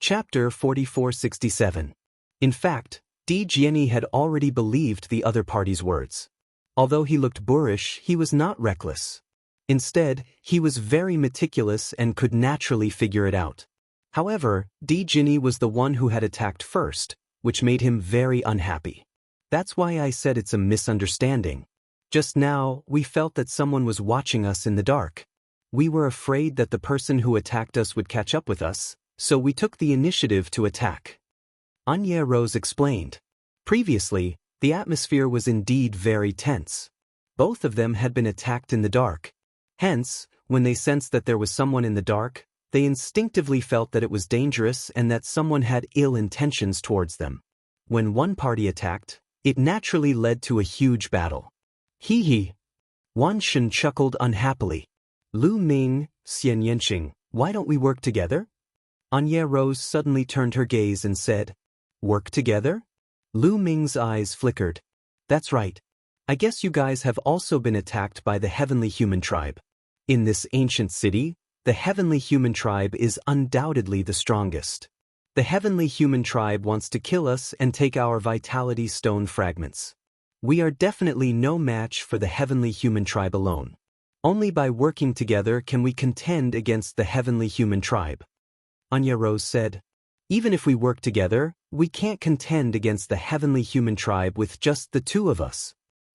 Chapter 4467. In fact, Di Jiani had already believed the other party's words. Although he looked boorish, he was not reckless. Instead, he was very meticulous and could naturally figure it out. However, Di Jiani was the one who had attacked first, which made him very unhappy. That's why I said it's a misunderstanding. Just now, we felt that someone was watching us in the dark. We were afraid that the person who attacked us would catch up with us, so we took the initiative to attack. Anya Rose explained. Previously, the atmosphere was indeed very tense. Both of them had been attacked in the dark. Hence, when they sensed that there was someone in the dark, they instinctively felt that it was dangerous and that someone had ill intentions towards them. When one party attacked, it naturally led to a huge battle. Hee hee. Wan Shen chuckled unhappily. Lu Ming, Xian Yanqing, why don't we work together? Anya Rose suddenly turned her gaze and said, "Work together?" Lu Ming's eyes flickered. "That's right. I guess you guys have also been attacked by the heavenly human tribe. In this ancient city, the heavenly human tribe is undoubtedly the strongest. The heavenly human tribe wants to kill us and take our vitality stone fragments. We are definitely no match for the heavenly human tribe alone. Only by working together can we contend against the heavenly human tribe." Anya Rose said, "Even if we work together, we can't contend against the heavenly human tribe with just the two of us."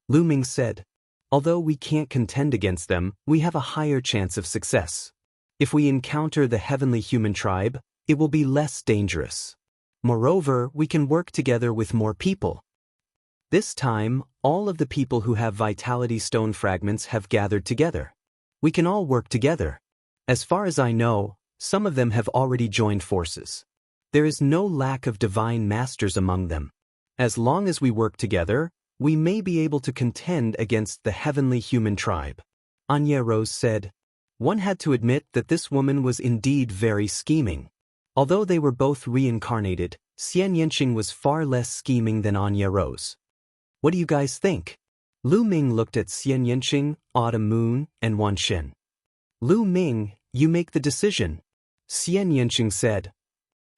Lu Ming said, "Although we can't contend against them, we have a higher chance of success. If we encounter the heavenly human tribe, it will be less dangerous. Moreover, we can work together with more people." This time, all of the people who have vitality stone fragments have gathered together. We can all work together. As far as I know, some of them have already joined forces. There is no lack of divine masters among them. As long as we work together, we may be able to contend against the heavenly human tribe. Anya Rose said. One had to admit that this woman was indeed very scheming. Although they were both reincarnated, Xian Yanqing was far less scheming than Anya Rose. What do you guys think? Lu Ming looked at Xian Yanqing, Autumn Moon, and Wan Shen. Lu Ming, you make the decision. Xian Yanqing said.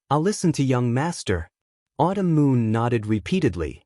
I'll listen to young master. Autumn Moon nodded repeatedly.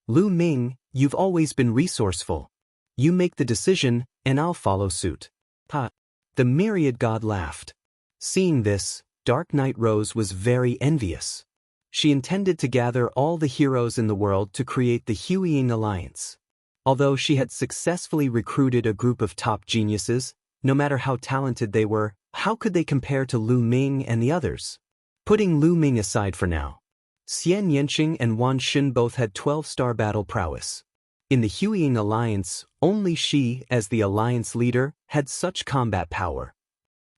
Lu Ming, you've always been resourceful. You make the decision, and I'll follow suit. Ha! The myriad god laughed. Seeing this, Dark Knight Rose was very envious. She intended to gather all the heroes in the world to create the Huiying Alliance. Although she had successfully recruited a group of top geniuses, no matter how talented they were, how could they compare to Lu Ming and the others? Putting Lu Ming aside for now, Xian Yanqing and Wan Shen both had 12-star battle prowess. In the Huiying Alliance, only she, as the alliance leader, had such combat power.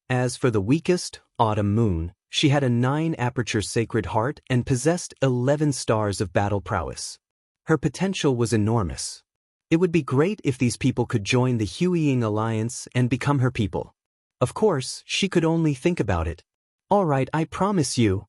As for the weakest, Autumn Moon, she had a 9-aperture sacred heart and possessed 11 stars of battle prowess. Her potential was enormous. It would be great if these people could join the Huiying Alliance and become her people. Of course, she could only think about it. All right, I promise you.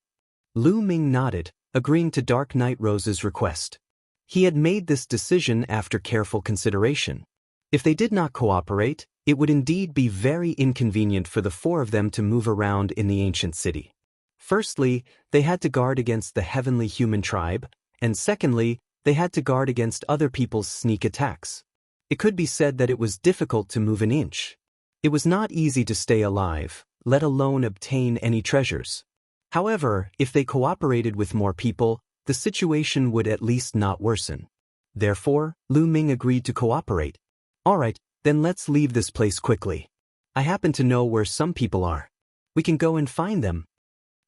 Lu Ming nodded, agreeing to Dark Knight Rose's request. He had made this decision after careful consideration. If they did not cooperate, it would indeed be very inconvenient for the four of them to move around in the ancient city. Firstly, they had to guard against the heavenly human tribe, and secondly, they had to guard against other people's sneak attacks. It could be said that it was difficult to move an inch. It was not easy to stay alive, let alone obtain any treasures. However, if they cooperated with more people, the situation would at least not worsen. Therefore, Lu Ming agreed to cooperate. All right, then let's leave this place quickly. I happen to know where some people are. We can go and find them.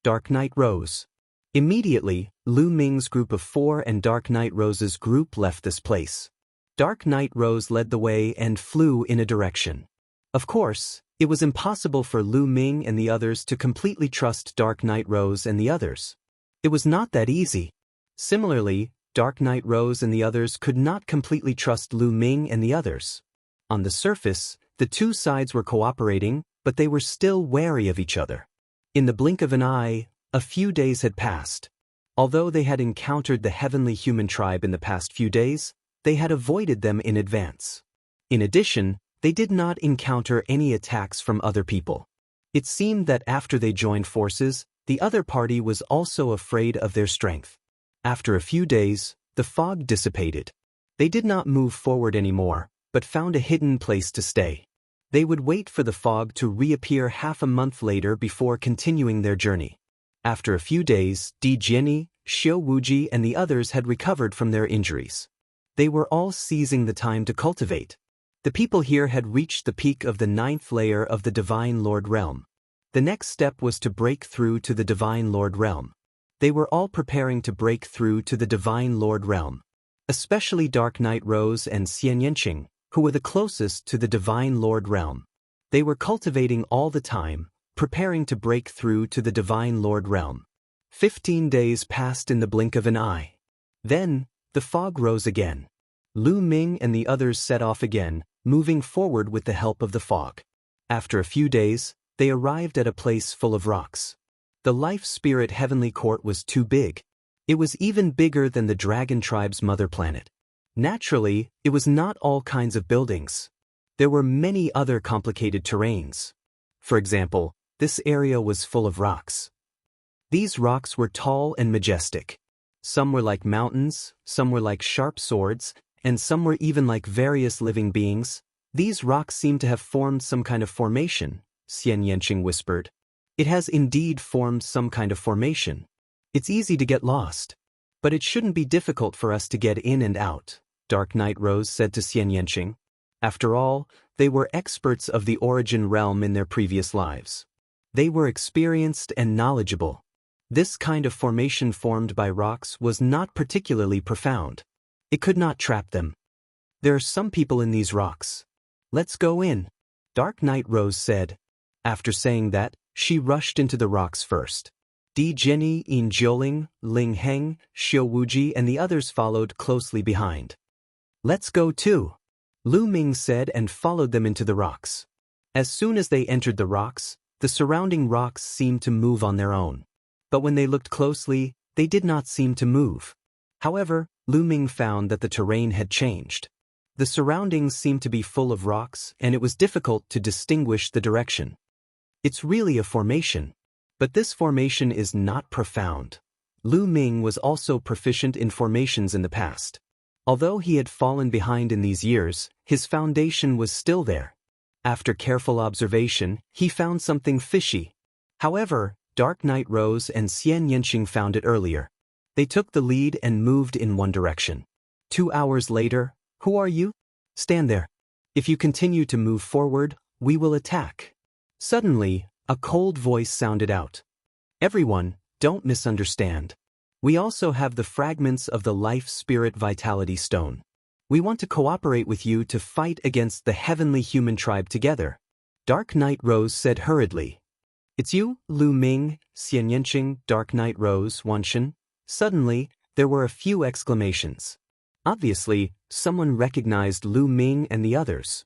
Dark Knight Rose. Immediately, Lu Ming's group of 4 and Dark Knight Rose's group left this place. Dark Knight Rose led the way and flew in a direction. Of course, it was impossible for Lu Ming and the others to completely trust Dark Knight Rose and the others. It was not that easy. Similarly, Dark Knight Rose and the others could not completely trust Lu Ming and the others. On the surface, the two sides were cooperating, but they were still wary of each other. In the blink of an eye, a few days had passed. Although they had encountered the heavenly human tribe in the past few days, they had avoided them in advance. In addition, they did not encounter any attacks from other people. It seemed that after they joined forces, The other party was also afraid of their strength. After a few days, the fog dissipated. They did not move forward anymore, but found a hidden place to stay. They would wait for the fog to reappear half a month later before continuing their journey. After a few days, Di Jiani, Xiao Wuji and the others had recovered from their injuries. They were all seizing the time to cultivate. The people here had reached the peak of the 9th layer of the Divine Lord Realm. The next step was to break through to the Divine Lord Realm. They were all preparing to break through to the Divine Lord Realm. Especially Dark Knight Rose and Xian Yanqing, who were the closest to the Divine Lord Realm. They were cultivating all the time, preparing to break through to the Divine Lord Realm. 15 days passed in the blink of an eye. Then, the fog rose again. Lu Ming and the others set off again, moving forward with the help of the fog. After a few days, they arrived at a place full of rocks. The Life Spirit Heavenly Court was too big. It was even bigger than the Dragon Tribe's mother planet. Naturally, it was not all kinds of buildings. There were many other complicated terrains. For example, this area was full of rocks. These rocks were tall and majestic. Some were like mountains, some were like sharp swords, and some were even like various living beings. These rocks seem to have formed some kind of formation, Xian Yanqing whispered. It has indeed formed some kind of formation. It's easy to get lost. But it shouldn't be difficult for us to get in and out, Dark Knight Rose said to Xian Yanqing. After all, they were experts of the origin realm in their previous lives. They were experienced and knowledgeable. This kind of formation formed by rocks was not particularly profound. It could not trap them. There are some people in these rocks. Let's go in, Dark Knight Rose said. After saying that, she rushed into the rocks first. Di Jiani, Yin Jiuling, Ling Heng, Xiao Wuji and the others followed closely behind. Let's go too, Lu Ming said and followed them into the rocks. As soon as they entered the rocks, the surrounding rocks seemed to move on their own. But when they looked closely, they did not seem to move. However, Lu Ming found that the terrain had changed. The surroundings seemed to be full of rocks and it was difficult to distinguish the direction. It's really a formation. But this formation is not profound. Lu Ming was also proficient in formations in the past. Although he had fallen behind in these years, his foundation was still there. After careful observation, he found something fishy. However, Dark Knight Rose and Xian Yanqing found it earlier. They took the lead and moved in one direction. 2 hours later, who are you? Stand there. If you continue to move forward, we will attack. Suddenly, a cold voice sounded out. Everyone, don't misunderstand. We also have the fragments of the Life Spirit Vitality Stone. We want to cooperate with you to fight against the Heavenly Human Tribe together. Dark Knight Rose said hurriedly. It's you, Lu Ming, Xian Yanqing, Dark Knight Rose, Wanshan. Suddenly, there were a few exclamations. Obviously, someone recognized Lu Ming and the others.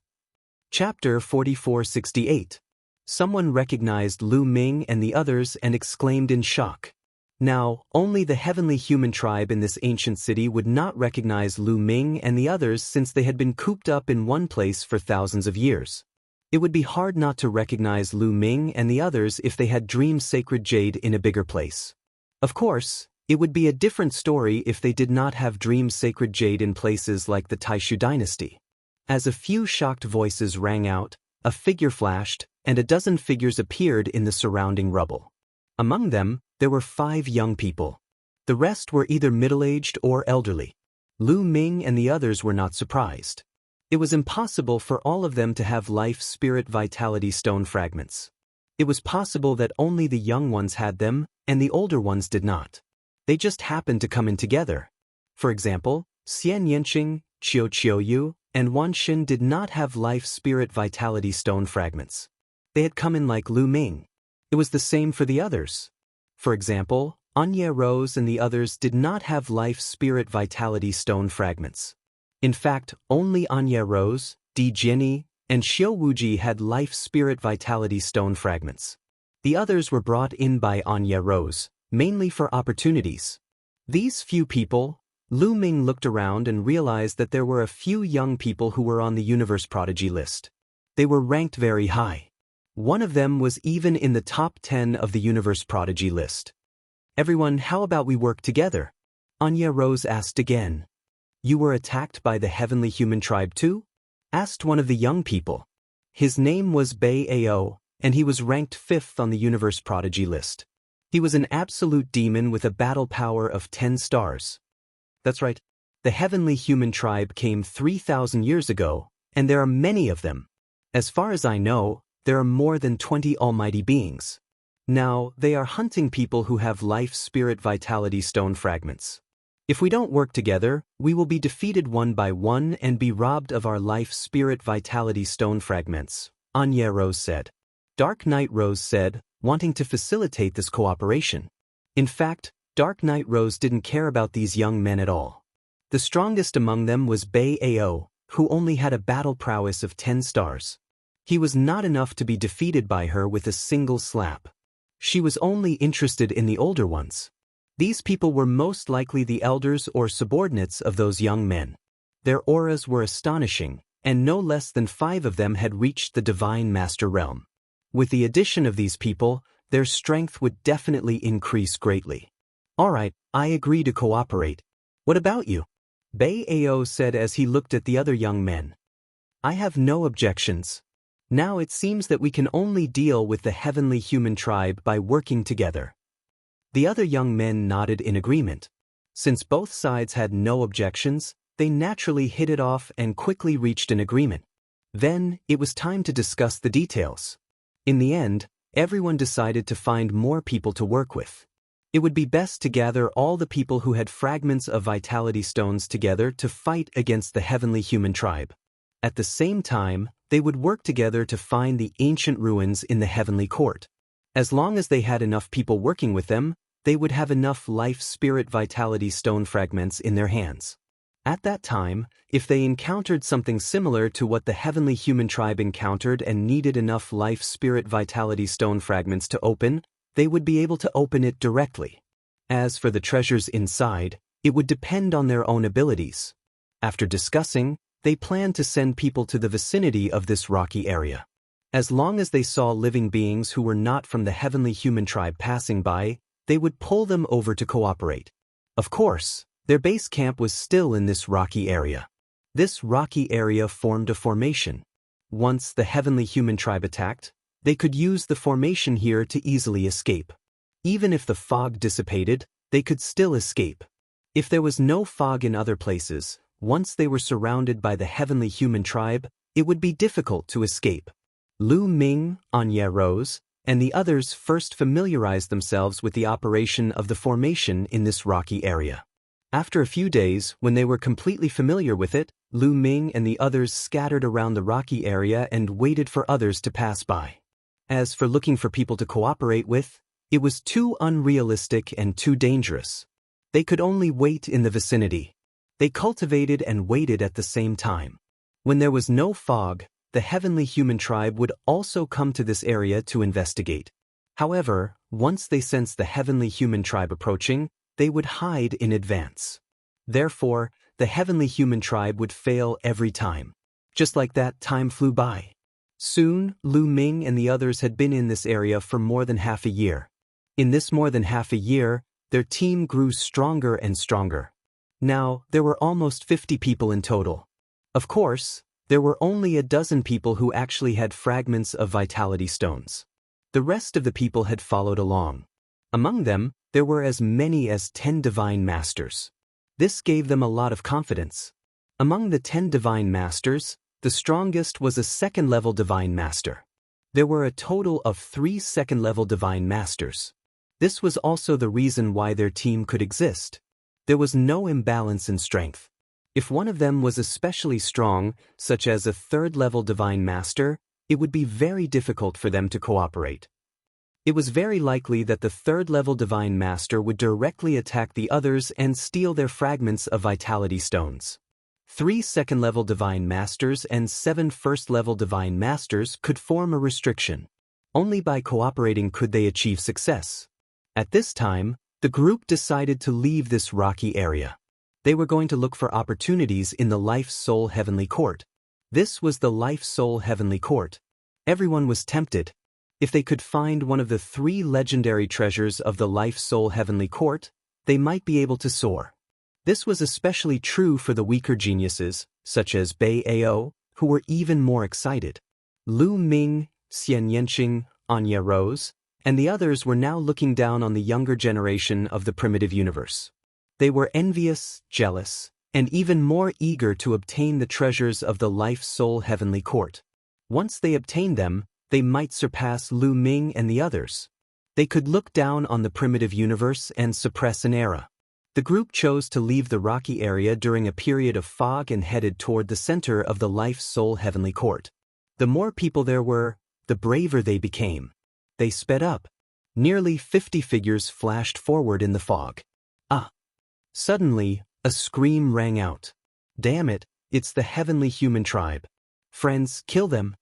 Chapter 4468. Someone recognized Lu Ming and the others and exclaimed in shock. Now, only the Heavenly Human Tribe in this ancient city would not recognize Lu Ming and the others since they had been cooped up in one place for thousands of years. It would be hard not to recognize Lu Ming and the others if they had Dream Sacred Jade in a bigger place. Of course, it would be a different story if they did not have Dream Sacred Jade in places like the Taishu dynasty. As a few shocked voices rang out, a figure flashed, and a dozen figures appeared in the surrounding rubble. Among them, there were 5 young people. The rest were either middle-aged or elderly. Lu Ming and the others were not surprised. It was impossible for all of them to have Life Spirit Vitality Stone fragments. It was possible that only the young ones had them, and the older ones did not. They just happened to come in together. For example, Xian Yanqing, Qiu Yu, and Wan Xin did not have Life Spirit Vitality Stone fragments. They had come in like Lu Ming. It was the same for the others. For example, Anya Rose and the others did not have Life Spirit Vitality Stone fragments. In fact, only Anya Rose, Di Jiani, and Xiao Wuji had Life Spirit Vitality Stone fragments. The others were brought in by Anya Rose, mainly for opportunities. These few people, Lu Ming looked around and realized that there were a few young people who were on the Universe Prodigy list. They were ranked very high. One of them was even in the top 10 of the universe prodigy list. Everyone, how about we work together? Anya Rose asked again. You were attacked by the heavenly human tribe too? Asked one of the young people. His name was Bei Ao, and he was ranked 5th on the universe prodigy list. He was an absolute demon with a battle power of 10 stars. That's right. The heavenly human tribe came 3,000 years ago, and there are many of them. As far as I know, there are more than 20 almighty beings. Now, they are hunting people who have life spirit vitality stone fragments. If we don't work together, we will be defeated one by one and be robbed of our life spirit vitality stone fragments, Anya Rose said. Dark Knight Rose said, wanting to facilitate this cooperation. In fact, Dark Knight Rose didn't care about these young men at all. The strongest among them was Bei Ao, who only had a battle prowess of 10 stars. He was not enough to be defeated by her with a single slap. She was only interested in the older ones. These people were most likely the elders or subordinates of those young men. Their auras were astonishing, and no less than 5 of them had reached the Divine Master realm. With the addition of these people, their strength would definitely increase greatly. Alright, I agree to cooperate. What about you? Bei Ao said as he looked at the other young men. I have no objections. Now it seems that we can only deal with the heavenly human tribe by working together. The other young men nodded in agreement. Since both sides had no objections, they naturally hit it off and quickly reached an agreement. Then, it was time to discuss the details. In the end, everyone decided to find more people to work with. It would be best to gather all the people who had fragments of vitality stones together to fight against the heavenly human tribe. At the same time, they would work together to find the ancient ruins in the heavenly court. As long as they had enough people working with them, they would have enough life spirit vitality stone fragments in their hands. At that time, if they encountered something similar to what the heavenly human tribe encountered and needed enough life spirit vitality stone fragments to open, they would be able to open it directly. As for the treasures inside, it would depend on their own abilities. After discussing, they planned to send people to the vicinity of this rocky area. As long as they saw living beings who were not from the heavenly human tribe passing by, they would pull them over to cooperate. Of course, their base camp was still in this rocky area. This rocky area formed a formation. Once the heavenly human tribe attacked, they could use the formation here to easily escape. Even if the fog dissipated, they could still escape. If there was no fog in other places, once they were surrounded by the heavenly human tribe, it would be difficult to escape. Lu Ming, Anya Rose, and the others first familiarized themselves with the operation of the formation in this rocky area. After a few days, when they were completely familiar with it, Lu Ming and the others scattered around the rocky area and waited for others to pass by. As for looking for people to cooperate with, it was too unrealistic and too dangerous. They could only wait in the vicinity. They cultivated and waited at the same time. When there was no fog, the heavenly human tribe would also come to this area to investigate. However, once they sensed the heavenly human tribe approaching, they would hide in advance. Therefore, the heavenly human tribe would fail every time. Just like that, time flew by. Soon, Lu Ming and the others had been in this area for more than half a year. In this more than half a year, their team grew stronger and stronger. Now, there were almost 50 people in total. Of course, there were only a dozen people who actually had fragments of vitality stones. The rest of the people had followed along. Among them, there were as many as 10 divine masters. This gave them a lot of confidence. Among the 10 divine masters, the strongest was a second-level divine master. There were a total of 3 second-level divine masters. This was also the reason why their team could exist. There was no imbalance in strength. If one of them was especially strong, such as a third-level divine master, it would be very difficult for them to cooperate. It was very likely that the third-level divine master would directly attack the others and steal their fragments of vitality stones. 3 second-level divine masters and 7 first-level divine masters could form a restriction. Only by cooperating could they achieve success. At this time, the group decided to leave this rocky area. They were going to look for opportunities in the Life Soul Heavenly Court. This was the Life Soul Heavenly Court. Everyone was tempted. If they could find one of the 3 legendary treasures of the Life-Soul Heavenly Court, they might be able to soar. This was especially true for the weaker geniuses, such as Bei Ao, who were even more excited. Lu Ming, Xian Yanqing, Anya Rose, and the others were now looking down on the younger generation of the primitive universe. They were envious, jealous, and even more eager to obtain the treasures of the Life-Soul Heavenly Court. Once they obtained them, they might surpass Lu Ming and the others. They could look down on the primitive universe and suppress an era. The group chose to leave the rocky area during a period of fog and headed toward the center of the Life-Soul Heavenly Court. The more people there were, the braver they became. They sped up. Nearly 50 figures flashed forward in the fog. Ah! Suddenly, a scream rang out. Damn it, it's the Heavenly Human Tribe. Friends, kill them.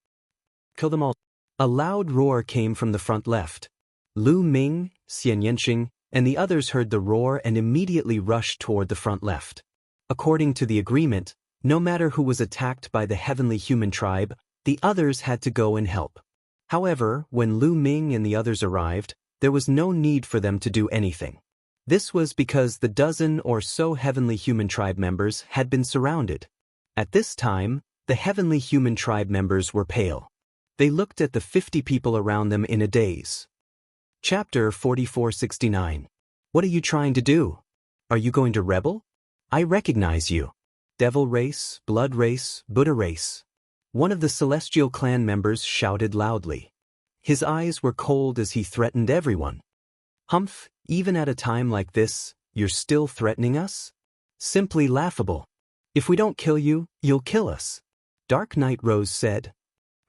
Kill them all. A loud roar came from the front left. Lu Ming, Xian Yanqing, and the others heard the roar and immediately rushed toward the front left. According to the agreement, no matter who was attacked by the Heavenly Human Tribe, the others had to go and help. However, when Lu Ming and the others arrived, there was no need for them to do anything. This was because the dozen or so Heavenly Human Tribe members had been surrounded. At this time, the Heavenly Human Tribe members were pale. They looked at the 50 people around them in a daze. Chapter 4469. What are you trying to do? Are you going to rebel? I recognize you. Devil race, blood race, Buddha race. One of the celestial clan members shouted loudly. His eyes were cold as he threatened everyone. Humph, even at a time like this, you're still threatening us? Simply laughable. If we don't kill you, you'll kill us. Dark Knight Rose said.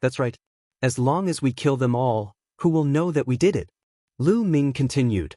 That's right. As long as we kill them all, who will know that we did it? Lu Ming continued.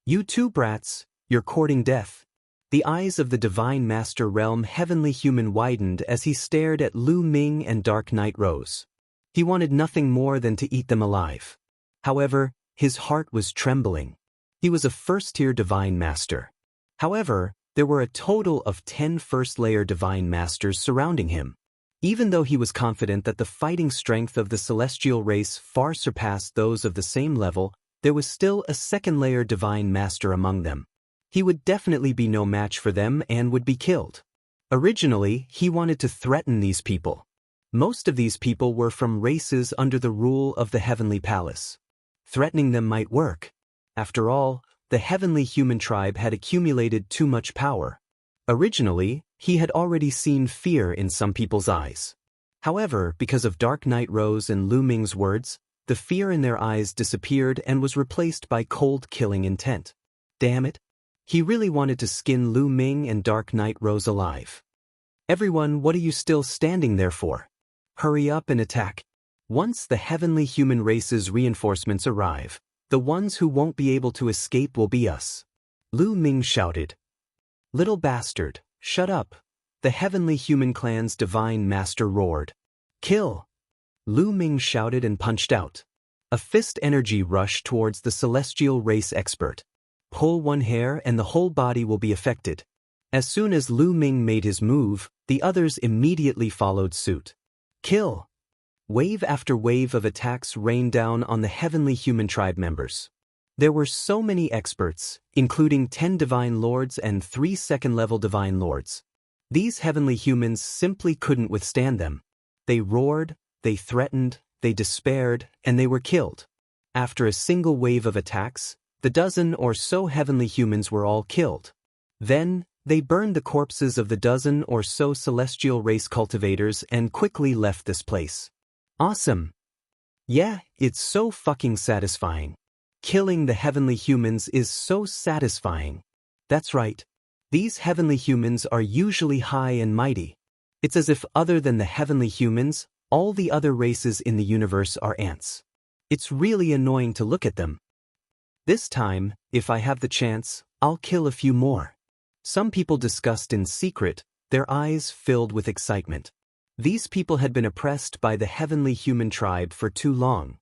You two brats, you're courting death. The eyes of the Divine Master Realm Heavenly Human widened as he stared at Lu Ming and Dark Knight Rose. He wanted nothing more than to eat them alive. However, his heart was trembling. He was a first-tier Divine Master. However, there were a total of 10 first-layer Divine Masters surrounding him. Even though he was confident that the fighting strength of the celestial race far surpassed those of the same level, there was still a second-layer Divine Master among them. He would definitely be no match for them and would be killed. Originally, he wanted to threaten these people. Most of these people were from races under the rule of the Heavenly Palace. Threatening them might work. After all, the Heavenly Human Tribe had accumulated too much power. Originally, he had already seen fear in some people's eyes. However, because of Dark Knight Rose and Lu Ming's words, the fear in their eyes disappeared and was replaced by cold killing intent. Damn it. He really wanted to skin Lu Ming and Dark Knight Rose alive. Everyone, what are you still standing there for? Hurry up and attack. Once the Heavenly Human Race's reinforcements arrive, the ones who won't be able to escape will be us. Lu Ming shouted. Little bastard, shut up. The Heavenly Human Clan's Divine Master roared. Kill. Lu Ming shouted and punched out. A fist energy rushed towards the celestial race expert. Pull one hair and the whole body will be affected. As soon as Lu Ming made his move, the others immediately followed suit. Kill! Wave after wave of attacks rained down on the Heavenly Human Tribe members. There were so many experts, including 10 Divine Lords and 3 second-level Divine Lords. These Heavenly Humans simply couldn't withstand them. They roared, they threatened, they despaired, and they were killed. After a single wave of attacks, the dozen or so Heavenly Humans were all killed. Then, they burned the corpses of the dozen or so celestial race cultivators and quickly left this place. Awesome. Yeah, it's so fucking satisfying. Killing the Heavenly Humans is so satisfying. That's right. These Heavenly Humans are usually high and mighty. It's as if other than the Heavenly Humans, all the other races in the universe are ants. It's really annoying to look at them. This time, if I have the chance, I'll kill a few more. Some people discussed in secret, their eyes filled with excitement. These people had been oppressed by the Heavenly Human Tribe for too long.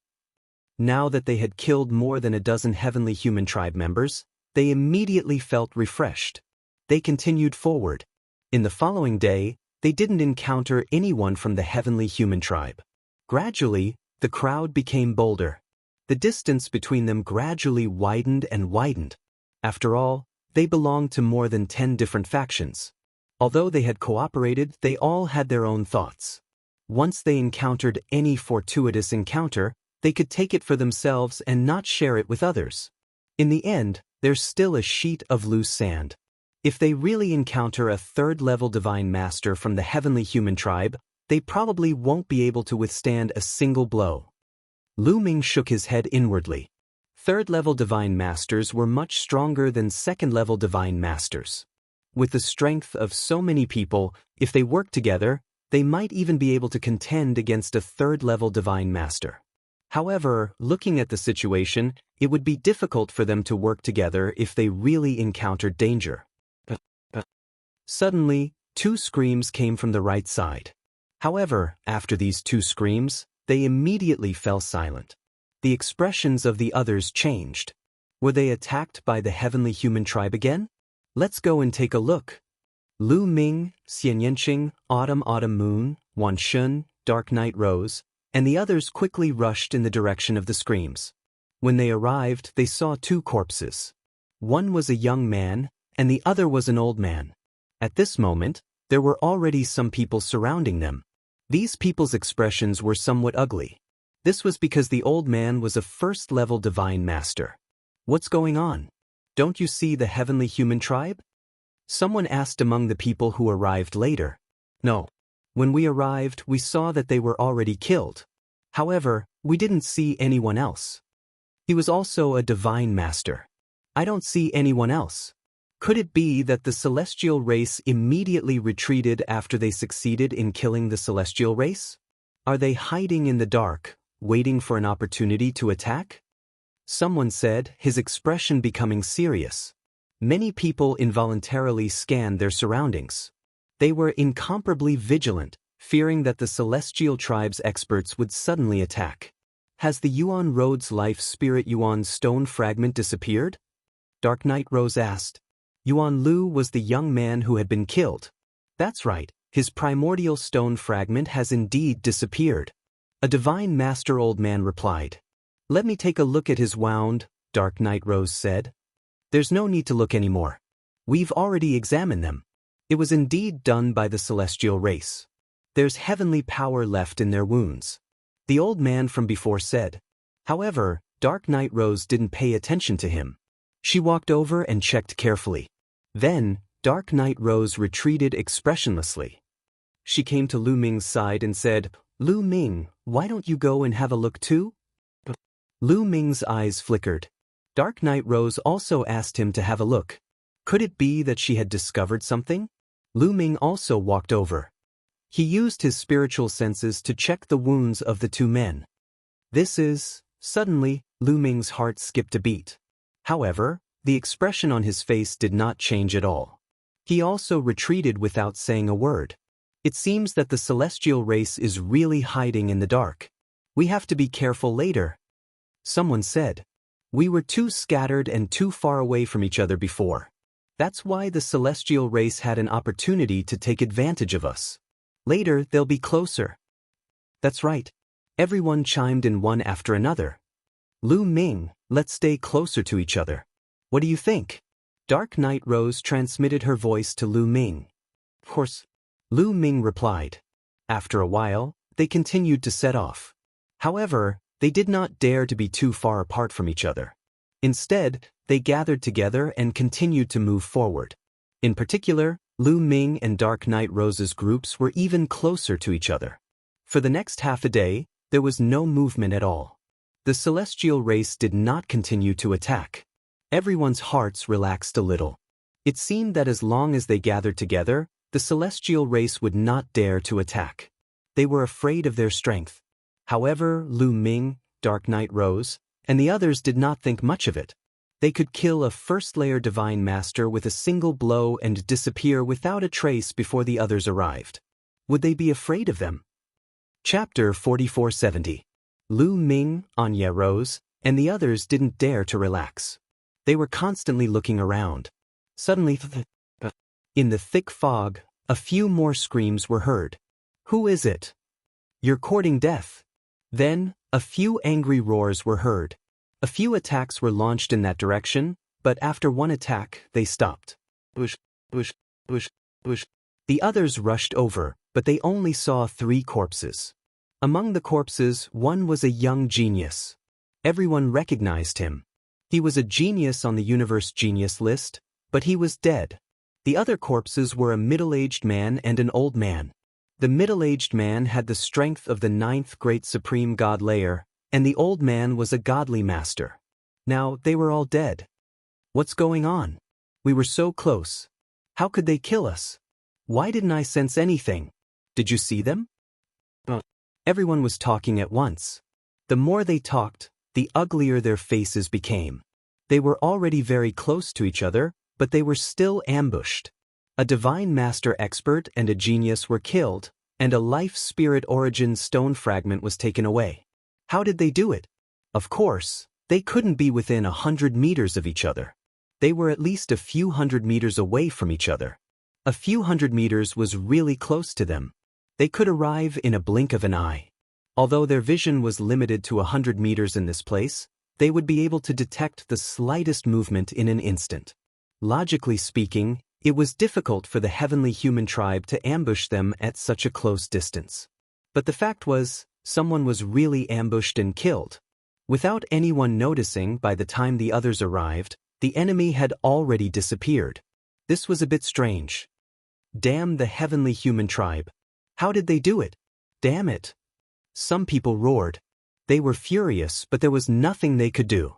Now that they had killed more than a dozen Heavenly Human Tribe members, they immediately felt refreshed. They continued forward. In the following day, they didn't encounter anyone from the Heavenly Human Tribe. Gradually, the crowd became bolder. The distance between them gradually widened and widened. After all, they belonged to more than 10 different factions. Although they had cooperated, they all had their own thoughts. Once they encountered any fortuitous encounter, they could take it for themselves and not share it with others. In the end, there's still a sheet of loose sand. If they really encounter a third-level divine master from the heavenly human tribe, they probably won't be able to withstand a single blow. Lu Ming shook his head inwardly. Third-level divine masters were much stronger than second-level divine masters. With the strength of so many people, if they work together, they might even be able to contend against a third-level divine master. However, looking at the situation, it would be difficult for them to work together if they really encountered danger. Suddenly, 2 screams came from the right side. However, after these 2 screams, they immediately fell silent. The expressions of the others changed. Were they attacked by the heavenly human tribe again? Let's go and take a look. Lu Ming, Xianyanqing, Autumn Moon, Wan Shun, Dark Night Rose, and the others quickly rushed in the direction of the screams. When they arrived, they saw 2 corpses. One was a young man, and the other was an old man. At this moment, there were already some people surrounding them. These people's expressions were somewhat ugly. This was because the old man was a first-level divine master. What's going on? Don't you see the heavenly human tribe? Someone asked among the people who arrived later. No. When we arrived, we saw that they were already killed. However, we didn't see anyone else. He was also a divine master. I don't see anyone else. Could it be that the celestial race immediately retreated after they succeeded in killing the celestial race? Are they hiding in the dark, waiting for an opportunity to attack? Someone said, his expression becoming serious. Many people involuntarily scanned their surroundings. They were incomparably vigilant, fearing that the celestial tribe's experts would suddenly attack. Has the Yuan Road's life spirit Yuan stone fragment disappeared? Dark Night Rose asked. Yuan Lu was the young man who had been killed. That's right, his primordial stone fragment has indeed disappeared. A divine master old man replied. Let me take a look at his wound, Dark Night Rose said. There's no need to look anymore. We've already examined them. It was indeed done by the celestial race. There's heavenly power left in their wounds. The old man from before said. However, Dark Night Rose didn't pay attention to him. She walked over and checked carefully. Then, Dark Night Rose retreated expressionlessly. She came to Lu Ming's side and said, Lu Ming, why don't you go and have a look too? Lu Ming's eyes flickered. Dark Night Rose also asked him to have a look. Could it be that she had discovered something? Lu Ming also walked over. He used his spiritual senses to check the wounds of the 2 men. Suddenly, Lu Ming's heart skipped a beat. However, the expression on his face did not change at all. He also retreated without saying a word. It seems that the celestial race is really hiding in the dark. We have to be careful later. Someone said. We were too scattered and too far away from each other before. That's why the celestial race had an opportunity to take advantage of us. Later, they'll be closer. That's right. Everyone chimed in one after another. Lu Ming, let's stay closer to each other. What do you think? Dark Night Rose transmitted her voice to Lu Ming. Of course. Lu Ming replied. After a while, they continued to set off. However, they did not dare to be too far apart from each other. Instead, they gathered together and continued to move forward. In particular, Lu Ming and Dark Night Rose's groups were even closer to each other. For the next half a day, there was no movement at all. The celestial race did not continue to attack. Everyone's hearts relaxed a little. It seemed that as long as they gathered together, the celestial race would not dare to attack. They were afraid of their strength. However, Lu Ming, Dark Night Rose, and the others did not think much of it. They could kill a first-layer divine master with a single blow and disappear without a trace before the others arrived. Would they be afraid of them? Chapter 4470. Lu Ming, Anya Rose, and the others didn't dare to relax. They were constantly looking around. Suddenly, in the thick fog, a few more screams were heard. Who is it? You're courting death. Then, A few angry roars were heard. A few attacks were launched in that direction, but after one attack, they stopped. Bush, bush, bush, bush. The others rushed over, but they only saw 3 corpses. Among the corpses, one was a young genius. Everyone recognized him. He was a genius on the universe genius list, but he was dead. The other corpses were a middle-aged man and an old man. The middle-aged man had the strength of the 9th great supreme god layer, and the old man was a godly master. Now, they were all dead. What's going on? We were so close. How could they kill us? Why didn't I sense anything? Did you see them? Everyone was talking at once. The more they talked, the uglier their faces became. They were already very close to each other, but they were still ambushed. A divine master expert and a genius were killed, and a life spirit origin stone fragment was taken away. How did they do it? Of course, they couldn't be within 100 meters of each other. They were at least a few hundred meters away from each other. A few hundred meters was really close to them. They could arrive in a blink of an eye. Although their vision was limited to 100 meters in this place, they would be able to detect the slightest movement in an instant. Logically speaking, it was difficult for the heavenly human tribe to ambush them at such a close distance. But the fact was, someone was really ambushed and killed. Without anyone noticing, by the time the others arrived, the enemy had already disappeared. This was a bit strange. Damn the heavenly human tribe. How did they do it? Damn it. Some people roared. They were furious, but there was nothing they could do.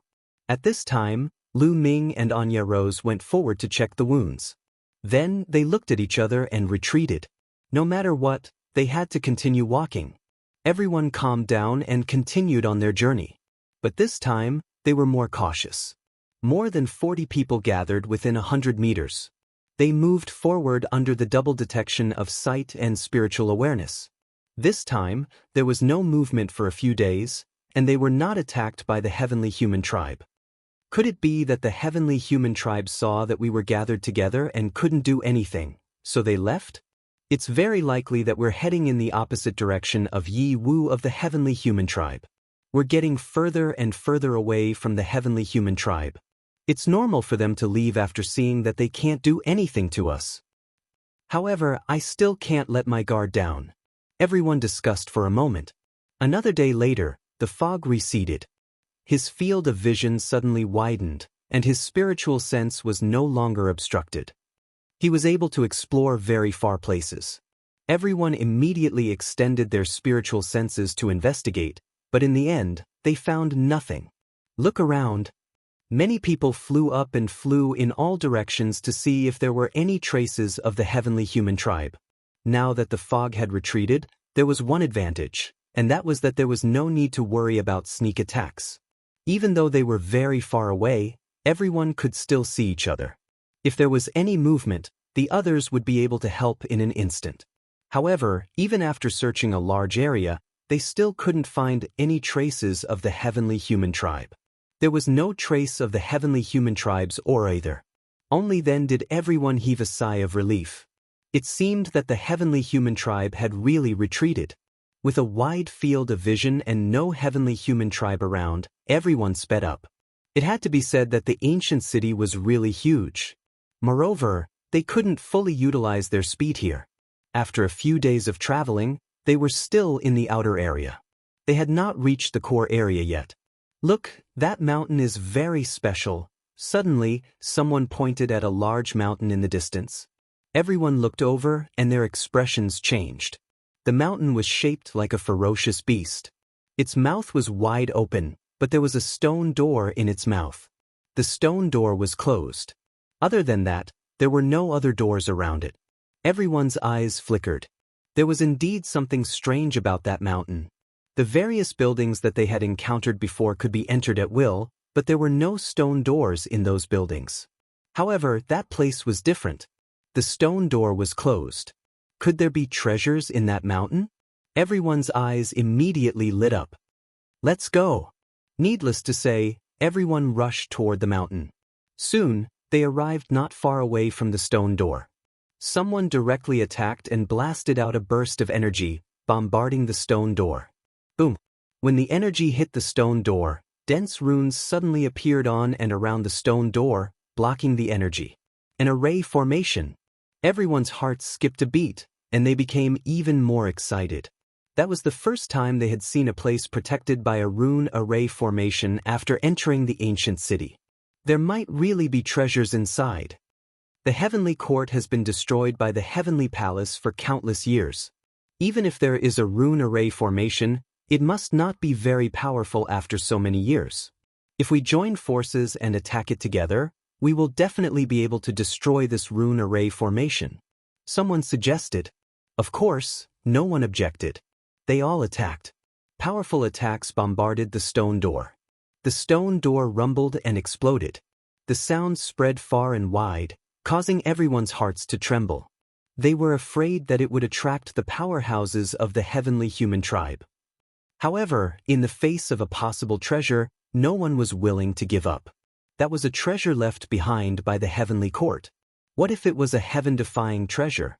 At this time, Lu Ming and Anya Rose went forward to check the wounds. Then they looked at each other and retreated. No matter what, they had to continue walking. Everyone calmed down and continued on their journey. But this time, they were more cautious. More than 40 people gathered within 100 meters. They moved forward under the double detection of sight and spiritual awareness. This time, there was no movement for a few days, and they were not attacked by the heavenly human tribe. Could it be that the heavenly human tribe saw that we were gathered together and couldn't do anything, so they left? It's very likely that we're heading in the opposite direction of Yi Wu of the heavenly human tribe. We're getting further and further away from the heavenly human tribe. It's normal for them to leave after seeing that they can't do anything to us. However, I still can't let my guard down. Everyone discussed for a moment. Another day later, the fog receded. His field of vision suddenly widened, and his spiritual sense was no longer obstructed. He was able to explore very far places. Everyone immediately extended their spiritual senses to investigate, but in the end, they found nothing. Look around. Many people flew up and flew in all directions to see if there were any traces of the heavenly human tribe. Now that the fog had retreated, there was one advantage, and that was that there was no need to worry about sneak attacks. Even though they were very far away, everyone could still see each other. If there was any movement, the others would be able to help in an instant. However, even after searching a large area, they still couldn't find any traces of the heavenly human tribe. There was no trace of the heavenly human tribe's aura either. Only then did everyone heave a sigh of relief. It seemed that the heavenly human tribe had really retreated. With a wide field of vision and no heavenly human tribe around, everyone sped up. It had to be said that the ancient city was really huge. Moreover, they couldn't fully utilize their speed here. After a few days of traveling, they were still in the outer area. They had not reached the core area yet. Look, that mountain is very special. Suddenly, someone pointed at a large mountain in the distance. Everyone looked over, and their expressions changed. The mountain was shaped like a ferocious beast. Its mouth was wide open, but there was a stone door in its mouth. The stone door was closed. Other than that, there were no other doors around it. Everyone's eyes flickered. There was indeed something strange about that mountain. The various buildings that they had encountered before could be entered at will, but there were no stone doors in those buildings. However, that place was different. The stone door was closed. Could there be treasures in that mountain? Everyone's eyes immediately lit up. Let's go. Needless to say, everyone rushed toward the mountain. Soon, they arrived not far away from the stone door. Someone directly attacked and blasted out a burst of energy, bombarding the stone door. Boom. When the energy hit the stone door, dense runes suddenly appeared on and around the stone door, blocking the energy. An array formation. Everyone's hearts skipped a beat, and they became even more excited. That was the first time they had seen a place protected by a rune array formation after entering the ancient city. There might really be treasures inside. The heavenly court has been destroyed by the heavenly palace for countless years. Even if there is a rune array formation, it must not be very powerful after so many years. If we join forces and attack it together, we will definitely be able to destroy this rune array formation. Someone suggested. Of course, no one objected. They all attacked. Powerful attacks bombarded the stone door. The stone door rumbled and exploded. The sound spread far and wide, causing everyone's hearts to tremble. They were afraid that it would attract the powerhouses of the heavenly human tribe. However, in the face of a possible treasure, no one was willing to give up. That was a treasure left behind by the heavenly court. What if it was a heaven-defying treasure?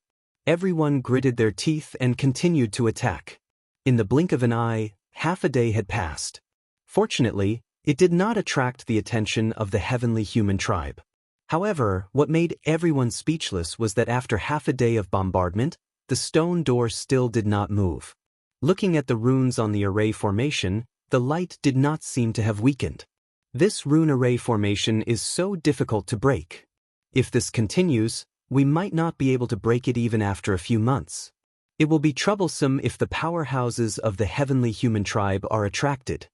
Everyone gritted their teeth and continued to attack. In the blink of an eye, half a day had passed. Fortunately, it did not attract the attention of the heavenly human tribe. However, what made everyone speechless was that after half a day of bombardment, the stone door still did not move. Looking at the runes on the array formation, the light did not seem to have weakened. This rune array formation is so difficult to break. If this continues, we might not be able to break it even after a few months. It will be troublesome if the powerhouses of the heavenly human tribe are attracted.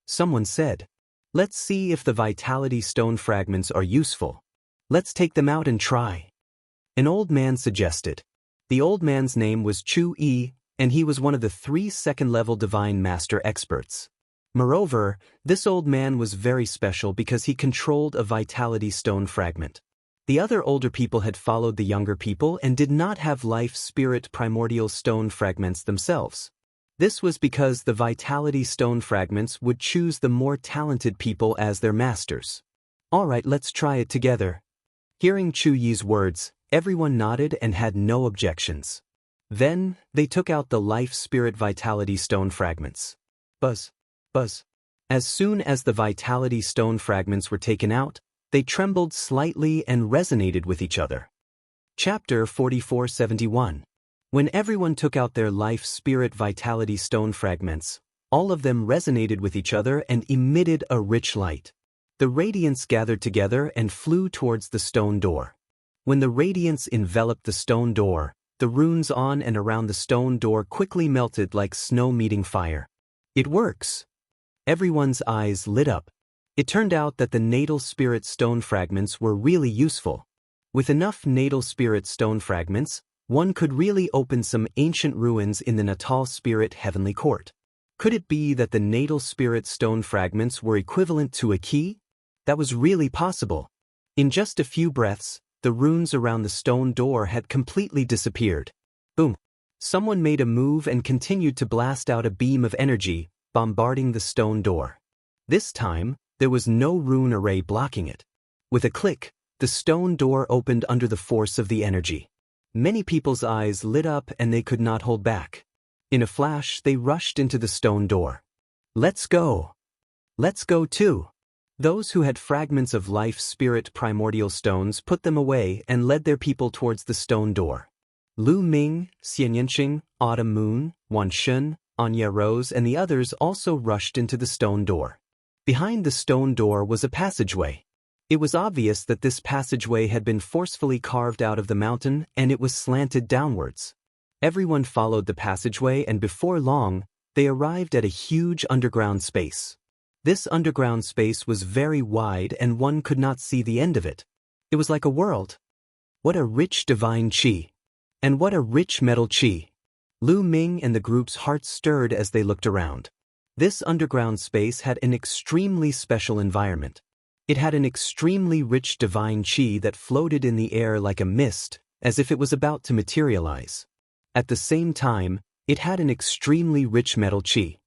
Someone said, "Let's see if the vitality stone fragments are useful. Let's take them out and try." An old man suggested. The old man's name was Chu Yi, and he was one of the 3 second-level divine master experts. Moreover, this old man was very special because he controlled a vitality stone fragment. The other older people had followed the younger people and did not have life spirit primordial stone fragments themselves. This was because the vitality stone fragments would choose the more talented people as their masters. "Alright, let's try it together." Hearing Chu Yi's words, everyone nodded and had no objections. Then, they took out the life spirit vitality stone fragments. Buzz. Buzz. As soon as the vitality stone fragments were taken out, they trembled slightly and resonated with each other. Chapter 4471. When everyone took out their life spirit vitality stone fragments, all of them resonated with each other and emitted a rich light. The radiance gathered together and flew towards the stone door. When the radiance enveloped the stone door, the runes on and around the stone door quickly melted like snow meeting fire. It works! Everyone's eyes lit up. It turned out that the natal spirit stone fragments were really useful. With enough natal spirit stone fragments, one could really open some ancient ruins in the natal spirit heavenly court. Could it be that the natal spirit stone fragments were equivalent to a key? That was really possible. In just a few breaths, the runes around the stone door had completely disappeared. Boom! Someone made a move and continued to blast out a beam of energy, bombarding the stone door. This time, there was no rune array blocking it. With a click, the stone door opened under the force of the energy. Many people's eyes lit up and they could not hold back. In a flash, they rushed into the stone door. "Let's go! Let's go too!" Those who had fragments of life spirit primordial stones put them away and led their people towards the stone door. Lu Ming, Xianyanqing, Autumn Moon, Wan Shun, Anya Rose and the others also rushed into the stone door. Behind the stone door was a passageway. It was obvious that this passageway had been forcefully carved out of the mountain and it was slanted downwards. Everyone followed the passageway and before long, they arrived at a huge underground space. This underground space was very wide and one could not see the end of it. It was like a world. What a rich divine qi. And what a rich metal qi. Lu Ming and the group's hearts stirred as they looked around. This underground space had an extremely special environment. It had an extremely rich divine qi that floated in the air like a mist, as if it was about to materialize. At the same time, it had an extremely rich metal qi.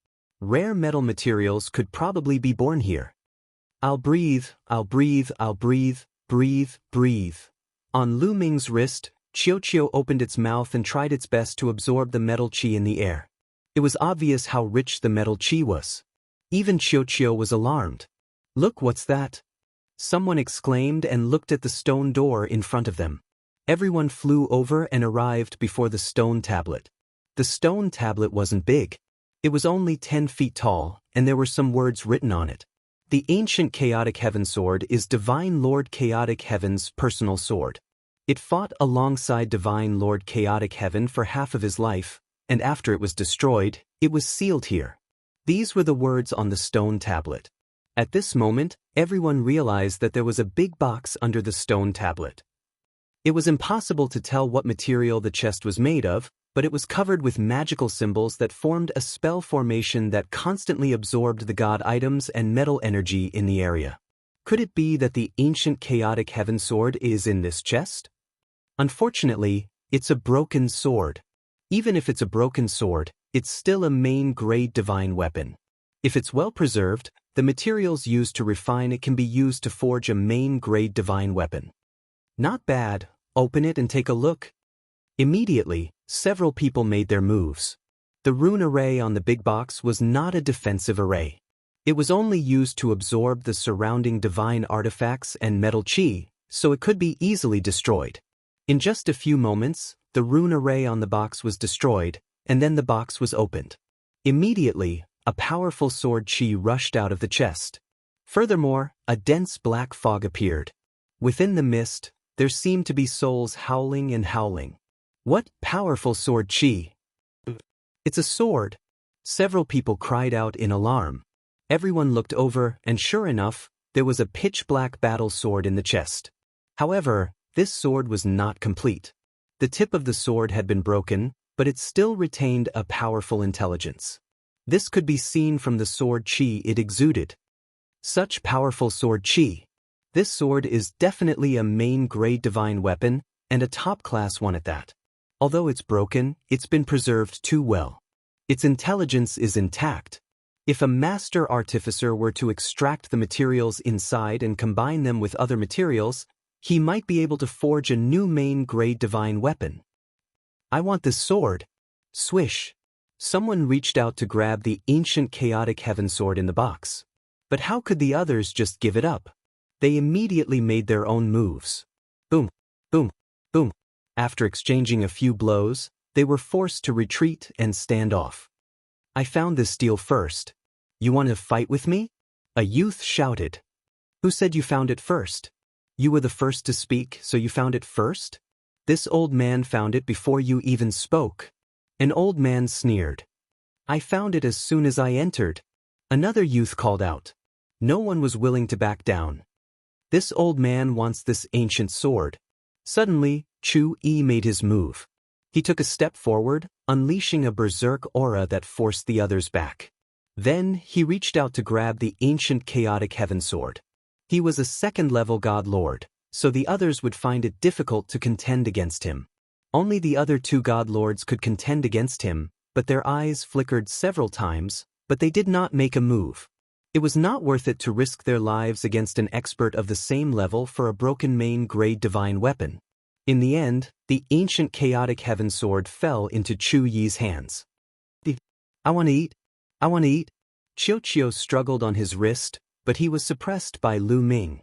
Rare metal materials could probably be born here. I'll breathe, I'll breathe, I'll breathe, breathe, breathe. On Lu Ming's wrist, Qiu opened its mouth and tried its best to absorb the metal qi in the air. It was obvious how rich the metal chi was. Even Chiyo was alarmed. "Look, what's that?" someone exclaimed and looked at the stone door in front of them. Everyone flew over and arrived before the stone tablet. The stone tablet wasn't big. It was only 10 feet tall, and there were some words written on it. The ancient Chaotic Heaven Sword is Divine Lord Chaotic Heaven's personal sword. It fought alongside Divine Lord Chaotic Heaven for half of his life, and after it was destroyed, it was sealed here. These were the words on the stone tablet. At this moment, everyone realized that there was a big box under the stone tablet. It was impossible to tell what material the chest was made of, but it was covered with magical symbols that formed a spell formation that constantly absorbed the god items and metal energy in the area. Could it be that the ancient Chaotic Heaven Sword is in this chest? Unfortunately, it's a broken sword. Even if it's a broken sword, it's still a main-grade divine weapon. If it's well preserved, the materials used to refine it can be used to forge a main-grade divine weapon. Not bad. Open it and take a look. Immediately, several people made their moves. The rune array on the big box was not a defensive array. It was only used to absorb the surrounding divine artifacts and metal chi, so it could be easily destroyed. In just a few moments, the rune array on the box was destroyed, and then the box was opened. Immediately, a powerful sword chi rushed out of the chest. Furthermore, a dense black fog appeared. Within the mist, there seemed to be souls howling and howling. What powerful sword chi! It's a sword! Several people cried out in alarm. Everyone looked over, and sure enough, there was a pitch-black battle sword in the chest. However, this sword was not complete. The tip of the sword had been broken, but it still retained a powerful intelligence. This could be seen from the sword chi it exuded. Such powerful sword chi! This sword is definitely a main-grade divine weapon, and a top-class one at that. Although it's broken, it's been preserved too well. Its intelligence is intact. If a master artificer were to extract the materials inside and combine them with other materials, he might be able to forge a new main-grade divine weapon. I want this sword. Swish. Someone reached out to grab the ancient Chaotic Heaven Sword in the box. But how could the others just give it up? They immediately made their own moves. Boom, boom, boom. After exchanging a few blows, they were forced to retreat and stand off. I found this steel first. You want to fight with me? A youth shouted. Who said you found it first? You were the first to speak, so you found it first? This old man found it before you even spoke. An old man sneered. I found it as soon as I entered. Another youth called out. No one was willing to back down. This old man wants this ancient sword. Suddenly, Chu-Yi made his move. He took a step forward, unleashing a berserk aura that forced the others back. Then, he reached out to grab the ancient Chaotic Heaven Sword. He was a second-level god lord, so the others would find it difficult to contend against him. Only the other two god lords could contend against him, but their eyes flickered several times, but they did not make a move. It was not worth it to risk their lives against an expert of the same level for a broken main-grade divine weapon. In the end, the ancient Chaotic Heaven Sword fell into Chu-Yi's hands. I want to eat. I want to eat. Chiyo struggled on his wrist, but he was suppressed by Lu Ming.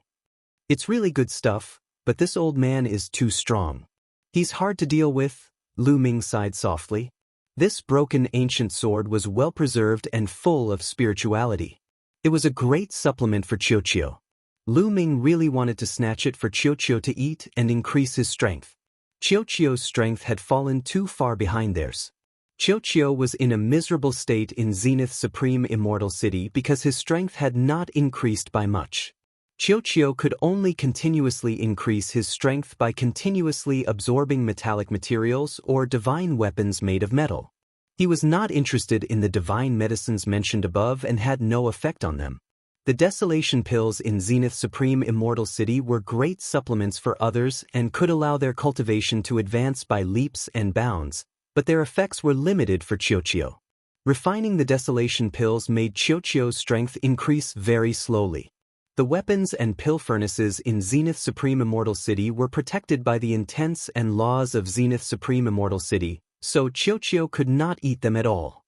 It's really good stuff, but this old man is too strong. He's hard to deal with, Lu Ming sighed softly. This broken ancient sword was well preserved and full of spirituality. It was a great supplement for Chiyo. Lu Ming really wanted to snatch it for Chiyo to eat and increase his strength. Chiyo's strength had fallen too far behind theirs. Chiyo was in a miserable state in Zenith's Supreme Immortal City because his strength had not increased by much. Chiyo could only continuously increase his strength by continuously absorbing metallic materials or divine weapons made of metal. He was not interested in the divine medicines mentioned above and had no effect on them. The desolation pills in Zenith's Supreme Immortal City were great supplements for others and could allow their cultivation to advance by leaps and bounds, but their effects were limited for Chiyo. Refining the desolation pills made Chiyo's strength increase very slowly. The weapons and pill furnaces in Zenith's Supreme Immortal City were protected by the intents and laws of Zenith's Supreme Immortal City, so Chiyo could not eat them at all.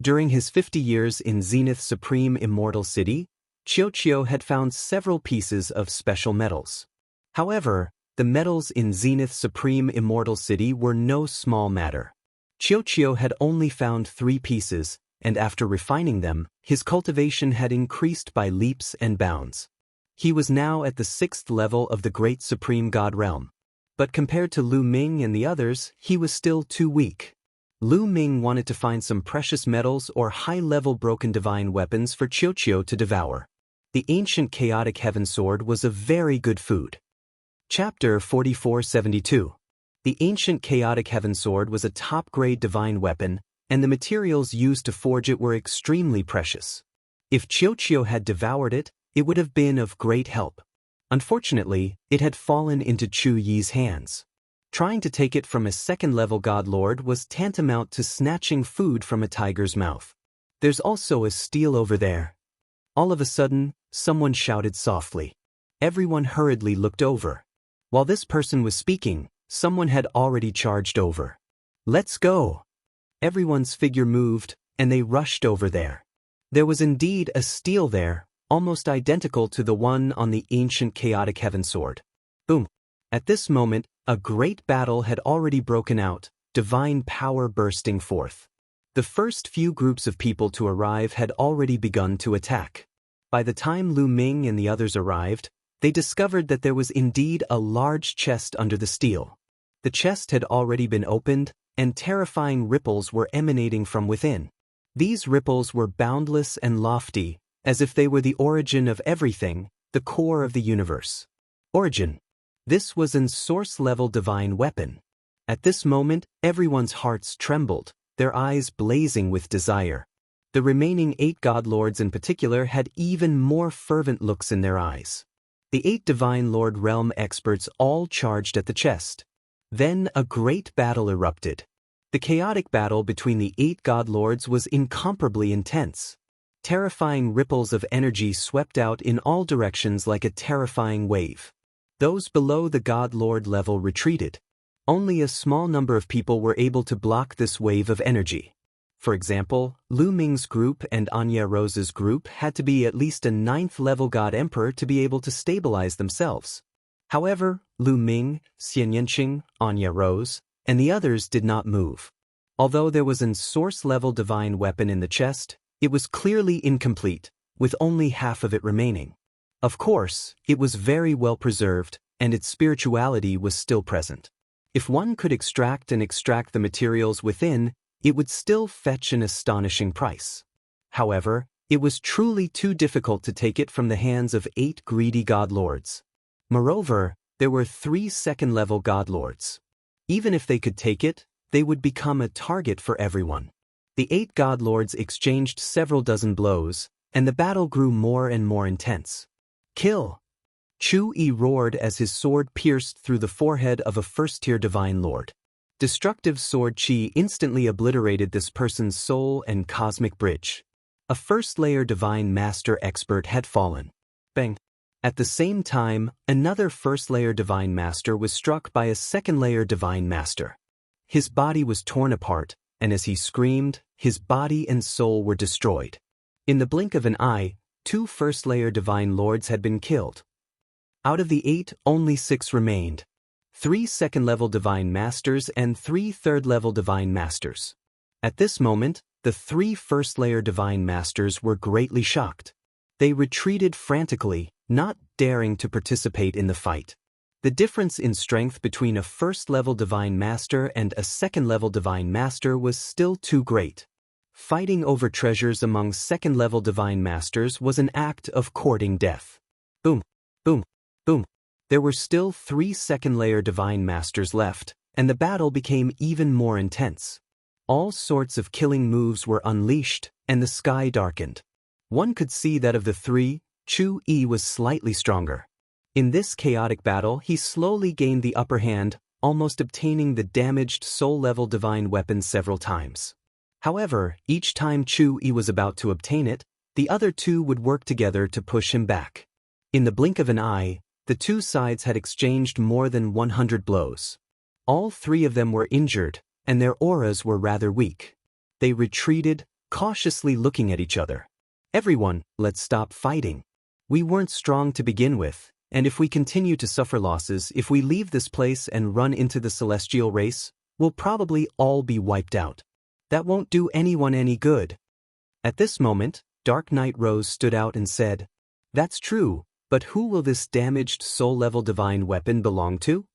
During his 50 years in Zenith's supreme immortal city, Qiuqiu had found several pieces of special metals. However, the metals in Zenith's supreme immortal city were no small matter. Qiuqiu had only found 3 pieces, and after refining them, his cultivation had increased by leaps and bounds. He was now at the 6th level of the Great Supreme God Realm. But compared to Lu Ming and the others, he was still too weak. Lu Ming wanted to find some precious metals or high-level broken divine weapons for Qiuqiu to devour. The ancient chaotic heaven sword was a very good food. Chapter 4472. The ancient chaotic heaven sword was a top-grade divine weapon, and the materials used to forge it were extremely precious. If Qiuqiu had devoured it, it would have been of great help. Unfortunately, it had fallen into Chu Yi's hands. Trying to take it from a second-level god lord was tantamount to snatching food from a tiger's mouth. There's also a steal over there. All of a sudden, someone shouted softly. Everyone hurriedly looked over. While this person was speaking, someone had already charged over. Let's go! Everyone's figure moved, and they rushed over there. There was indeed a steal there, almost identical to the one on the ancient chaotic heaven sword. Boom! At this moment, a great battle had already broken out, divine power bursting forth. The first few groups of people to arrive had already begun to attack. By the time Lu Ming and the others arrived, they discovered that there was indeed a large chest under the steel. The chest had already been opened, and terrifying ripples were emanating from within. These ripples were boundless and lofty, as if they were the origin of everything, the core of the universe. Origin. This was an source-level divine weapon. At this moment, everyone's hearts trembled, their eyes blazing with desire. The remaining 8 god lords in particular had even more fervent looks in their eyes. The 8 divine lord realm experts all charged at the chest. Then a great battle erupted. The chaotic battle between the 8 god lords was incomparably intense. Terrifying ripples of energy swept out in all directions like a terrifying wave. Those below the god lord level retreated. Only a small number of people were able to block this wave of energy. For example, Lu Ming's group and Anya Rose's group had to be at least a 9th level god emperor to be able to stabilize themselves. However, Lu Ming, Xian Yanqing, Anya Rose, and the others did not move. Although there was an source-level divine weapon in the chest, it was clearly incomplete, with only half of it remaining. Of course, it was very well preserved, and its spirituality was still present. If one could extract the materials within, it would still fetch an astonishing price. However, it was truly too difficult to take it from the hands of 8 greedy god lords. Moreover, there were 3 second-level god lords. Even if they could take it, they would become a target for everyone. The 8 god lords exchanged several dozen blows, and the battle grew more and more intense. Kill! Chu Yi roared as his sword pierced through the forehead of a first-tier divine lord. Destructive sword chi instantly obliterated this person's soul and cosmic bridge. A first-layer divine master expert had fallen. Bang! At the same time, another first-layer divine master was struck by a second-layer divine master. His body was torn apart, and as he screamed, his body and soul were destroyed. In the blink of an eye, 2 first-layer divine lords had been killed. Out of the 8, only 6 remained. 3 second-level divine masters and 3 third-level divine masters. At this moment, the 3 first-layer divine masters were greatly shocked. They retreated frantically, not daring to participate in the fight. The difference in strength between a first-level divine master and a second-level divine master was still too great. Fighting over treasures among second-level divine masters was an act of courting death. Boom, boom, boom. There were still 3 second-layer divine masters left, and the battle became even more intense. All sorts of killing moves were unleashed, and the sky darkened. One could see that of the 3, Chu Yi was slightly stronger. In this chaotic battle, he slowly gained the upper hand, almost obtaining the damaged soul-level divine weapon several times. However, each time Chu Yi was about to obtain it, the other 2 would work together to push him back. In the blink of an eye, the 2 sides had exchanged more than 100 blows. All 3 of them were injured, and their auras were rather weak. They retreated, cautiously looking at each other. Everyone, let's stop fighting. We weren't strong to begin with, and if we continue to suffer losses, if we leave this place and run into the celestial race, we'll probably all be wiped out. That won't do anyone any good. At this moment, Dark Knight Rose stood out and said, "That's true, but who will this damaged soul-level divine weapon belong to?"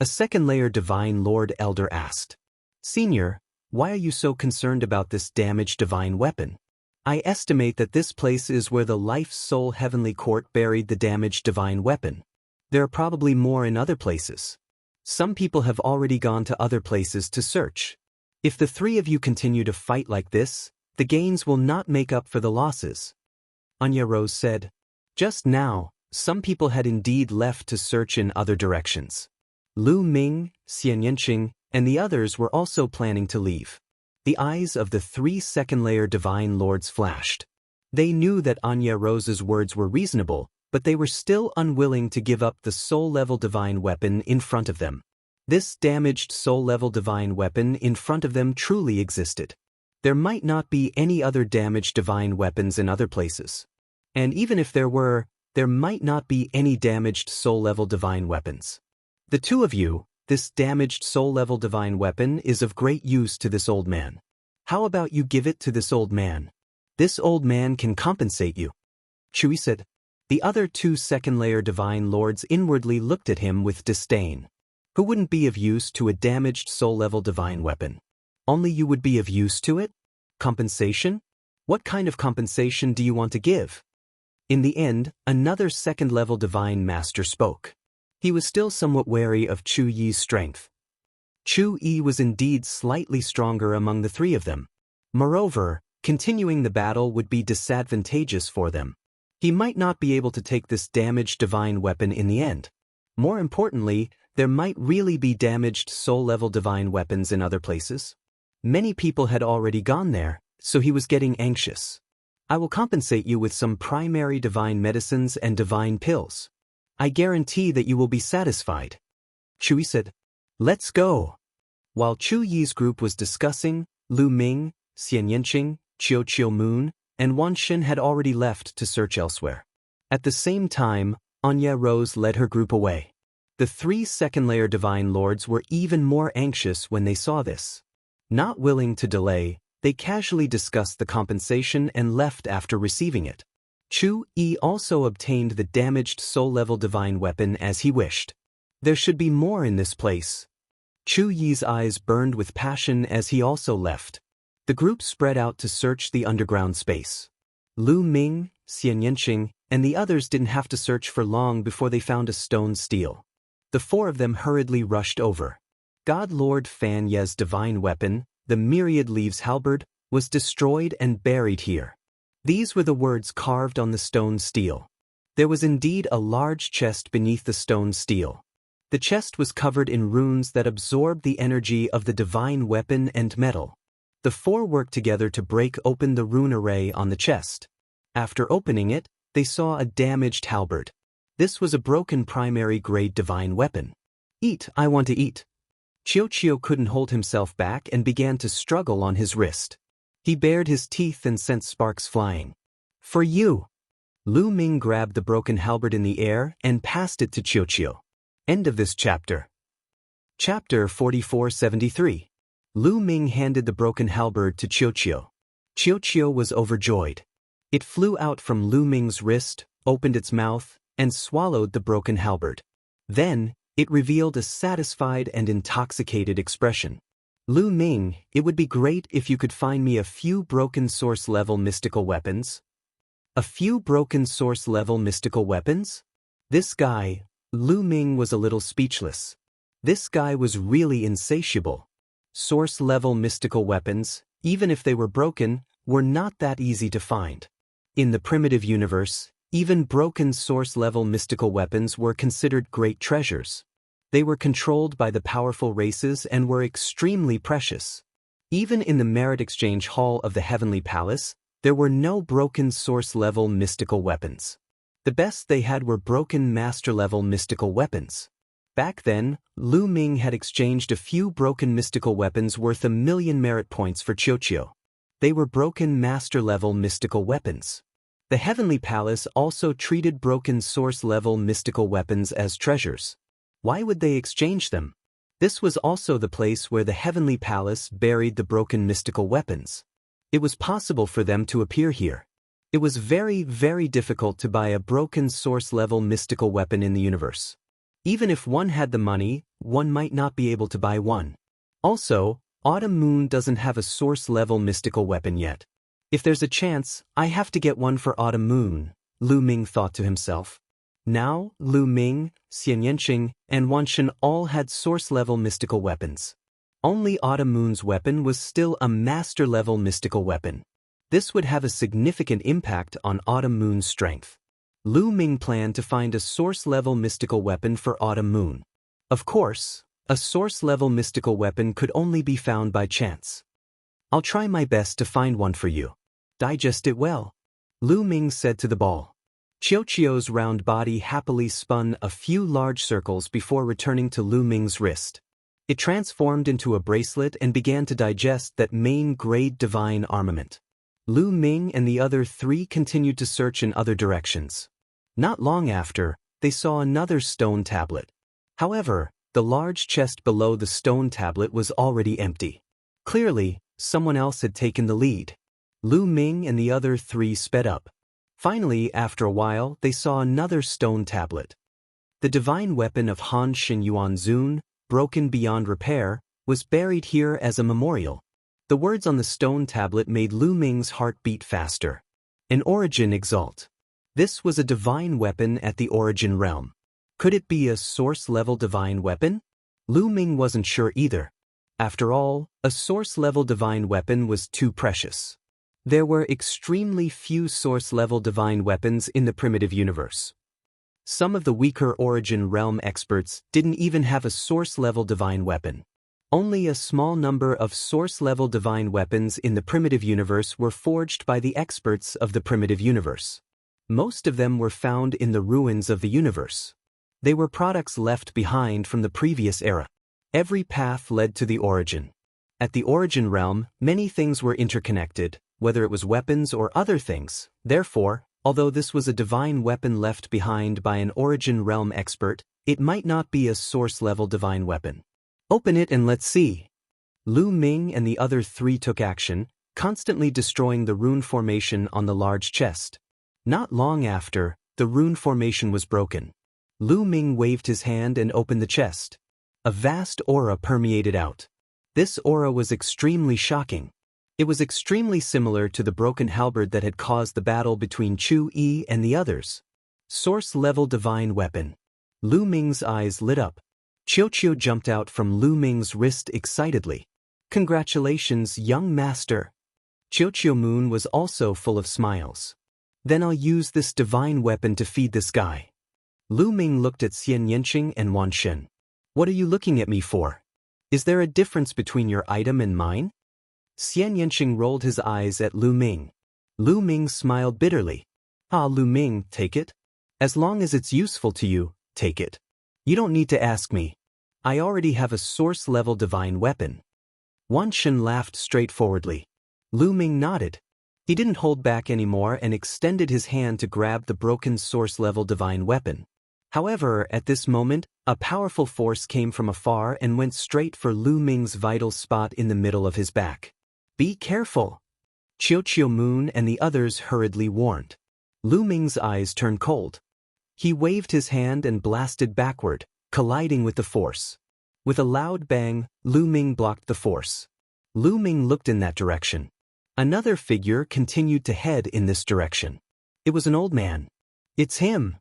A second-layer divine Lord Elder asked. "Senior, why are you so concerned about this damaged divine weapon? I estimate that this place is where the Life Soul Heavenly Court buried the damaged divine weapon. There are probably more in other places. Some people have already gone to other places to search. If the three of you continue to fight like this, the gains will not make up for the losses." Anya Rose said. Just now, some people had indeed left to search in other directions. Lu Ming, Xian Yanqing, and the others were also planning to leave. The eyes of the 3 second-layer divine lords flashed. They knew that Anya Rose's words were reasonable, but they were still unwilling to give up the soul-level divine weapon in front of them. This damaged soul-level divine weapon in front of them truly existed. There might not be any other damaged divine weapons in other places. And even if there were, there might not be any damaged soul-level divine weapons. The two of you, this damaged soul-level divine weapon is of great use to this old man. How about you give it to this old man? This old man can compensate you." Chui said. The other 2 second-layer divine lords inwardly looked at him with disdain. Who wouldn't be of use to a damaged soul-level divine weapon? Only you would be of use to it? Compensation? What kind of compensation do you want to give? In the end, another second-level divine master spoke. He was still somewhat wary of Chu Yi's strength. Chu Yi was indeed slightly stronger among the 3 of them. Moreover, continuing the battle would be disadvantageous for them. He might not be able to take this damaged divine weapon in the end. More importantly, there might really be damaged soul-level divine weapons in other places. Many people had already gone there, so he was getting anxious. "I will compensate you with some primary divine medicines and divine pills. I guarantee that you will be satisfied." Chui said. "Let's go." While Chu Yi's group was discussing, Lu Ming, Xian Yanqing, Chiu Moon, and Wan Shen had already left to search elsewhere. At the same time, Anya Rose led her group away. The 3 second-layer divine lords were even more anxious when they saw this. Not willing to delay, they casually discussed the compensation and left after receiving it. Chu Yi also obtained the damaged soul-level divine weapon as he wished. There should be more in this place. Chu Yi's eyes burned with passion as he also left. The group spread out to search the underground space. Lu Ming, Xian Yanqing, and the others didn't have to search for long before they found a stone stele. The 4 of them hurriedly rushed over. God Lord Fan Ye's divine weapon, the Myriad Leaves Halberd, was destroyed and buried here. These were the words carved on the stone stele. There was indeed a large chest beneath the stone stele. The chest was covered in runes that absorbed the energy of the divine weapon and metal. The 4 worked together to break open the rune array on the chest. After opening it, they saw a damaged halberd. This was a broken primary-grade divine weapon. "Eat, I want to eat." Chiu couldn't hold himself back and began to struggle on his wrist. He bared his teeth and sent sparks flying. "For you!" Lu Ming grabbed the broken halberd in the air and passed it to Chiu. End of this chapter. Chapter 4473. Lu Ming handed the broken halberd to Chiu. Chiu was overjoyed. It flew out from Lu Ming's wrist, opened its mouth, and swallowed the broken halberd. Then, it revealed a satisfied and intoxicated expression. "Lu Ming, it would be great if you could find me a few broken source-level mystical weapons." A few broken source-level mystical weapons? This guy, Lu Ming, was a little speechless. This guy was really insatiable. Source-level mystical weapons, even if they were broken, were not that easy to find. In the primitive universe, even broken source-level mystical weapons were considered great treasures. They were controlled by the powerful races and were extremely precious. Even in the merit exchange hall of the Heavenly Palace, there were no broken source-level mystical weapons. The best they had were broken master-level mystical weapons. Back then, Lu Ming had exchanged a few broken mystical weapons worth 1,000,000 merit points for Chiu. They were broken master-level mystical weapons. The Heavenly Palace also treated broken source-level mystical weapons as treasures. Why would they exchange them? This was also the place where the Heavenly Palace buried the broken mystical weapons. It was possible for them to appear here. It was very, very difficult to buy a broken source-level mystical weapon in the universe. Even if one had the money, one might not be able to buy one. Also, Autumn Moon doesn't have a source-level mystical weapon yet. If there's a chance, I have to get one for Autumn Moon, Lu Ming thought to himself. Now, Lu Ming, Xian Yanqing, and Wan Shen all had source-level mystical weapons. Only Autumn Moon's weapon was still a master-level mystical weapon. This would have a significant impact on Autumn Moon's strength. Lu Ming planned to find a source-level mystical weapon for Autumn Moon. Of course, a source-level mystical weapon could only be found by chance. I'll try my best to find one for you. Digest it well, Lu Ming said to the ball. Qiuqiu's round body happily spun a few large circles before returning to Lu Ming's wrist. It transformed into a bracelet and began to digest that main-grade divine armament. Lu Ming and the other three continued to search in other directions. Not long after, they saw another stone tablet. However, the large chest below the stone tablet was already empty. Clearly, someone else had taken the lead. Lu Ming and the other three sped up. Finally, after a while, they saw another stone tablet. The divine weapon of Han Xin Yuan Zun, broken beyond repair, was buried here as a memorial. The words on the stone tablet made Lu Ming's heart beat faster. An origin exalt. This was a divine weapon at the origin realm. Could it be a source-level divine weapon? Lu Ming wasn't sure either. After all, a source-level divine weapon was too precious. There were extremely few source-level divine weapons in the primitive universe. Some of the weaker origin realm experts didn't even have a source-level divine weapon. Only a small number of source-level divine weapons in the primitive universe were forged by the experts of the primitive universe. Most of them were found in the ruins of the universe. They were products left behind from the previous era. Every path led to the origin. At the origin realm, many things were interconnected, whether it was weapons or other things. Therefore, although this was a divine weapon left behind by an origin realm expert, it might not be a source-level divine weapon. Open it and let's see. Lu Ming and the other three took action, constantly destroying the rune formation on the large chest. Not long after, the rune formation was broken. Lu Ming waved his hand and opened the chest. A vast aura permeated out. This aura was extremely shocking. It was extremely similar to the broken halberd that had caused the battle between Chu Yi and the others. Source-level divine weapon. Lu Ming's eyes lit up. Qiuqiu jumped out from Lu Ming's wrist excitedly. Congratulations, young master. Qiuqiu Moon was also full of smiles. Then I'll use this divine weapon to feed this guy. Lu Ming looked at Xian Yanqing and Wan Shen. What are you looking at me for? Is there a difference between your item and mine? Xian Yanqing rolled his eyes at Lu Ming. Lu Ming smiled bitterly. Ah, Lu Ming, take it. As long as it's useful to you, take it. You don't need to ask me. I already have a source-level divine weapon. Wan Shen laughed straightforwardly. Lu Ming nodded. He didn't hold back anymore and extended his hand to grab the broken source-level divine weapon. However, at this moment, a powerful force came from afar and went straight for Lu Ming's vital spot in the middle of his back. Be careful. Qiuqiu Moon and the others hurriedly warned. Lu Ming's eyes turned cold. He waved his hand and blasted backward, colliding with the force. With a loud bang, Lu Ming blocked the force. Lu Ming looked in that direction. Another figure continued to head in this direction. It was an old man. It's him.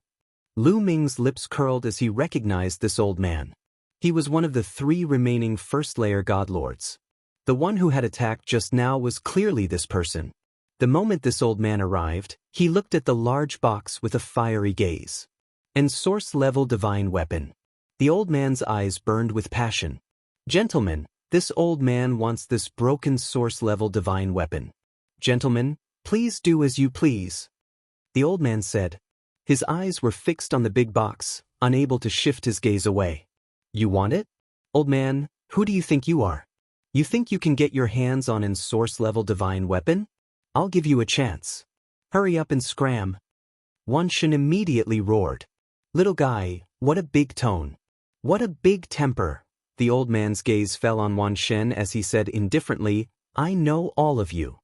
Lu Ming's lips curled as he recognized this old man. He was one of the three remaining first-layer godlords. The one who had attacked just now was clearly this person. The moment this old man arrived, he looked at the large box with a fiery gaze. And source-level divine weapon. The old man's eyes burned with passion. Gentlemen, this old man wants this broken source-level divine weapon. Gentlemen, please do as you please. The old man said. His eyes were fixed on the big box, unable to shift his gaze away. You want it? Old man, who do you think you are? You think you can get your hands on an source-level divine weapon? I'll give you a chance. Hurry up and scram. Wan Shen immediately roared. Little guy, what a big tone. What a big temper. The old man's gaze fell on Wan Shen as he said indifferently, I know all of you.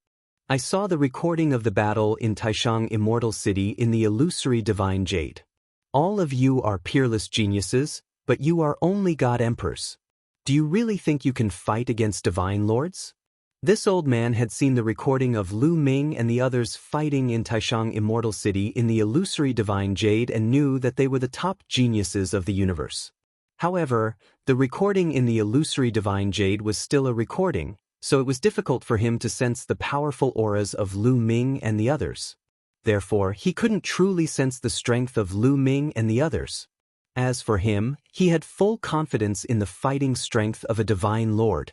I saw the recording of the battle in Taishang Immortal City in the illusory divine jade. All of you are peerless geniuses, but you are only God Emperors. Do you really think you can fight against divine lords? This old man had seen the recording of Lu Ming and the others fighting in Taishang Immortal City in the illusory divine jade and knew that they were the top geniuses of the universe. However, the recording in the illusory divine jade was still a recording, so it was difficult for him to sense the powerful auras of Lu Ming and the others. Therefore, he couldn't truly sense the strength of Lu Ming and the others. As for him, he had full confidence in the fighting strength of a divine lord.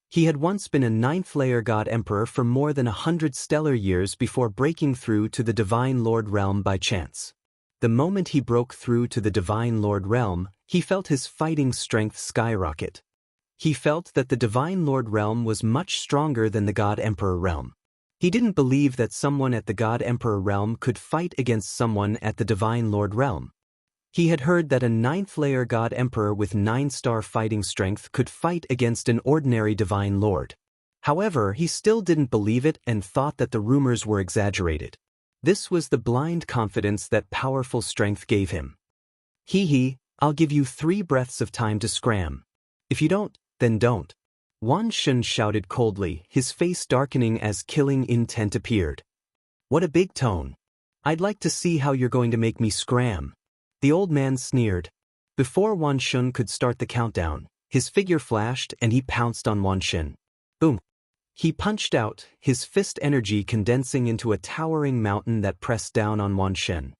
He had once been a 9th-layer God Emperor for more than 100 stellar years before breaking through to the Divine Lord realm by chance. The moment he broke through to the Divine Lord realm, he felt his fighting strength skyrocket. He felt that the Divine Lord realm was much stronger than the God Emperor realm. He didn't believe that someone at the God Emperor realm could fight against someone at the Divine Lord realm. He had heard that a 9th-layer God Emperor with 9-star fighting strength could fight against an ordinary Divine Lord. However, he still didn't believe it and thought that the rumors were exaggerated. This was the blind confidence that powerful strength gave him. Hee, I'll give you 3 breaths of time to scram. If you don't, then don't. Wan Shen shouted coldly, his face darkening as killing intent appeared. What a big tone. I'd like to see how you're going to make me scram. The old man sneered. Before Wan Shen could start the countdown, his figure flashed and he pounced on Wan Shen. Boom! He punched out, his fist energy condensing into a towering mountain that pressed down on Wan Shen.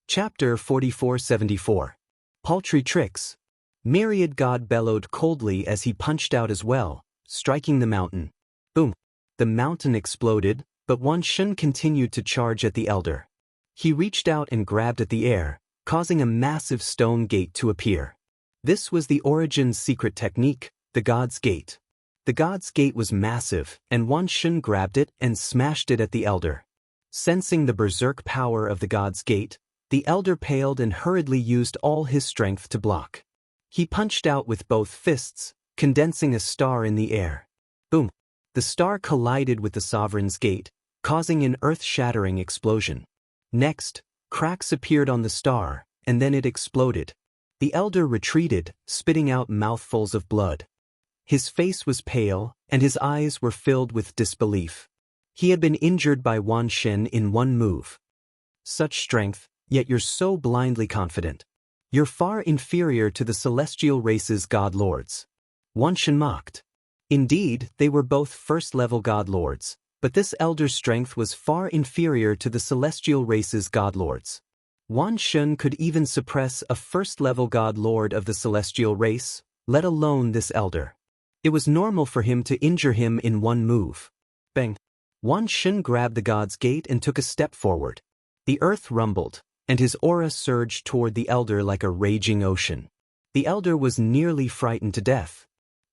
Chapter 4474. Paltry Tricks. Myriad God bellowed coldly as he punched out as well, striking the mountain. Boom! The mountain exploded, but Wan Shen continued to charge at the elder. He reached out and grabbed at the air, causing a massive stone gate to appear. This was the Origin's secret technique, the God's Gate. The God's Gate was massive, and Wan Shen grabbed it and smashed it at the elder. Sensing the berserk power of the God's Gate, the elder paled and hurriedly used all his strength to block. He punched out with both fists, condensing a star in the air. Boom! The star collided with the Sovereign's Gate, causing an earth-shattering explosion. Next, cracks appeared on the star, and then it exploded. The elder retreated, spitting out mouthfuls of blood. His face was pale, and his eyes were filled with disbelief. He had been injured by Wan Shen in one move. Such strength, yet you're so blindly confident. You're far inferior to the celestial race's god lords. Wan Shen mocked. Indeed, they were both first-level god lords, but this elder's strength was far inferior to the celestial race's god lords. Wan Shen could even suppress a first-level god lord of the celestial race, let alone this elder. It was normal for him to injure him in one move. Bang! Wan Shen grabbed the God's Gate and took a step forward. The earth rumbled, and his aura surged toward the elder like a raging ocean. The elder was nearly frightened to death.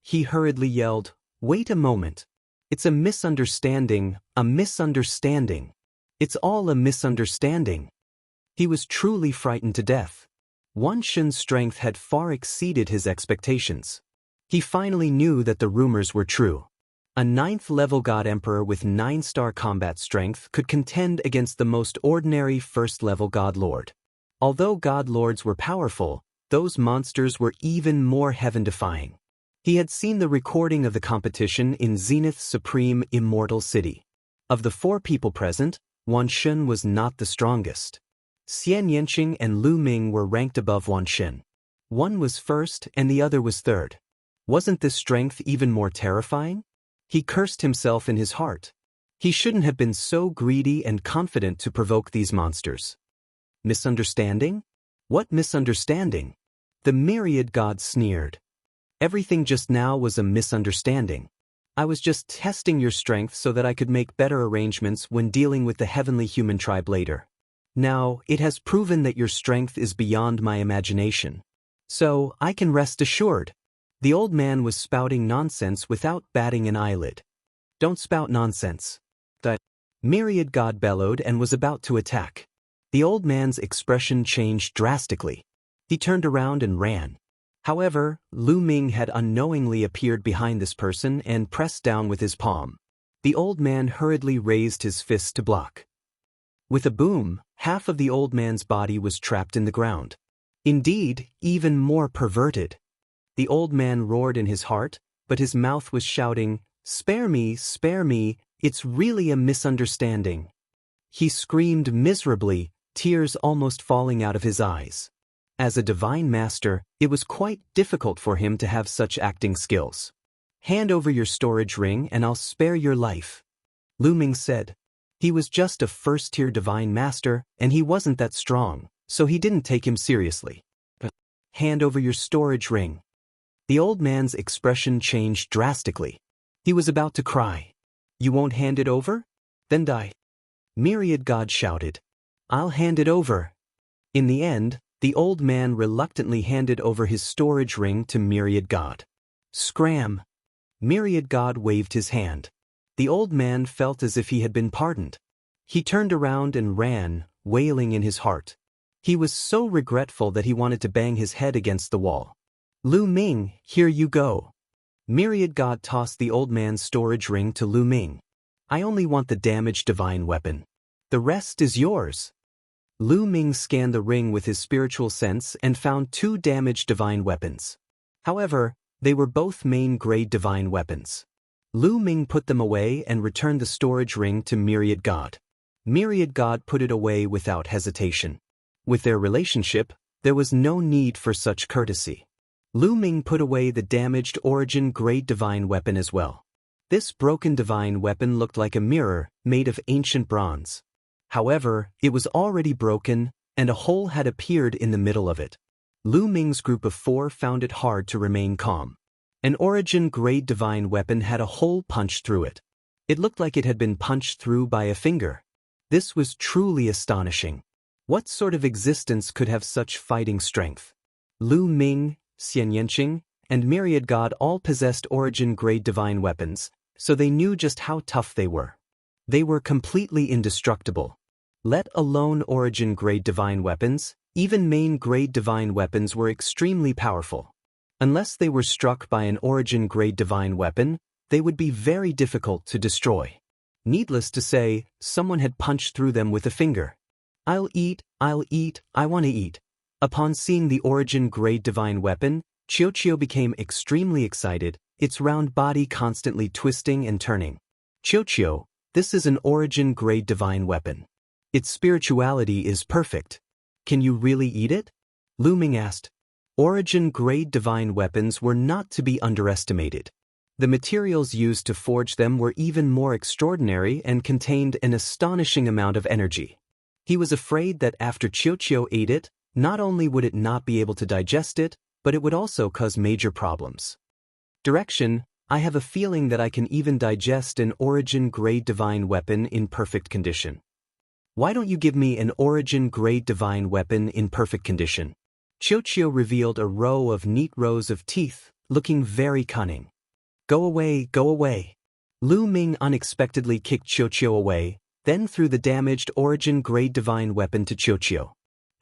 He hurriedly yelled, "Wait a moment. It's a misunderstanding, a misunderstanding. It's all a misunderstanding." He was truly frightened to death. Wan Shen's strength had far exceeded his expectations. He finally knew that the rumors were true. A 9th-level God Emperor with 9-star combat strength could contend against the most ordinary first-level God Lord. Although God Lords were powerful, those monsters were even more heaven-defying. He had seen the recording of the competition in Zenith's supreme Immortal City. Of the 4 people present, Wan Shen was not the strongest. Xian Yanqing and Lu Ming were ranked above Wan Shen. One was first and the other was third. Wasn't this strength even more terrifying? He cursed himself in his heart. He shouldn't have been so greedy and confident to provoke these monsters. Misunderstanding? What misunderstanding? The myriad gods sneered. Everything just now was a misunderstanding. I was just testing your strength so that I could make better arrangements when dealing with the heavenly human tribe later. Now, it has proven that your strength is beyond my imagination. So, I can rest assured. The old man was spouting nonsense without batting an eyelid. Don't spout nonsense. The myriad god bellowed and was about to attack. The old man's expression changed drastically. He turned around and ran. However, Lu Ming had unknowingly appeared behind this person and pressed down with his palm. The old man hurriedly raised his fist to block. With a boom, half of the old man's body was trapped in the ground. Indeed, even more perverted. The old man roared in his heart, but his mouth was shouting, spare me, it's really a misunderstanding." He screamed miserably, tears almost falling out of his eyes. As a divine master, it was quite difficult for him to have such acting skills. "Hand over your storage ring and I'll spare your life," Lu Ming said. He was just a first-tier divine master, and he wasn't that strong, so he didn't take him seriously. But, "Hand over your storage ring." The old man's expression changed drastically. He was about to cry. "You won't hand it over? Then die." Myriad God shouted. "I'll hand it over." In the end, the old man reluctantly handed over his storage ring to Myriad God. Scram! Myriad God waved his hand. The old man felt as if he had been pardoned. He turned around and ran, wailing in his heart. He was so regretful that he wanted to bang his head against the wall. "Lu Ming, here you go." Myriad God tossed the old man's storage ring to Lu Ming. "I only want the damaged divine weapon. The rest is yours." Lu Ming scanned the ring with his spiritual sense and found 2 damaged divine weapons. However, they were both main-grade divine weapons. Lu Ming put them away and returned the storage ring to Myriad God. Myriad God put it away without hesitation. With their relationship, there was no need for such courtesy. Lu Ming put away the damaged origin-grade divine weapon as well. This broken divine weapon looked like a mirror made of ancient bronze. However, it was already broken, and a hole had appeared in the middle of it. Lu Ming's group of 4 found it hard to remain calm. An origin-grade divine weapon had a hole punched through it. It looked like it had been punched through by a finger. This was truly astonishing. What sort of existence could have such fighting strength? Lu Ming, Xian Yanqing, and Myriad God all possessed origin-grade divine weapons, so they knew just how tough they were. They were completely indestructible. Let alone origin-grade divine weapons, even main-grade divine weapons were extremely powerful. Unless they were struck by an origin-grade divine weapon, they would be very difficult to destroy. Needless to say, someone had punched through them with a finger. I'll eat, I want to eat." Upon seeing the origin-grade divine weapon, Qiuqiu became extremely excited, its round body constantly twisting and turning. "Qiuqiu, this is an origin-grade divine weapon. Its spirituality is perfect. Can you really eat it?" Lu Ming asked. Origin-grade divine weapons were not to be underestimated. The materials used to forge them were even more extraordinary and contained an astonishing amount of energy. He was afraid that after Qiuqiu ate it, not only would it not be able to digest it, but it would also cause major problems. Direction: I have a feeling that I can even digest an origin-grade divine weapon in perfect condition. Why don't you give me an origin-grade divine weapon in perfect condition? Qiuqiu revealed a row of neat rows of teeth, looking very cunning. Go away, go away. Lu Ming unexpectedly kicked Qiuqiu away, then threw the damaged origin-grade divine weapon to Qiuqiu.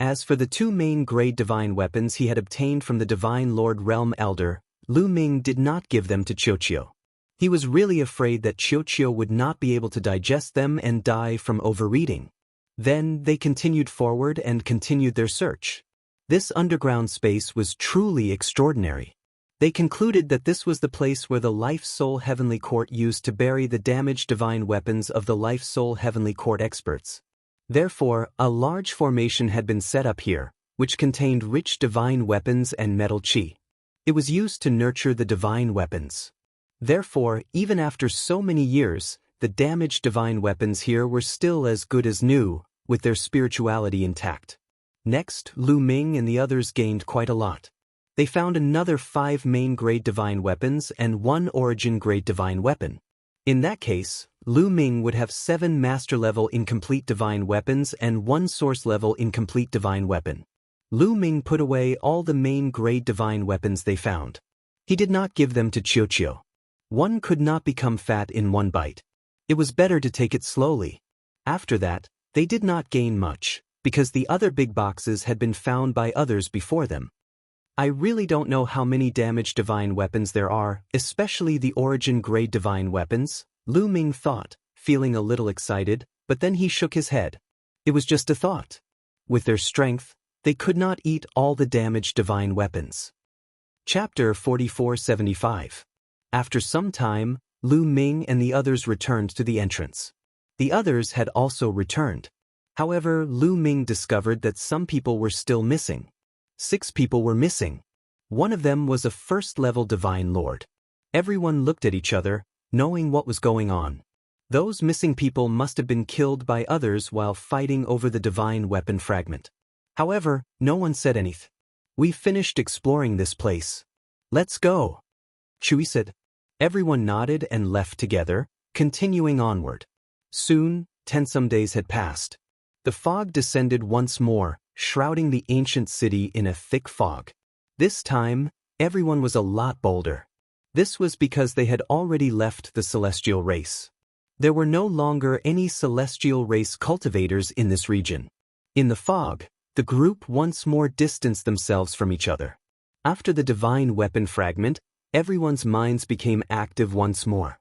As for the 2 main-grade divine weapons he had obtained from the Divine Lord Realm Elder, Lu Ming did not give them to Qiuqiu. He was really afraid that Qiuqiu would not be able to digest them and die from overeating. Then they continued forward and continued their search. This underground space was truly extraordinary. They concluded that this was the place where the Life-Soul Heavenly Court used to bury the damaged divine weapons of the Life-Soul Heavenly Court experts. Therefore, a large formation had been set up here, which contained rich divine weapons and metal qi. It was used to nurture the divine weapons. Therefore, even after so many years, the damaged divine weapons here were still as good as new, with their spirituality intact. Next, Lu Ming and the others gained quite a lot. They found another 5 main-grade divine weapons and 1 origin-grade divine weapon. In that case, Lu Ming would have 7 master-level incomplete divine weapons and 1 source-level incomplete divine weapon. Lu Ming put away all the main-grade divine weapons they found. He did not give them to Chiuchiu. One could not become fat in one bite. It was better to take it slowly. After that, they did not gain much, because the other big boxes had been found by others before them. I really don't know how many damaged divine weapons there are, especially the origin-grade divine weapons, Lu Ming thought, feeling a little excited, but then he shook his head. It was just a thought. With their strength, they could not eat all the damaged divine weapons. Chapter 4475. After some time, Lu Ming and the others returned to the entrance. The others had also returned. However, Lu Ming discovered that some people were still missing. 6 people were missing. One of them was a first-level divine lord. Everyone looked at each other, knowing what was going on. Those missing people must have been killed by others while fighting over the divine weapon fragment. However, no one said anything. We finished exploring this place. Let's go. Chui said. Everyone nodded and left together, continuing onward. Soon, 10 some days had passed. The fog descended once more, shrouding the ancient city in a thick fog. This time, everyone was a lot bolder. This was because they had already left the celestial race. There were no longer any celestial race cultivators in this region. In the fog, the group once more distanced themselves from each other. After the divine weapon fragment, everyone's minds became active once more.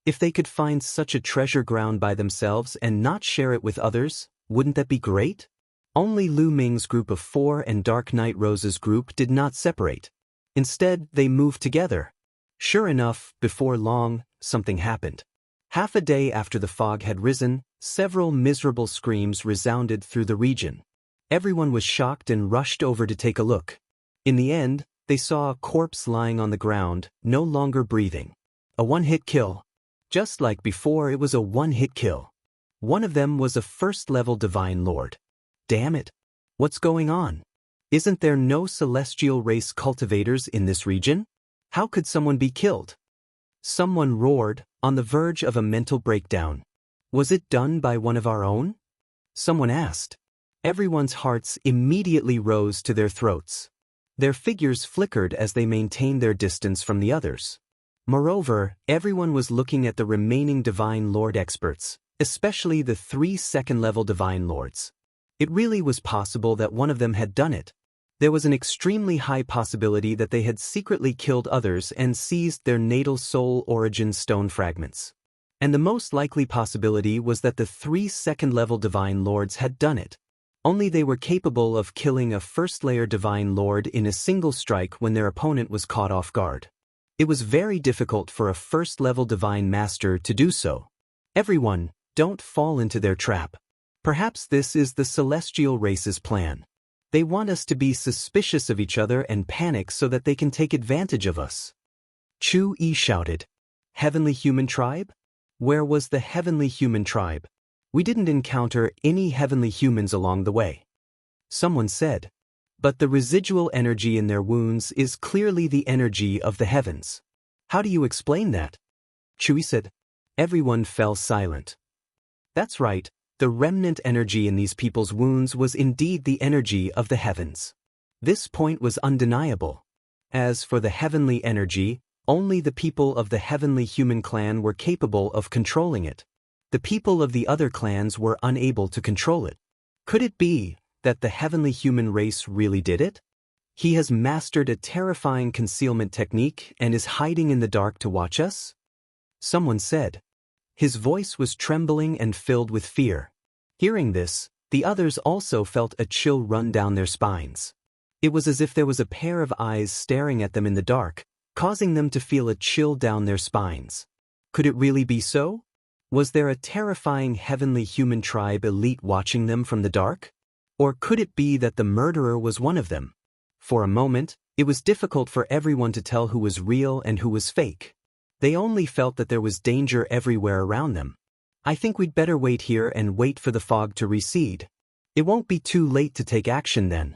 If they could find such a treasure ground by themselves and not share it with others, wouldn't that be great? Only Lu Ming's group of 4 and Dark Knight Rose's group did not separate. Instead, they moved together. Sure enough, before long, something happened. Half a day after the fog had risen, several miserable screams resounded through the region. Everyone was shocked and rushed over to take a look. In the end, they saw a corpse lying on the ground, no longer breathing. A one-hit kill. Just like before, it was a one-hit kill. One of them was a first-level divine lord. Damn it! What's going on? Isn't there no celestial race cultivators in this region? How could someone be killed? Someone roared, on the verge of a mental breakdown. Was it done by one of our own? Someone asked. Everyone's hearts immediately rose to their throats. Their figures flickered as they maintained their distance from the others. Moreover, everyone was looking at the remaining Divine Lord experts, especially the 3 second-level Divine Lords. It really was possible that one of them had done it. There was an extremely high possibility that they had secretly killed others and seized their natal soul origin stone fragments. And the most likely possibility was that the 3 second-level Divine Lords had done it. Only they were capable of killing a first-layer Divine Lord in a single strike when their opponent was caught off guard. It was very difficult for a first-level Divine Master to do so. Everyone, don't fall into their trap. Perhaps this is the celestial race's plan. They want us to be suspicious of each other and panic so that they can take advantage of us. Chu Yi shouted. Heavenly Human Tribe? Where was the Heavenly Human Tribe? We didn't encounter any heavenly humans along the way. Someone said. But the residual energy in their wounds is clearly the energy of the heavens. How do you explain that? Chui said. Everyone fell silent. That's right. The remnant energy in these people's wounds was indeed the energy of the heavens. This point was undeniable. As for the heavenly energy, only the people of the heavenly human clan were capable of controlling it. The people of the other clans were unable to control it. Could it be that the heavenly human race really did it? He has mastered a terrifying concealment technique and is hiding in the dark to watch us? Someone said. His voice was trembling and filled with fear. Hearing this, the others also felt a chill run down their spines. It was as if there was a pair of eyes staring at them in the dark, causing them to feel a chill down their spines. Could it really be so? Was there a terrifying heavenly human tribe elite watching them from the dark? Or could it be that the murderer was one of them? For a moment, it was difficult for everyone to tell who was real and who was fake. They only felt that there was danger everywhere around them. I think we'd better wait here and wait for the fog to recede. It won't be too late to take action then.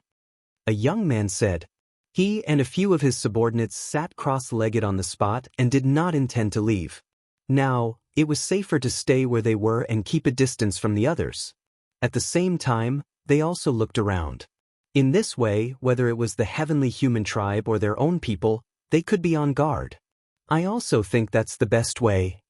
A young man said. He and a few of his subordinates sat cross-legged on the spot and did not intend to leave. Now, it was safer to stay where they were and keep a distance from the others. At the same time, they also looked around. In this way, whether it was the heavenly human tribe or their own people, They could be on guard. I also think that's the best way.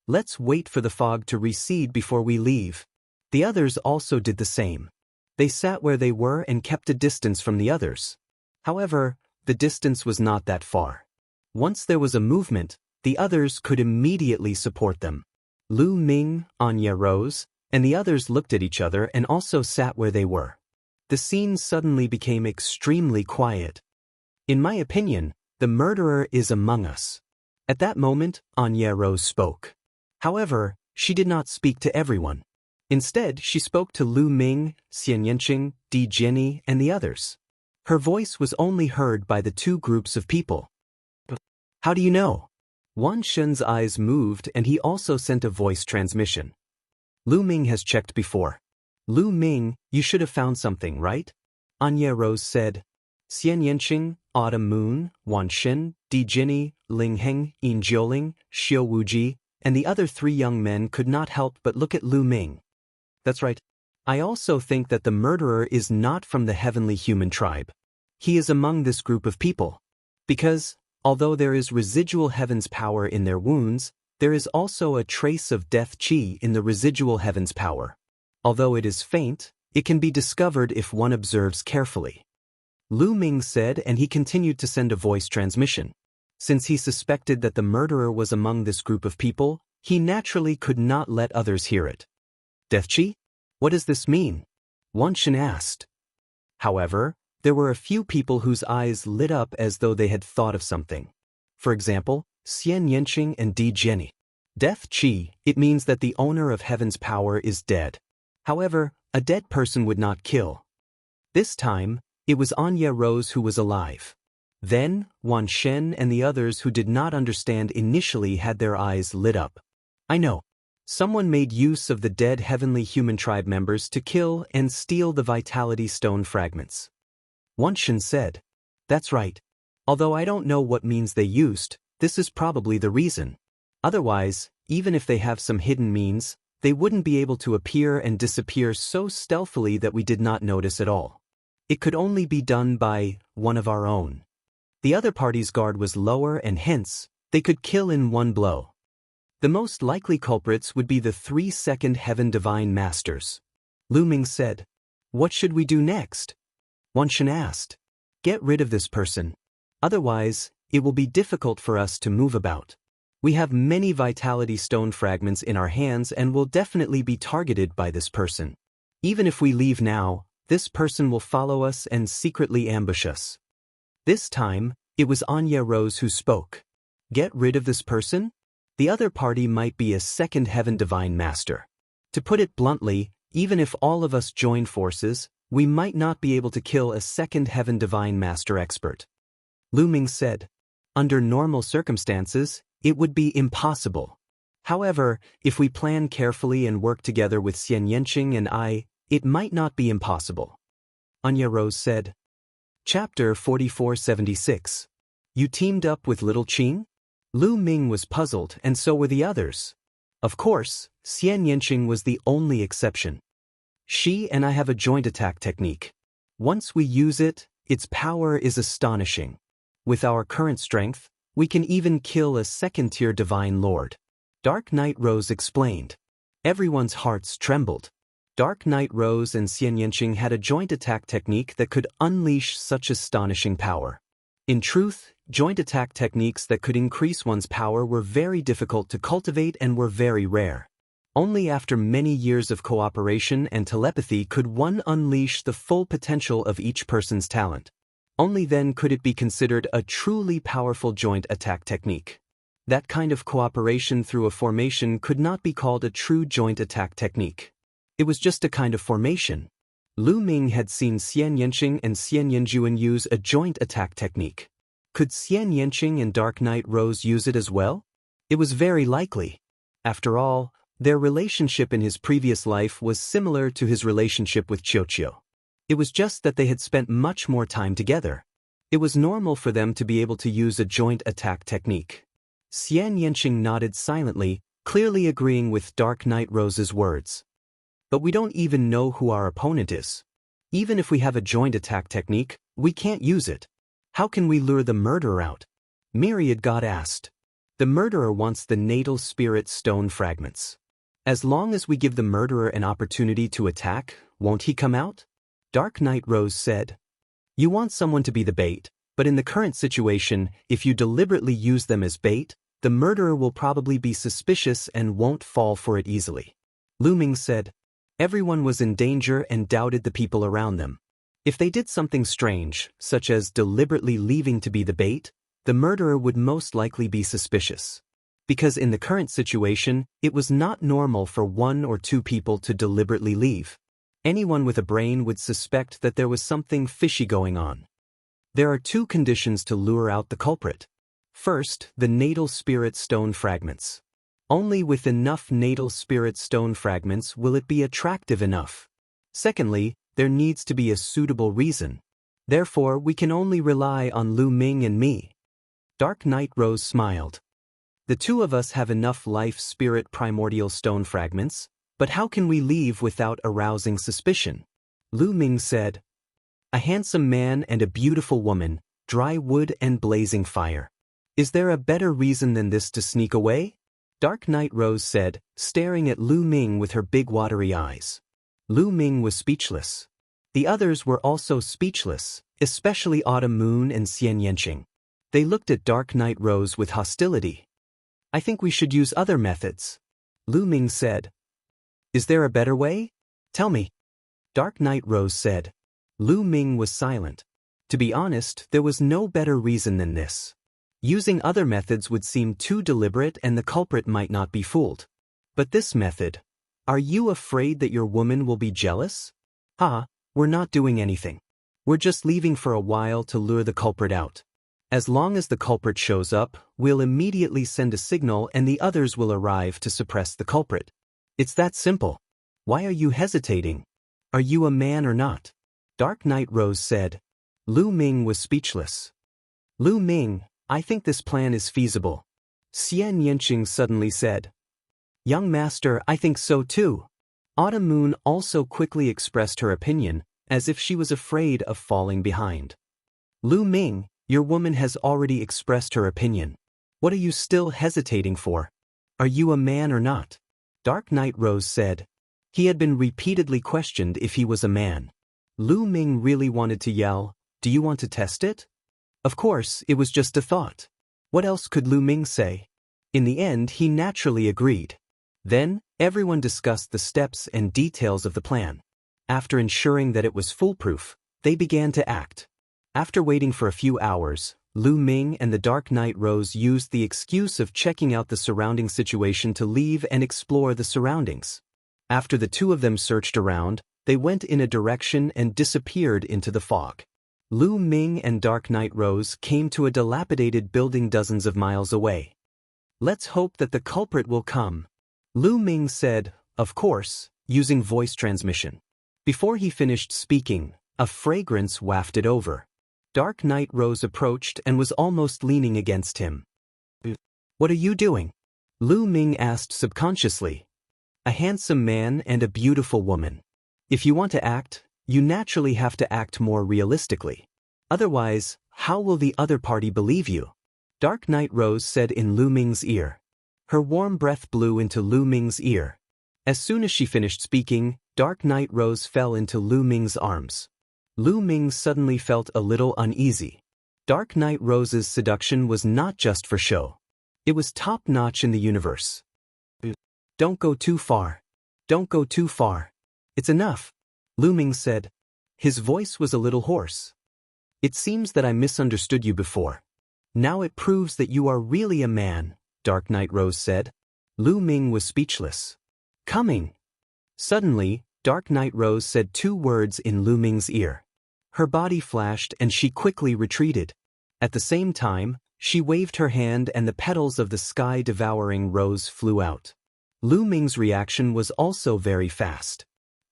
Let's wait for the fog to recede before we leave. The others also did the same. They sat where they were and kept a distance from the others. However, the distance was not that far. Once there was a movement, the others could immediately support them. Lu Ming, Anya rose, and the others looked at each other and also sat where they were. The scene suddenly became extremely quiet. In my opinion, the murderer is among us. At that moment, Anya Rose spoke. However, she did not speak to everyone. Instead, she spoke to Lu Ming, Xian Yanqing, Di Jianyi, and the others. Her voice was only heard by the two groups of people. How do you know? Wan Shen's eyes moved and he also sent a voice transmission. Lu Ming has checked before. Lu Ming, you should have found something, right? Anya Rose said. Xian Yanqing, Autumn Moon, Wan Shen, Di Jianyi, Ling Heng, Yin Jiuling, Xiu Wuji, and the other three young men could not help but look at Lu Ming. That's right. I also think that the murderer is not from the heavenly human tribe. He is among this group of people. Because, although there is residual heaven's power in their wounds, there is also a trace of death qi in the residual heaven's power. Although it is faint, it can be discovered if one observes carefully. Lu Ming said, and he continued to send a voice transmission. Since he suspected that the murderer was among this group of people, he naturally could not let others hear it. Death qi? What does this mean? Wan Shen asked. However, there were a few people whose eyes lit up as though they had thought of something. For example, Xian Yanqing and Di Jianyi. Death qi, it means that the owner of heaven's power is dead. However, a dead person would not kill. This time, it was Anya Rose who was alive. Then, Wan Shen and the others who did not understand initially had their eyes lit up. I know. Someone made use of the dead heavenly human tribe members to kill and steal the vitality stone fragments. Wan Shen said. That's right. Although I don't know what means they used, this is probably the reason. Otherwise, even if they have some hidden means, they wouldn't be able to appear and disappear so stealthily that we did not notice at all. It could only be done by one of our own. The other party's guard was lower and hence, they could kill in one blow. The most likely culprits would be the 3-second Heaven Divine Masters. Lu Ming said. What should we do next? Wan Shen asked. Get rid of this person. Otherwise, it will be difficult for us to move about. We have many vitality stone fragments in our hands and will definitely be targeted by this person. Even if we leave now, this person will follow us and secretly ambush us. This time, it was Anya Rose who spoke. Get rid of this person? The other party might be a second Heaven Divine Master. To put it bluntly, even if all of us join forces, we might not be able to kill a second Heaven Divine Master expert. Lu Ming said. Under normal circumstances, it would be impossible. However, if we plan carefully and work together with Xian Yanqing and I, it might not be impossible. Anya Rose said. Chapter 4476. You teamed up with Little Qing? Lu Ming was puzzled and so were the others. Of course, Xian Yanqing was the only exception. She and I have a joint attack technique. Once we use it, its power is astonishing. With our current strength, we can even kill a second-tier Divine Lord. Dark Knight Rose explained. Everyone's hearts trembled. Dark Knight Rose and Xian Yanqing had a joint attack technique that could unleash such astonishing power. In truth, joint attack techniques that could increase one's power were very difficult to cultivate and were very rare. Only after many years of cooperation and telepathy could one unleash the full potential of each person's talent. Only then could it be considered a truly powerful joint attack technique. That kind of cooperation through a formation could not be called a true joint attack technique. It was just a kind of formation. Lu Ming had seen Xian Yanqing and Xian Yanjuan use a joint attack technique. Could Xian Yanqing and Dark Knight Rose use it as well? It was very likely. After all, their relationship in his previous life was similar to his relationship with Qiuqiu. It was just that they had spent much more time together. It was normal for them to be able to use a joint attack technique. Xian Yanqing nodded silently, clearly agreeing with Dark Knight Rose's words. But we don't even know who our opponent is. Even if we have a joint attack technique, we can't use it. How can we lure the murderer out? Myriad God asked. The murderer wants the natal spirit stone fragments. As long as we give the murderer an opportunity to attack, won't he come out? Dark Knight Rose said. You want someone to be the bait, but in the current situation, if you deliberately use them as bait, the murderer will probably be suspicious and won't fall for it easily. Lu Ming said. Everyone was in danger and doubted the people around them. If they did something strange, such as deliberately leaving to be the bait, the murderer would most likely be suspicious. Because in the current situation, it was not normal for 1 or 2 people to deliberately leave. Anyone with a brain would suspect that there was something fishy going on. There are 2 conditions to lure out the culprit. First, the natal spirit stone fragments. Only with enough natal spirit stone fragments will it be attractive enough. Secondly, there needs to be a suitable reason. Therefore, we can only rely on Lu Ming and me. Dark Knight Rose smiled. The 2 of us have enough life spirit primordial stone fragments, but how can we leave without arousing suspicion? Lu Ming said. A handsome man and a beautiful woman, dry wood and blazing fire. Is there a better reason than this to sneak away? Dark Knight Rose said, staring at Lu Ming with her big watery eyes. Lu Ming was speechless. The others were also speechless, especially Autumn Moon and Xian Yanqing. They looked at Dark Knight Rose with hostility. I think we should use other methods. Lu Ming said. Is there a better way? Tell me. Dark Knight Rose said. Lu Ming was silent. To be honest, there was no better reason than this. Using other methods would seem too deliberate and the culprit might not be fooled. But this method, are you afraid that your woman will be jealous? We're not doing anything. We're just leaving for a while to lure the culprit out. As long as the culprit shows up, we'll immediately send a signal and the others will arrive to suppress the culprit. It's that simple. Why are you hesitating? Are you a man or not? Dark Knight Rose said. Lu Ming was speechless. Lu Ming, I think this plan is feasible. Xian Yanqing suddenly said. Young master, I think so too. Autumn Moon also quickly expressed her opinion, as if she was afraid of falling behind. Lu Ming, your woman has already expressed her opinion. What are you still hesitating for? Are you a man or not? Dark Knight Rose said. He had been repeatedly questioned if he was a man. Lu Ming really wanted to yell, do you want to test it? Of course, it was just a thought. What else could Lu Ming say? In the end, he naturally agreed. Then, everyone discussed the steps and details of the plan. After ensuring that it was foolproof, they began to act. After waiting for a few hours, Lu Ming and the Dark Knight Rose used the excuse of checking out the surrounding situation to leave and explore the surroundings. After the 2 of them searched around, they went in a direction and disappeared into the fog. Lu Ming and Dark Knight Rose came to a dilapidated building dozens of miles away. Let's hope that the culprit will come. Lu Ming said, of course, using voice transmission. Before he finished speaking, a fragrance wafted over. Dark Knight Rose approached and was almost leaning against him. What are you doing? Lu Ming asked subconsciously. A handsome man and a beautiful woman. If you want to act, you naturally have to act more realistically. Otherwise, how will the other party believe you? Dark Knight Rose said in Lu Ming's ear. Her warm breath blew into Lu Ming's ear. As soon as she finished speaking, Dark Knight Rose fell into Lu Ming's arms. Lu Ming suddenly felt a little uneasy. Dark Knight Rose's seduction was not just for show. It was top-notch in the universe. Don't go too far. Don't go too far. It's enough. Lu Ming said. His voice was a little hoarse. It seems that I misunderstood you before. Now it proves that you are really a man, Dark Knight Rose said. Lu Ming was speechless. Coming. Suddenly, Dark Knight Rose said 2 words in Lu Ming's ear. Her body flashed and she quickly retreated. At the same time, she waved her hand and the petals of the sky-devouring rose flew out. Lu Ming's reaction was also very fast.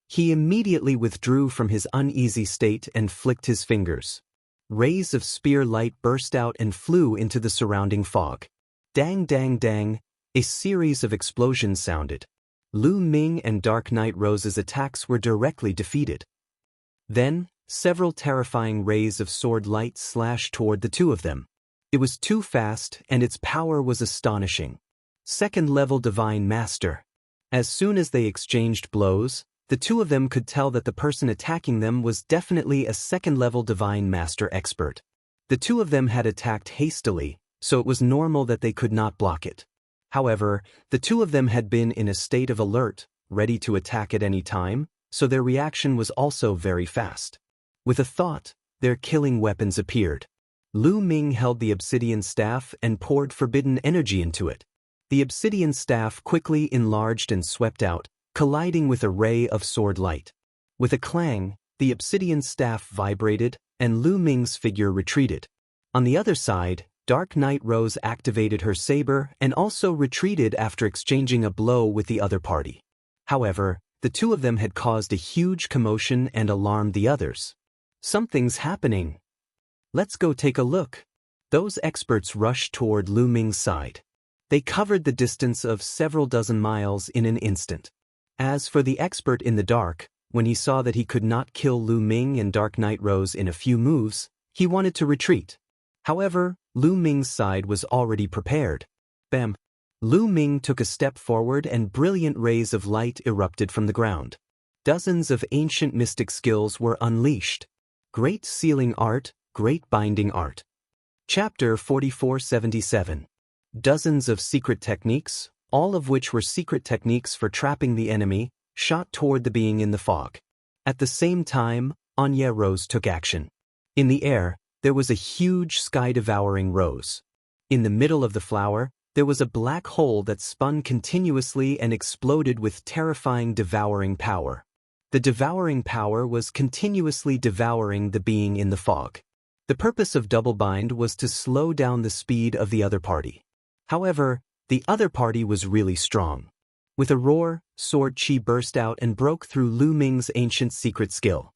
He immediately withdrew from his uneasy state and flicked his fingers. Rays of spear light burst out and flew into the surrounding fog. Dang dang dang, a series of explosions sounded. Lu Ming and Dark Knight Rose's attacks were directly defeated. Then, several terrifying rays of sword light slashed toward the 2 of them. It was too fast and its power was astonishing. Second-level Divine Master. As soon as they exchanged blows, the two of them could tell that the person attacking them was definitely a second-level Divine Master expert. The two of them had attacked hastily, so it was normal that they could not block it. However, the two of them had been in a state of alert, ready to attack at any time, so their reaction was also very fast. With a thought, their killing weapons appeared. Lu Ming held the obsidian staff and poured forbidden energy into it. The obsidian staff quickly enlarged and swept out, colliding with a ray of sword light. With a clang, the obsidian staff vibrated, and Lu Ming's figure retreated. On the other side, Dark Knight Rose activated her saber and also retreated after exchanging a blow with the other party. However, the two of them had caused a huge commotion and alarmed the others. Something's happening. Let's go take a look. Those experts rushed toward Lu Ming's side. They covered the distance of several dozen miles in an instant. As for the expert in the dark, when he saw that he could not kill Lu Ming and Dark Knight Rose in a few moves, he wanted to retreat. However, Lu Ming's side was already prepared. Bam! Lu Ming took a step forward and brilliant rays of light erupted from the ground. Dozens of ancient mystic skills were unleashed. Great sealing art, great binding art. Chapter 4477. Dozens of secret techniques, all of which were secret techniques for trapping the enemy, shot toward the being in the fog. At the same time, Anya Rose took action. In the air, there was a huge sky-devouring rose. In the middle of the flower, there was a black hole that spun continuously and exploded with terrifying devouring power. The devouring power was continuously devouring the being in the fog. The purpose of Double Bind was to slow down the speed of the other party. However, the other party was really strong. With a roar, Sword Chi burst out and broke through Lu Ming's ancient secret skill.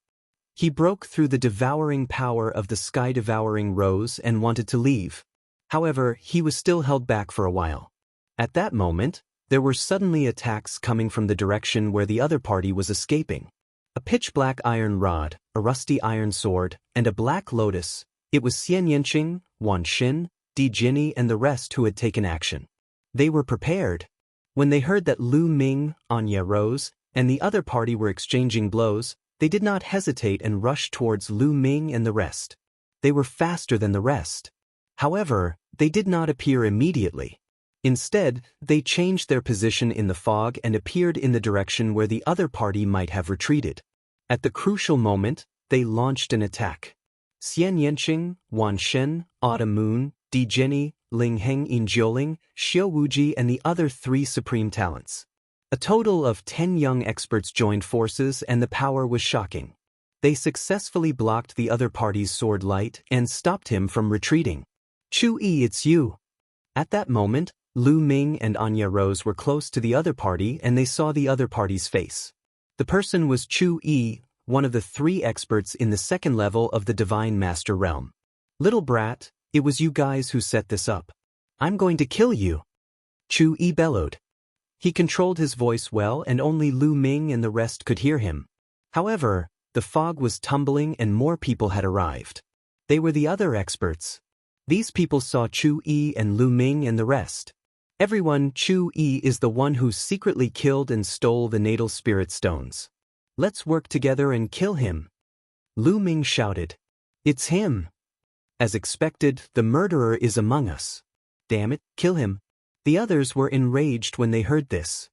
He broke through the devouring power of the sky-devouring rose and wanted to leave. However, he was still held back for a while. At that moment, there were suddenly attacks coming from the direction where the other party was escaping. A pitch-black iron rod, a rusty iron sword, and a black lotus. It was Xian Yanqing, Wan Xin, Di Jinni and the rest who had taken action. They were prepared. When they heard that Lu Ming, Anya Rose, and the other party were exchanging blows, they did not hesitate and rushed towards Lu Ming and the rest. They were faster than the rest. However, they did not appear immediately. Instead, they changed their position in the fog and appeared in the direction where the other party might have retreated. At the crucial moment, they launched an attack. Xian Yanqing, Wan Shen, Autumn Moon, Di Jinni, Ling Heng Injioling, Xiao Wuji and the other 3 supreme talents. A total of 10 young experts joined forces and the power was shocking. They successfully blocked the other party's sword light and stopped him from retreating. Chu Yi, it's you. At that moment, Lu Ming and Anya Rose were close to the other party and they saw the other party's face. The person was Chu Yi, one of the 3 experts in the second level of the Divine Master realm. Little brat, it was you guys who set this up. I'm going to kill you. Chu Yi bellowed. He controlled his voice well and only Lu Ming and the rest could hear him. However, the fog was tumbling and more people had arrived. They were the other experts. These people saw Chu Yi and Lu Ming and the rest. Everyone, Chu Yi is the one who secretly killed and stole the natal spirit stones. Let's work together and kill him. Lu Ming shouted. It's him. As expected, the murderer is among us. Damn it, kill him. The others were enraged when they heard this.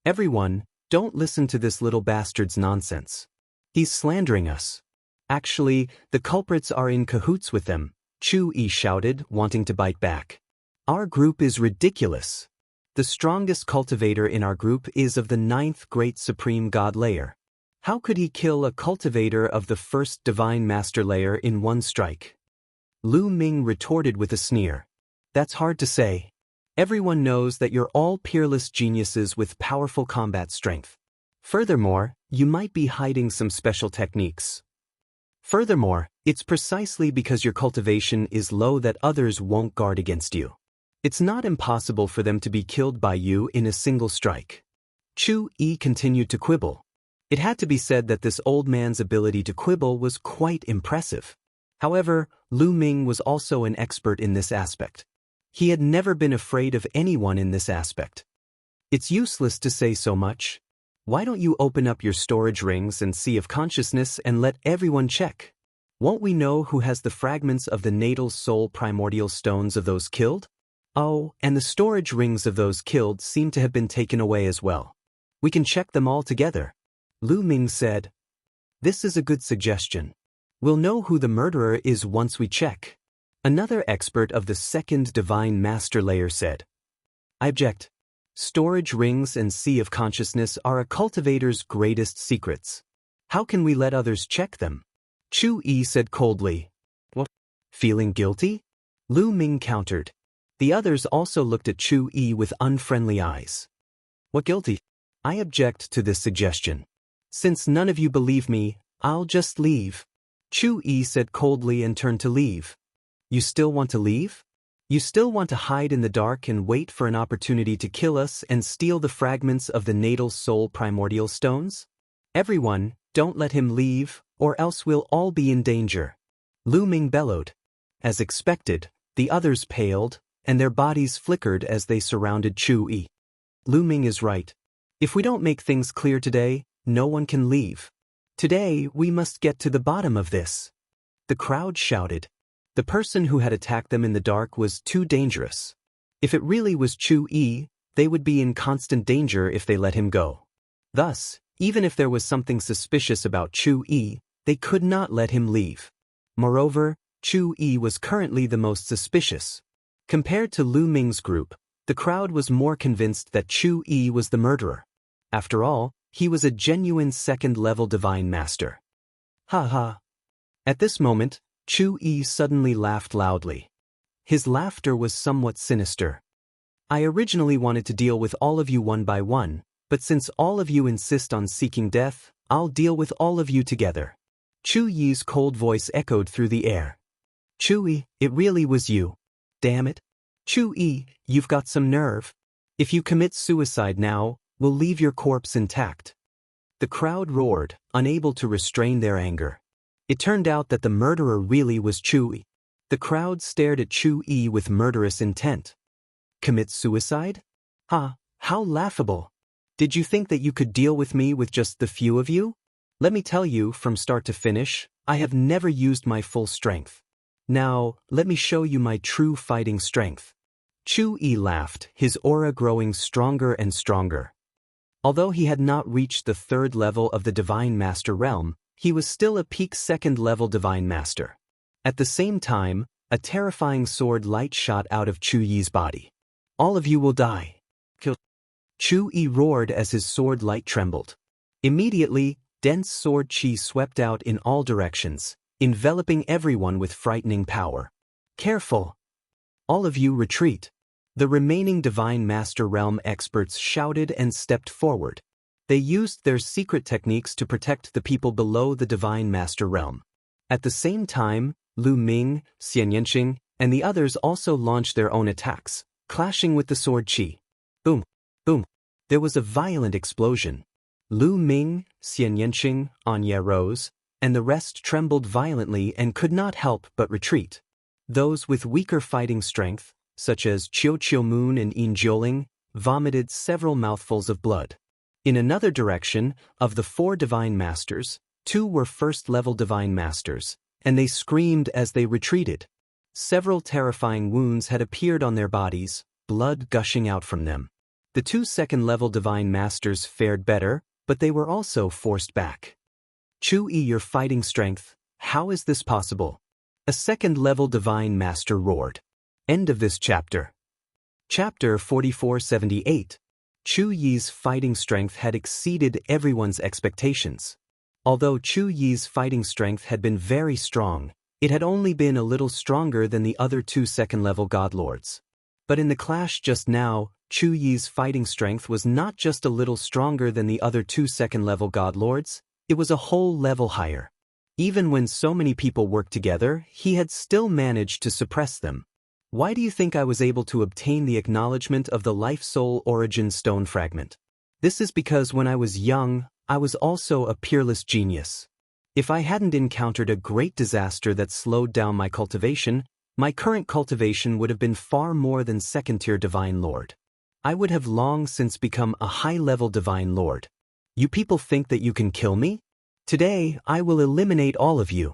Everyone, don't listen to this little bastard's nonsense. He's slandering us. Actually, the culprits are in cahoots with them, Chu Yi shouted, wanting to bite back. Our group is ridiculous. The strongest cultivator in our group is of the 9th Great Supreme God layer. How could he kill a cultivator of the 1st Divine Master layer in one strike? Lu Ming retorted with a sneer. That's hard to say. Everyone knows that you're all peerless geniuses with powerful combat strength. Furthermore, you might be hiding some special techniques. Furthermore, it's precisely because your cultivation is low that others won't guard against you. It's not impossible for them to be killed by you in a single strike. Chu Yi continued to quibble. It had to be said that this old man's ability to quibble was quite impressive. However, Lu Ming was also an expert in this aspect. He had never been afraid of anyone in this aspect. It's useless to say so much. Why don't you open up your storage rings and sea of consciousness and let everyone check? Won't we know who has the fragments of the natal soul primordial stones of those killed? Oh, and the storage rings of those killed seem to have been taken away as well. We can check them all together. Lu Ming said. This is a good suggestion. We'll know who the murderer is once we check. Another expert of the second divine master layer said. I object. Storage rings and sea of consciousness are a cultivator's greatest secrets. How can we let others check them? Chu Yi said coldly. What? Feeling guilty? Lu Ming countered. The others also looked at Chu Yi with unfriendly eyes. What guilty? I object to this suggestion. Since none of you believe me, I'll just leave. Chu Yi said coldly and turned to leave. You still want to leave? You still want to hide in the dark and wait for an opportunity to kill us and steal the fragments of the natal soul primordial stones? Everyone, don't let him leave, or else we'll all be in danger. Lu Ming bellowed. As expected, the others paled, and their bodies flickered as they surrounded Chu Yi. Lu Ming is right. If we don't make things clear today, no one can leave. Today, we must get to the bottom of this. The crowd shouted. The person who had attacked them in the dark was too dangerous. If it really was Chu Yi, they would be in constant danger if they let him go. Thus, even if there was something suspicious about Chu Yi, they could not let him leave. Moreover, Chu Yi was currently the most suspicious. Compared to Lu Ming's group, the crowd was more convinced that Chu Yi was the murderer. After all, he was a genuine second-level divine master. Ha ha. At this moment, Chu Yi suddenly laughed loudly. His laughter was somewhat sinister. I originally wanted to deal with all of you one by one, but since all of you insist on seeking death, I'll deal with all of you together. Chu Yi's cold voice echoed through the air. Chu Yi, it really was you. Damn it. Chu Yi, you've got some nerve. If you commit suicide now, we'll leave your corpse intact. The crowd roared, unable to restrain their anger. It turned out that the murderer really was Chu Yi. The crowd stared at Chu Yi with murderous intent. Commit suicide? Ha, how laughable. Did you think that you could deal with me with just the few of you? Let me tell you, from start to finish, I have never used my full strength. Now, let me show you my true fighting strength. Chu Yi laughed, his aura growing stronger and stronger. Although he had not reached the third level of the Divine Master realm, he was still a peak second-level Divine Master. At the same time, a terrifying sword light shot out of Chu Yi's body. All of you will die. Kill. Chu Yi roared as his sword light trembled. Immediately, dense sword chi swept out in all directions, enveloping everyone with frightening power. Careful! All of you retreat. The remaining Divine Master Realm experts shouted and stepped forward. They used their secret techniques to protect the people below the Divine Master Realm. At the same time, Lu Ming, Xian Yanqing, and the others also launched their own attacks, clashing with the sword chi. Boom! Boom! There was a violent explosion. Lu Ming, Xian Yanqing, Anya rose, and the rest trembled violently and could not help but retreat. Those with weaker fighting strength, such as Qiu Qiumoon and Yin Jiuling, vomited several mouthfuls of blood. In another direction, of the 4 Divine Masters, 2 were first-level Divine Masters, and they screamed as they retreated. Several terrifying wounds had appeared on their bodies, blood gushing out from them. The 2 second-level Divine Masters fared better, but they were also forced back. Chu Yi, your fighting strength, how is this possible? A second-level Divine Master roared. End of this chapter. Chapter 4478. Chu Yi's fighting strength had exceeded everyone's expectations. Although Chu Yi's fighting strength had been very strong, it had only been a little stronger than the other 2 second-level God Lords. But in the clash just now, Chu Yi's fighting strength was not just a little stronger than the other 2 second-level God Lords, it was a whole level higher. Even when so many people worked together, he had still managed to suppress them. Why do you think I was able to obtain the acknowledgement of the Life-Soul Origin Stone Fragment? This is because when I was young, I was also a peerless genius. If I hadn't encountered a great disaster that slowed down my cultivation, my current cultivation would have been far more than second-tier Divine Lord. I would have long since become a high-level Divine Lord. You people think that you can kill me? Today, I will eliminate all of you.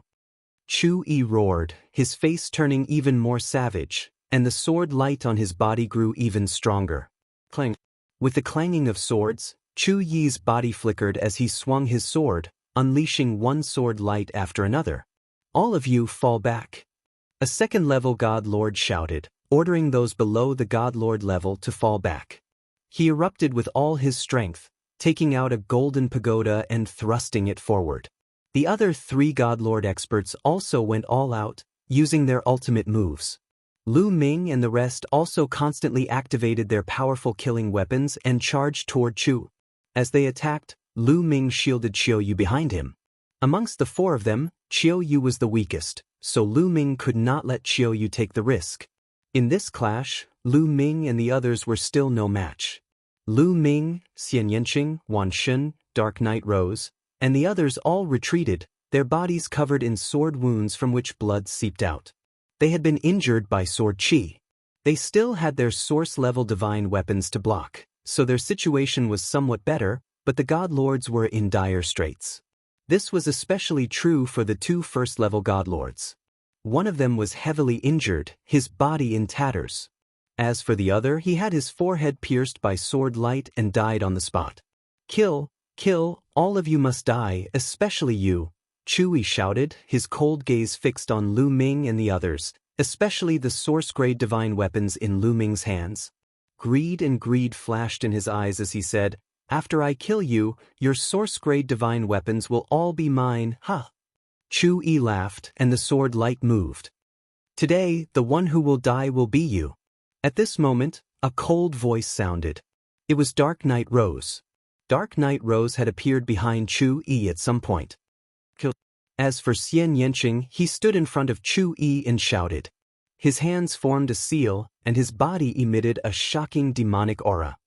Chu-Yi roared, his face turning even more savage, and the sword light on his body grew even stronger. Clang. With the clanging of swords, Chu-Yi's body flickered as he swung his sword, unleashing one sword light after another. All of you fall back. A second-level God Lord shouted, ordering those below the God Lord level to fall back. He erupted with all his strength, taking out a golden pagoda and thrusting it forward. The other 3 God Lord experts also went all out, using their ultimate moves. Lu Ming and the rest also constantly activated their powerful killing weapons and charged toward Chu. As they attacked, Lu Ming shielded Qiuyu behind him. Amongst the 4 of them, Qiuyu was the weakest, so Lu Ming could not let Qiuyu take the risk. In this clash, Lu Ming and the others were still no match. Lu Ming, Xian Yanqing, Wan Shun, Dark Knight Rose, and the others all retreated, their bodies covered in sword wounds from which blood seeped out. They had been injured by sword qi. They still had their source-level divine weapons to block, so their situation was somewhat better, but the God Lords were in dire straits. This was especially true for the 2 first-level God Lords. One of them was heavily injured, his body in tatters. As for the other, he had his forehead pierced by sword light and died on the spot. Kill, kill, all of you must die, especially you, Chu-Yi shouted, his cold gaze fixed on Lu Ming and the others, especially the source-grade divine weapons in Lu Ming's hands. Greed and greed flashed in his eyes as he said, "After I kill you, your source-grade divine weapons will all be mine, ha!" Chu-Yi laughed, and the sword light moved. "Today, the one who will die will be you." At this moment, a cold voice sounded. It was Dark Knight Rose. Dark Knight Rose had appeared behind Chu-Yi at some point. As for Xian Yanqing, he stood in front of Chu-Yi and shouted. His hands formed a seal, and his body emitted a shocking demonic aura.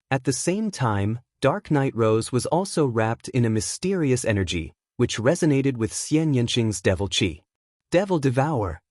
At the same time, Dark Knight Rose was also wrapped in a mysterious energy, which resonated with Xian Yanqing's devil qi. Devil Devour!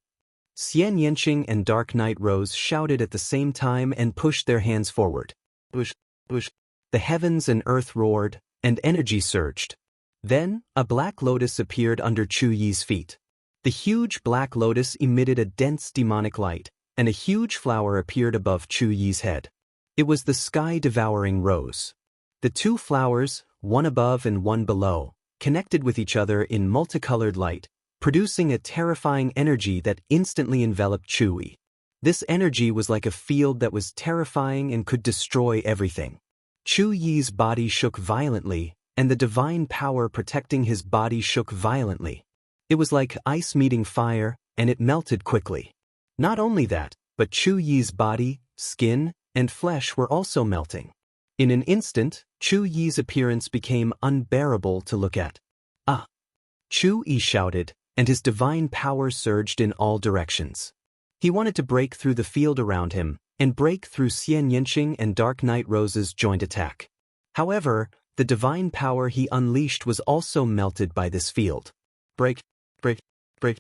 Xian Yanqing and Dark Knight Rose shouted at the same time and pushed their hands forward. Push, push. The heavens and earth roared, and energy surged. Then, a black lotus appeared under Chu-Yi's feet. The huge black lotus emitted a dense demonic light, and a huge flower appeared above Chu-Yi's head. It was the sky-devouring rose. The 2 flowers, one above and one below, connected with each other in multicolored light, producing a terrifying energy that instantly enveloped Chu-Yi. This energy was like a field that was terrifying and could destroy everything. Chu-Yi's body shook violently, and the divine power protecting his body shook violently. It was like ice meeting fire, and it melted quickly. Not only that, but Chu-Yi's body, skin, and flesh were also melting. In an instant, Chu-Yi's appearance became unbearable to look at. Ah! Chu-Yi shouted, and his divine power surged in all directions. He wanted to break through the field around him, and break through Xian Yanqing and Dark Knight Rose's joint attack. However, the divine power he unleashed was also melted by this field. Break, break, break.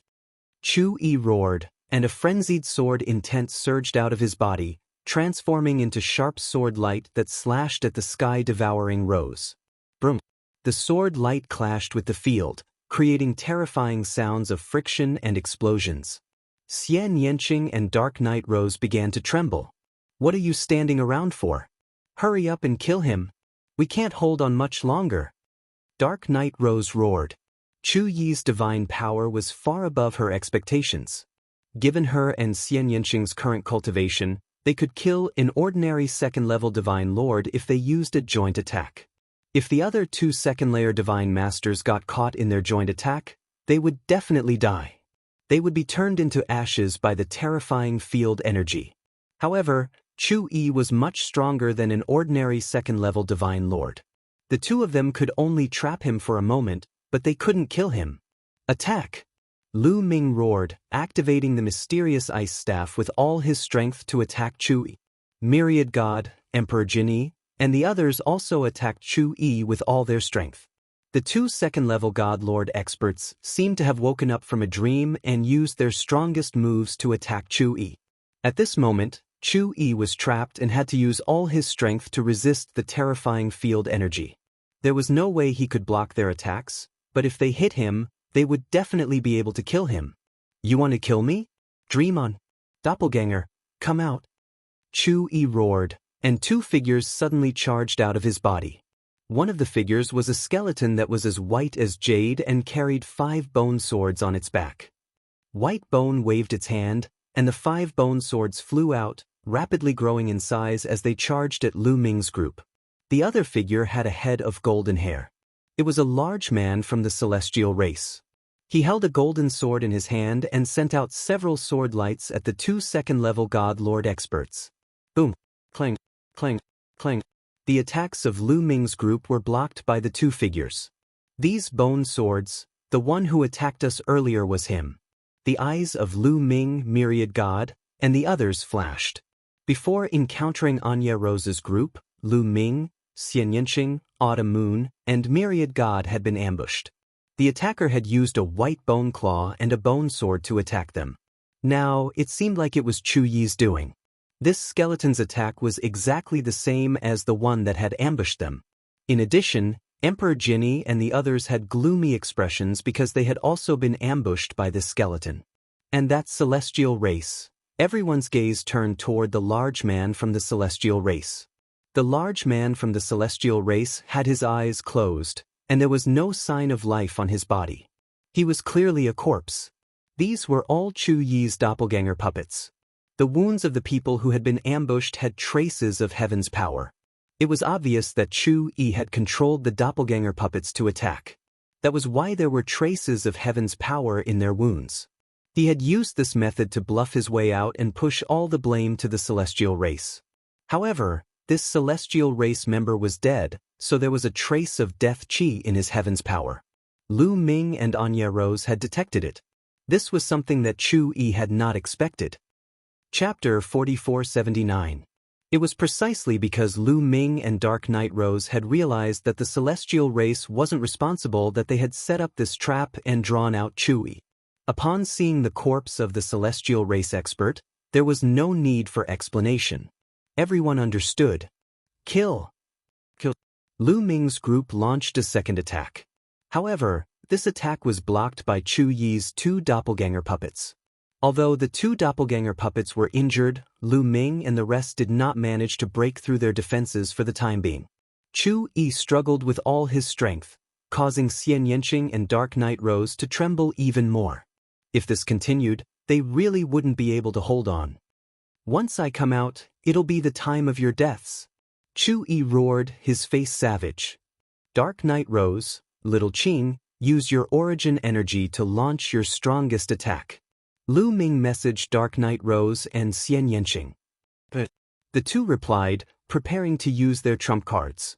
Chu-Yi roared, and a frenzied sword intent surged out of his body, transforming into sharp sword light that slashed at the sky-devouring rose. Broom. The sword light clashed with the field, creating terrifying sounds of friction and explosions. Xian Yanqing and Dark Knight Rose began to tremble. "What are you standing around for? Hurry up and kill him. We can't hold on much longer." Dark Knight Rose roared. Chu-Yi's divine power was far above her expectations. Given her and Xian Yanqing's current cultivation, they could kill an ordinary second-level Divine Lord if they used a joint attack. If the other 2 second-layer Divine Masters got caught in their joint attack, they would definitely die. They would be turned into ashes by the terrifying field energy. However, Chu-Yi was much stronger than an ordinary second-level Divine Lord. The 2 of them could only trap him for a moment, but they couldn't kill him. Attack! Lu Ming roared, activating the mysterious ice staff with all his strength to attack Chu-Yi. Myriad God, Emperor Jinyi, and the others also attacked Chu-Yi with all their strength. The two second-level God Lord experts seemed to have woken up from a dream and used their strongest moves to attack Chu-Yi. At this moment, Chu-Yi was trapped and had to use all his strength to resist the terrifying field energy. There was no way he could block their attacks, but if they hit him, they would definitely be able to kill him. You want to kill me? Dream on. Doppelganger, come out. Chu-Yi roared, and two figures suddenly charged out of his body. One of the figures was a skeleton that was as white as jade and carried 5 bone swords on its back. White Bone waved its hand, and the 5 bone swords flew out, rapidly growing in size as they charged at Lu Ming's group. The other figure had a head of golden hair. It was a large man from the celestial race. He held a golden sword in his hand and sent out several sword lights at the two second-level God Lord experts. Boom! Clang! Clang! Clang! The attacks of Lu Ming's group were blocked by the two figures. These bone swords, the one who attacked us earlier was him. The eyes of Lu Ming, Myriad God, and the others flashed. Before encountering Anya Rose's group, Lu Ming, Xian Yanqing, Autumn Moon, and Myriad God had been ambushed. The attacker had used a white bone claw and a bone sword to attack them. Now, it seemed like it was Chu-Yi's doing. This skeleton's attack was exactly the same as the one that had ambushed them. In addition, Emperor Jinni and the others had gloomy expressions because they had also been ambushed by this skeleton. And that celestial race. Everyone's gaze turned toward the large man from the celestial race. The large man from the celestial race had his eyes closed, and there was no sign of life on his body. He was clearly a corpse. These were all Chu-Yi's doppelganger puppets. The wounds of the people who had been ambushed had traces of heaven's power. It was obvious that Chu-Yi had controlled the doppelganger puppets to attack. That was why there were traces of heaven's power in their wounds. He had used this method to bluff his way out and push all the blame to the celestial race. However, this celestial race member was dead, so there was a trace of death chi in his heaven's power. Lu Ming and Anya Rose had detected it. This was something that Chu-Yi had not expected. Chapter 4479. It was precisely because Lu Ming and Dark Knight Rose had realized that the celestial race wasn't responsible that they had set up this trap and drawn out Chu-Yi. Upon seeing the corpse of the celestial race expert, there was no need for explanation. Everyone understood. Kill! Kill! Lu Ming's group launched a second attack. However, this attack was blocked by Chu-Yi's 2 doppelganger puppets. Although the 2 doppelganger puppets were injured, Lu Ming and the rest did not manage to break through their defenses for the time being. Chu-Yi struggled with all his strength, causing Xian Yanqing and Dark Knight Rose to tremble even more. If this continued, they really wouldn't be able to hold on. Once I come out, it'll be the time of your deaths. Chu-Yi roared, his face savage. Dark Knight Rose, Little Qing, use your origin energy to launch your strongest attack. Lu Ming messaged Dark Knight Rose and Xian Yanqing. But the two replied, preparing to use their trump cards.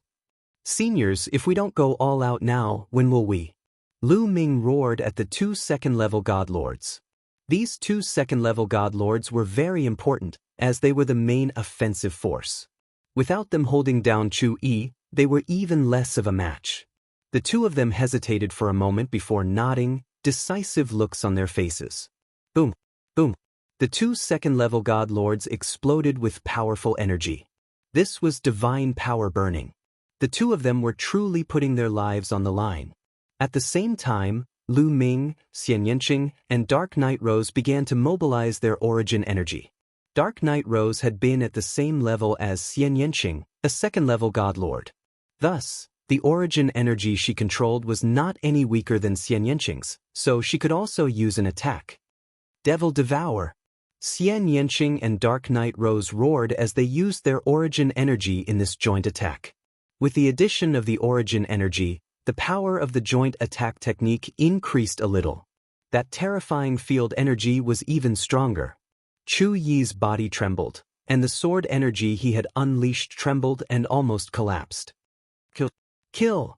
Seniors, if we don't go all out now, when will we? Lu Ming roared at the 2 second-level God Lords. These 2 second-level God Lords were very important, as they were the main offensive force. Without them holding down Chu-Yi, they were even less of a match. The two of them hesitated for a moment before nodding, decisive looks on their faces. Boom! Boom! The 2 second-level God Lords exploded with powerful energy. This was divine power burning. The two of them were truly putting their lives on the line. At the same time, Lu Ming, Xian Yanqing, and Dark Knight Rose began to mobilize their origin energy. Dark Knight Rose had been at the same level as Xian Yanqing, a second-level God Lord. Thus, the origin energy she controlled was not any weaker than Xian Yanqing's, so she could also use an attack. Devil Devour! Xian Yanqing and Dark Knight Rose roared as they used their origin energy in this joint attack. With the addition of the origin energy, the power of the joint attack technique increased a little. That terrifying field energy was even stronger. Chu-Yi's body trembled, and the sword energy he had unleashed trembled and almost collapsed. Kill! Kill!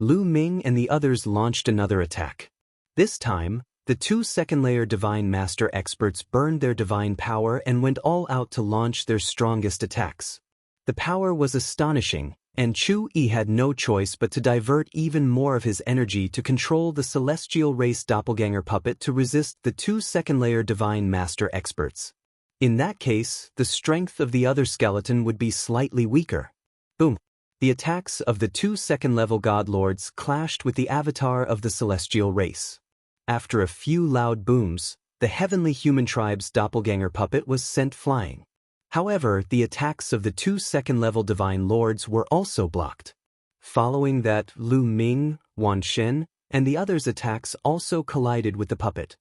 Lu Ming and the others launched another attack. This time, the 2 second-layer Divine Master experts burned their divine power and went all out to launch their strongest attacks. The power was astonishing, and Chu Yi had no choice but to divert even more of his energy to control the celestial race doppelganger puppet to resist the 2 second-layer divine master experts. In that case, the strength of the other skeleton would be slightly weaker. Boom! The attacks of the 2 second-level godlords clashed with the avatar of the celestial race. After a few loud booms, the heavenly human tribe's doppelganger puppet was sent flying. However, the attacks of the 2 second-level divine lords were also blocked. Following that, Lu Ming, Wan Shen, and the others' attacks also collided with the puppet.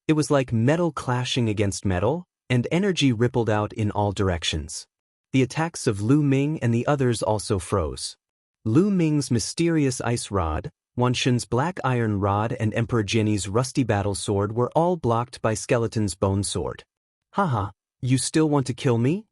It was like metal clashing against metal, and energy rippled out in all directions. The attacks of Lu Ming and the others also froze. Lu Ming's mysterious ice rod, Wan Shen's black iron rod and Emperor Jinni's rusty battle sword were all blocked by Skeleton's bone sword. Haha, you still want to kill me?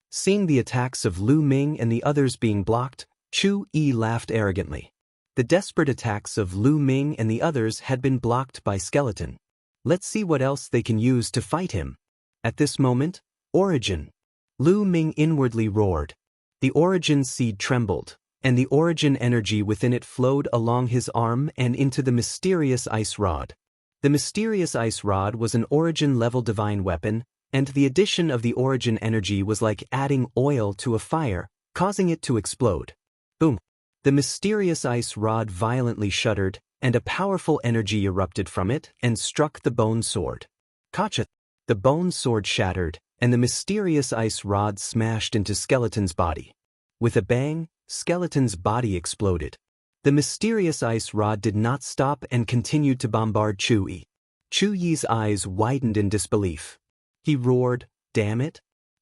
Seeing the attacks of Lu Ming and the others being blocked, Chu Yi laughed arrogantly. The desperate attacks of Lu Ming and the others had been blocked by Skeleton. Let's see what else they can use to fight him. At this moment, Origin. Lu Ming inwardly roared. The Origin seed trembled, and the Origin energy within it flowed along his arm and into the mysterious ice rod. The mysterious ice rod was an Origin-level divine weapon, and the addition of the Origin energy was like adding oil to a fire, causing it to explode. Boom! The mysterious ice rod violently shuddered, and a powerful energy erupted from it and struck the bone sword. Kacha! The bone sword shattered, and the mysterious ice rod smashed into Skeleton's body. With a bang, Skeleton's body exploded. The mysterious ice rod did not stop and continued to bombard Chu Yi. Chu Yi's eyes widened in disbelief. He roared, "Damn it!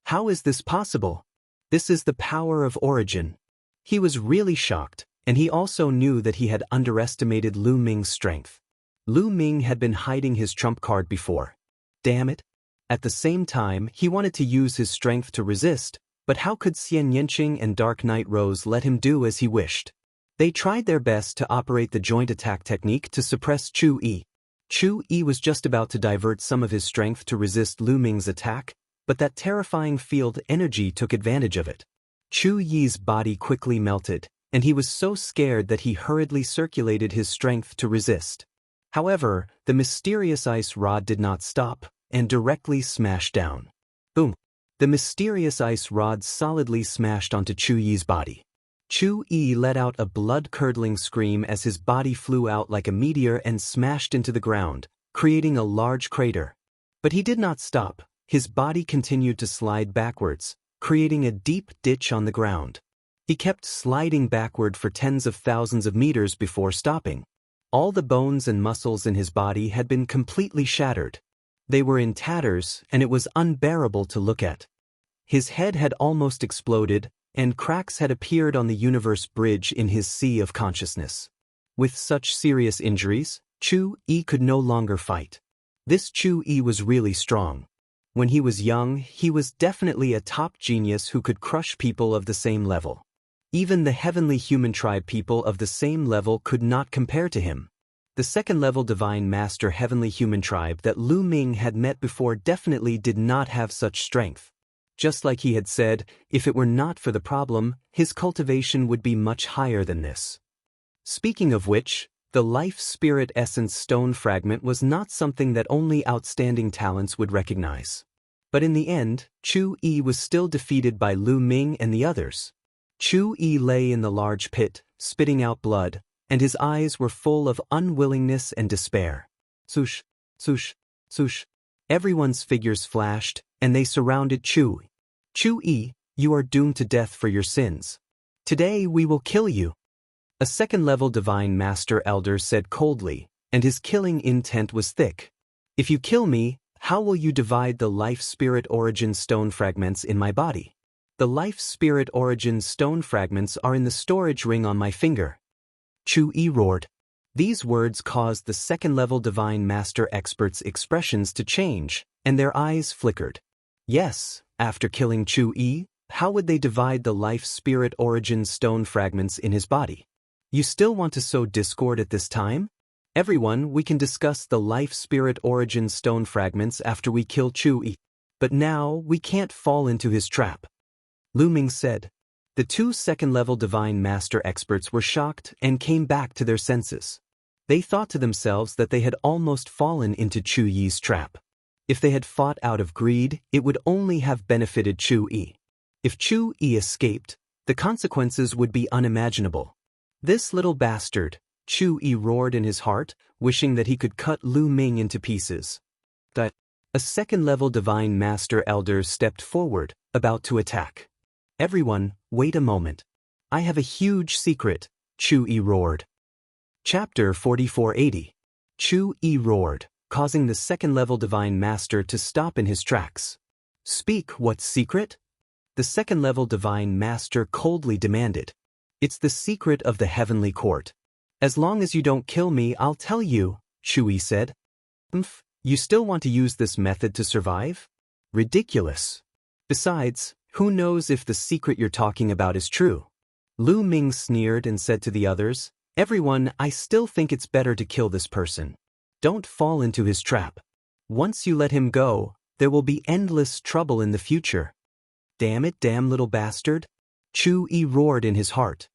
How is this possible? This is the power of Origin." He was really shocked, and he also knew that he had underestimated Lu Ming's strength. Lu Ming had been hiding his trump card before. Damn it! At the same time, he wanted to use his strength to resist, but how could Xian Yanqing and Dark Knight Rose let him do as he wished? They tried their best to operate the joint attack technique to suppress Chu Yi. Chu Yi was just about to divert some of his strength to resist Lu Ming's attack, but that terrifying field energy took advantage of it. Chu Yi's body quickly melted, and he was so scared that he hurriedly circulated his strength to resist. However, the mysterious ice rod did not stop, and directly smashed down. Boom! The mysterious ice rod solidly smashed onto Chu Yi's body. Chu Yi let out a blood-curdling scream as his body flew out like a meteor and smashed into the ground, creating a large crater. But he did not stop. His body continued to slide backwards, creating a deep ditch on the ground. He kept sliding backward for tens of thousands of meters before stopping. All the bones and muscles in his body had been completely shattered. They were in tatters, and it was unbearable to look at. His head had almost exploded, and cracks had appeared on the universe bridge in his sea of consciousness. With such serious injuries, Chu Yi could no longer fight. This Chu Yi was really strong. When he was young, he was definitely a top genius who could crush people of the same level. Even the heavenly human tribe people of the same level could not compare to him. The second-level divine master heavenly human tribe that Lu Ming had met before definitely did not have such strength. Just like he had said, if it were not for the problem, his cultivation would be much higher than this. Speaking of which, the life spirit essence stone fragment was not something that only outstanding talents would recognize. But in the end, Chu Yi was still defeated by Lu Ming and the others. Chu Yi lay in the large pit, spitting out blood, and his eyes were full of unwillingness and despair. Swoosh, swoosh, swoosh. Everyone's figures flashed, and they surrounded Chu. Chu Yi, you are doomed to death for your sins. Today we will kill you. A second-level divine master elder said coldly, and his killing intent was thick. If you kill me, how will you divide the life spirit origin stone fragments in my body? The life spirit origin stone fragments are in the storage ring on my finger. Chu Yi roared. These words caused the second-level divine master experts' expressions to change, and their eyes flickered. Yes, after killing Chu Yi, how would they divide the life spirit origin stone fragments in his body? You still want to sow discord at this time? Everyone, we can discuss the life spirit origin stone fragments after we kill Chu Yi. But now, we can't fall into his trap. Lu Ming said. The two second-level Divine Master experts were shocked and came back to their senses. They thought to themselves that they had almost fallen into Chu Yi's trap. If they had fought out of greed, it would only have benefited Chu Yi. If Chu Yi escaped, the consequences would be unimaginable. This little bastard, Chu Yi roared in his heart, wishing that he could cut Lu Ming into pieces. But a second-level Divine Master Elder stepped forward, about to attack. Everyone, wait a moment. I have a huge secret, Chu Yi roared. Chapter 4480. Chu Yi roared, causing the second-level Divine Master to stop in his tracks. Speak, what secret? The second-level Divine Master coldly demanded. It's the secret of the Heavenly Court. As long as you don't kill me, I'll tell you, Chu Yi said. You still want to use this method to survive? Ridiculous. Besides, who knows if the secret you're talking about is true? Lu Ming sneered and said to the others, Everyone, I still think it's better to kill this person. Don't fall into his trap. Once you let him go, there will be endless trouble in the future. Damn it, damn little bastard. Chu Yi roared in his heart.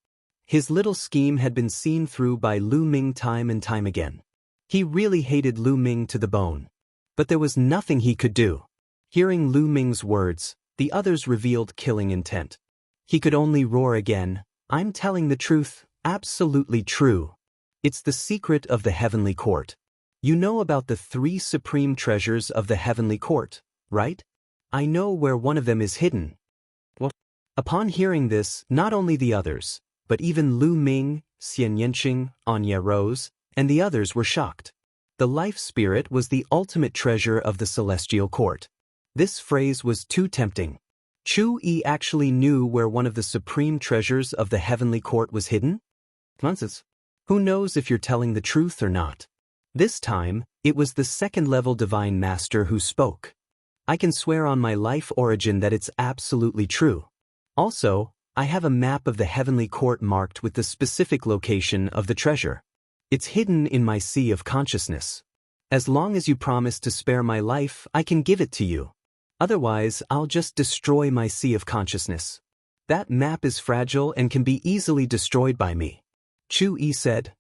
His little scheme had been seen through by Lu Ming time and time again. He really hated Lu Ming to the bone. But there was nothing he could do. Hearing Lu Ming's words, the others revealed killing intent. He could only roar again, I'm telling the truth, absolutely true. It's the secret of the Heavenly Court. You know about the 3 supreme treasures of the Heavenly Court, right? I know where one of them is hidden. What? Upon hearing this, not only the others, but even Lu Ming, Xian Yanqing, Anya Rose, and the others were shocked. The life spirit was the ultimate treasure of the Celestial Court. This phrase was too tempting. Chu Yi actually knew where one of the supreme treasures of the Heavenly Court was hidden? Nonsense. Who knows if you're telling the truth or not? This time, it was the second-level Divine Master who spoke. I can swear on my life origin that it's absolutely true. Also, I have a map of the Heavenly Court marked with the specific location of the treasure. It's hidden in my sea of consciousness. As long as you promise to spare my life, I can give it to you. Otherwise, I'll just destroy my sea of consciousness. That map is fragile and can be easily destroyed by me. Chu Yi said.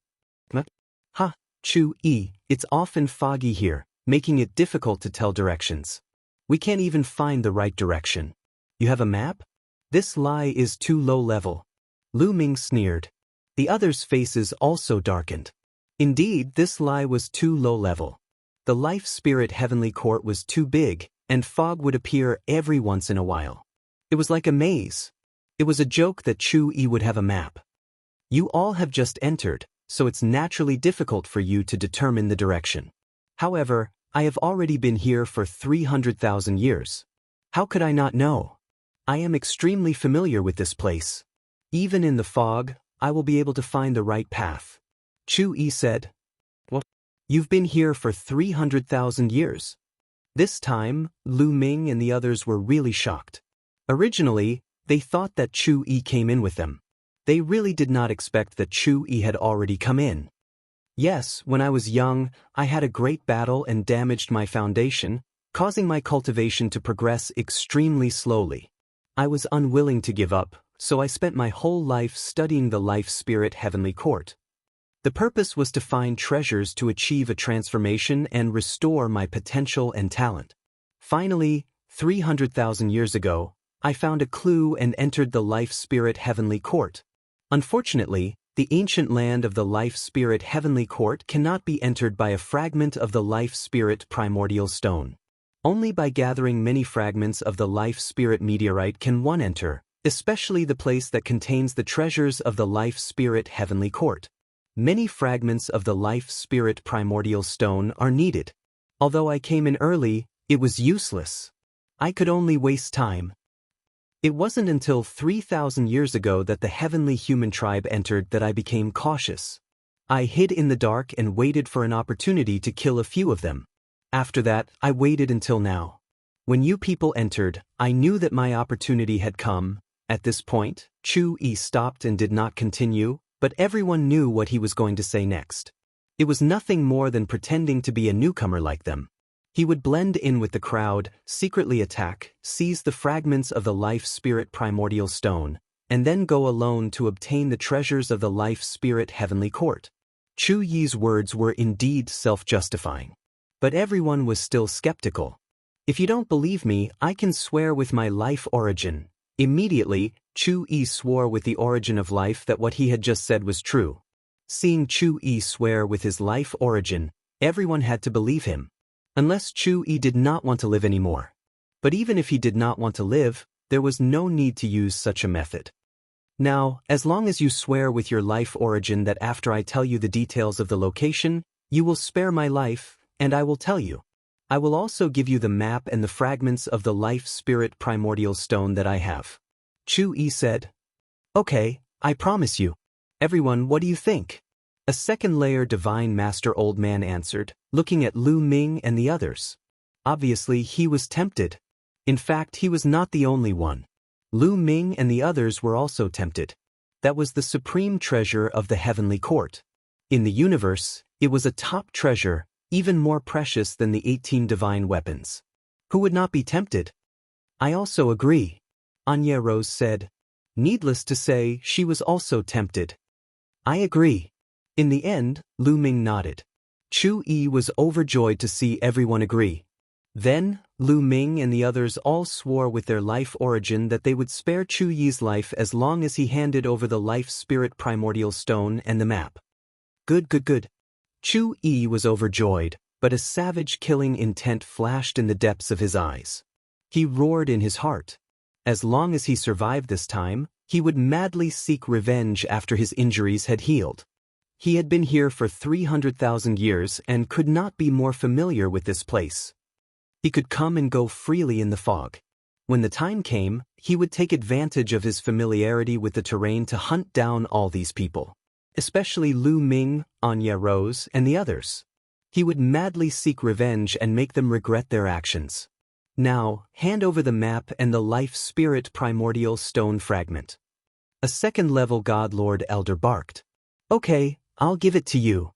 Ha, Chu Yi, it's often foggy here, making it difficult to tell directions. We can't even find the right direction. You have a map? This lie is too low level. Lu Ming sneered. The others' faces also darkened. Indeed, this lie was too low level. The life spirit Heavenly Court was too big, and fog would appear every once in a while. It was like a maze. It was a joke that Chu Yi would have a map. You all have just entered, so it's naturally difficult for you to determine the direction. However, I have already been here for 300,000 years. How could I not know? I am extremely familiar with this place. Even in the fog, I will be able to find the right path. Chu Yi said. What? You've been here for 300,000 years. This time, Lu Ming and the others were really shocked. Originally, they thought that Chu Yi came in with them. They really did not expect that Chu Yi had already come in. Yes, when I was young, I had a great battle and damaged my foundation, causing my cultivation to progress extremely slowly. I was unwilling to give up, so I spent my whole life studying the life spirit Heavenly Court. The purpose was to find treasures to achieve a transformation and restore my potential and talent. Finally, 300,000 years ago, I found a clue and entered the life spirit Heavenly Court. Unfortunately, the ancient land of the life spirit Heavenly Court cannot be entered by a fragment of the life spirit primordial stone. Only by gathering many fragments of the life spirit meteorite can one enter, especially the place that contains the treasures of the life spirit Heavenly Court. Many fragments of the life spirit primordial stone are needed. Although I came in early, it was useless. I could only waste time. It wasn't until 3,000 years ago that the heavenly human tribe entered that I became cautious. I hid in the dark and waited for an opportunity to kill a few of them. After that, I waited until now. When you people entered, I knew that my opportunity had come. At this point, Chu Yi stopped and did not continue, but everyone knew what he was going to say next. It was nothing more than pretending to be a newcomer like them. He would blend in with the crowd, secretly attack, seize the fragments of the life spirit primordial stone, and then go alone to obtain the treasures of the life spirit heavenly court. Chu Yi's words were indeed self-justifying. But everyone was still skeptical. If you don't believe me, I can swear with my life origin. Immediately, Chu Yi swore with the origin of life that what he had just said was true. Seeing Chu Yi swear with his life origin, everyone had to believe him. Unless Chu Yi did not want to live anymore. But even if he did not want to live, there was no need to use such a method. Now, as long as you swear with your life origin that after I tell you the details of the location, you will spare my life, and I will tell you. I will also give you the map and the fragments of the life spirit primordial stone that I have. Chu Yi said. Okay, I promise you. Everyone, what do you think? A second layer divine master old man answered, looking at Lu Ming and the others. Obviously, he was tempted. In fact, he was not the only one. Lu Ming and the others were also tempted. That was the supreme treasure of the heavenly court. In the universe, it was a top treasure, even more precious than the 18 divine weapons. Who would not be tempted? I also agree. Anya Rose said. Needless to say, she was also tempted. I agree. In the end, Lu Ming nodded. Chu Yi was overjoyed to see everyone agree. Then, Lu Ming and the others all swore with their life origin that they would spare Chu Yi's life as long as he handed over the life spirit primordial stone and the map. Good. Chu Yi was overjoyed, but a savage killing intent flashed in the depths of his eyes. He roared in his heart. As long as he survived this time, he would madly seek revenge after his injuries had healed. He had been here for 300,000 years and could not be more familiar with this place. He could come and go freely in the fog. When the time came, he would take advantage of his familiarity with the terrain to hunt down all these people, especially Lu Ming, Anya Rose, and the others. He would madly seek revenge and make them regret their actions. Now, hand over the map and the life spirit primordial stone fragment. A second-level God Lord Elder barked. Okay, I'll give it to you.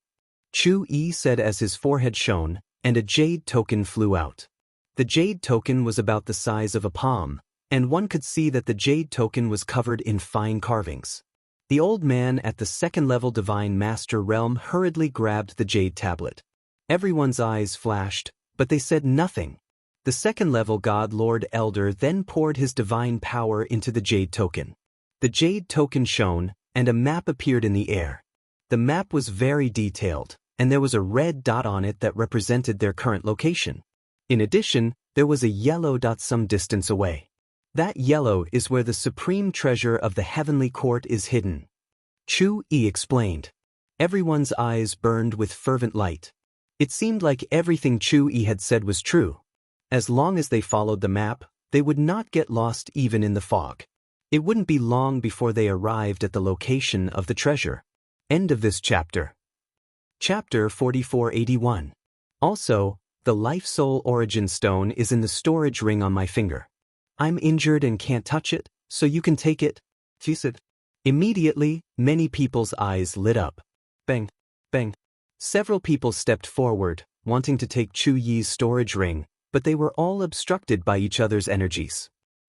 Chu Yi said as his forehead shone, and a jade token flew out. The jade token was about the size of a palm, and one could see that the jade token was covered in fine carvings. The old man at the second-level divine master realm hurriedly grabbed the jade tablet. Everyone's eyes flashed, but they said nothing. The second-level God Lord Elder then poured his divine power into the jade token. The jade token shone, and a map appeared in the air. The map was very detailed, and there was a red dot on it that represented their current location. In addition, there was a yellow dot some distance away. That yellow is where the supreme treasure of the heavenly court is hidden. Chu Yi explained. Everyone's eyes burned with fervent light. It seemed like everything Chu Yi had said was true. As long as they followed the map, they would not get lost even in the fog. It wouldn't be long before they arrived at the location of the treasure. End of this chapter. Chapter 4481. Also, the Life Soul Origin Stone is in the storage ring on my finger. I'm injured and can't touch it, so you can take it, she said. Immediately, many people's eyes lit up. Bang, bang. Several people stepped forward, wanting to take Chu Yi's storage ring, but they were all obstructed by each other's energies.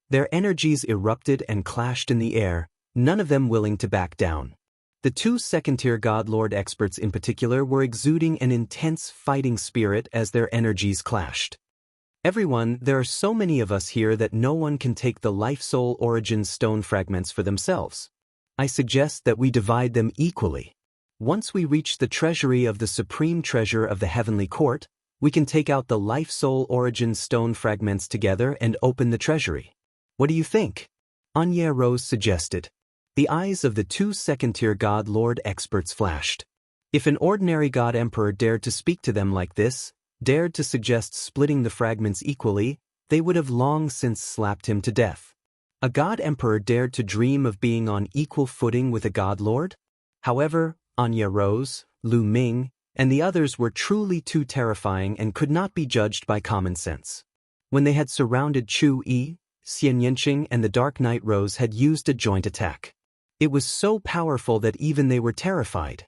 Their energies erupted and clashed in the air, none of them willing to back down. The two second-tier God Lord experts in particular were exuding an intense fighting spirit as their energies clashed. Everyone, there are so many of us here that no one can take the Life Soul Origin stone fragments for themselves. I suggest that we divide them equally. Once we reach the treasury of the supreme treasure of the heavenly court, we can take out the Life Soul Origin stone fragments together and open the treasury. What do you think? Anya Rose suggested. The eyes of the two second-tier God Lord experts flashed. If an ordinary God Emperor dared to speak to them like this, dared to suggest splitting the fragments equally, they would have long since slapped him to death. A God Emperor dared to dream of being on equal footing with a God Lord? However, Anya Rose, Lu Ming, and the others were truly too terrifying and could not be judged by common sense. When they had surrounded Chu Yi, Xian Yanqing and the Dark Knight Rose had used a joint attack. It was so powerful that even they were terrified.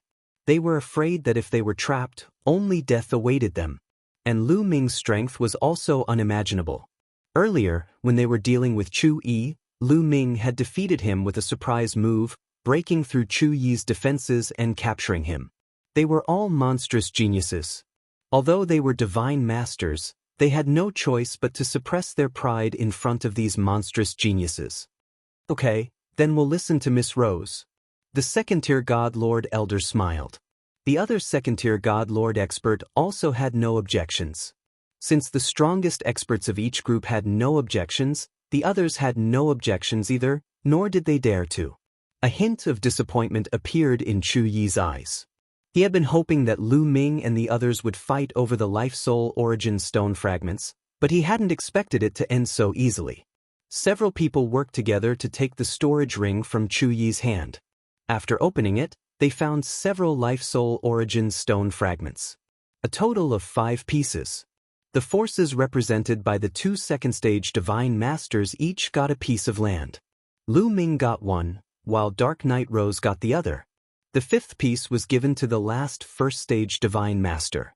They were afraid that if they were trapped, only death awaited them. And Lu Ming's strength was also unimaginable. Earlier, when they were dealing with Chu Yi, Lu Ming had defeated him with a surprise move, breaking through Chu Yi's defenses and capturing him. They were all monstrous geniuses. Although they were divine masters, they had no choice but to suppress their pride in front of these monstrous geniuses. Okay, then we'll listen to Miss Rose. The second-tier God Lord Elder smiled. The other second-tier God Lord expert also had no objections. Since the strongest experts of each group had no objections, the others had no objections either, nor did they dare to. A hint of disappointment appeared in Chu Yi's eyes. He had been hoping that Lu Ming and the others would fight over the Life-Soul Origin stone fragments, but he hadn't expected it to end so easily. Several people worked together to take the storage ring from Chu Yi's hand. After opening it, they found several Life-Soul Origin stone fragments. A total of 5 pieces. The forces represented by the 2 second-stage Divine Masters each got a piece of land. Lu Ming got one, while Dark Knight Rose got the other. The 5th piece was given to the last first-stage Divine Master.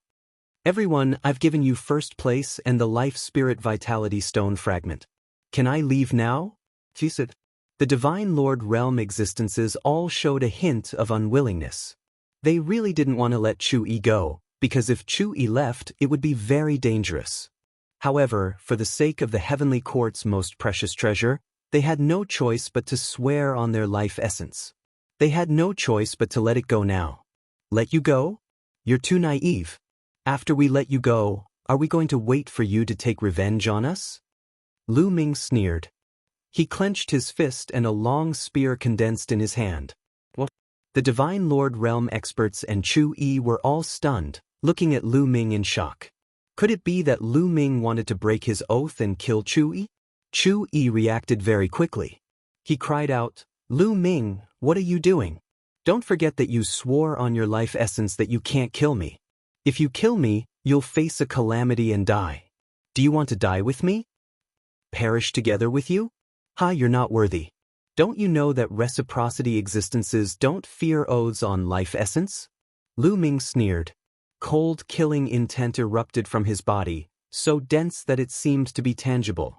Everyone, I've given you first place and the Life Spirit Vitality Stone fragment. Can I leave now? She said. The Divine Lord Realm existences all showed a hint of unwillingness. They really didn't want to let Chu Yi go, because if Chu Yi left, it would be very dangerous. However, for the sake of the Heavenly Court's most precious treasure, they had no choice but to swear on their life essence. They had no choice but to let it go now. Let you go? You're too naive. After we let you go, are we going to wait for you to take revenge on us? Lu Ming sneered. He clenched his fist and a long spear condensed in his hand. What? The Divine Lord Realm experts and Chu Yi were all stunned, looking at Lu Ming in shock. Could it be that Lu Ming wanted to break his oath and kill Chu Yi? Chu Yi reacted very quickly. He cried out, Lu Ming, what are you doing? Don't forget that you swore on your life essence that you can't kill me. If you kill me, you'll face a calamity and die. Do you want to die with me? Perish together with you? Ha, you're not worthy. Don't you know that reciprocity existences don't fear oaths on life essence? Lu Ming sneered. Cold, killing intent erupted from his body, so dense that it seemed to be tangible.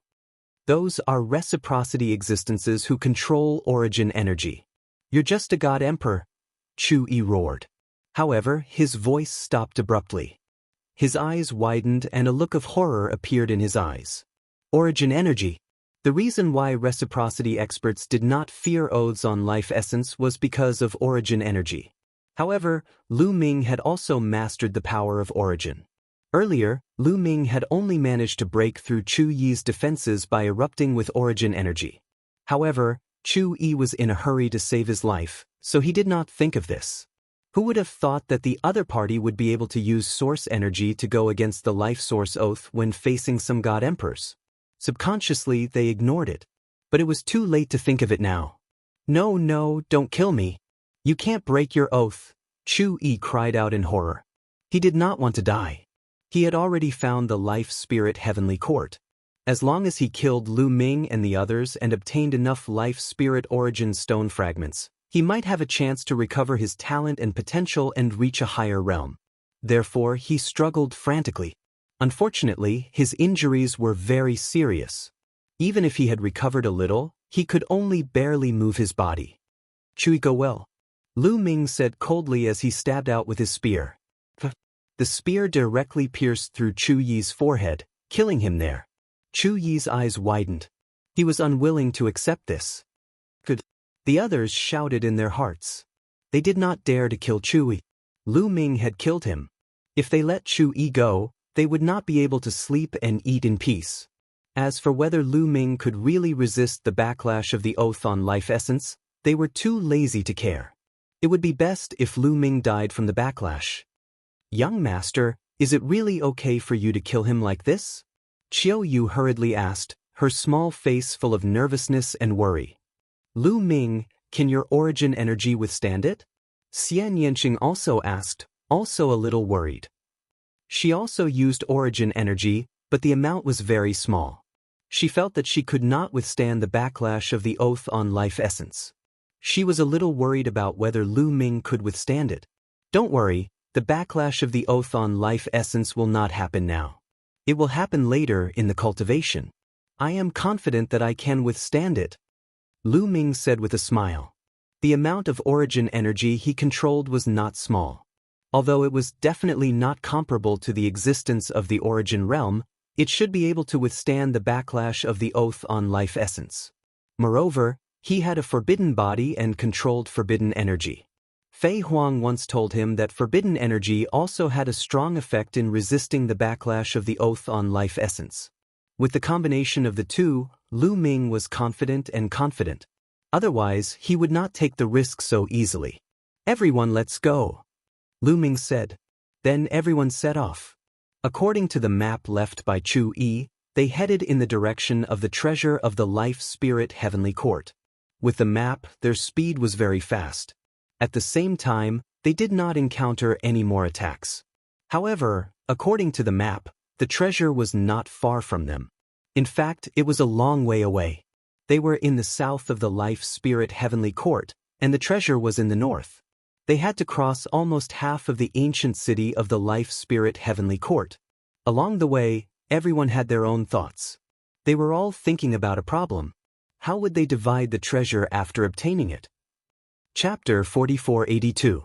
Those are reciprocity existences who control origin energy. You're just a god emperor, Chu Yi roared. However, his voice stopped abruptly. His eyes widened and a look of horror appeared in his eyes. Origin energy. The reason why reciprocity experts did not fear oaths on life essence was because of origin energy. However, Lu Ming had also mastered the power of origin. Earlier, Lu Ming had only managed to break through Chu Yi's defenses by erupting with origin energy. However, Chu Yi was in a hurry to save his life, so he did not think of this. Who would have thought that the other party would be able to use source energy to go against the life source oath when facing some god emperors? Subconsciously, they ignored it. But it was too late to think of it now. No, don't kill me. You can't break your oath, Chu Yi cried out in horror. He did not want to die. He had already found the life spirit heavenly court. As long as he killed Lu Ming and the others and obtained enough life spirit origin stone fragments, he might have a chance to recover his talent and potential and reach a higher realm. Therefore, he struggled frantically. Unfortunately, his injuries were very serious. Even if he had recovered a little, he could only barely move his body. Chui go well, Lu Ming said coldly as he stabbed out with his spear. The spear directly pierced through Chu Yi's forehead, killing him there. Chu Yi's eyes widened. He was unwilling to accept this. Good. The others shouted in their hearts. They did not dare to kill Chu Yi. Lu Ming had killed him. If they let Chu Yi go, they would not be able to sleep and eat in peace. As for whether Lu Ming could really resist the backlash of the oath on life essence, they were too lazy to care. It would be best if Lu Ming died from the backlash. Young master, is it really okay for you to kill him like this? Qiu Yu hurriedly asked, her small face full of nervousness and worry. Lu Ming, can your origin energy withstand it? Xian Yanqing also asked, also a little worried. She also used origin energy, but the amount was very small. She felt that she could not withstand the backlash of the oath on life essence. She was a little worried about whether Lu Ming could withstand it. Don't worry, the backlash of the oath on life essence will not happen now. It will happen later in the cultivation. I am confident that I can withstand it, Lu Ming said with a smile. The amount of origin energy he controlled was not small. Although it was definitely not comparable to the existence of the origin realm, it should be able to withstand the backlash of the oath on life essence. Moreover, he had a forbidden body and controlled forbidden energy. Fei Huang once told him that forbidden energy also had a strong effect in resisting the backlash of the oath on life essence. With the combination of the two, Lu Ming was confident and confident. Otherwise, he would not take the risk so easily. Everyone, let's go, Lu Ming said. Then everyone set off. According to the map left by Chu Yi, they headed in the direction of the treasure of the Life Spirit Heavenly Court. With the map, their speed was very fast. At the same time, they did not encounter any more attacks. However, according to the map, the treasure was not far from them. In fact, it was a long way away. They were in the south of the Life Spirit Heavenly Court, and the treasure was in the north. They had to cross almost half of the ancient city of the Life Spirit Heavenly Court. Along the way, everyone had their own thoughts. They were all thinking about a problem. How would they divide the treasure after obtaining it? Chapter 4482.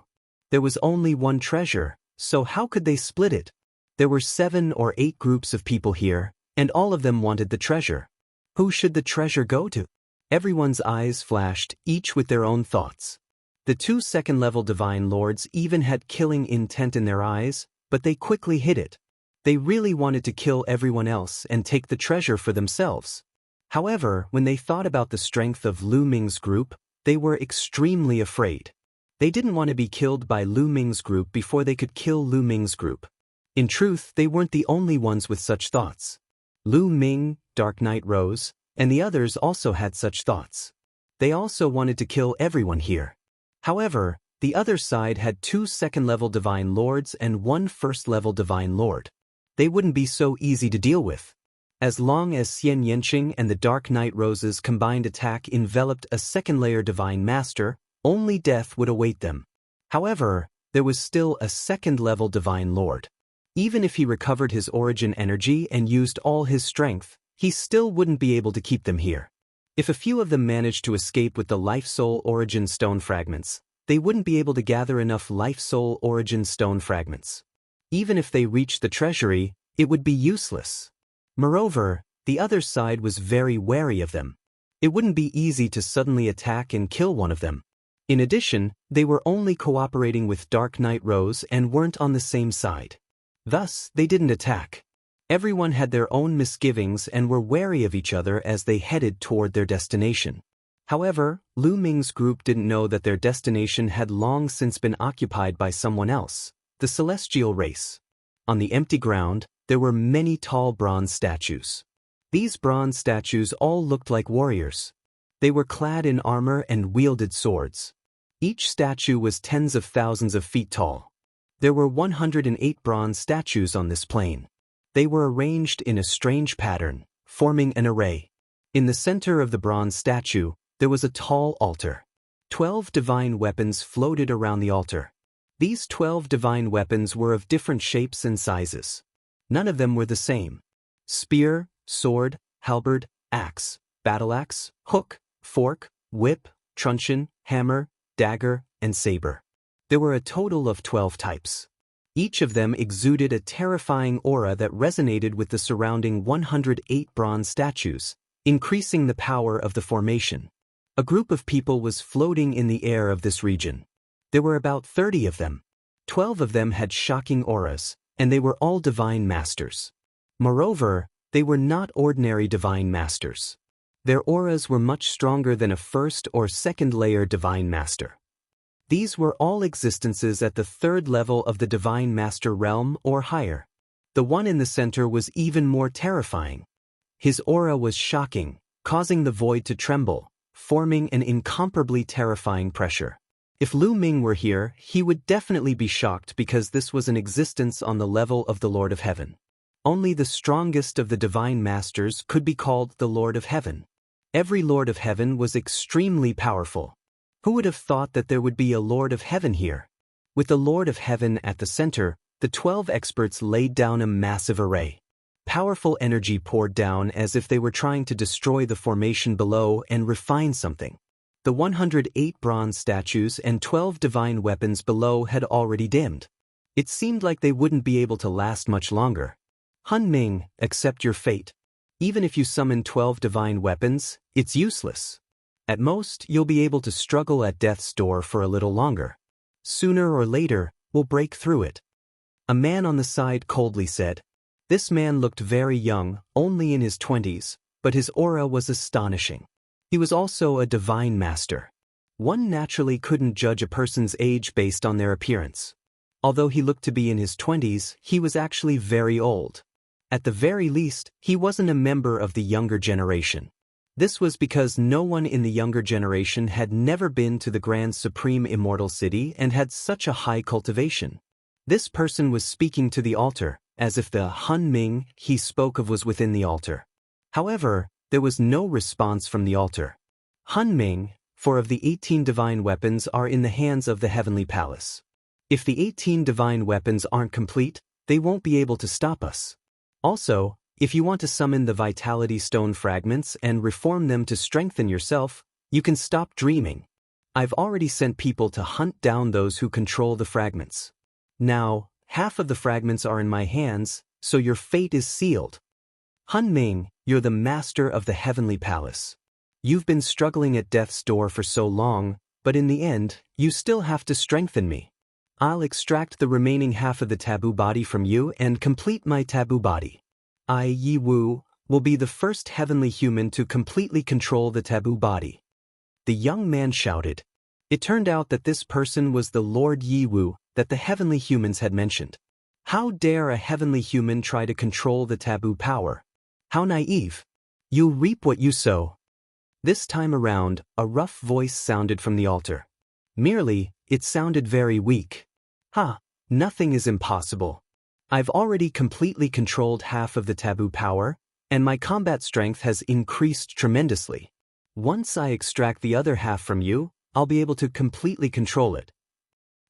There was only one treasure, so how could they split it? There were 7 or 8 groups of people here, and all of them wanted the treasure. Who should the treasure go to? Everyone's eyes flashed, each with their own thoughts. The 2 second-level divine lords even had killing intent in their eyes, but they quickly hid it. They really wanted to kill everyone else and take the treasure for themselves. However, when they thought about the strength of Lu Ming's group, they were extremely afraid. They didn't want to be killed by Lu Ming's group before they could kill Lu Ming's group. In truth, they weren't the only ones with such thoughts. Lu Ming, Dark Knight Rose, and the others also had such thoughts. They also wanted to kill everyone here. However, the other side had 2 second-level divine lords and 1 first-level divine lord. They wouldn't be so easy to deal with. As long as Xian Yanqing and the Dark Knight Rose's combined attack enveloped a second-layer divine master, only death would await them. However, there was still a second-level divine lord. Even if he recovered his origin energy and used all his strength, he still wouldn't be able to keep them here. If a few of them managed to escape with the Life Soul Origin Stone fragments, they wouldn't be able to gather enough Life Soul Origin Stone fragments. Even if they reached the treasury, it would be useless. Moreover, the other side was very wary of them. It wouldn't be easy to suddenly attack and kill one of them. In addition, they were only cooperating with Dark Knight Rose and weren't on the same side. Thus, they didn't attack. Everyone had their own misgivings and were wary of each other as they headed toward their destination. However, Lu Ming's group didn't know that their destination had long since been occupied by someone else, the celestial race. On the empty ground, there were many tall bronze statues. These bronze statues all looked like warriors. They were clad in armor and wielded swords. Each statue was tens of thousands of feet tall. There were 108 bronze statues on this plain. They were arranged in a strange pattern, forming an array. In the center of the bronze statue, there was a tall altar. 12 divine weapons floated around the altar. These 12 divine weapons were of different shapes and sizes. None of them were the same. Spear, sword, halberd, axe, battle axe, hook, fork, whip, truncheon, hammer, dagger, and saber. There were a total of 12 types. Each of them exuded a terrifying aura that resonated with the surrounding 108 bronze statues, increasing the power of the formation. A group of people was floating in the air of this region. There were about 30 of them. 12 of them had shocking auras, and they were all divine masters. Moreover, they were not ordinary divine masters. Their auras were much stronger than a first or second layer divine master. These were all existences at the 3rd level of the divine master realm or higher. The one in the center was even more terrifying. His aura was shocking, causing the void to tremble, forming an incomparably terrifying pressure. If Lu Ming were here, he would definitely be shocked because this was an existence on the level of the Lord of Heaven. Only the strongest of the divine masters could be called the Lord of Heaven. Every Lord of Heaven was extremely powerful. Who would have thought that there would be a Lord of Heaven here? With the Lord of Heaven at the center, the 12 experts laid down a massive array. Powerful energy poured down as if they were trying to destroy the formation below and refine something. The 108 bronze statues and 12 divine weapons below had already dimmed. It seemed like they wouldn't be able to last much longer. Han Ming, accept your fate. Even if you summon 12 divine weapons, it's useless. At most, you'll be able to struggle at death's door for a little longer. Sooner or later, we'll break through it. A man on the side coldly said. This man looked very young, only in his 20s, but his aura was astonishing. He was also a divine master. One naturally couldn't judge a person's age based on their appearance. Although he looked to be in his 20s, he was actually very old. At the very least, he wasn't a member of the younger generation. This was because no one in the younger generation had never been to the Grand Supreme Immortal City and had such a high cultivation. This person was speaking to the altar, as if the Han Ming he spoke of was within the altar. However, there was no response from the altar. Han Ming, 4 of the 18 divine weapons are in the hands of the Heavenly Palace. If the 18 divine weapons aren't complete, they won't be able to stop us. Also, if you want to summon the Vitality Stone fragments and reform them to strengthen yourself, you can stop dreaming. I've already sent people to hunt down those who control the fragments. Now, half of the fragments are in my hands, so your fate is sealed. Han Ming, you're the master of the Heavenly Palace. You've been struggling at death's door for so long, but in the end, you still have to strengthen me. I'll extract the remaining half of the taboo body from you and complete my taboo body. I, Yi Wu, will be the first heavenly human to completely control the taboo body. The young man shouted. It turned out that this person was the Lord Yi Wu that the heavenly humans had mentioned. How dare a heavenly human try to control the taboo power? How naive. You'll reap what you sow. This time around, a rough voice sounded from the altar. Merely, it sounded very weak. Nothing is impossible. I've already completely controlled half of the taboo power, and my combat strength has increased tremendously. Once I extract the other half from you, I'll be able to completely control it.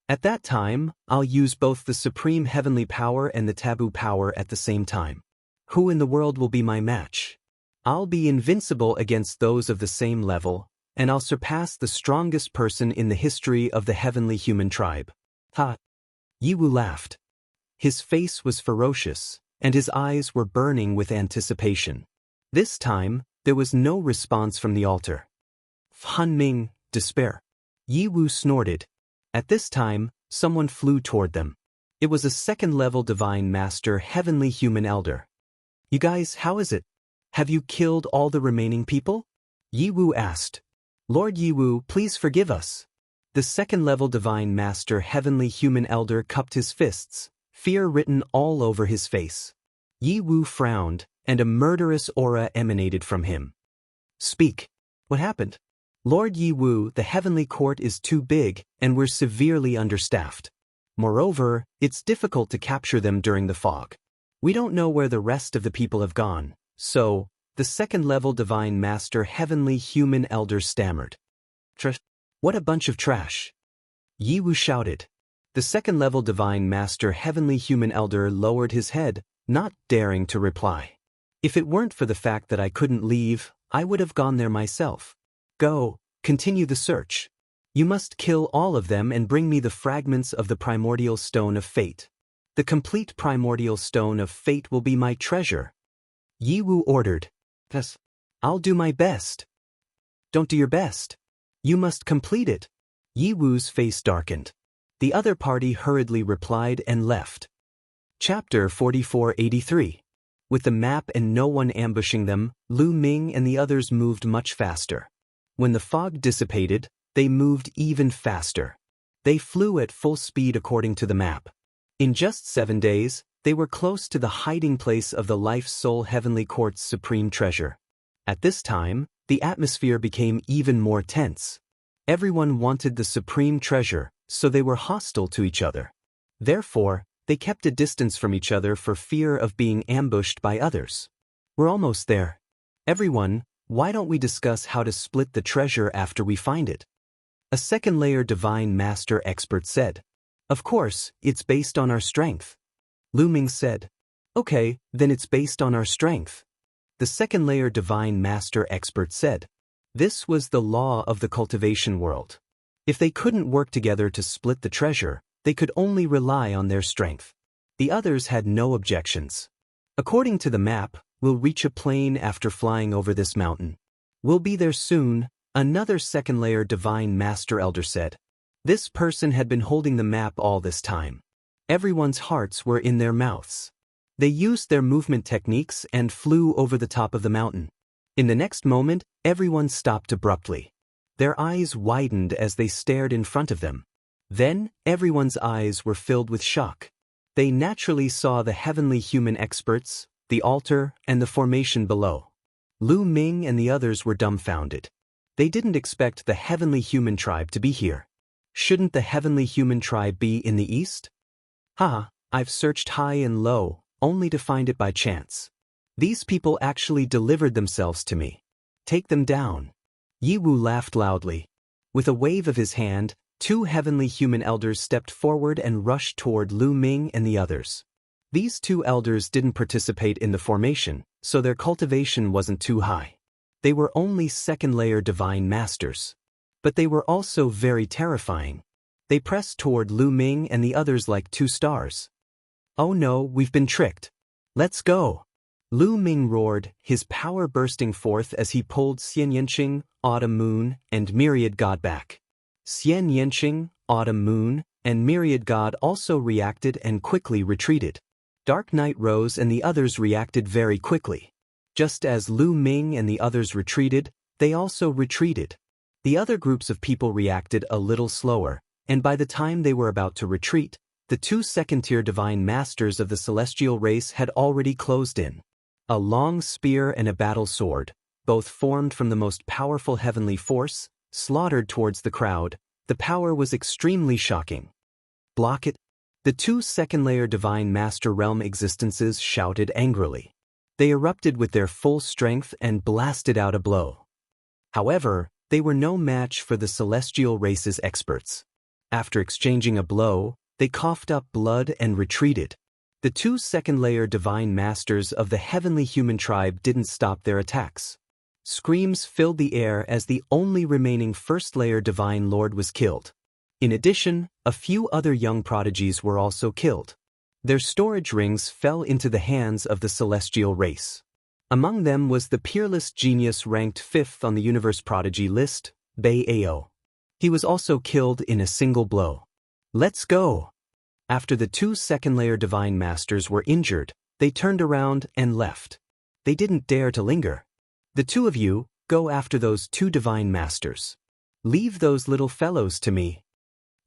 At that time, I'll use both the supreme heavenly power and the taboo power at the same time. Who in the world will be my match? I'll be invincible against those of the same level, and I'll surpass the strongest person in the history of the heavenly human tribe. Yi Wu laughed. His face was ferocious, and his eyes were burning with anticipation. This time, there was no response from the altar. Han Ming, despair. Yi Wu snorted. At this time, someone flew toward them. It was a second-level divine master heavenly human elder. You guys, how is it? Have you killed all the remaining people? Yi Wu asked. Lord Yi Wu, please forgive us. The second-level divine master heavenly human elder cupped his fists, fear written all over his face. Yi Wu frowned, and a murderous aura emanated from him. Speak. What happened? Lord Yi Wu, the heavenly court is too big, and we're severely understaffed. Moreover, it's difficult to capture them during the fog. We don't know where the rest of the people have gone, so, the second-level divine master heavenly human elder stammered. What a bunch of trash. Yi Wu shouted. The second-level divine master heavenly human elder lowered his head, not daring to reply. If it weren't for the fact that I couldn't leave, I would have gone there myself. Go, continue the search. You must kill all of them and bring me the fragments of the primordial stone of fate. The complete primordial stone of fate will be my treasure. Yi Wu ordered. Yes. I'll do my best. Don't do your best. You must complete it. Yi Wu's face darkened. The other party hurriedly replied and left. Chapter 4483. With the map and no one ambushing them, Lu Ming and the others moved much faster. When the fog dissipated, they moved even faster. They flew at full speed according to the map. In just 7 days, they were close to the hiding place of the Life Soul Heavenly Court's supreme treasure. At this time, the atmosphere became even more tense. Everyone wanted the supreme treasure, so they were hostile to each other. Therefore, they kept a distance from each other for fear of being ambushed by others. We're almost there. Everyone, why don't we discuss how to split the treasure after we find it? A second-layer divine master expert said. Of course, it's based on our strength. Lu Ming said. Okay, then it's based on our strength. The second layer divine master expert said. This was the law of the cultivation world. If they couldn't work together to split the treasure, they could only rely on their strength. The others had no objections. According to the map, we'll reach a plain after flying over this mountain. We'll be there soon, another second layer divine master elder said. This person had been holding the map all this time. Everyone's hearts were in their mouths. They used their movement techniques and flew over the top of the mountain. In the next moment, everyone stopped abruptly. Their eyes widened as they stared in front of them. Then, everyone's eyes were filled with shock. They naturally saw the heavenly human experts, the altar, and the formation below. Lu Ming and the others were dumbfounded. They didn't expect the heavenly human tribe to be here. Shouldn't the heavenly human tribe be in the east? I've searched high and low, only to find it by chance. These people actually delivered themselves to me. Take them down. Yi Wu laughed loudly. With a wave of his hand, two heavenly human elders stepped forward and rushed toward Lu Ming and the others. These two elders didn't participate in the formation, so their cultivation wasn't too high. They were only second-layer divine masters. But they were also very terrifying. They pressed toward Lu Ming and the others like two stars. Oh no, we've been tricked. Let's go. Lu Ming roared, his power bursting forth as he pulled Xian Yanqing, Autumn Moon, and Myriad God back. Xian Yanqing, Autumn Moon, and Myriad God also reacted and quickly retreated. Dark Night Rose and the others reacted very quickly. Just as Lu Ming and the others retreated, they also retreated. The other groups of people reacted a little slower, and by the time they were about to retreat, the two second-tier divine masters of the celestial race had already closed in. A long spear and a battle sword, both formed from the most powerful heavenly force, slaughtered towards the crowd. The power was extremely shocking. Block it. The two second-layer divine master realm existences shouted angrily. They erupted with their full strength and blasted out a blow. However, they were no match for the celestial race's experts. After exchanging a blow, they coughed up blood and retreated. The two second-layer divine masters of the heavenly human tribe didn't stop their attacks. Screams filled the air as the only remaining first-layer divine lord was killed. In addition, a few other young prodigies were also killed. Their storage rings fell into the hands of the celestial race. Among them was the peerless genius ranked 5th on the universe prodigy list, Bei Ao. He was also killed in a single blow. Let's go! After the two second-layer divine masters were injured, they turned around and left. They didn't dare to linger. The two of you, go after those two divine masters. Leave those little fellows to me.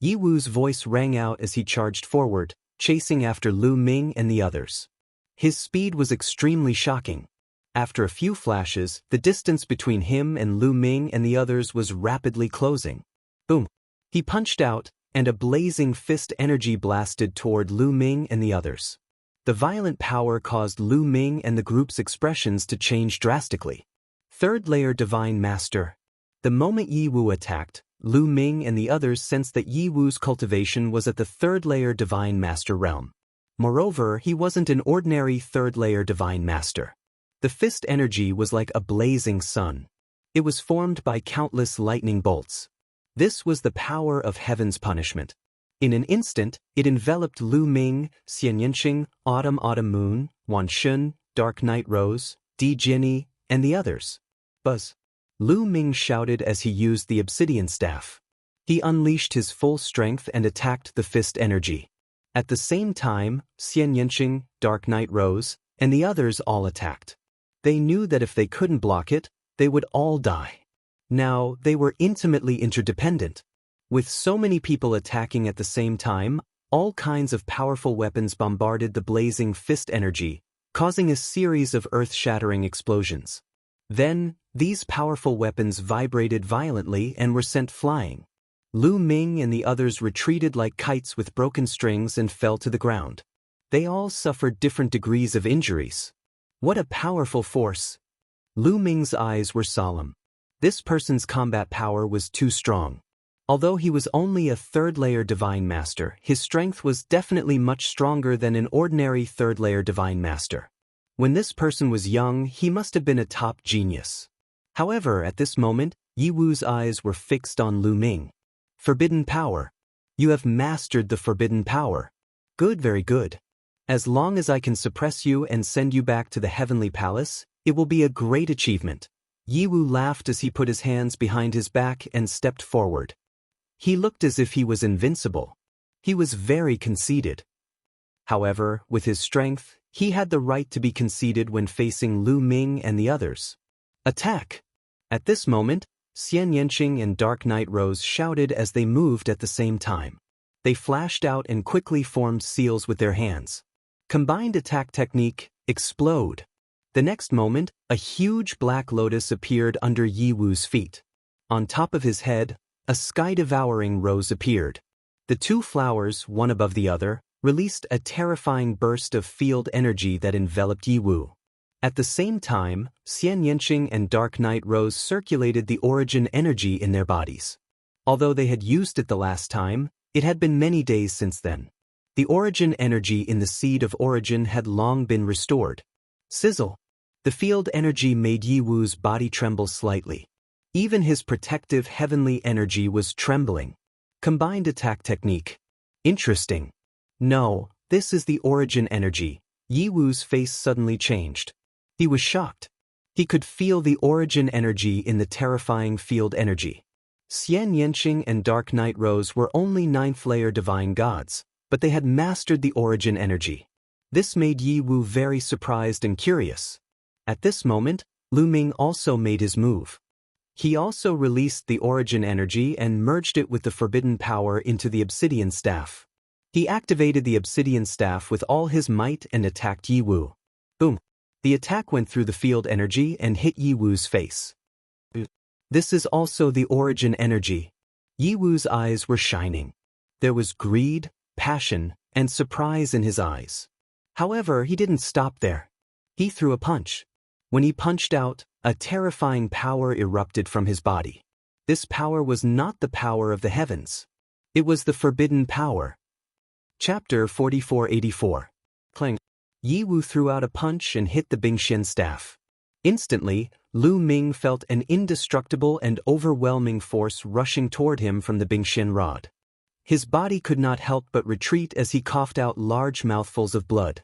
Yi Wu's voice rang out as he charged forward, chasing after Lu Ming and the others. His speed was extremely shocking. After a few flashes, the distance between him and Lu Ming and the others was rapidly closing. Boom! He punched out, and a blazing fist energy blasted toward Lu Ming and the others. The violent power caused Lu Ming and the group's expressions to change drastically. Third-layer divine master. The moment Yi Wu attacked, Lu Ming and the others sensed that Yi Wu's cultivation was at the third-layer divine master realm. Moreover, he wasn't an ordinary third-layer divine master. The fist energy was like a blazing sun. It was formed by countless lightning bolts. This was the power of heaven's punishment. In an instant, it enveloped Lu Ming, Xian Yanqing, Autumn Moon, Wan Shun, Dark Night Rose, Di Jinni, and the others. Buzz! Lu Ming shouted as he used the obsidian staff. He unleashed his full strength and attacked the fist energy. At the same time, Xian Yanqing, Dark Night Rose, and the others all attacked. They knew that if they couldn't block it, they would all die. Now, they were intimately interdependent. With so many people attacking at the same time, all kinds of powerful weapons bombarded the blazing fist energy, causing a series of earth-shattering explosions. Then, these powerful weapons vibrated violently and were sent flying. Lu Ming and the others retreated like kites with broken strings and fell to the ground. They all suffered different degrees of injuries. What a powerful force! Lu Ming's eyes were solemn. This person's combat power was too strong. Although he was only a third-layer Divine Master, his strength was definitely much stronger than an ordinary third-layer Divine Master. When this person was young, he must have been a top genius. However, at this moment, Yi Wu's eyes were fixed on Lu Ming. Forbidden power. You have mastered the forbidden power. Good, very good. As long as I can suppress you and send you back to the heavenly palace, it will be a great achievement. Yi Wu laughed as he put his hands behind his back and stepped forward. He looked as if he was invincible. He was very conceited. However, with his strength, he had the right to be conceited when facing Lu Ming and the others. Attack! At this moment, Xian Yanqing and Dark Knight Rose shouted as they moved at the same time. They flashed out and quickly formed seals with their hands. Combined attack technique, explode. The next moment, a huge black lotus appeared under Yi Wu's feet. On top of his head, a sky-devouring rose appeared. The two flowers, one above the other, released a terrifying burst of field energy that enveloped Yi Wu. At the same time, Xian Yanqing and Dark Knight Rose circulated the origin energy in their bodies. Although they had used it the last time, it had been many days since then. The origin energy in the seed of origin had long been restored. Sizzle! The field energy made Yi Wu's body tremble slightly. Even his protective heavenly energy was trembling. Combined attack technique. Interesting. No, this is the origin energy. Yi Wu's face suddenly changed. He was shocked. He could feel the origin energy in the terrifying field energy. Xian Yanqing and Dark Knight Rose were only 9th-layer divine gods, but they had mastered the origin energy. This made Yi Wu very surprised and curious. At this moment, Lu Ming also made his move. He also released the origin energy and merged it with the forbidden power into the obsidian staff. He activated the obsidian staff with all his might and attacked Yi Wu. Boom! The attack went through the field energy and hit Yi Wu's face. This is also the origin energy. Yi Wu's eyes were shining. There was greed, passion, and surprise in his eyes. However, he didn't stop there. He threw a punch. When he punched out, a terrifying power erupted from his body. This power was not the power of the heavens. It was the forbidden power. Chapter 4484. Clang. Yi Wu threw out a punch and hit the Bingxian staff. Instantly, Lu Ming felt an indestructible and overwhelming force rushing toward him from the Bingxian rod. His body could not help but retreat as he coughed out large mouthfuls of blood.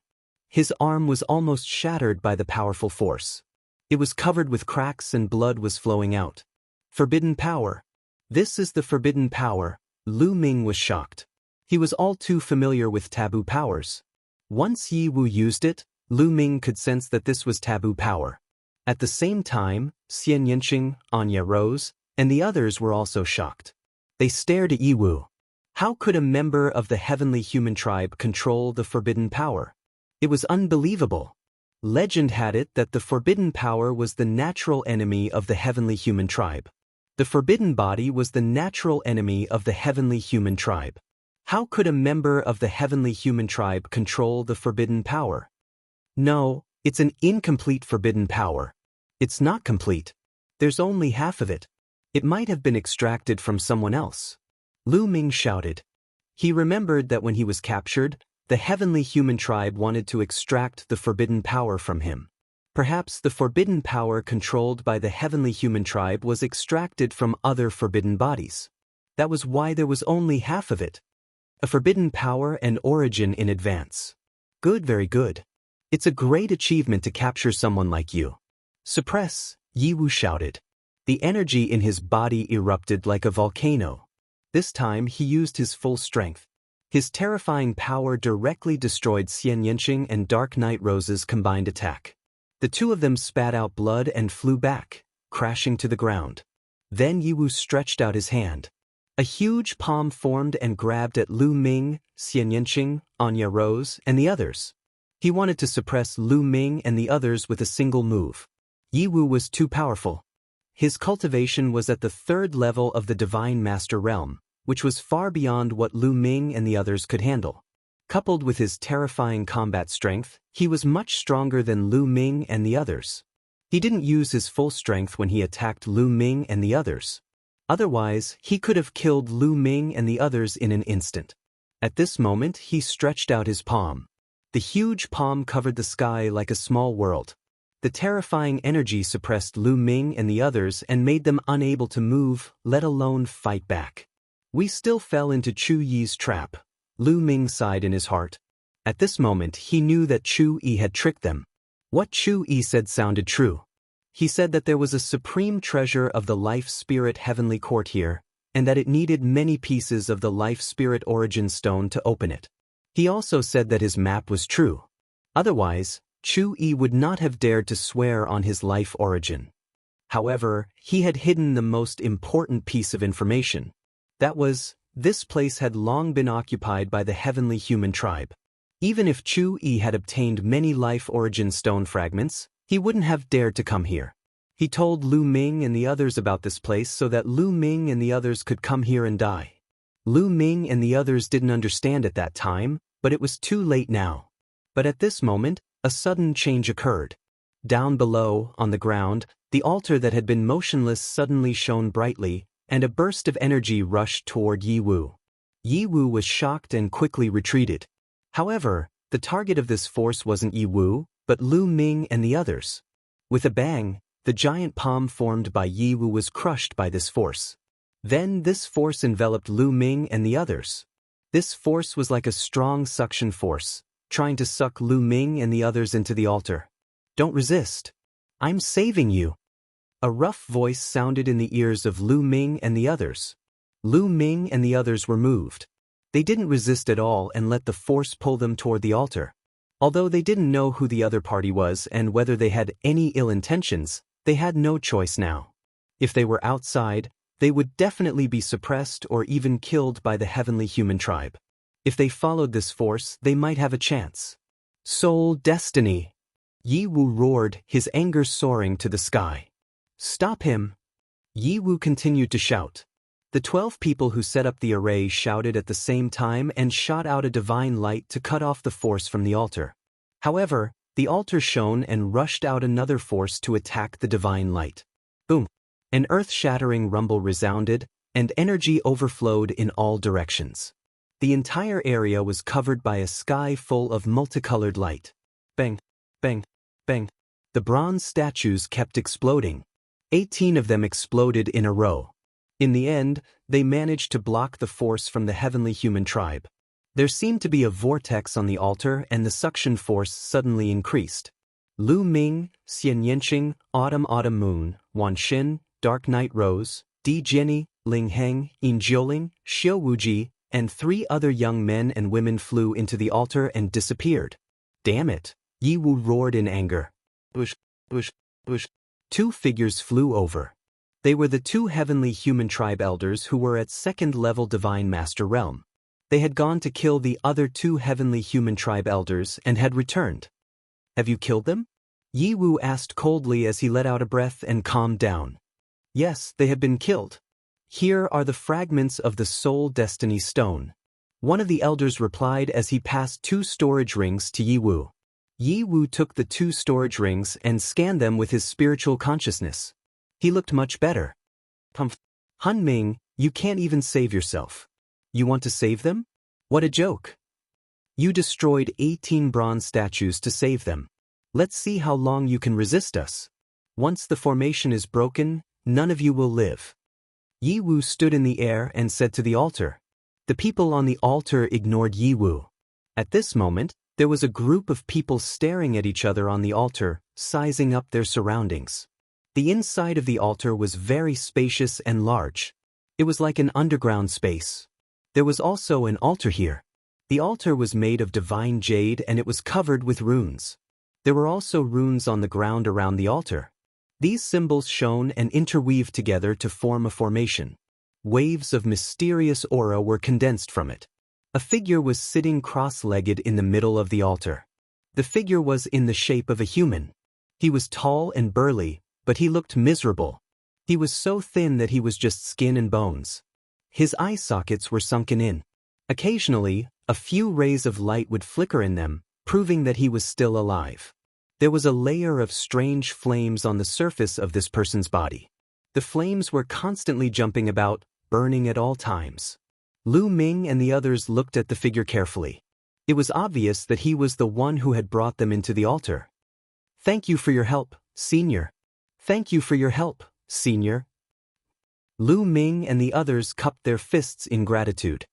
His arm was almost shattered by the powerful force. It was covered with cracks and blood was flowing out. Forbidden power. This is the forbidden power. Lu Ming was shocked. He was all too familiar with taboo powers. Once Yi Wu used it, Lu Ming could sense that this was taboo power. At the same time, Xian Yanqing, Anya Rose, and the others were also shocked. They stared at Yi Wu. How could a member of the heavenly human tribe control the forbidden power? It was unbelievable. Legend had it that the forbidden power was the natural enemy of the heavenly human tribe. The forbidden body was the natural enemy of the heavenly human tribe. How could a member of the heavenly human tribe control the forbidden power? No, it's an incomplete forbidden power. It's not complete. There's only half of it. It might have been extracted from someone else. Lu Ming shouted. He remembered that when he was captured, the heavenly human tribe wanted to extract the forbidden power from him. Perhaps the forbidden power controlled by the heavenly human tribe was extracted from other forbidden bodies. That was why there was only half of it. A forbidden power and origin in advance. Good, very good. It's a great achievement to capture someone like you. Suppress, Yi Wu shouted. The energy in his body erupted like a volcano. This time he used his full strength. His terrifying power directly destroyed Xian Yanqing and Dark Knight Rose's combined attack. The two of them spat out blood and flew back, crashing to the ground. Then Yi Wu stretched out his hand. A huge palm formed and grabbed at Lu Ming, Xian Yanqing, Anya Rose, and the others. He wanted to suppress Lu Ming and the others with a single move. Yi Wu was too powerful. His cultivation was at the 3rd level of the Divine Master realm, which was far beyond what Lu Ming and the others could handle. Coupled with his terrifying combat strength, he was much stronger than Lu Ming and the others. He didn't use his full strength when he attacked Lu Ming and the others. Otherwise, he could have killed Lu Ming and the others in an instant. At this moment, he stretched out his palm. The huge palm covered the sky like a small world. The terrifying energy suppressed Lu Ming and the others and made them unable to move, let alone fight back. We still fell into Chu Yi's trap, Lu Ming sighed in his heart. At this moment, he knew that Chu Yi had tricked them. What Chu Yi said sounded true. He said that there was a supreme treasure of the Life Spirit Heavenly Court here, and that it needed many pieces of the Life Spirit Origin Stone to open it. He also said that his map was true. Otherwise, Chu Yi would not have dared to swear on his life origin. However, he had hidden the most important piece of information. That was, this place had long been occupied by the heavenly human tribe. Even if Chu Yi had obtained many life origin stone fragments, he wouldn't have dared to come here. He told Lu Ming and the others about this place so that Lu Ming and the others could come here and die. Lu Ming and the others didn't understand at that time, but it was too late now. But at this moment, a sudden change occurred. Down below, on the ground, the altar that had been motionless suddenly shone brightly, and a burst of energy rushed toward Yi Wu. Yi Wu was shocked and quickly retreated. However, the target of this force wasn't Yi Wu, but Lu Ming and the others. With a bang, the giant palm formed by Yi Wu was crushed by this force. Then this force enveloped Lu Ming and the others. This force was like a strong suction force, trying to suck Lu Ming and the others into the altar. Don't resist. I'm saving you. A rough voice sounded in the ears of Lu Ming and the others. Lu Ming and the others were moved. They didn't resist at all and let the force pull them toward the altar. Although they didn't know who the other party was and whether they had any ill intentions, they had no choice now. If they were outside, they would definitely be suppressed or even killed by the heavenly human tribe. If they followed this force, they might have a chance. Soul destiny! Yi Wu roared, his anger soaring to the sky. Stop him! Yi Wu continued to shout. The 12 people who set up the array shouted at the same time and shot out a divine light to cut off the force from the altar. However, the altar shone and rushed out another force to attack the divine light. Boom! An earth-shattering rumble resounded, and energy overflowed in all directions. The entire area was covered by a sky full of multicolored light. Bang! Bang! Bang! The bronze statues kept exploding. 18 of them exploded in a row. In the end, they managed to block the force from the heavenly human tribe. There seemed to be a vortex on the altar and the suction force suddenly increased. Lu Ming, Xian Yanqing, Autumn Moon, Wan Xin, Dark Night Rose, Di Jiani, Ling Heng, Yin Jiuling, Xiu Wuji, and 3 other young men and women flew into the altar and disappeared. Damn it! Yi Wu roared in anger. Bush, bush, bush. 2 figures flew over. They were the 2 heavenly human tribe elders who were at 2nd level Divine Master Realm. They had gone to kill the other 2 heavenly human tribe elders and had returned. Have you killed them? Yi Wu asked coldly as he let out a breath and calmed down. Yes, they have been killed. Here are the fragments of the Soul Destiny Stone. One of the elders replied as he passed 2 storage rings to Yi Wu. Yi Wu took the 2 storage rings and scanned them with his spiritual consciousness. He looked much better. Han Ming, you can't even save yourself. You want to save them? What a joke. You destroyed 18 bronze statues to save them. Let's see how long you can resist us. Once the formation is broken, none of you will live. Yi Wu stood in the air and said to the altar. The people on the altar ignored Yi Wu. At this moment, there was a group of people staring at each other on the altar, sizing up their surroundings. The inside of the altar was very spacious and large. It was like an underground space. There was also an altar here. The altar was made of divine jade and it was covered with runes. There were also runes on the ground around the altar. These symbols shone and interweaved together to form a formation. Waves of mysterious aura were condensed from it. A figure was sitting cross-legged in the middle of the altar. The figure was in the shape of a human. He was tall and burly, but he looked miserable. He was so thin that he was just skin and bones. His eye sockets were sunken in. Occasionally, a few rays of light would flicker in them, proving that he was still alive. There was a layer of strange flames on the surface of this person's body. The flames were constantly jumping about, burning at all times. Lu Ming and the others looked at the figure carefully. It was obvious that he was the one who had brought them into the altar. "Thank you for your help, Senior. Thank you for your help, Senior." Lu Ming and the others cupped their fists in gratitude.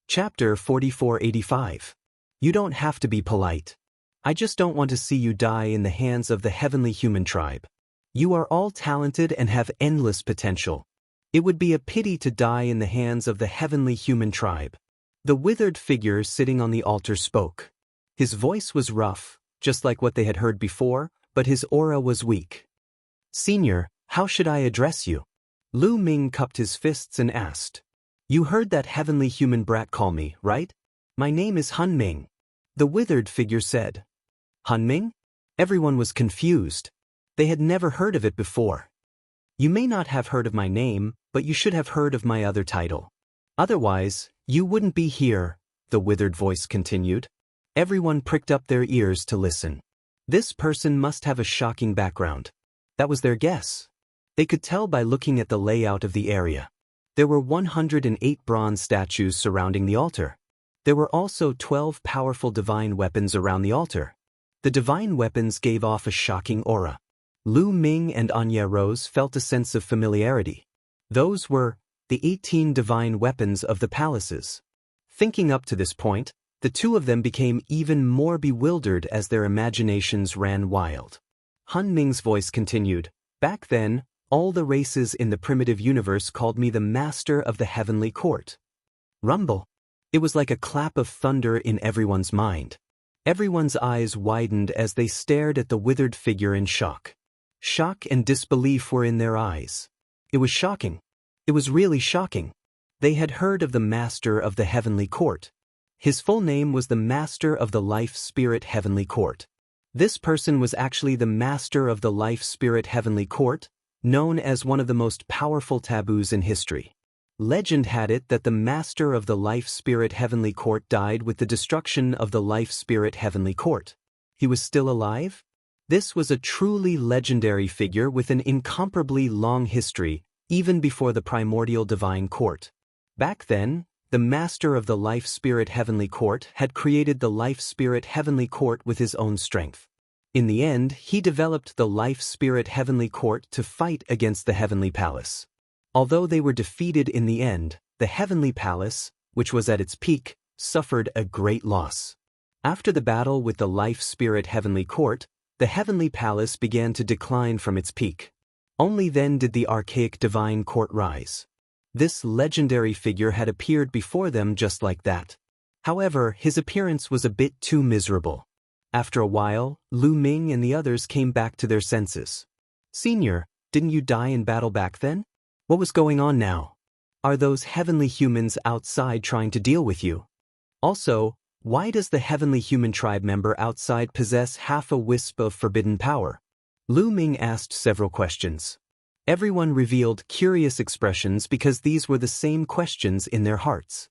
Chapter 4485. You don't have to be polite. I just don't want to see you die in the hands of the heavenly human tribe. You are all talented and have endless potential. It would be a pity to die in the hands of the heavenly human tribe. The withered figure sitting on the altar spoke. His voice was rough, just like what they had heard before, but his aura was weak. "Senior, how should I address you?" Lu Ming cupped his fists and asked. "You heard that heavenly human brat call me, right? My name is Han Ming." The withered figure said. "Han Ming?" Everyone was confused. They had never heard of it before. "You may not have heard of my name, but you should have heard of my other title. Otherwise, you wouldn't be here," the withered voice continued. Everyone pricked up their ears to listen. This person must have a shocking background. That was their guess. They could tell by looking at the layout of the area. There were 108 bronze statues surrounding the altar. There were also 12 powerful divine weapons around the altar. The divine weapons gave off a shocking aura. Lu Ming and Anya Rose felt a sense of familiarity. Those were the 18 divine weapons of the palaces. Thinking up to this point, the two of them became even more bewildered as their imaginations ran wild. Han Ming's voice continued. "Back then, all the races in the primitive universe called me the Master of the Heavenly Court." Rumble. It was like a clap of thunder in everyone's mind. Everyone's eyes widened as they stared at the withered figure in shock. Shock and disbelief were in their eyes. It was shocking. It was really shocking. They had heard of the Master of the Heavenly Court. His full name was the Master of the Life Spirit Heavenly Court. This person was actually the Master of the Life Spirit Heavenly Court, known as one of the most powerful taboos in history. Legend had it that the Master of the Life Spirit Heavenly Court died with the destruction of the Life Spirit Heavenly Court. He was still alive? This was a truly legendary figure with an incomparably long history, even before the primordial divine court. Back then, the Master of the Life Spirit Heavenly Court had created the Life Spirit Heavenly Court with his own strength. In the end, he developed the Life Spirit Heavenly Court to fight against the Heavenly Palace. Although they were defeated in the end, the Heavenly Palace, which was at its peak, suffered a great loss. After the battle with the Life Spirit Heavenly Court, the Heavenly Palace began to decline from its peak. Only then did the archaic divine court rise. This legendary figure had appeared before them just like that. However, his appearance was a bit too miserable. After a while, Lu Ming and the others came back to their senses. "Senior, didn't you die in battle back then? What was going on now? Are those heavenly humans outside trying to deal with you? Also, why does the heavenly human tribe member outside possess half a wisp of forbidden power?" Lu Ming asked several questions. Everyone revealed curious expressions because these were the same questions in their hearts.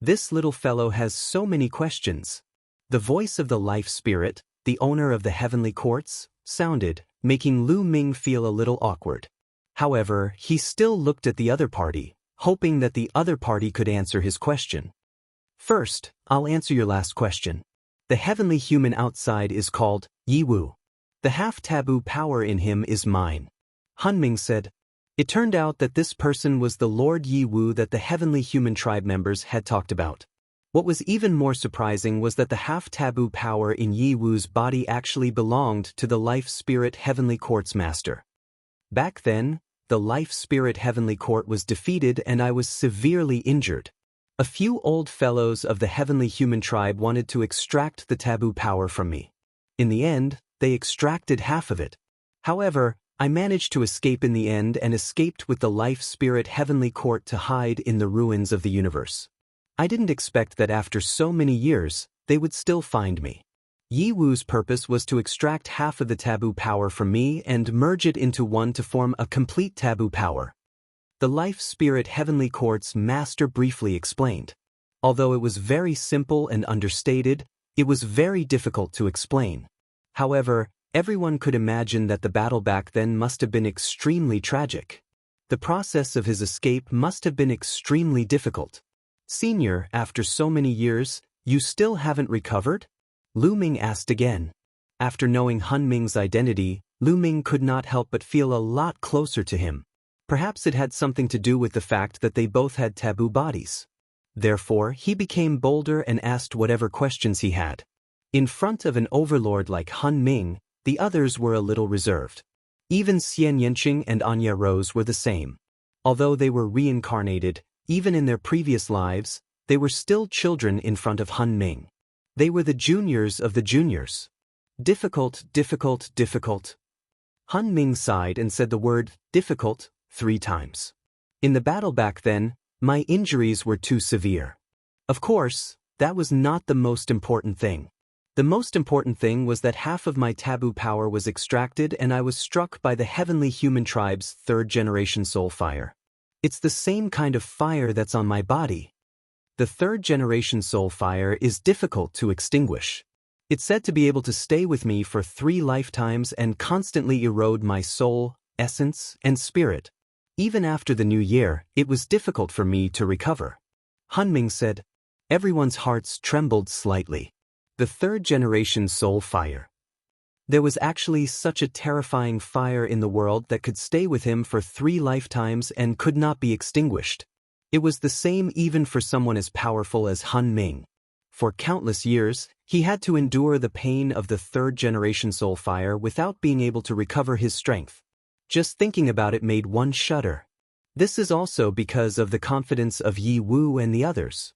This little fellow has so many questions. The voice of the life spirit, the owner of the heavenly courts, sounded, making Lu Ming feel a little awkward. However, he still looked at the other party, hoping that the other party could answer his question. "First, I'll answer your last question. The heavenly human outside is called Yiwu. The half-taboo power in him is mine," Han Ming said. It turned out that this person was the Lord Yiwu that the heavenly human tribe members had talked about. What was even more surprising was that the half-taboo power in Yiwu's body actually belonged to the Life Spirit Heavenly Court's master. Back then, the Life Spirit Heavenly Court was defeated and I was severely injured. A few old fellows of the heavenly human tribe wanted to extract the taboo power from me. In the end, they extracted half of it. However, I managed to escape in the end and escaped with the Life Spirit Heavenly Court to hide in the ruins of the universe. I didn't expect that after so many years, they would still find me. Yiwu's purpose was to extract half of the taboo power from me and merge it into one to form a complete taboo power. The Life Spirit Heavenly Court's master briefly explained. Although it was very simple and understated, it was very difficult to explain. However, everyone could imagine that the battle back then must have been extremely tragic. The process of his escape must have been extremely difficult. Senior, after so many years, you still haven't recovered? Lu Ming asked again. After knowing Han Ming's identity, Lu Ming could not help but feel a lot closer to him. Perhaps it had something to do with the fact that they both had taboo bodies. Therefore, he became bolder and asked whatever questions he had. In front of an overlord like Han Ming, the others were a little reserved. Even Xian Yanqing and Anya Rose were the same. Although they were reincarnated, even in their previous lives, they were still children in front of Han Ming. They were the juniors of the juniors. Difficult, difficult, difficult. Han Ming sighed and said the word, difficult, 3 times. In the battle back then, my injuries were too severe. Of course, that was not the most important thing. The most important thing was that half of my taboo power was extracted and I was struck by the heavenly human tribe's 3rd-generation soul fire. It's the same kind of fire that's on my body. The 3rd-generation soul fire is difficult to extinguish. It's said to be able to stay with me for 3 lifetimes and constantly erode my soul, essence, and spirit. Even after the new year, it was difficult for me to recover. Han Ming said. Everyone's hearts trembled slightly. The 3rd-generation soul fire. There was actually such a terrifying fire in the world that could stay with him for 3 lifetimes and could not be extinguished. It was the same even for someone as powerful as Han Ming. For countless years, he had to endure the pain of the 3rd-generation soul fire without being able to recover his strength. Just thinking about it made one shudder. This is also because of the confidence of Yi Wu and the others.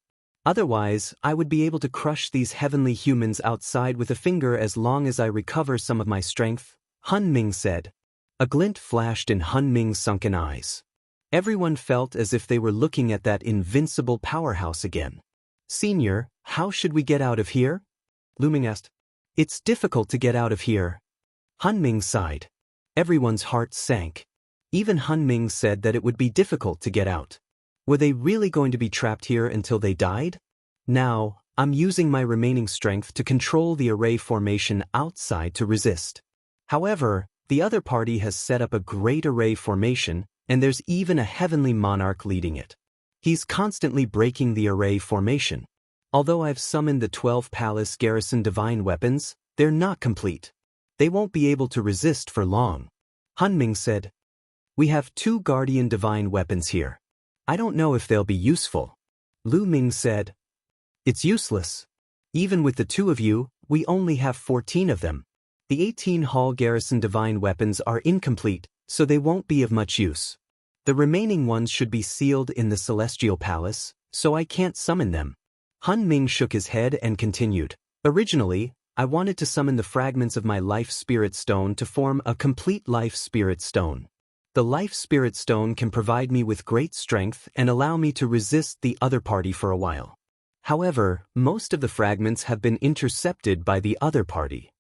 Otherwise, I would be able to crush these heavenly humans outside with a finger as long as I recover some of my strength, Han Ming said. A glint flashed in Han Ming's sunken eyes. Everyone felt as if they were looking at that invincible powerhouse again. Senior, how should we get out of here? Lu Ming asked. It's difficult to get out of here. Han Ming sighed. Everyone's hearts sank. Even Han Ming said that it would be difficult to get out. Were they really going to be trapped here until they died? Now, I'm using my remaining strength to control the array formation outside to resist. However, the other party has set up a great array formation, and there's even a heavenly monarch leading it. He's constantly breaking the array formation. Although I've summoned the 12 Palace Garrison divine weapons, they're not complete. They won't be able to resist for long. Han Ming said. We have 2 Guardian divine weapons here. I don't know if they'll be useful. Lu Ming said. It's useless. Even with the 2 of you, we only have 14 of them. The 18 Hall Garrison divine weapons are incomplete, so they won't be of much use. The remaining ones should be sealed in the Celestial Palace, so I can't summon them. Han Ming shook his head and continued. Originally, I wanted to summon the fragments of my Life Spirit Stone to form a complete Life Spirit Stone. The Life Spirit Stone can provide me with great strength and allow me to resist the other party for a while. However, most of the fragments have been intercepted by the other party.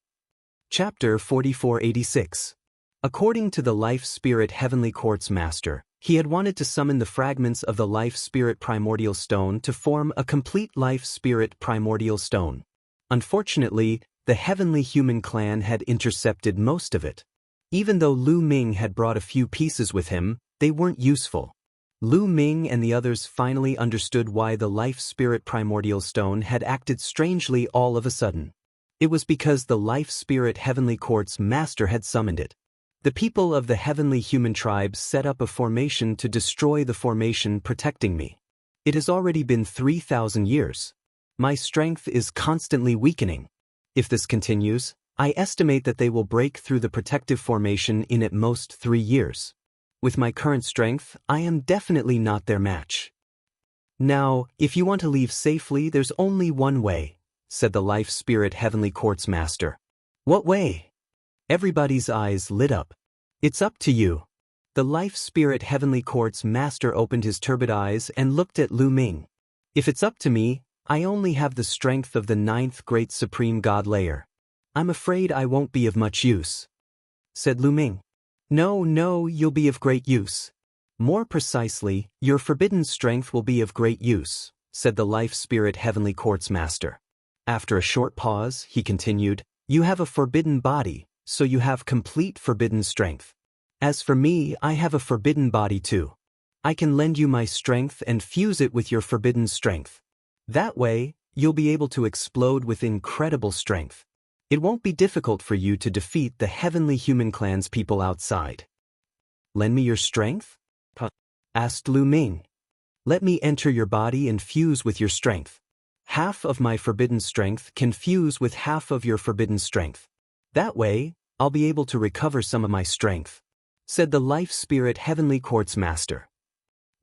Chapter 4486. According to the Life Spirit Heavenly Quartz Master, he had wanted to summon the fragments of the Life Spirit Primordial Stone to form a complete Life Spirit Primordial Stone. Unfortunately, the Heavenly Human Clan had intercepted most of it. Even though Lu Ming had brought a few pieces with him, they weren't useful. Lu Ming and the others finally understood why the Life Spirit Primordial Stone had acted strangely all of a sudden. It was because the Life Spirit Heavenly Quartz Master had summoned it. The people of the Heavenly Human Tribe set up a formation to destroy the formation protecting me. It has already been 3,000 years. My strength is constantly weakening. If this continues, I estimate that they will break through the protective formation in at most 3 years. With my current strength, I am definitely not their match. Now, if you want to leave safely, there's only one way, said the Life Spirit Heavenly Quartz Master. What way? Everybody's eyes lit up. It's up to you. The Life Spirit Heavenly Quartz Master opened his turbid eyes and looked at Lu Ming. If it's up to me, I only have the strength of the 9th Great Supreme God Layer. I'm afraid I won't be of much use, said Lu Ming. No, you'll be of great use. More precisely, your forbidden strength will be of great use, said the Life Spirit Heavenly Quartz Master. After a short pause, he continued, you have a forbidden body, so you have complete forbidden strength. As for me, I have a forbidden body too. I can lend you my strength and fuse it with your forbidden strength. That way, you'll be able to explode with incredible strength. It won't be difficult for you to defeat the heavenly human clan's people outside. Lend me your strength? Asked Lu Ming. Let me enter your body and fuse with your strength. Half of my forbidden strength can fuse with half of your forbidden strength. That way, I'll be able to recover some of my strength, said the Life Spirit Heavenly Quartz Master.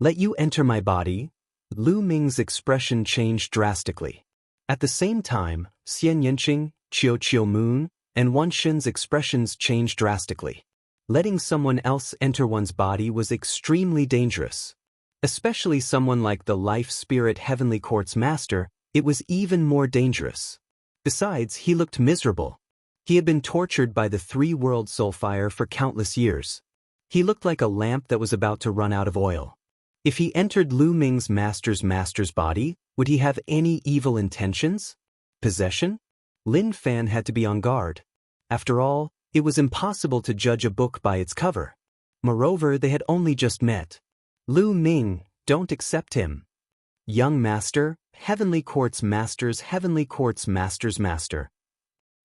Let you enter my body? Lu Ming's expression changed drastically. At the same time, Xian Yanqing, Qiu Qiu Moon, and Wan Shen's expressions changed drastically. Letting someone else enter one's body was extremely dangerous. Especially someone like the Life Spirit Heavenly Quartz Master, it was even more dangerous. Besides, he looked miserable. He had been tortured by the three-world soul fire for countless years. He looked like a lamp that was about to run out of oil. If he entered Lu Ming's master's body, would he have any evil intentions? Possession? Lin Fan had to be on guard. After all, it was impossible to judge a book by its cover. Moreover, they had only just met. Lu Ming, don't accept him. Young Master, Heavenly Quartz Master.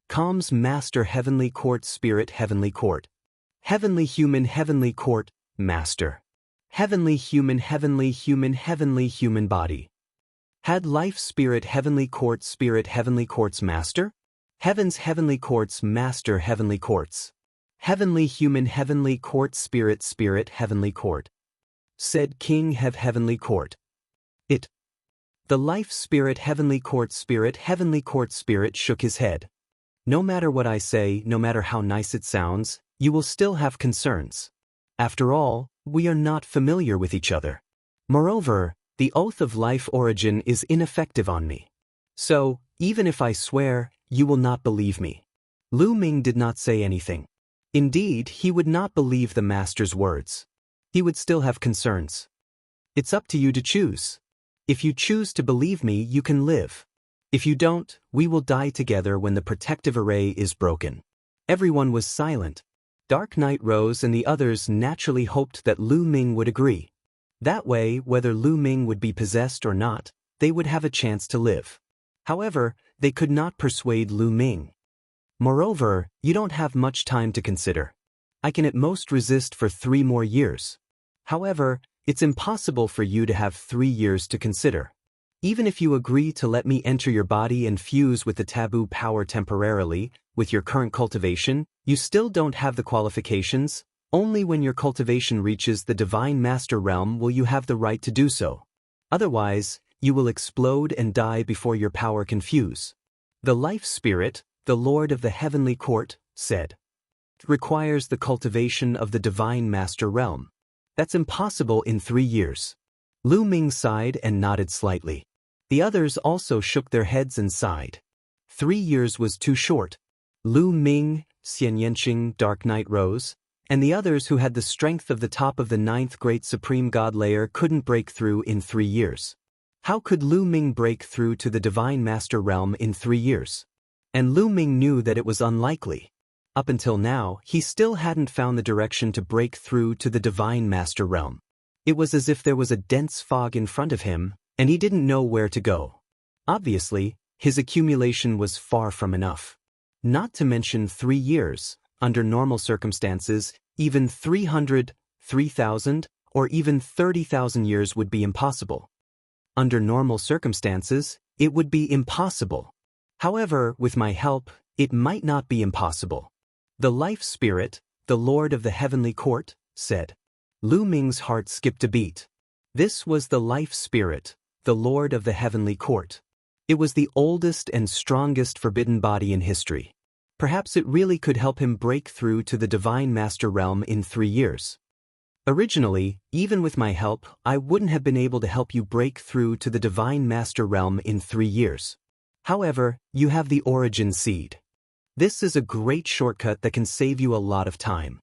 Comms Master Heavenly Quartz Spirit Heavenly Court. Heavenly Human Heavenly Court, Master. Heavenly Human Body. Had Life Spirit Heavenly Quartz Master? Heaven's Heavenly Quartz Master Heavenly Quartz. Heavenly Human Spirit Heavenly Court. Said King Heavenly Court. It. The Life Spirit Heavenly Quartz Spirit shook his head. No matter what I say, no matter how nice it sounds, you will still have concerns. After all, we are not familiar with each other. Moreover, the oath of life origin is ineffective on me. So, even if I swear, you will not believe me. Lu Ming did not say anything. Indeed, he would not believe the master's words. He would still have concerns. It's up to you to choose. If you choose to believe me, you can live. If you don't, we will die together when the protective array is broken. Everyone was silent. Dark Knight rose and the others naturally hoped that Lu Ming would agree. That way, whether Lu Ming would be possessed or not, they would have a chance to live. However, they could not persuade Lu Ming. Moreover, you don't have much time to consider. I can at most resist for 3 more years. However, it's impossible for you to have 3 years to consider. Even if you agree to let me enter your body and fuse with the taboo power temporarily, with your current cultivation, you still don't have the qualifications. Only when your cultivation reaches the Divine Master Realm will you have the right to do so. Otherwise, you will explode and die before your power can fuse. The Life Spirit, the Lord of the Heavenly Court, said. It requires the cultivation of the Divine Master Realm. That's impossible in 3 years. Lu Ming sighed and nodded slightly. The others also shook their heads and sighed. 3 years was too short. Lu Ming, Xian Yanqing, Dark Knight rose, and the others who had the strength of the top of the 9th Great Supreme God layer couldn't break through in 3 years. How could Lu Ming break through to the Divine Master Realm in 3 years? And Lu Ming knew that it was unlikely. Up until now, he still hadn't found the direction to break through to the Divine Master Realm. It was as if there was a dense fog in front of him, and he didn't know where to go. Obviously, his accumulation was far from enough. Not to mention 3 years, under normal circumstances, even 300, 3,000, or even 30,000 years would be impossible. Under normal circumstances, it would be impossible. However, with my help, it might not be impossible. The Life Spirit, the Lord of the Heavenly Court, said. Lu Ming's heart skipped a beat. This was the Life Spirit, the Lord of the Heavenly Court. It was the oldest and strongest forbidden body in history. Perhaps it really could help him break through to the Divine Master Realm in 3 years. Originally, even with my help, I wouldn't have been able to help you break through to the Divine Master Realm in 3 years. However, you have the Origin Seed. This is a great shortcut that can save you a lot of time.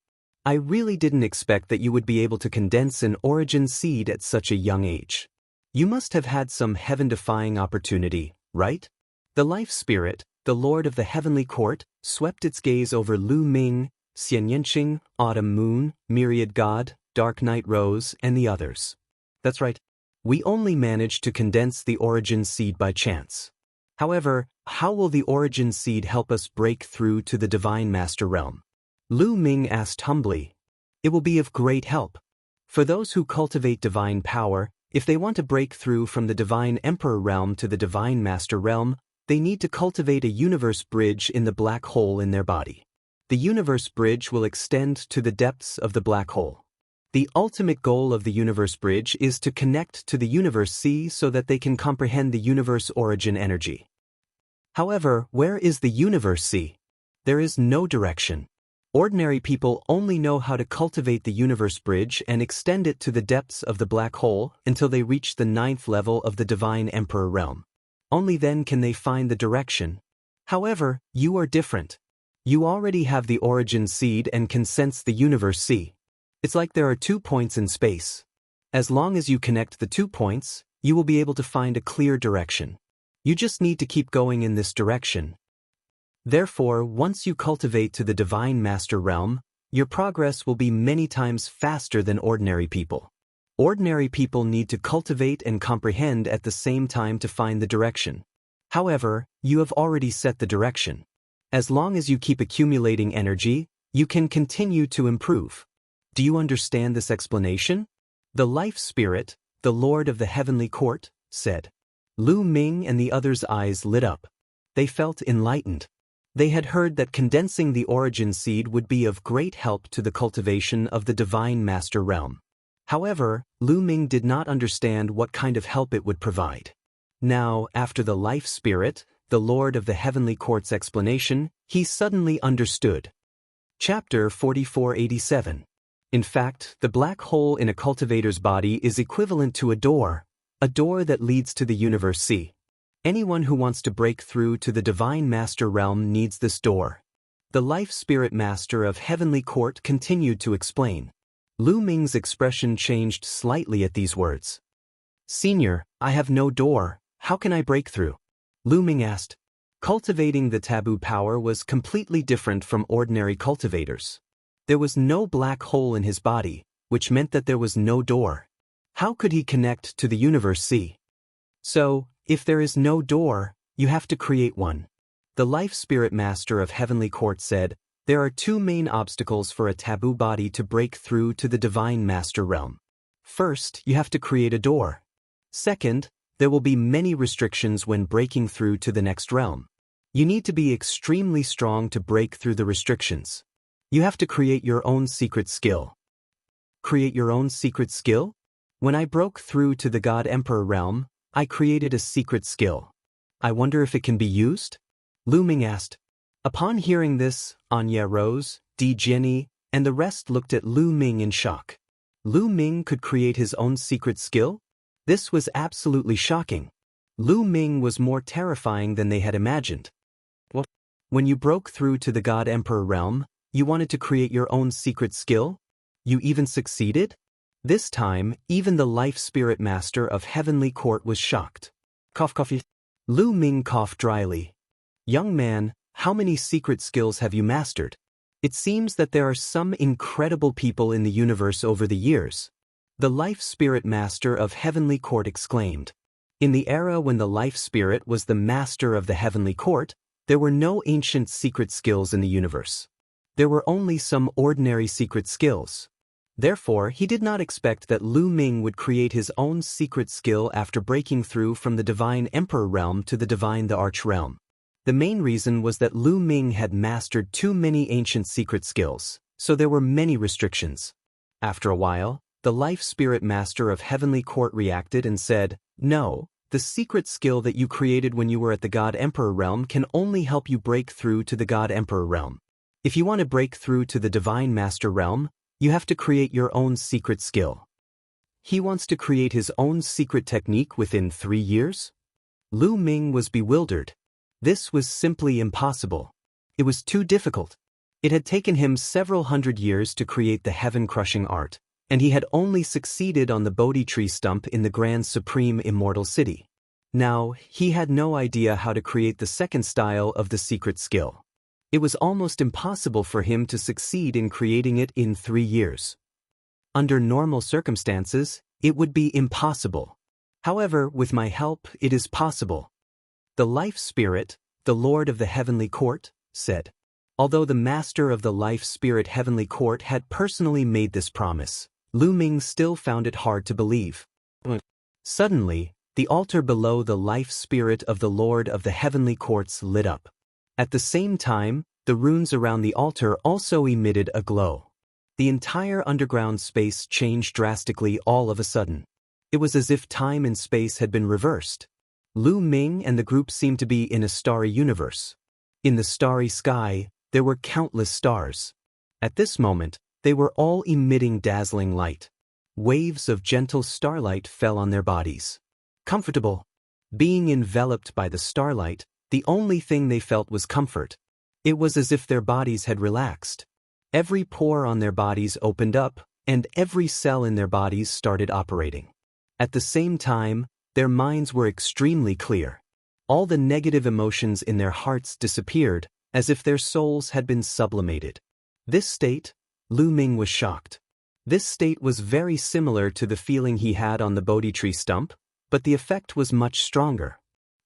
I really didn't expect that you would be able to condense an Origin Seed at such a young age. You must have had some heaven-defying opportunity, right? The Life Spirit, the Lord of the Heavenly Court, swept its gaze over Lu Ming, Xianyanqing, Autumn Moon, Myriad God, Dark Night Rose, and the others. That's right. We only managed to condense the origin seed by chance. However, how will the origin seed help us break through to the Divine Master Realm? Lu Ming asked humbly. It will be of great help. For those who cultivate divine power, if they want to break through from the Divine Emperor Realm to the Divine Master Realm, they need to cultivate a universe bridge in the black hole in their body. The universe bridge will extend to the depths of the black hole. The ultimate goal of the universe bridge is to connect to the universe sea so that they can comprehend the universe origin energy. However, where is the universe sea? There is no direction. Ordinary people only know how to cultivate the universe bridge and extend it to the depths of the black hole until they reach the 9th level of the Divine Emperor Realm. Only then can they find the direction. However, you are different. You already have the origin seed and can sense the universe sea. It's like there are 2 points in space. As long as you connect the 2 points, you will be able to find a clear direction. You just need to keep going in this direction. Therefore, once you cultivate to the Divine Master Realm, your progress will be many times faster than ordinary people. Ordinary people need to cultivate and comprehend at the same time to find the direction. However, you have already set the direction. As long as you keep accumulating energy, you can continue to improve. Do you understand this explanation? The Life Spirit, the Lord of the Heavenly Court, said. Lu Ming and the others' eyes lit up. They felt enlightened. They had heard that condensing the origin seed would be of great help to the cultivation of the Divine Master Realm. However, Lu Ming did not understand what kind of help it would provide. Now, after the Life Spirit, the Lord of the Heavenly Court's explanation, he suddenly understood. Chapter 4487. In fact, the black hole in a cultivator's body is equivalent to a door that leads to the universe sea. Anyone who wants to break through to the Divine Master Realm needs this door. The Life Spirit Master of Heavenly Court continued to explain. Lu Ming's expression changed slightly at these words. Senior, I have no door, how can I break through? Lu Ming asked. Cultivating the taboo power was completely different from ordinary cultivators. There was no black hole in his body, which meant that there was no door. How could he connect to the universe sea? So, if there is no door, you have to create one. The Life Spirit Master of Heavenly Court said, there are 2 main obstacles for a taboo body to break through to the Divine Master Realm. First, you have to create a door. Second, there will be many restrictions when breaking through to the next realm. You need to be extremely strong to break through the restrictions. You have to create your own secret skill. Create your own secret skill? When I broke through to the God Emperor Realm, I created a secret skill. I wonder if it can be used? Lu Ming asked. Upon hearing this, Anya Rose, Di Jenny, and the rest looked at Lu Ming in shock. Lu Ming could create his own secret skill? This was absolutely shocking. Lu Ming was more terrifying than they had imagined. What? When you broke through to the God Emperor Realm, you wanted to create your own secret skill? You even succeeded? This time, even the Life Spirit Master of Heavenly Court was shocked. Cough, cough. Lu Ming coughed dryly. Young man, how many secret skills have you mastered? It seems that there are some incredible people in the universe over the years. The Life Spirit Master of Heavenly Court exclaimed. In the era when the Life Spirit was the Master of the Heavenly Court, there were no ancient secret skills in the universe. There were only some ordinary secret skills. Therefore, he did not expect that Lu Ming would create his own secret skill after breaking through from the Divine Emperor Realm to the Divine the Arch Realm. The main reason was that Lu Ming had mastered too many ancient secret skills, so there were many restrictions. After a while, the Life Spirit Master of Heavenly Court reacted and said, No, the secret skill that you created when you were at the God Emperor Realm can only help you break through to the God Emperor Realm. If you want to break through to the Divine Master Realm, you have to create your own secret skill. He wants to create his own secret technique within 3 years? Lu Ming was bewildered. This was simply impossible. It was too difficult. It had taken him several hundred years to create the heaven-crushing art, and he had only succeeded on the Bodhi tree stump in the Grand Supreme Immortal City. Now, he had no idea how to create the second style of the secret skill. It was almost impossible for him to succeed in creating it in 3 years. Under normal circumstances, it would be impossible. However, with my help, it is possible. The Life Spirit, the Lord of the Heavenly Court, said. Although the Master of the Life Spirit Heavenly Court had personally made this promise, Lu Ming still found it hard to believe. Suddenly, the altar below the Life Spirit of the Lord of the Heavenly Courts lit up. At the same time, the runes around the altar also emitted a glow. The entire underground space changed drastically all of a sudden. It was as if time and space had been reversed. Lu Ming and the group seemed to be in a starry universe. In the starry sky, there were countless stars. At this moment, they were all emitting dazzling light. Waves of gentle starlight fell on their bodies. Comfortable. Being enveloped by the starlight, the only thing they felt was comfort. It was as if their bodies had relaxed. Every pore on their bodies opened up, and every cell in their bodies started operating. At the same time, their minds were extremely clear. All the negative emotions in their hearts disappeared, as if their souls had been sublimated. This state, Lu Ming was shocked. This state was very similar to the feeling he had on the Bodhi tree stump, but the effect was much stronger.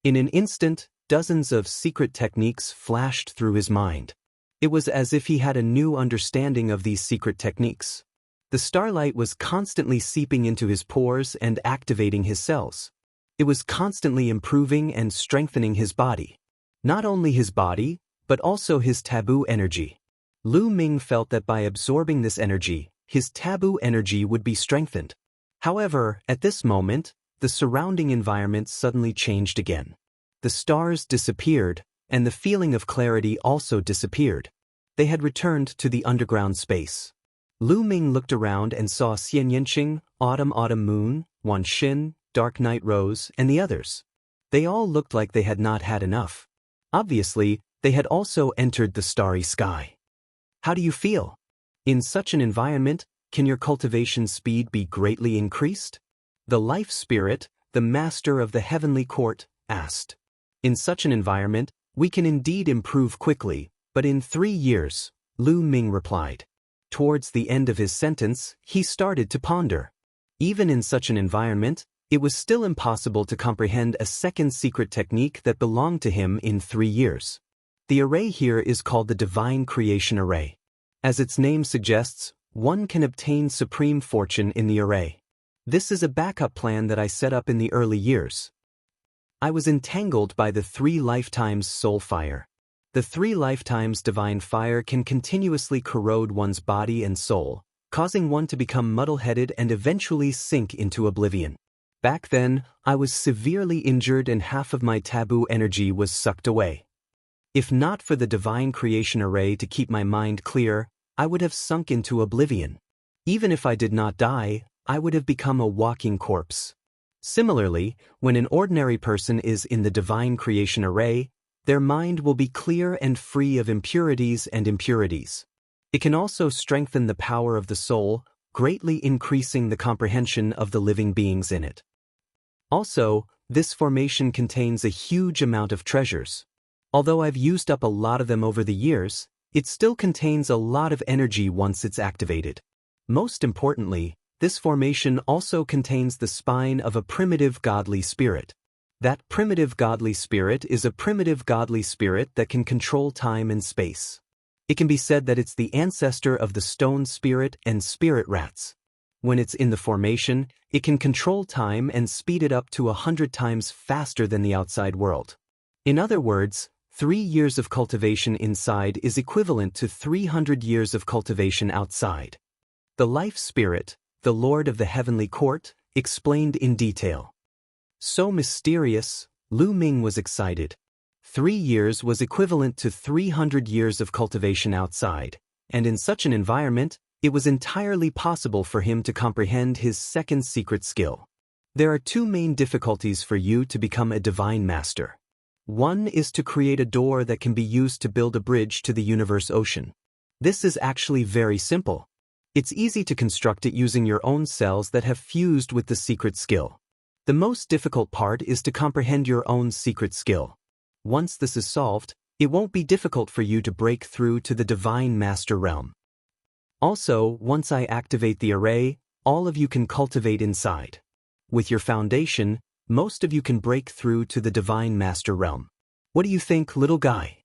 In an instant, dozens of secret techniques flashed through his mind. It was as if he had a new understanding of these secret techniques. The starlight was constantly seeping into his pores and activating his cells. It was constantly improving and strengthening his body. Not only his body, but also his taboo energy. Lu Ming felt that by absorbing this energy, his taboo energy would be strengthened. However, at this moment, the surrounding environment suddenly changed again. The stars disappeared, and the feeling of clarity also disappeared. They had returned to the underground space. Lu Ming looked around and saw Xian Yanqing, Autumn Moon, Wan Xin, Dark Night Rose, and the others. They all looked like they had not had enough. Obviously, they had also entered the starry sky. How do you feel? In such an environment, can your cultivation speed be greatly increased? The Life Spirit, the Master of the Heavenly Court, asked. In such an environment, we can indeed improve quickly, but in 3 years, Lu Ming replied. Towards the end of his sentence, he started to ponder. Even in such an environment, it was still impossible to comprehend a second secret technique that belonged to him in 3 years. The array here is called the Divine Creation Array. As its name suggests, one can obtain supreme fortune in the array. This is a backup plan that I set up in the early years. I was entangled by the 3 lifetimes soul fire. The 3 lifetimes divine fire can continuously corrode one's body and soul, causing one to become muddle-headed and eventually sink into oblivion. Back then, I was severely injured and half of my taboo energy was sucked away. If not for the Divine Creation Array to keep my mind clear, I would have sunk into oblivion. Even if I did not die, I would have become a walking corpse. Similarly, when an ordinary person is in the Divine Creation Array, their mind will be clear and free of impurities and impurities. It can also strengthen the power of the soul, greatly increasing the comprehension of the living beings in it. Also, this formation contains a huge amount of treasures. Although I've used up a lot of them over the years, it still contains a lot of energy once it's activated. Most importantly, this formation also contains the spine of a primitive godly spirit. That primitive godly spirit is a primitive godly spirit that can control time and space. It can be said that it's the ancestor of the stone spirit and spirit rats. When it's in the formation, it can control time and speed it up to 100 times faster than the outside world. In other words, 3 years of cultivation inside is equivalent to 300 years of cultivation outside. The Life Spirit, the Lord of the Heavenly Court, explained in detail. So mysterious, Lu Ming was excited. 3 years was equivalent to 300 years of cultivation outside, and in such an environment, it was entirely possible for him to comprehend his second secret skill. There are 2 main difficulties for you to become a divine master. One is to create a door that can be used to build a bridge to the universe ocean. This is actually very simple. It's easy to construct it using your own cells that have fused with the secret skill. The most difficult part is to comprehend your own secret skill. Once this is solved, It won't be difficult for you to break through to the Divine Master realm. Also, once I activate the array, all of you can cultivate inside. With your foundation, most of you can break through to the Divine Master realm. What do you think, little guy?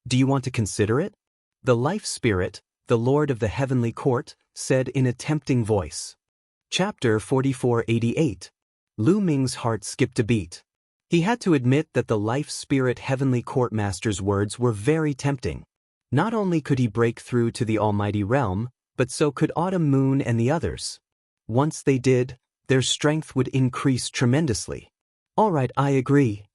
Do you want to consider it? The Life Spirit, the Lord of the Heavenly Court, said in a tempting voice. Chapter 4488. Lu Ming's heart skipped a beat. He had to admit that the Life Spirit Heavenly Court Master's words were very tempting. Not only could he break through to the Almighty Realm, but so could Autumn Moon and the others. Once they did, their strength would increase tremendously. All right, I agree.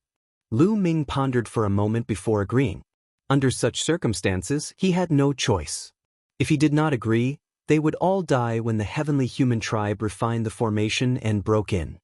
Lu Ming pondered for a moment before agreeing. Under such circumstances, he had no choice. If he did not agree, they would all die when the heavenly human tribe refined the formation and broke in.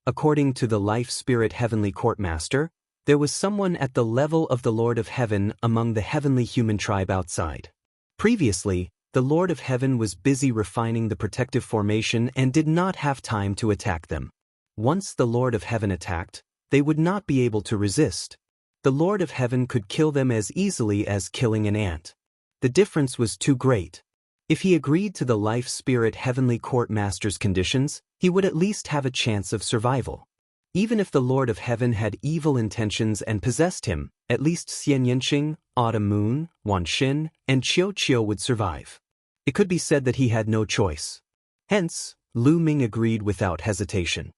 According to the Life Spirit Heavenly Court Master, there was someone at the level of the Lord of Heaven among the heavenly human tribe outside. Previously, the Lord of Heaven was busy refining the protective formation and did not have time to attack them. Once the Lord of Heaven attacked, they would not be able to resist. The Lord of Heaven could kill them as easily as killing an ant. The difference was too great. If he agreed to the Life Spirit Heavenly Court Master's conditions, he would at least have a chance of survival. Even if the Lord of Heaven had evil intentions and possessed him, at least Xian Yanqing, Autumn Moon, Wan Xin, and Qiu Qiu would survive. It could be said that he had no choice. Hence, Lu Ming agreed without hesitation.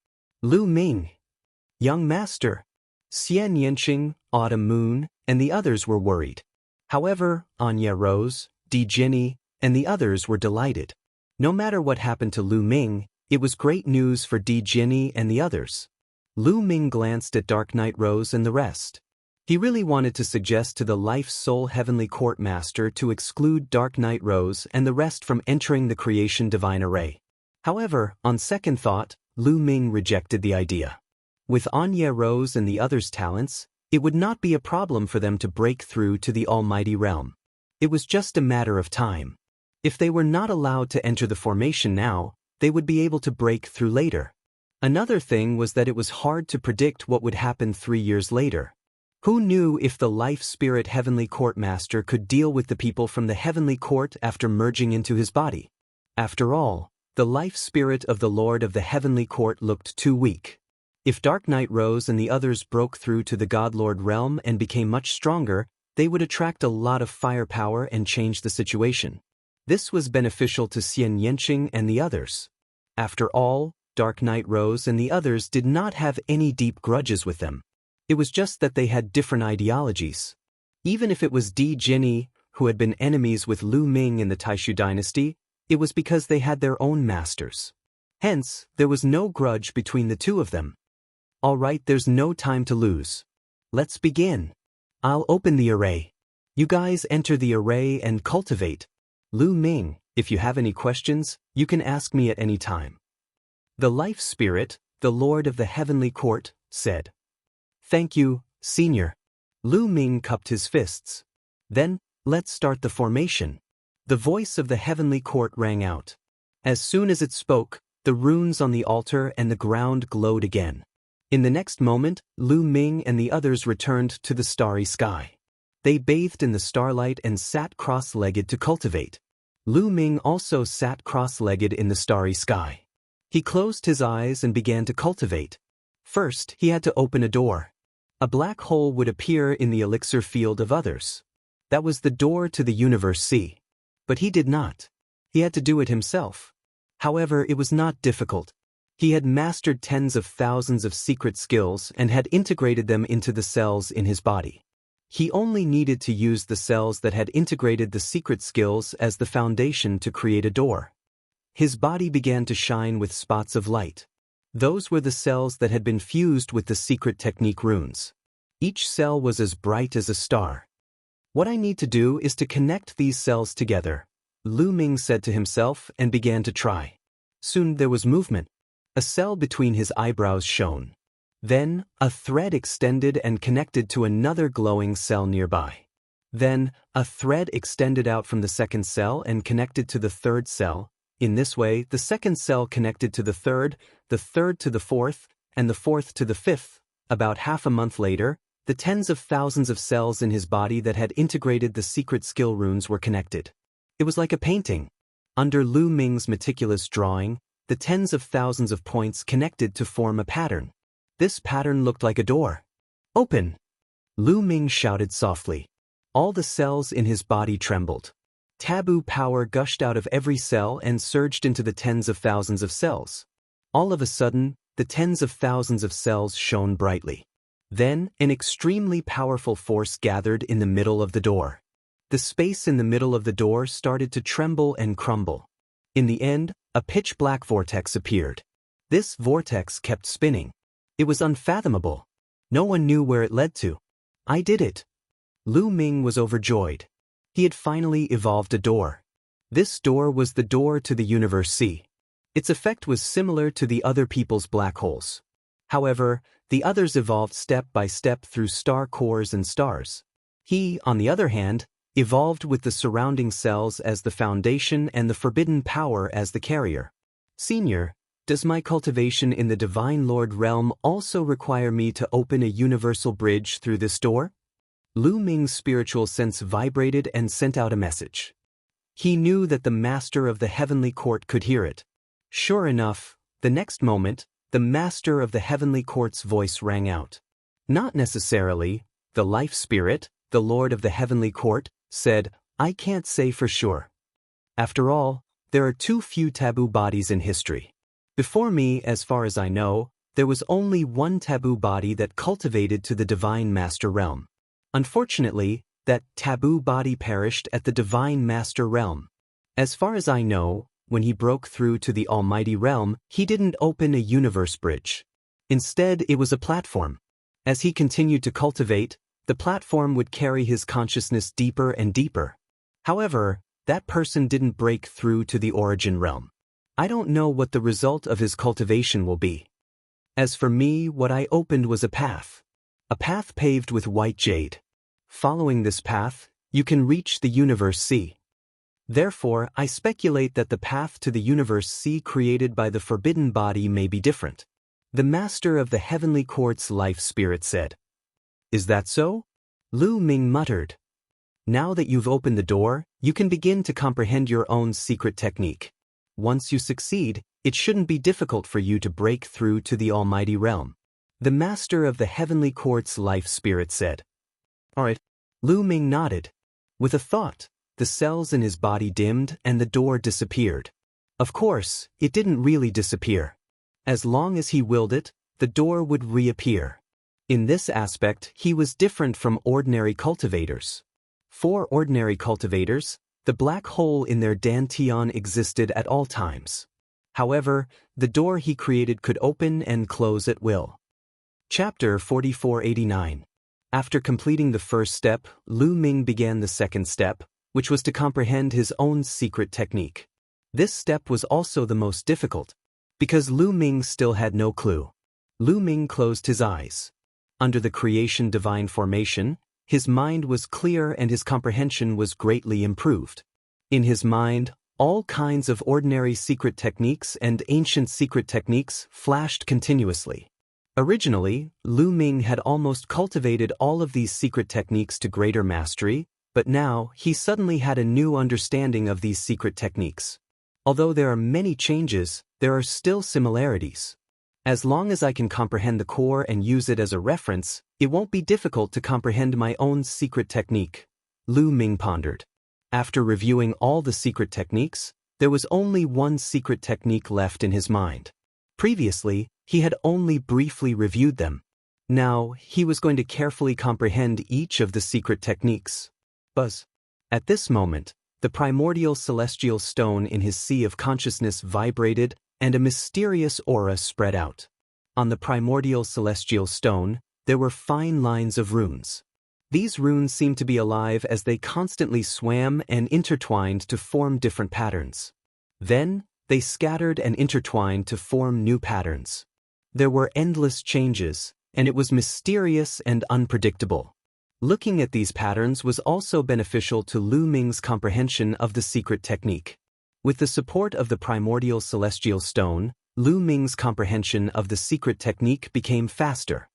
Lu Ming, young master. Xian Yanqing, Autumn Moon, and the others were worried. However, Anya Rose, Di Jinny, and the others were delighted. No matter what happened to Lu Ming, it was great news for Di Jinny and the others. Lu Ming glanced at Dark Knight Rose and the rest. He really wanted to suggest to the Life Soul Heavenly Court Master to exclude Dark Knight Rose and the rest from entering the Creation Divine Array. However, on second thought, Lu Ming rejected the idea. With Anya Rose and the others' talents, it would not be a problem for them to break through to the Almighty Realm. It was just a matter of time. If they were not allowed to enter the formation now, they would be able to break through later. Another thing was that it was hard to predict what would happen 3 years later. Who knew if the Life Spirit Heavenly Court Master could deal with the people from the Heavenly Court after merging into his body? After all, the Life Spirit of the Lord of the Heavenly Court looked too weak. If Dark Knight Rose and the others broke through to the Godlord realm and became much stronger, they would attract a lot of firepower and change the situation. This was beneficial to Xian Yanqing and the others. After all, Dark Knight Rose and the others did not have any deep grudges with them. It was just that they had different ideologies. Even if it was Di Jinny, who had been enemies with Lu Ming in the Taishu dynasty, it was because they had their own masters. Hence, there was no grudge between the two of them. All right, there's no time to lose. Let's begin. I'll open the array. You guys enter the array and cultivate. Lu Ming, if you have any questions, you can ask me at any time. The Life Spirit, the Lord of the Heavenly Court, said. Thank you, Senior. Lu Ming cupped his fists. Then, let's start the formation. The voice of the Heavenly Court rang out. As soon as it spoke, the runes on the altar and the ground glowed again. In the next moment, Lu Ming and the others returned to the starry sky. They bathed in the starlight and sat cross-legged to cultivate. Lu Ming also sat cross-legged in the starry sky. He closed his eyes and began to cultivate. First, he had to open a door. A black hole would appear in the elixir field of others. That was the door to the universe sea. But he did not. He had to do it himself. However, it was not difficult. He had mastered tens of thousands of secret skills and had integrated them into the cells in his body. He only needed to use the cells that had integrated the secret skills as the foundation to create a door. His body began to shine with spots of light. Those were the cells that had been fused with the secret technique runes. Each cell was as bright as a star. What I need to do is to connect these cells together, Lu Ming said to himself and began to try. Soon there was movement. A cell between his eyebrows shone. Then, a thread extended and connected to another glowing cell nearby. Then, a thread extended out from the second cell and connected to the third cell. In this way, the second cell connected to the third to the fourth, and the fourth to the fifth. About half a month later, The tens of thousands of cells in his body that had integrated the secret skill runes were connected. It was like a painting. Under Lu Ming's meticulous drawing, the tens of thousands of points connected to form a pattern. This pattern looked like a door. Open! Lu Ming shouted softly. All the cells in his body trembled. Taboo power gushed out of every cell and surged into the tens of thousands of cells. All of a sudden, the tens of thousands of cells shone brightly. Then, an extremely powerful force gathered in the middle of the door. The space in the middle of the door started to tremble and crumble. In the end, a pitch-black vortex appeared. This vortex kept spinning. It was unfathomable. No one knew where it led to. I did it. Lu Ming was overjoyed. He had finally evolved a door. This door was the door to the Universe C. Its effect was similar to the other people's black holes. However, the others evolved step by step through star cores and stars. He, on the other hand, evolved with the surrounding cells as the foundation and the forbidden power as the carrier. Senior, does my cultivation in the Divine Lord realm also require me to open a universal bridge through this door? Lu Ming's spiritual sense vibrated and sent out a message. He knew that the Master of the Heavenly Court could hear it. Sure enough, the next moment, the Master of the Heavenly Court's voice rang out. Not necessarily, the Life Spirit, the Lord of the Heavenly Court, said, I can't say for sure. After all, there are too few taboo bodies in history. Before me, as far as I know, there was only one taboo body that cultivated to the Divine Master realm. Unfortunately, that taboo body perished at the Divine Master realm. As far as I know, when he broke through to the Almighty realm, he didn't open a universe bridge. Instead, it was a platform. As he continued to cultivate, the platform would carry his consciousness deeper and deeper. However, that person didn't break through to the origin realm. I don't know what the result of his cultivation will be. As for me, what I opened was a path paved with white jade. Following this path, you can reach the Universe C. Therefore, I speculate that the path to the Universe C created by the forbidden body may be different. The Master of the Heavenly Court's Life Spirit said. Is that so? Lu Ming muttered. Now that you've opened the door, you can begin to comprehend your own secret technique. Once you succeed, it shouldn't be difficult for you to break through to the Almighty realm. The Master of the Heavenly Court's Life Spirit said. All right. Lu Ming nodded. With a thought, the cells in his body dimmed and the door disappeared. Of course, it didn't really disappear. As long as he willed it, the door would reappear. In this aspect, he was different from ordinary cultivators. For ordinary cultivators, the black hole in their dantian existed at all times. However, the door he created could open and close at will. Chapter 4489. After completing the first step, Lu Ming began the second step, which was to comprehend his own secret technique. This step was also the most difficult, because Lu Ming still had no clue. Lu Ming closed his eyes. Under the creation divine formation, his mind was clear and his comprehension was greatly improved. In his mind, all kinds of ordinary secret techniques and ancient secret techniques flashed continuously. Originally, Lu Ming had almost cultivated all of these secret techniques to greater mastery, but now he suddenly had a new understanding of these secret techniques. Although there are many changes, there are still similarities. As long as I can comprehend the core and use it as a reference, it won't be difficult to comprehend my own secret technique, Lu Ming pondered. After reviewing all the secret techniques, there was only one secret technique left in his mind. Previously, he had only briefly reviewed them. Now, he was going to carefully comprehend each of the secret techniques. Buzz. At this moment, the primordial celestial stone in his sea of consciousness vibrated and a mysterious aura spread out. On the primordial celestial stone, there were fine lines of runes. These runes seemed to be alive as they constantly swam and intertwined to form different patterns. Then, they scattered and intertwined to form new patterns. There were endless changes, and it was mysterious and unpredictable. Looking at these patterns was also beneficial to Lu Ming's comprehension of the secret technique. With the support of the primordial celestial stone, Lu Ming's comprehension of the secret technique became faster.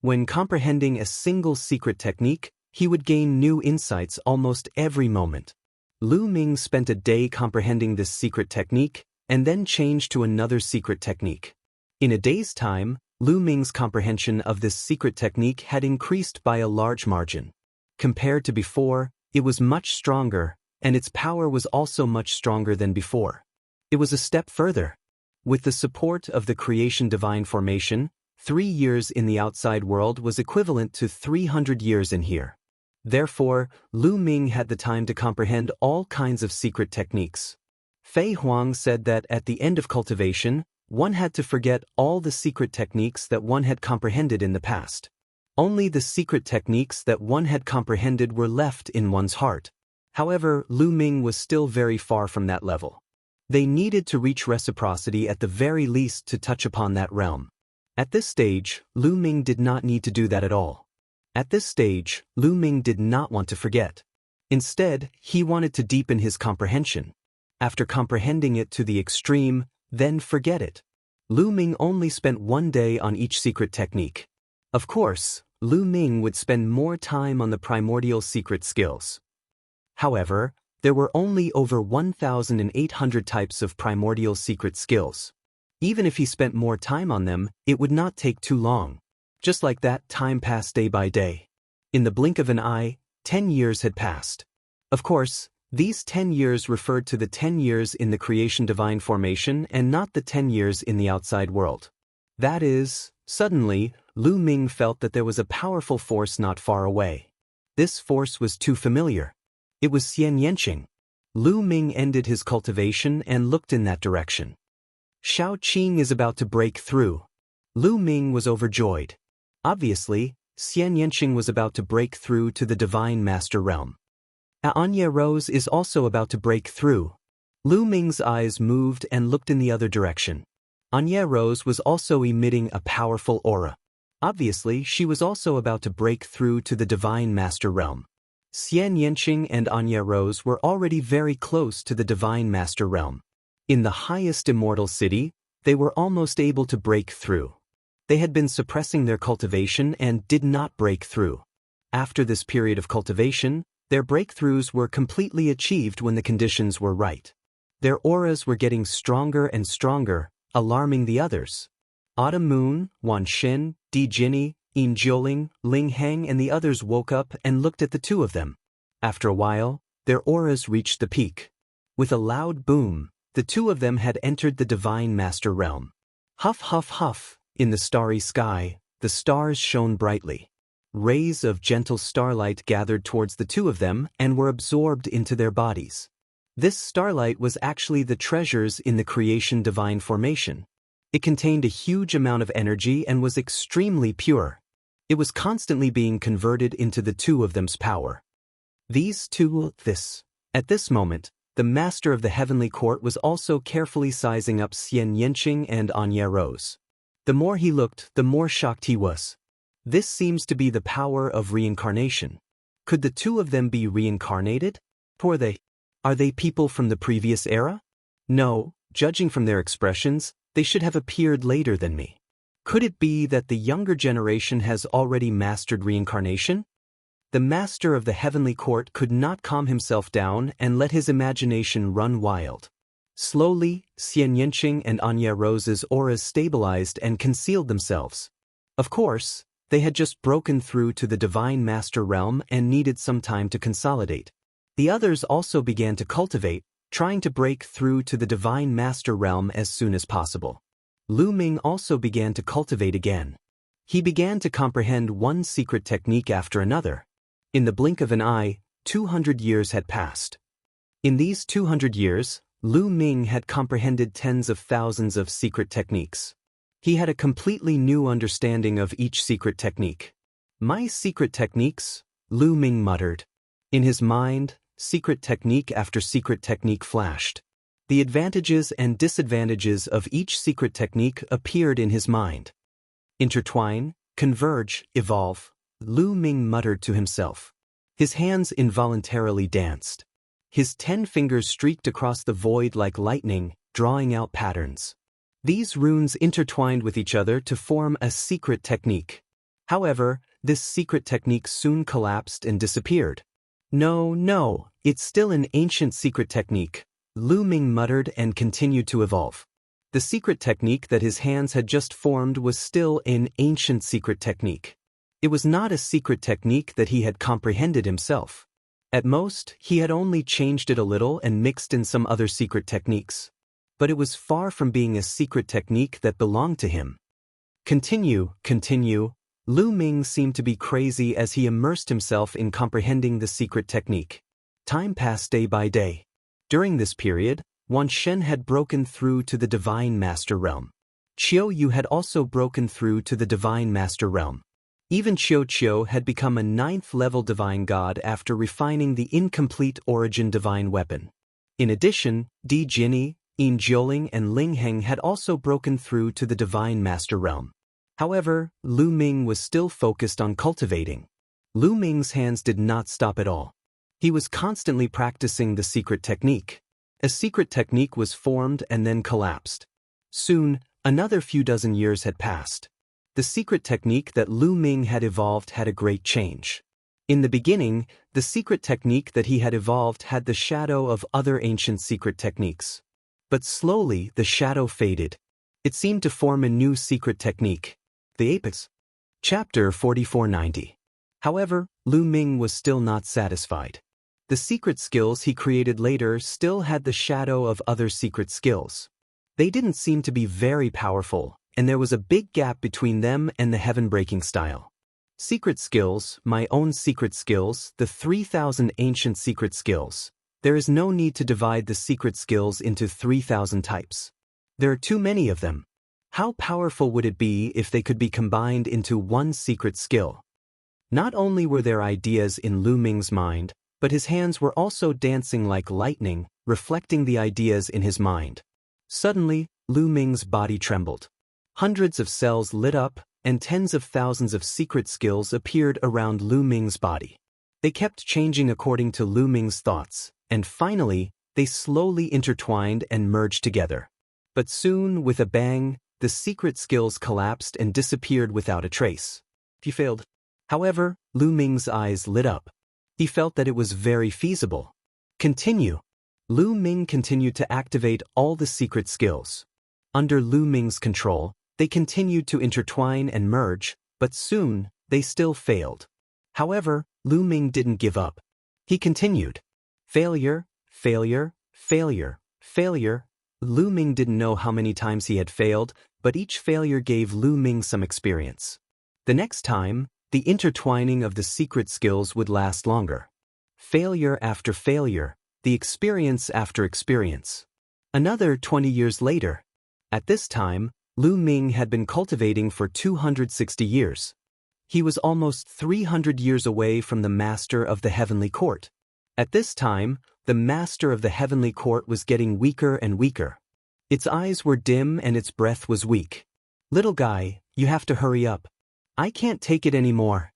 When comprehending a single secret technique, he would gain new insights almost every moment. Lu Ming spent a day comprehending this secret technique, and then changed to another secret technique. In a day's time, Lu Ming's comprehension of this secret technique had increased by a large margin. Compared to before, it was much stronger, and its power was also much stronger than before. It was a step further. With the support of the creation divine formation, 3 years in the outside world was equivalent to 300 years in here. Therefore, Lu Ming had the time to comprehend all kinds of secret techniques. Fei Huang said that at the end of cultivation, one had to forget all the secret techniques that one had comprehended in the past. Only the secret techniques that one had comprehended were left in one's heart. However, Lu Ming was still very far from that level. They needed to reach reciprocity at the very least to touch upon that realm. At this stage, Lu Ming did not need to do that at all. At this stage, Lu Ming did not want to forget. Instead, he wanted to deepen his comprehension. After comprehending it to the extreme, then forget it. Lu Ming only spent 1 day on each secret technique. Of course, Lu Ming would spend more time on the primordial secret skills. However, there were only over 1,800 types of primordial secret skills. Even if he spent more time on them, it would not take too long. Just like that, time passed day by day. In the blink of an eye, 10 years had passed. Of course, these 10 years referred to the 10 years in the creation divine formation and not the 10 years in the outside world. That is, suddenly, Lu Ming felt that there was a powerful force not far away. This force was too familiar. It was Xian Yanqing. Lu Ming ended his cultivation and looked in that direction. Shao Qing is about to break through. Lu Ming was overjoyed. Obviously, Xian Yanqing was about to break through to the divine master realm. Anya Rose is also about to break through. Lu Ming's eyes moved and looked in the other direction. Anya Rose was also emitting a powerful aura. Obviously, she was also about to break through to the divine master realm. Xian Yanqing and Anya Rose were already very close to the divine master realm. In the highest immortal city, they were almost able to break through. They had been suppressing their cultivation and did not break through. After this period of cultivation, their breakthroughs were completely achieved when the conditions were right. Their auras were getting stronger and stronger, alarming the others. Autumn Moon, Wan Xin, Di Jinni, Yin Jiuling, Ling Heng and the others woke up and looked at the two of them. After a while, their auras reached the peak. With a loud boom, the two of them had entered the divine master realm. Huff, huff, huff, in the starry sky, the stars shone brightly. Rays of gentle starlight gathered towards the two of them and were absorbed into their bodies. This starlight was actually the treasures in the creation divine formation. It contained a huge amount of energy and was extremely pure. It was constantly being converted into the two of them's power. At this moment, the master of the heavenly court was also carefully sizing up Xian Yanqing and Anya Rose. The more he looked, the more shocked he was. This seems to be the power of reincarnation. Could the two of them be reincarnated? Are they people from the previous era? No, judging from their expressions, they should have appeared later than me. Could it be that the younger generation has already mastered reincarnation? The master of the heavenly court could not calm himself down and let his imagination run wild. Slowly, Xian Yanqing and Anya Rose's auras stabilized and concealed themselves. Of course, they had just broken through to the divine master realm and needed some time to consolidate. The others also began to cultivate, trying to break through to the divine master realm as soon as possible. Lu Ming also began to cultivate again. He began to comprehend one secret technique after another. In the blink of an eye, 200 years had passed. In these 200 years, Lu Ming had comprehended tens of thousands of secret techniques. He had a completely new understanding of each secret technique. My secret techniques, Lu Ming muttered. In his mind, secret technique after secret technique flashed. The advantages and disadvantages of each secret technique appeared in his mind. Intertwine, converge, evolve, Lu Ming muttered to himself. His hands involuntarily danced. His 10 fingers streaked across the void like lightning, drawing out patterns. These runes intertwined with each other to form a secret technique. However, this secret technique soon collapsed and disappeared. No, it's still an ancient secret technique, Lu Ming muttered and continued to evolve. The secret technique that his hands had just formed was still an ancient secret technique. It was not a secret technique that he had comprehended himself. At most, he had only changed it a little and mixed in some other secret techniques. But it was far from being a secret technique that belonged to him. Continue. Lu Ming seemed to be crazy as he immersed himself in comprehending the secret technique. Time passed day by day. During this period, Wan Shen had broken through to the Divine Master Realm. Qiu Yu had also broken through to the Divine Master Realm. Even Qiu had become a 9th-level Divine God after refining the incomplete Origin Divine Weapon. In addition, Di Jinyi, Yin Jiuling and Ling Heng had also broken through to the Divine Master Realm. However, Lu Ming was still focused on cultivating. Lu Ming's hands did not stop at all. He was constantly practicing the secret technique. A secret technique was formed and then collapsed. Soon, another few dozen years had passed. The secret technique that Lu Ming had evolved had a great change. In the beginning, the secret technique that he had evolved had the shadow of other ancient secret techniques. But slowly, the shadow faded. It seemed to form a new secret technique. The Apex. Chapter 4490. However, Lu Ming was still not satisfied. The secret skills he created later still had the shadow of other secret skills. They didn't seem to be very powerful, and there was a big gap between them and the heaven-breaking style. Secret skills, my own secret skills, the 3,000 ancient secret skills. There is no need to divide the secret skills into 3,000 types. There are too many of them. How powerful would it be if they could be combined into one secret skill? Not only were there ideas in Lu Ming's mind, but his hands were also dancing like lightning, reflecting the ideas in his mind. Suddenly, Lu Ming's body trembled. Hundreds of cells lit up, and tens of thousands of secret skills appeared around Lu Ming's body. They kept changing according to Lu Ming's thoughts, and finally, they slowly intertwined and merged together. But soon, with a bang, the secret skills collapsed and disappeared without a trace. He failed. However, Lu Ming's eyes lit up. He felt that it was very feasible. Continue. Lu Ming continued to activate all the secret skills. Under Lu Ming's control, they continued to intertwine and merge, but soon, they still failed. However, Lu Ming didn't give up. He continued. Failure. Lu Ming didn't know how many times he had failed, but each failure gave Lu Ming some experience. The next time, the intertwining of the secret skills would last longer. Failure after failure, the experience after experience. Another 20 years later. At this time, Lu Ming had been cultivating for 260 years. He was almost 300 years away from the Master of the Heavenly Court. At this time, the Master of the Heavenly Court was getting weaker and weaker. Its eyes were dim and its breath was weak. Little guy, you have to hurry up. I can't take it anymore.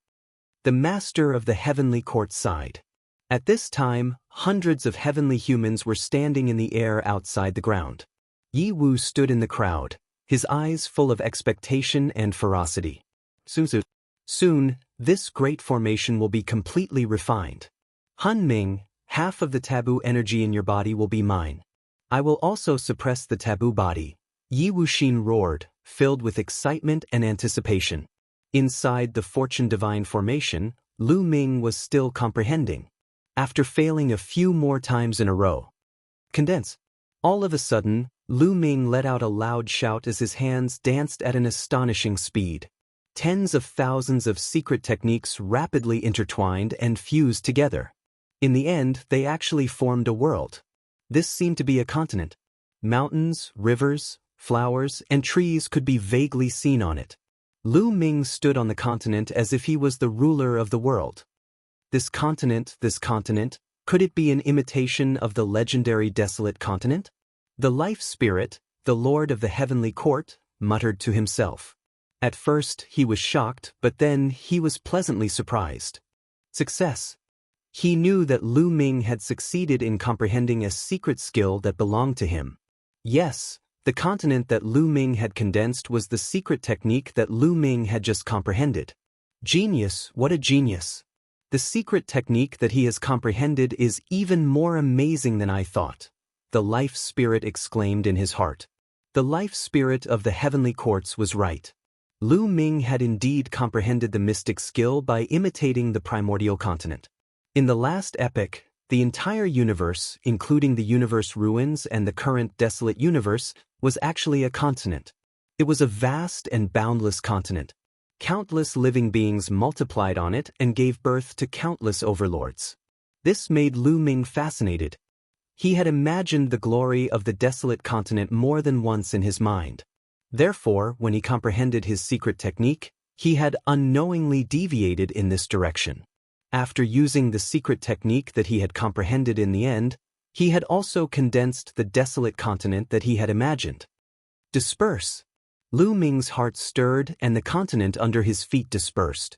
The Master of the Heavenly Court sighed. At this time, hundreds of heavenly humans were standing in the air outside the ground. Yi Wu stood in the crowd, his eyes full of expectation and ferocity. Soon, this great formation will be completely refined. Han Ming, half of the taboo energy in your body will be mine. I will also suppress the taboo body. Yi Wuxin roared, filled with excitement and anticipation. Inside the Fortune Divine formation, Lu Ming was still comprehending. After failing a few more times in a row. Condense. All of a sudden, Lu Ming let out a loud shout as his hands danced at an astonishing speed. Tens of thousands of secret techniques rapidly intertwined and fused together. In the end, they actually formed a world. This seemed to be a continent. Mountains, rivers, flowers, and trees could be vaguely seen on it. Lu Ming stood on the continent as if he was the ruler of the world. This continent, could it be an imitation of the legendary desolate continent? The life spirit, the Lord of the Heavenly Court, muttered to himself. At first, he was shocked, but then he was pleasantly surprised. Success. He knew that Lu Ming had succeeded in comprehending a secret skill that belonged to him. Yes, the continent that Lu Ming had condensed was the secret technique that Lu Ming had just comprehended. Genius, what a genius! The secret technique that he has comprehended is even more amazing than I thought, the life spirit exclaimed in his heart. The life spirit of the heavenly courts was right. Lu Ming had indeed comprehended the mystic skill by imitating the primordial continent. In the last epoch, the entire universe, including the universe ruins and the current desolate universe, was actually a continent. It was a vast and boundless continent. Countless living beings multiplied on it and gave birth to countless overlords. This made Lu Ming fascinated. He had imagined the glory of the desolate continent more than once in his mind. Therefore, when he comprehended his secret technique, he had unknowingly deviated in this direction. After using the secret technique that he had comprehended in the end, he had also condensed the desolate continent that he had imagined. Disperse! Lu Ming's heart stirred and the continent under his feet dispersed.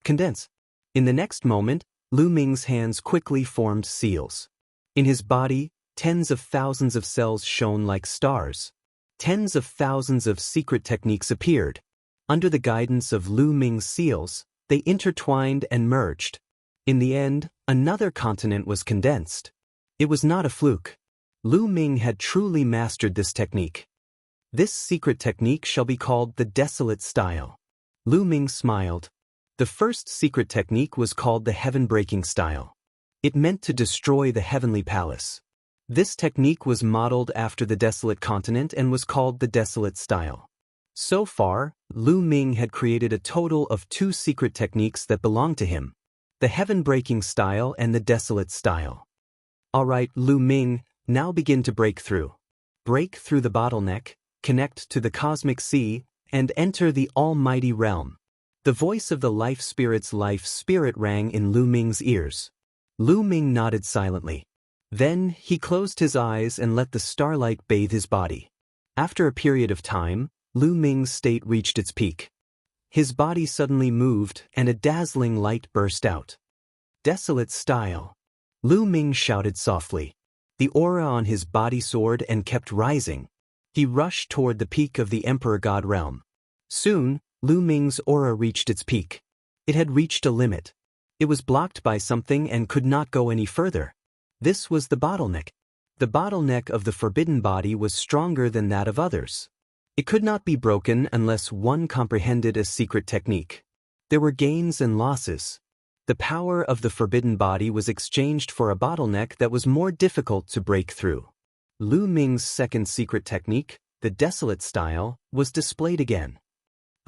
Condense! In the next moment, Lu Ming's hands quickly formed seals. In his body, tens of thousands of cells shone like stars. Tens of thousands of secret techniques appeared. Under the guidance of Lu Ming's seals, they intertwined and merged. In the end, another continent was condensed. It was not a fluke. Lu Ming had truly mastered this technique. This secret technique shall be called the desolate style. Lu Ming smiled. The first secret technique was called the heaven-breaking style. It meant to destroy the heavenly palace. This technique was modeled after the desolate continent and was called the desolate style. So far, Lu Ming had created a total of 2 secret techniques that belonged to him: the heaven-breaking style and the desolate style. Alright, Lu Ming, now begin to break through. Break through the bottleneck, connect to the cosmic sea, and enter the almighty realm. The voice of the life spirit's life spirit rang in Lu Ming's ears. Lu Ming nodded silently. Then, he closed his eyes and let the starlight bathe his body. After a period of time, Lu Ming's state reached its peak. His body suddenly moved and a dazzling light burst out. Desolate style! Lu Ming shouted softly. The aura on his body soared and kept rising. He rushed toward the peak of the Emperor God realm. Soon, Lu Ming's aura reached its peak. It had reached a limit. It was blocked by something and could not go any further. This was the bottleneck. The bottleneck of the forbidden body was stronger than that of others. It could not be broken unless one comprehended a secret technique. There were gains and losses. The power of the forbidden body was exchanged for a bottleneck that was more difficult to break through. Lu Ming's second secret technique, the desolate style, was displayed again.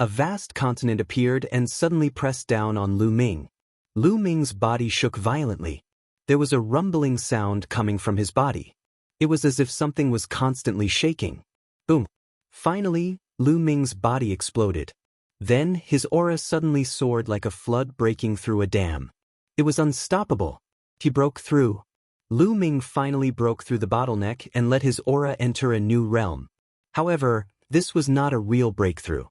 A vast continent appeared and suddenly pressed down on Lu Ming. Lu Ming's body shook violently. There was a rumbling sound coming from his body. It was as if something was constantly shaking. Boom! Finally, Lu Ming's body exploded. Then, his aura suddenly soared like a flood breaking through a dam. It was unstoppable. He broke through. Lu Ming finally broke through the bottleneck and let his aura enter a new realm. However, this was not a real breakthrough.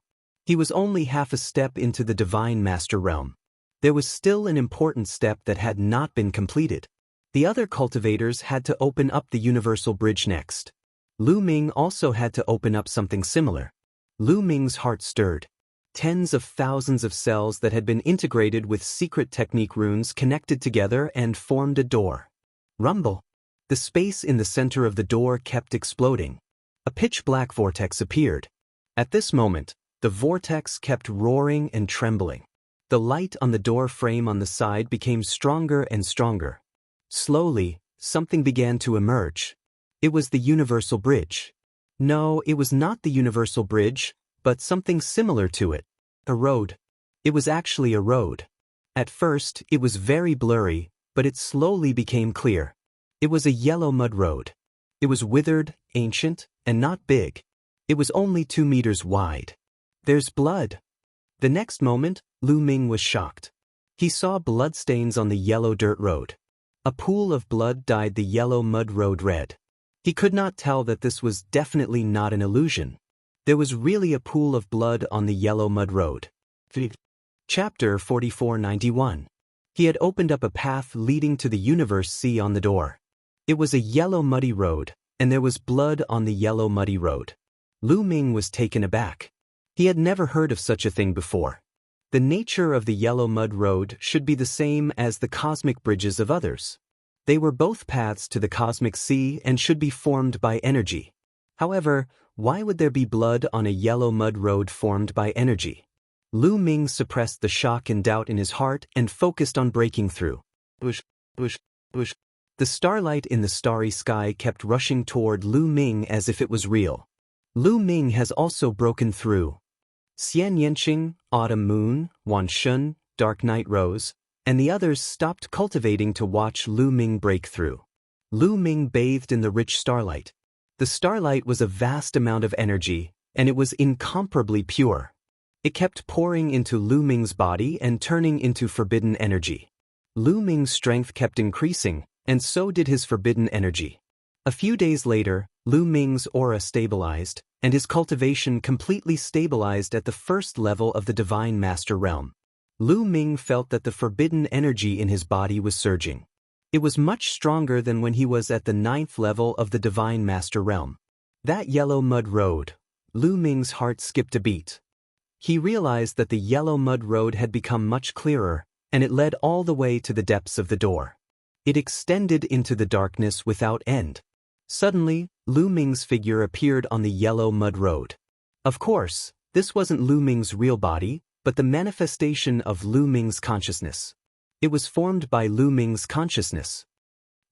He was only half a step into the Divine Master realm. There was still an important step that had not been completed. The other cultivators had to open up the universal bridge next. Lu Ming also had to open up something similar. Lu Ming's heart stirred. Tens of thousands of cells that had been integrated with secret technique runes connected together and formed a door. Rumble! The space in the center of the door kept exploding. A pitch-black vortex appeared. At this moment, the vortex kept roaring and trembling. The light on the door frame on the side became stronger and stronger. Slowly, something began to emerge. It was the universal bridge. No, it was not the universal bridge, but something similar to it. A road. It was actually a road. At first, it was very blurry, but it slowly became clear. It was a yellow mud road. It was withered, ancient, and not big. It was only 2 meters wide. There's blood. The next moment, Lu Ming was shocked. He saw bloodstains on the yellow dirt road. A pool of blood dyed the yellow mud road red. He could not tell that this was definitely not an illusion. There was really a pool of blood on the yellow mud road. Chapter 4491. He had opened up a path leading to the universe sea on the door. It was a yellow muddy road, and there was blood on the yellow muddy road. Lu Ming was taken aback. He had never heard of such a thing before. The nature of the yellow mud road should be the same as the cosmic bridges of others. They were both paths to the cosmic sea and should be formed by energy. However, why would there be blood on a yellow mud road formed by energy? Lu Ming suppressed the shock and doubt in his heart and focused on breaking through. Bush, bush, bush. The starlight in the starry sky kept rushing toward Lu Ming as if it was real. Lu Ming has also broken through. Xian Yanqing, Autumn Moon, Wan Shun, Dark Night Rose, and the others stopped cultivating to watch Lu Ming break through. Lu Ming bathed in the rich starlight. The starlight was a vast amount of energy, and it was incomparably pure. It kept pouring into Lu Ming's body and turning into forbidden energy. Lu Ming's strength kept increasing, and so did his forbidden energy. A few days later, Lu Ming's aura stabilized, and his cultivation completely stabilized at the first level of the Divine Master Realm. Lu Ming felt that the forbidden energy in his body was surging. It was much stronger than when he was at the 9th level of the Divine Master Realm. That yellow mud road. Lu Ming's heart skipped a beat. He realized that the yellow mud road had become much clearer, and it led all the way to the depths of the door. It extended into the darkness without end. Suddenly, Lu Ming's figure appeared on the yellow mud road. Of course, this wasn't Lu Ming's real body, but the manifestation of Lu Ming's consciousness. It was formed by Lu Ming's consciousness.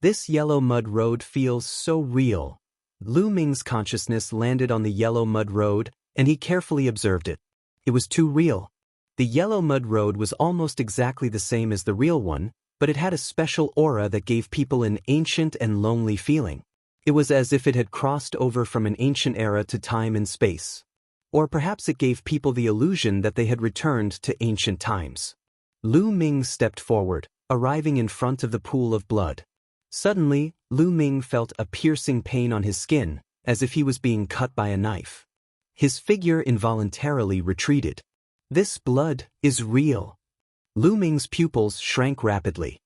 This yellow mud road feels so real. Lu Ming's consciousness landed on the yellow mud road, and he carefully observed it. It was too real. The yellow mud road was almost exactly the same as the real one, but it had a special aura that gave people an ancient and lonely feeling. It was as if it had crossed over from an ancient era to time and space. Or perhaps it gave people the illusion that they had returned to ancient times. Lu Ming stepped forward, arriving in front of the pool of blood. Suddenly, Lu Ming felt a piercing pain on his skin, as if he was being cut by a knife. His figure involuntarily retreated. This blood is real. Lu Ming's pupils shrank rapidly.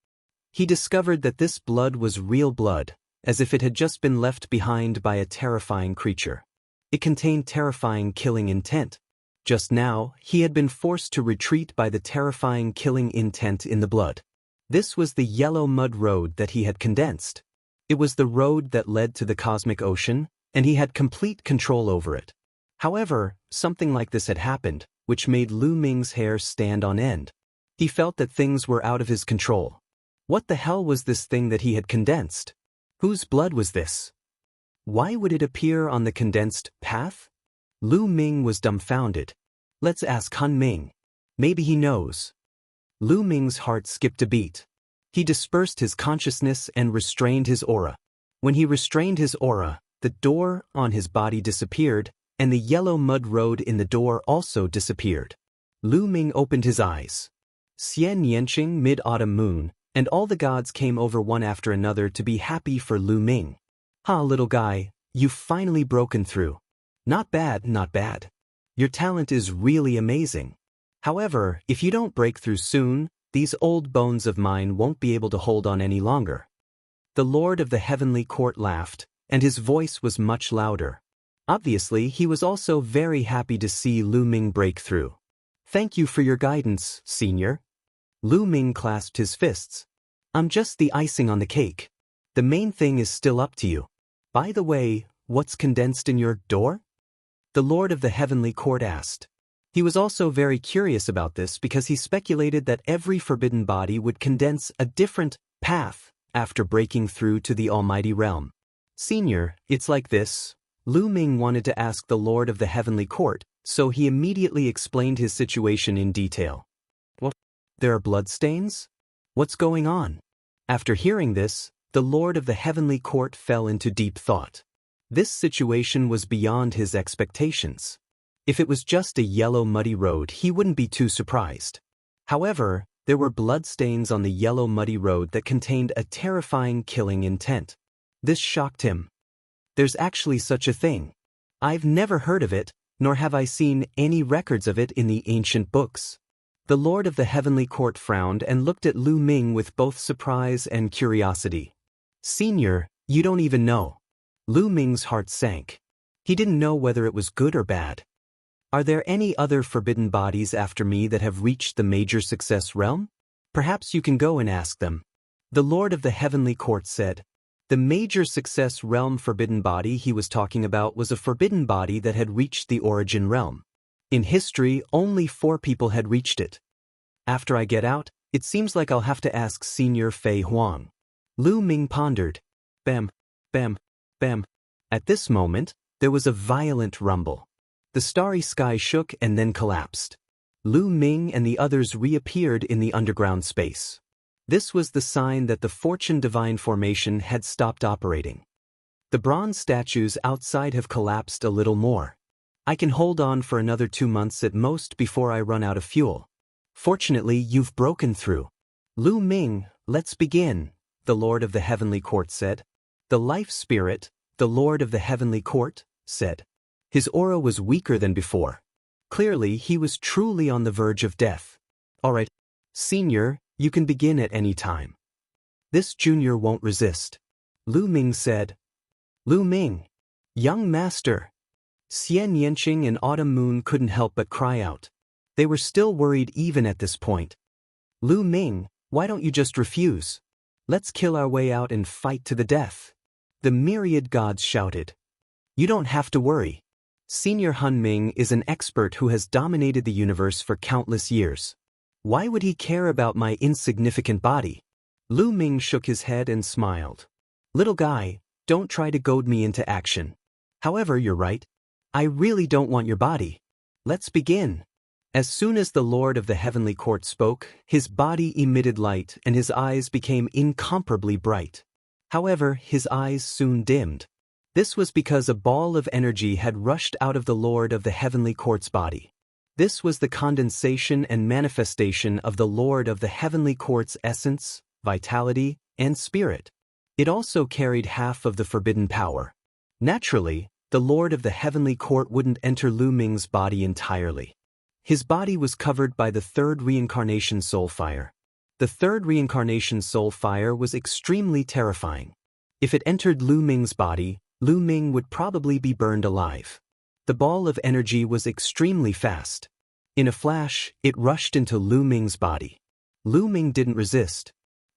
He discovered that this blood was real blood, as if it had just been left behind by a terrifying creature. It contained terrifying killing intent. Just now, he had been forced to retreat by the terrifying killing intent in the blood. This was the yellow mud road that he had condensed. It was the road that led to the cosmic ocean, and he had complete control over it. However, something like this had happened, which made Lu Ming's hair stand on end. He felt that things were out of his control. What the hell was this thing that he had condensed? Whose blood was this? Why would it appear on the condensed path? Lu Ming was dumbfounded. Let's ask Han Ming. Maybe he knows. Lu Ming's heart skipped a beat. He dispersed his consciousness and restrained his aura. When he restrained his aura, the door on his body disappeared, and the yellow mud road in the door also disappeared. Lu Ming opened his eyes. Xian Yanqing, Mid-Autumn Moon, and all the gods came over one after another to be happy for Lu Ming. "Ha, little guy, you've finally broken through. Not bad, not bad. Your talent is really amazing. However, if you don't break through soon, these old bones of mine won't be able to hold on any longer." The Lord of the Heavenly Court laughed, and his voice was much louder. Obviously, he was also very happy to see Lu Ming break through. "Thank you for your guidance, Senior." Lu Ming clasped his fists. "I'm just the icing on the cake. The main thing is still up to you. By the way, what's condensed in your door?" The Lord of the Heavenly Court asked. He was also very curious about this because he speculated that every forbidden body would condense a different path after breaking through to the Almighty Realm. "Senior, it's like this." Lu Ming wanted to ask the Lord of the Heavenly Court, so he immediately explained his situation in detail. "What? There are bloodstains? What's going on?" After hearing this, the Lord of the Heavenly Court fell into deep thought. This situation was beyond his expectations. If it was just a yellow muddy road, he wouldn't be too surprised. However, there were bloodstains on the yellow muddy road that contained a terrifying killing intent. This shocked him. There's actually such a thing. I've never heard of it, nor have I seen any records of it in the ancient books. The Lord of the Heavenly Court frowned and looked at Lu Ming with both surprise and curiosity. "Senior, you don't even know." Lu Ming's heart sank. He didn't know whether it was good or bad. Are there any other forbidden bodies after me that have reached the major success realm? Perhaps you can go and ask them. The Lord of the Heavenly Court said. The major success realm forbidden body he was talking about was a forbidden body that had reached the origin realm. In history, only 4 people had reached it. After I get out, it seems like I'll have to ask Senior Fei Huang. Lu Ming pondered. Bam, bam, bam. At this moment, there was a violent rumble. The starry sky shook and then collapsed. Lu Ming and the others reappeared in the underground space. This was the sign that the Fortune Divine Formation had stopped operating. The bronze statues outside have collapsed a little more. I can hold on for another 2 months at most before I run out of fuel. Fortunately, you've broken through. Lu Ming, let's begin, the Lord of the Heavenly Court said. The Life Spirit, the Lord of the Heavenly Court, said. His aura was weaker than before. Clearly, he was truly on the verge of death. All right, Senior, you can begin at any time. This junior won't resist. Lu Ming said. Lu Ming. Young master. Xian Yanqing and Autumn Moon couldn't help but cry out. They were still worried even at this point. Lu Ming, why don't you just refuse? Let's kill our way out and fight to the death. The myriad gods shouted. You don't have to worry. Senior Hun Ming is an expert who has dominated the universe for countless years. Why would he care about my insignificant body? Lu Ming shook his head and smiled. Little guy, don't try to goad me into action. However, you're right. I really don't want your body. Let's begin. As soon as the Lord of the Heavenly Court spoke, his body emitted light and his eyes became incomparably bright. However, his eyes soon dimmed. This was because a ball of energy had rushed out of the Lord of the Heavenly Court's body. This was the condensation and manifestation of the Lord of the Heavenly Court's essence, vitality, and spirit. It also carried half of the forbidden power. Naturally, the Lord of the Heavenly Court wouldn't enter Lu Ming's body entirely. His body was covered by the 3rd reincarnation soul fire. The 3rd reincarnation soul fire was extremely terrifying. If it entered Lu Ming's body, Lu Ming would probably be burned alive. The ball of energy was extremely fast. In a flash, it rushed into Lu Ming's body. Lu Ming didn't resist.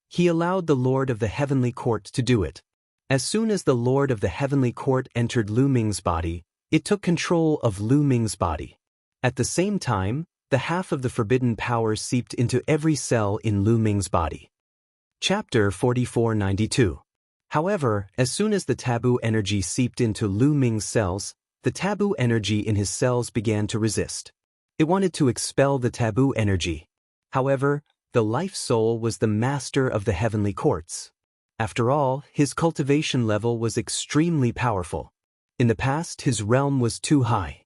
He allowed the Lord of the Heavenly Court to do it. As soon as the Lord of the Heavenly Court entered Lu Ming's body, it took control of Lu Ming's body. At the same time, the half of the forbidden power seeped into every cell in Lu Ming's body. Chapter 4492. However, as soon as the taboo energy seeped into Lu Ming's cells, the taboo energy in his cells began to resist. It wanted to expel the taboo energy. However, the life soul was the master of the heavenly courts. After all, his cultivation level was extremely powerful. In the past, his realm was too high.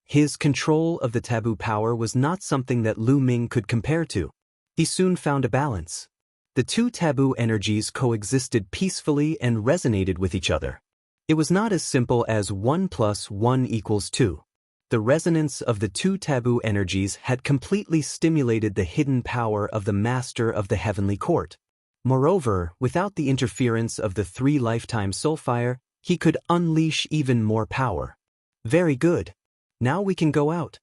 His control of the taboo power was not something that Lu Ming could compare to. He soon found a balance. The 2 taboo energies coexisted peacefully and resonated with each other. It was not as simple as 1 + 1 = 2. The resonance of the 2 taboo energies had completely stimulated the hidden power of the master of the heavenly court. Moreover, without the interference of the 3 lifetime soulfire, he could unleash even more power. Very good. Now we can go out.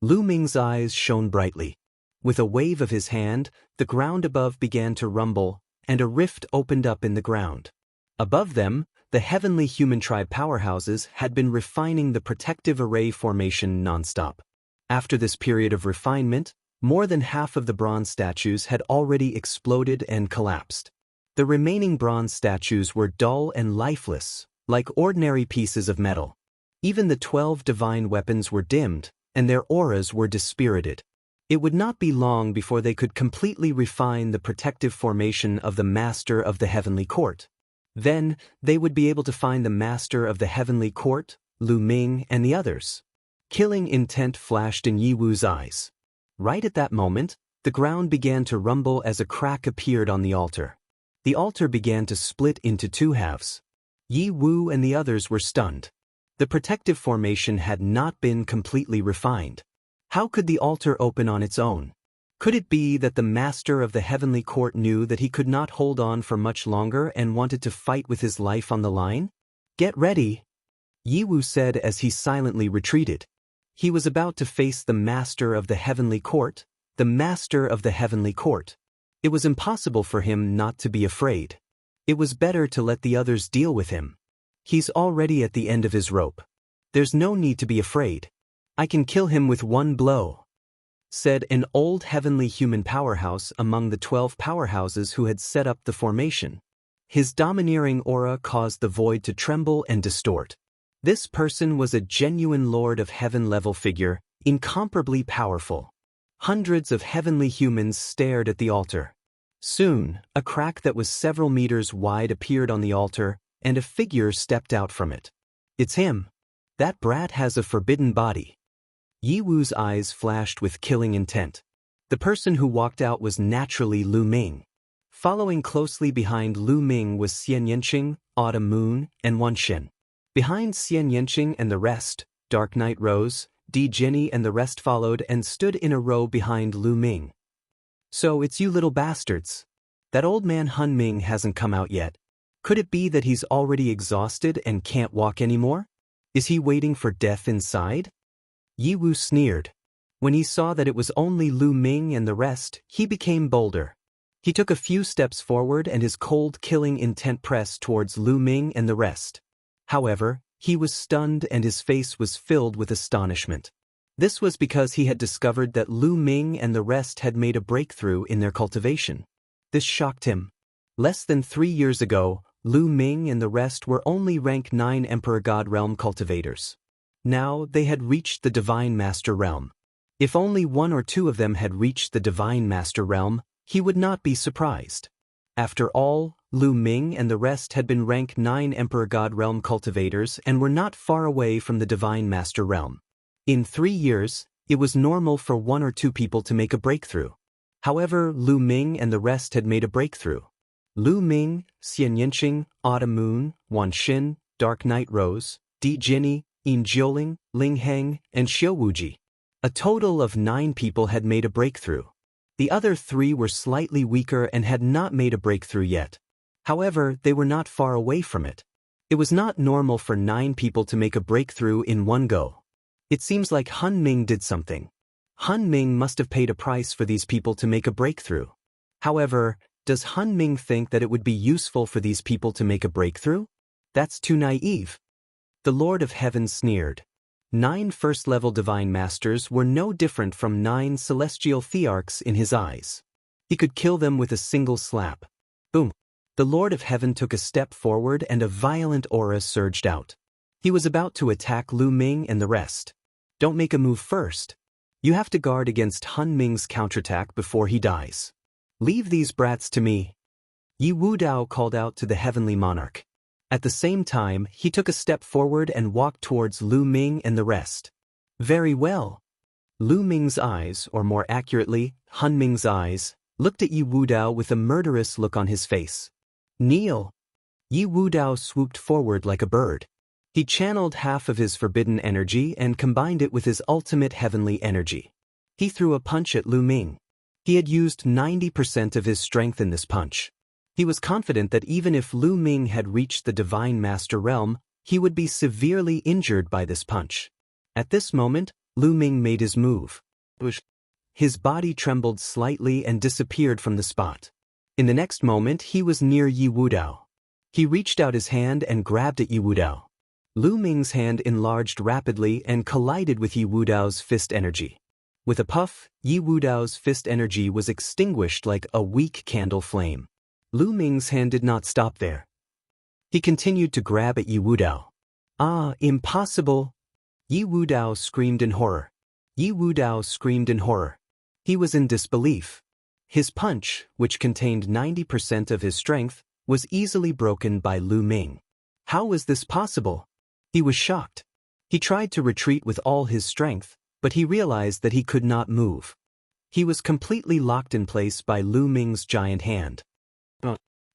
Lu Ming's eyes shone brightly. With a wave of his hand, the ground above began to rumble, and a rift opened up in the ground. Above them, the heavenly human tribe powerhouses had been refining the protective array formation nonstop. After this period of refinement, more than half of the bronze statues had already exploded and collapsed. The remaining bronze statues were dull and lifeless, like ordinary pieces of metal. Even the 12 divine weapons were dimmed, and their auras were dispirited. It would not be long before they could completely refine the protective formation of the Master of the Heavenly Court. Then, they would be able to find the Master of the Heavenly Court, Lu Ming, and the others. Killing intent flashed in Yi Wu's eyes. Right at that moment, the ground began to rumble as a crack appeared on the altar. The altar began to split into 2 halves. Yi Wu and the others were stunned. The protective formation had not been completely refined. How could the altar open on its own? Could it be that the Master of the Heavenly Court knew that he could not hold on for much longer and wanted to fight with his life on the line? Get ready, Yi Wu said as he silently retreated. He was about to face the master of the heavenly court, the master of the heavenly court. It was impossible for him not to be afraid. It was better to let the others deal with him. He's already at the end of his rope. There's no need to be afraid. I can kill him with one blow, said an old heavenly human powerhouse among the 12 powerhouses who had set up the formation. His domineering aura caused the void to tremble and distort. This person was a genuine Lord of Heaven-level figure, incomparably powerful. Hundreds of heavenly humans stared at the altar. Soon, a crack that was several meters wide appeared on the altar, and a figure stepped out from it. It's him. That brat has a forbidden body. Yi Wu's eyes flashed with killing intent. The person who walked out was naturally Lu Ming. Following closely behind Lu Ming was Xian Yanqing, Autumn Moon, and Wan Xin. Behind Xian Yanqing and the rest, Dark Night Rose, Di Jenny and the rest followed and stood in a row behind Lu Ming. So it's you little bastards. That old man Han Ming hasn't come out yet. Could it be that he's already exhausted and can't walk anymore? Is he waiting for death inside? Yi Wu sneered. When he saw that it was only Lu Ming and the rest, he became bolder. He took a few steps forward and his cold killing intent pressed towards Lu Ming and the rest. However, he was stunned and his face was filled with astonishment. This was because he had discovered that Lu Ming and the rest had made a breakthrough in their cultivation. This shocked him. Less than 3 years ago, Lu Ming and the rest were only rank 9 Emperor God Realm cultivators. Now they had reached the Divine Master Realm. If only 1 or 2 of them had reached the Divine Master Realm, he would not be surprised. After all, Lu Ming and the rest had been rank 9 Emperor God Realm cultivators and were not far away from the Divine Master Realm. In 3 years, it was normal for 1 or 2 people to make a breakthrough. However, Lu Ming and the rest had made a breakthrough. Lu Ming, Xian Yanqing, Autumn Moon, Wan Xin, Dark Night Rose, Di Jinni, Yin Jioling, Ling Heng, and Xiu Wuji. A total of 9 people had made a breakthrough. The other 3 were slightly weaker and had not made a breakthrough yet. However, they were not far away from it. It was not normal for 9 people to make a breakthrough in one go. It seems like Han Ming did something. Han Ming must have paid a price for these people to make a breakthrough. However, does Han Ming think that it would be useful for these people to make a breakthrough? That's too naive. The Lord of Heaven sneered. 9 first-level divine masters were no different from 9 celestial thearchs in his eyes. He could kill them with a single slap. Boom. The Lord of Heaven took a step forward and a violent aura surged out. He was about to attack Lu Ming and the rest. Don't make a move first. You have to guard against Han Ming's counterattack before he dies. Leave these brats to me. Yi Wudao called out to the heavenly monarch. At the same time, he took a step forward and walked towards Lu Ming and the rest. Very well. Lu Ming's eyes, or more accurately, Han Ming's eyes, looked at Yi Wudao with a murderous look on his face. Kneel. Yi Wudao swooped forward like a bird. He channeled half of his forbidden energy and combined it with his ultimate heavenly energy. He threw a punch at Lu Ming. He had used 90% of his strength in this punch. He was confident that even if Lu Ming had reached the Divine Master Realm, he would be severely injured by this punch. At this moment, Lu Ming made his move. His body trembled slightly and disappeared from the spot. In the next moment, he was near Yi Wudao. He reached out his hand and grabbed at Yi Wudao. Lu Ming's hand enlarged rapidly and collided with Yi Wudao's fist energy. With a puff, Yi Wudao's fist energy was extinguished like a weak candle flame. Lu Ming's hand did not stop there. He continued to grab at Yi Wudao. Ah, impossible! Yi Wudao screamed in horror. Yi Wudao screamed in horror. He was in disbelief. His punch, which contained 90% of his strength, was easily broken by Lu Ming. How was this possible? He was shocked. He tried to retreat with all his strength, but he realized that he could not move. He was completely locked in place by Lu Ming's giant hand.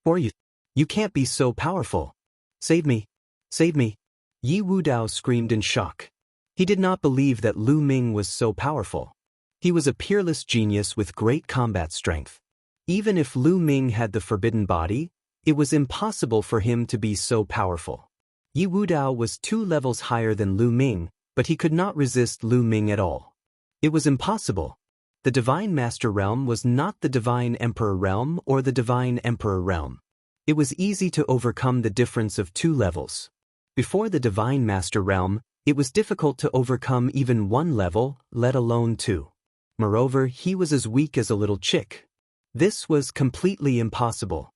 For you. You can't be so powerful. Save me. Save me. Yi Wudao screamed in shock. He did not believe that Lu Ming was so powerful. He was a peerless genius with great combat strength. Even if Lu Ming had the forbidden body, it was impossible for him to be so powerful. Yi Wudao was 2 levels higher than Lu Ming, but he could not resist Lu Ming at all. It was impossible. The Divine Master Realm was not the Divine Emperor Realm or the Divine Emperor Realm. It was easy to overcome the difference of two levels. Before the Divine Master Realm, it was difficult to overcome even one level, let alone two. Moreover, he was as weak as a little chick. This was completely impossible.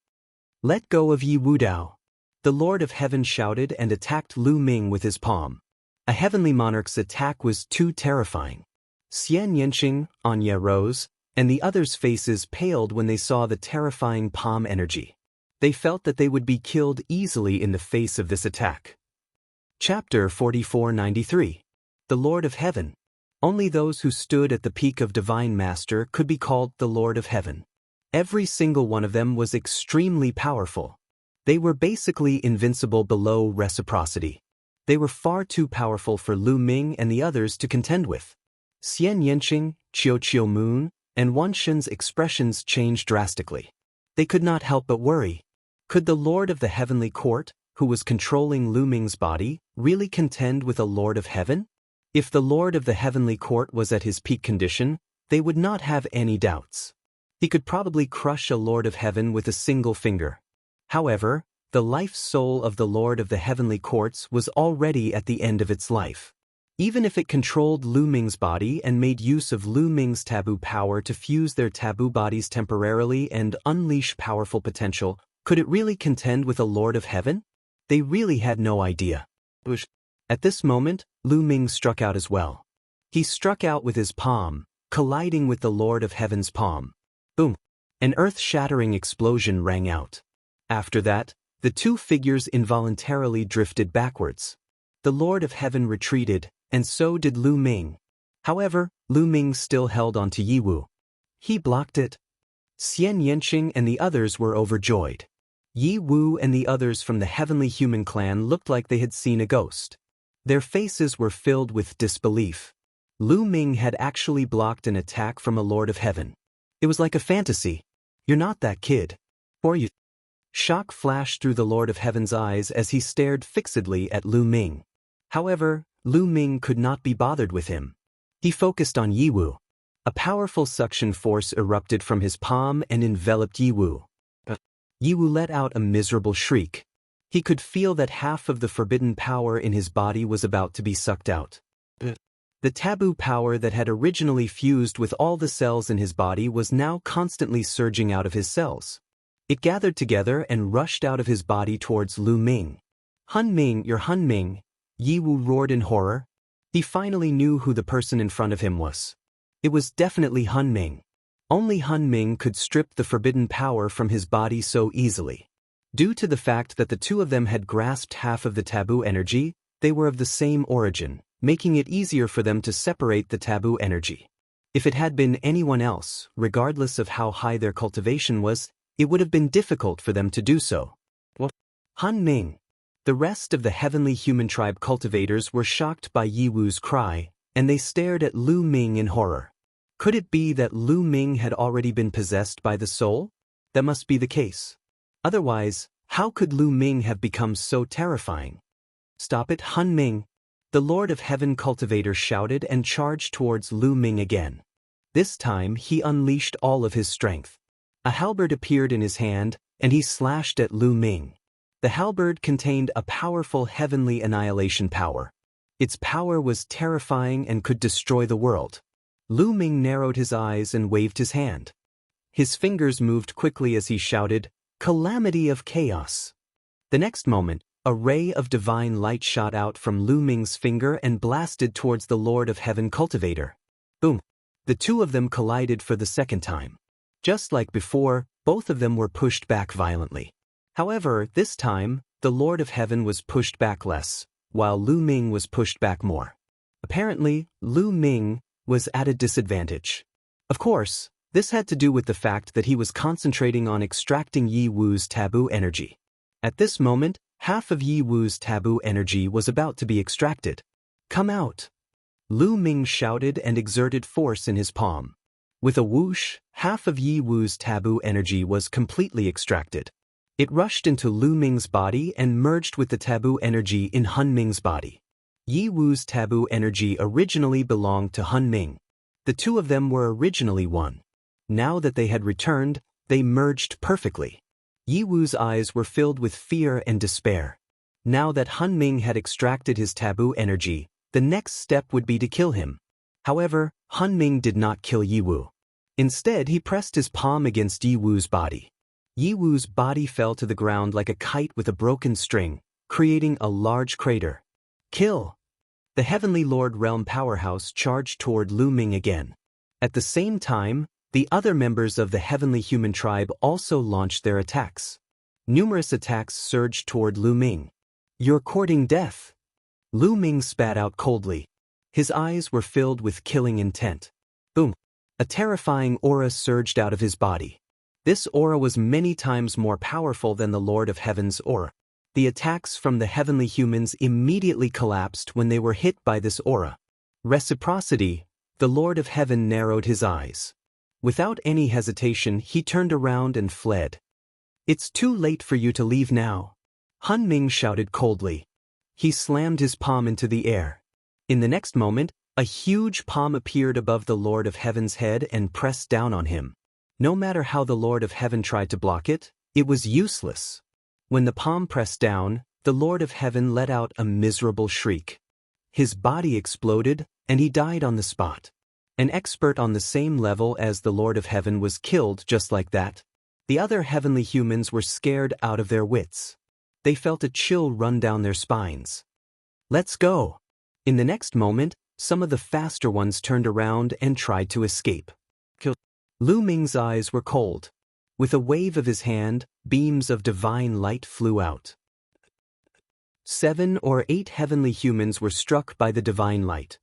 Let go of Yi Wudao. The Lord of Heaven shouted and attacked Lu Ming with his palm. A heavenly monarch's attack was too terrifying. Xian Yanqing, Anya rose, and the others' faces paled when they saw the terrifying palm energy. They felt that they would be killed easily in the face of this attack. Chapter 4493. The Lord of Heaven. Only those who stood at the peak of Divine Master could be called the Lord of Heaven. Every single one of them was extremely powerful. They were basically invincible below reciprocity. They were far too powerful for Lu Ming and the others to contend with. Xian Yanqing, Qiu Moon, and Wan Shen's expressions changed drastically. They could not help but worry. Could the Lord of the Heavenly Court, who was controlling Lu Ming's body, really contend with a Lord of Heaven? If the Lord of the Heavenly Court was at his peak condition, they would not have any doubts. He could probably crush a Lord of Heaven with a single finger. However, the life soul of the Lord of the Heavenly Courts was already at the end of its life. Even if it controlled Lu Ming's body and made use of Lu Ming's taboo power to fuse their taboo bodies temporarily and unleash powerful potential, could it really contend with a Lord of Heaven? They really had no idea. At this moment, Lu Ming struck out as well. He struck out with his palm, colliding with the Lord of Heaven's palm. Boom! An earth-shattering explosion rang out. After that, the two figures involuntarily drifted backwards. The Lord of Heaven retreated, and so did Lu Ming. However, Lu Ming still held on to Yi Wu. He blocked it. Xian Yanqing and the others were overjoyed. Yi Wu and the others from the Heavenly Human Clan looked like they had seen a ghost. Their faces were filled with disbelief. Lu Ming had actually blocked an attack from a Lord of Heaven. It was like a fantasy. You're not that kid. Or you. Shock flashed through the Lord of Heaven's eyes as he stared fixedly at Lu Ming. However, Lu Ming could not be bothered with him. He focused on Yi Wu. A powerful suction force erupted from his palm and enveloped Yi Wu. Yi Wu let out a miserable shriek. He could feel that half of the forbidden power in his body was about to be sucked out. The taboo power that had originally fused with all the cells in his body was now constantly surging out of his cells. It gathered together and rushed out of his body towards Lu Ming. "Han Ming, you're Han Ming," Yi Wu roared in horror. He finally knew who the person in front of him was. It was definitely Han Ming. Only Han Ming could strip the forbidden power from his body so easily. Due to the fact that the two of them had grasped half of the taboo energy, they were of the same origin, making it easier for them to separate the taboo energy. If it had been anyone else, regardless of how high their cultivation was, it would have been difficult for them to do so. What? Han Ming. The rest of the Heavenly Human Tribe cultivators were shocked by Yi Wu's cry, and they stared at Lu Ming in horror. Could it be that Lu Ming had already been possessed by the soul? That must be the case. Otherwise, how could Lu Ming have become so terrifying? "Stop it, Han Ming!" The Lord of Heaven cultivator shouted and charged towards Lu Ming again. This time he unleashed all of his strength. A halberd appeared in his hand, and he slashed at Lu Ming. The halberd contained a powerful heavenly annihilation power. Its power was terrifying and could destroy the world. Lu Ming narrowed his eyes and waved his hand. His fingers moved quickly as he shouted, "Calamity of Chaos." The next moment, a ray of divine light shot out from Lu Ming's finger and blasted towards the Lord of Heaven cultivator. Boom! The two of them collided for the second time. Just like before, both of them were pushed back violently. However, this time, the Lord of Heaven was pushed back less, while Lu Ming was pushed back more. Apparently, Lu Ming was at a disadvantage. Of course, this had to do with the fact that he was concentrating on extracting Yi Wu's taboo energy. At this moment, half of Yi Wu's taboo energy was about to be extracted. "Come out!" Lu Ming shouted and exerted force in his palm. With a whoosh, half of Yi Wu's taboo energy was completely extracted. It rushed into Lu Ming's body and merged with the taboo energy in Han Ming's body. Yi Wu's taboo energy originally belonged to Han Ming. The two of them were originally one. Now that they had returned, they merged perfectly. Yi Wu's eyes were filled with fear and despair. Now that Han Ming had extracted his taboo energy, the next step would be to kill him. However, Han Ming did not kill Yi Wu. Instead, he pressed his palm against Yi Wu's body. Yi Wu's body fell to the ground like a kite with a broken string, creating a large crater. Kill! The Heavenly Lord Realm powerhouse charged toward Lu Ming again. At the same time, the other members of the Heavenly Human tribe also launched their attacks. Numerous attacks surged toward Lu Ming. You're courting death. Lu Ming spat out coldly. His eyes were filled with killing intent. Boom! A terrifying aura surged out of his body. This aura was many times more powerful than the Lord of Heaven's aura. The attacks from the Heavenly Humans immediately collapsed when they were hit by this aura. Reciprocity, the Lord of Heaven narrowed his eyes. Without any hesitation, he turned around and fled. It's too late for you to leave now. Han Ming shouted coldly. He slammed his palm into the air. In the next moment, a huge palm appeared above the Lord of Heaven's head and pressed down on him. No matter how the Lord of Heaven tried to block it, it was useless. When the palm pressed down, the Lord of Heaven let out a miserable shriek. His body exploded, and he died on the spot. An expert on the same level as the Lord of Heaven was killed just like that. The other Heavenly Humans were scared out of their wits. They felt a chill run down their spines. Let's go! In the next moment, some of the faster ones turned around and tried to escape. Lu Ming's eyes were cold. With a wave of his hand, beams of divine light flew out. 7 or 8 Heavenly Humans were struck by the divine light.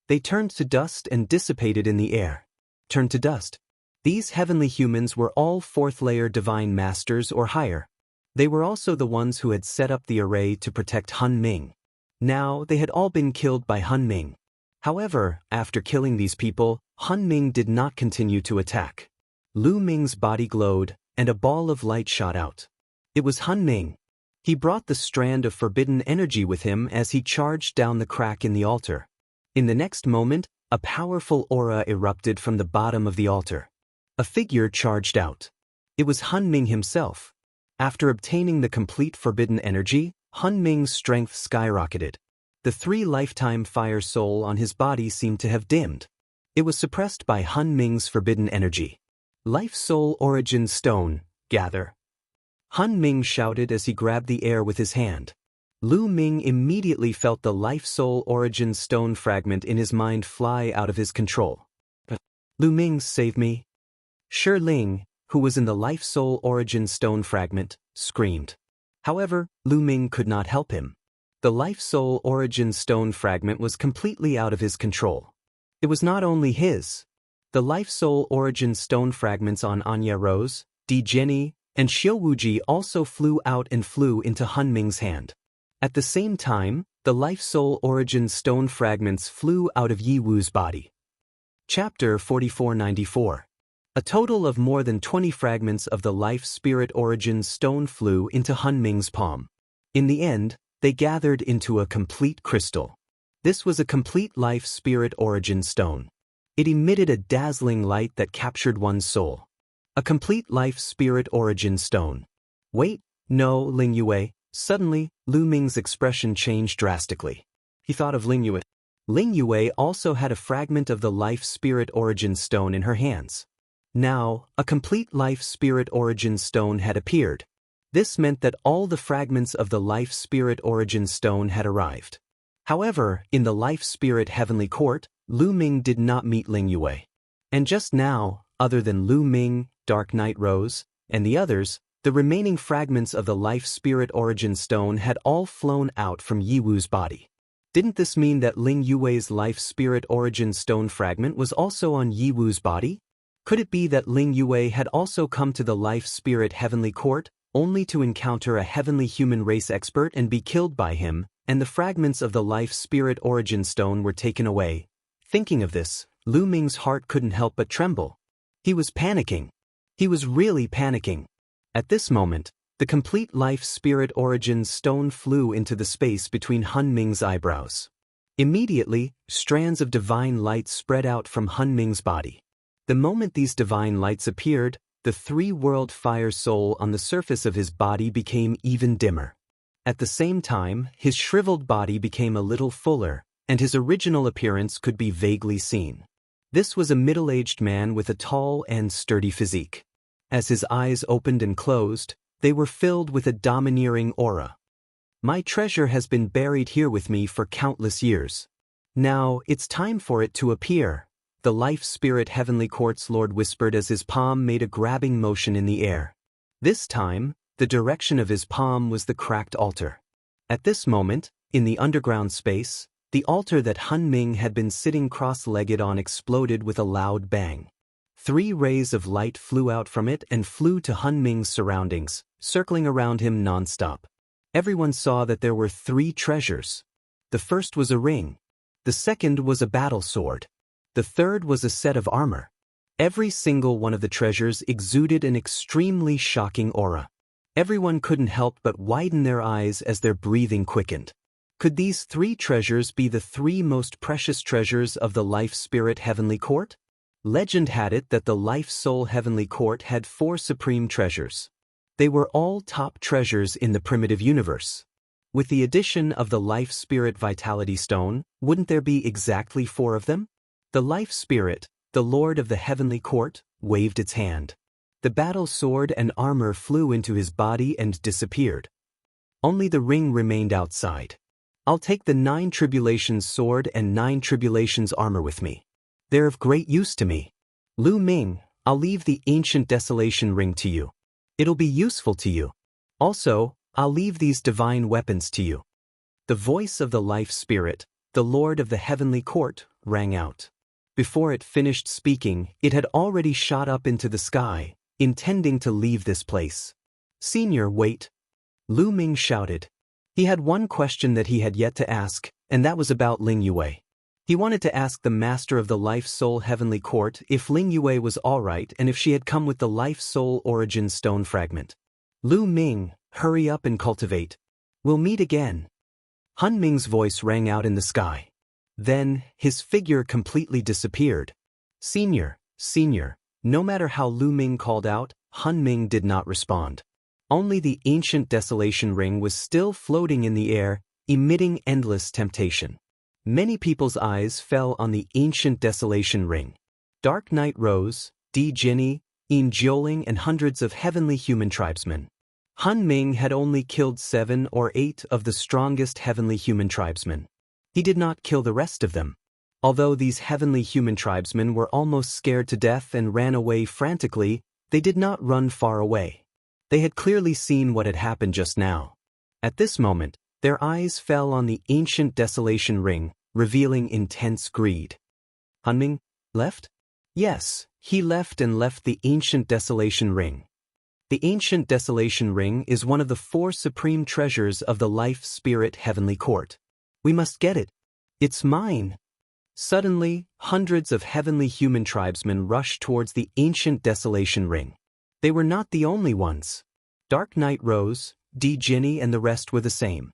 They turned to dust and dissipated in the air. Turned to dust. These Heavenly Humans were all 4th-layer Divine Masters or higher. They were also the ones who had set up the array to protect Han Ming. Now, they had all been killed by Han Ming. However, after killing these people, Han Ming did not continue to attack. Lu Ming's body glowed, and a ball of light shot out. It was Han Ming. He brought the strand of forbidden energy with him as he charged down the crack in the altar. In the next moment, a powerful aura erupted from the bottom of the altar. A figure charged out. It was Han Ming himself. After obtaining the complete forbidden energy, Han Ming's strength skyrocketed. The 3 lifetime fire soul on his body seemed to have dimmed. It was suppressed by Han Ming's forbidden energy. Life Soul Origin Stone, gather. Han Ming shouted as he grabbed the air with his hand. Lu Ming immediately felt the Life Soul Origin Stone fragment in his mind fly out of his control. Lu Ming, save me. Shi Ling, who was in the Life Soul Origin Stone fragment, screamed. However, Lu Ming could not help him. The Life Soul Origin Stone fragment was completely out of his control. It was not only his. The Life Soul Origin Stone fragments on Anya Rose, Di Jenny, and Xiao Wuji also flew out and flew into Han Ming's hand. At the same time, the Life Soul Origin Stone fragments flew out of Yi Wu's body. Chapter 4494. A total of more than 20 fragments of the Life Spirit Origin Stone flew into Han Ming's palm. In the end, they gathered into a complete crystal. This was a complete Life Spirit Origin Stone. It emitted a dazzling light that captured one's soul. A complete Life Spirit Origin Stone. Wait, no, Ling Yue. Suddenly, Lu Ming's expression changed drastically. He thought of Ling Yue. Ling Yue also had a fragment of the Life Spirit Origin Stone in her hands. Now, a complete Life Spirit Origin Stone had appeared. This meant that all the fragments of the Life Spirit Origin Stone had arrived. However, in the Life Spirit Heavenly Court, Lu Ming did not meet Ling Yue. And just now, other than Lu Ming, Dark Knight Rose, and the others, the remaining fragments of the Life Spirit Origin Stone had all flown out from Yi Wu's body. Didn't this mean that Ling Yue's Life Spirit Origin Stone fragment was also on Yi Wu's body? Could it be that Ling Yue had also come to the Life Spirit Heavenly Court, only to encounter a heavenly human race expert and be killed by him, and the fragments of the Life Spirit Origin Stone were taken away? Thinking of this, Lu Ming's heart couldn't help but tremble. He was panicking. He was really panicking. At this moment, The complete life spirit origins stone flew into the space between Hun Ming's eyebrows. Immediately, strands of divine light spread out from Hun Ming's body. The moment these divine lights appeared, the three-world fire soul on the surface of his body became even dimmer. At the same time, his shriveled body became a little fuller, and his original appearance could be vaguely seen. This was a middle-aged man with a tall and sturdy physique. As his eyes opened and closed, they were filled with a domineering aura. My treasure has been buried here with me for countless years. Now, it's time for it to appear, the life spirit heavenly court's lord whispered as his palm made a grabbing motion in the air. This time, the direction of his palm was the cracked altar. At this moment, in the underground space, the altar that Hun Ming had been sitting cross-legged on exploded with a loud bang. 3 rays of light flew out from it and flew to Hun Ming's surroundings, circling around him non-stop. Everyone saw that there were 3 treasures. The first was a ring. The second was a battle sword. The third was a set of armor. Every single one of the treasures exuded an extremely shocking aura. Everyone couldn't help but widen their eyes as their breathing quickened. Could these 3 treasures be the 3 most precious treasures of the Life Spirit Heavenly Court? Legend had it that the Life Soul Heavenly Court had 4 supreme treasures. They were all top treasures in the primitive universe. With the addition of the Life Spirit Vitality Stone, wouldn't there be exactly 4 of them? The Life Spirit, the Lord of the Heavenly Court, waved its hand. The battle sword and armor flew into his body and disappeared. Only the ring remained outside. I'll take the 9 Tribulations sword and 9 Tribulations armor with me. They're of great use to me. Lu Ming, I'll leave the Ancient Desolation ring to you. It'll be useful to you. Also, I'll leave these divine weapons to you. The voice of the Life Spirit, the Lord of the Heavenly Court, rang out. Before it finished speaking, it had already shot up into the sky, intending to leave this place. Senior, wait. Lu Ming shouted. He had one question that he had yet to ask, and that was about Ling Yue. He wanted to ask the Master of the Life Soul Heavenly Court if Ling Yue was alright and if she had come with the Life Soul Origin Stone fragment. Lu Ming, hurry up and cultivate. We'll meet again. Hun Ming's voice rang out in the sky. Then, his figure completely disappeared. Senior, no matter how Lu Ming called out, Hun Ming did not respond. Only the Ancient Desolation Ring was still floating in the air, emitting endless temptation. Many people's eyes fell on the Ancient Desolation Ring. Dark Night Rose, Di Jinni, In Jioling and hundreds of heavenly human tribesmen. Hun Ming had only killed 7 or 8 of the strongest heavenly human tribesmen. He did not kill the rest of them. Although these heavenly human tribesmen were almost scared to death and ran away frantically, they did not run far away. They had clearly seen what had happened just now. At this moment, their eyes fell on the Ancient Desolation Ring, revealing intense greed. Hun Ming left? Yes, he left the Ancient Desolation Ring. The Ancient Desolation Ring is one of the 4 supreme treasures of the Life Spirit Heavenly Court. We must get it. It's mine. Suddenly, hundreds of heavenly human tribesmen rushed towards the Ancient Desolation Ring. They were not the only ones. Dark Night Rose, Di Jinni and the rest were the same.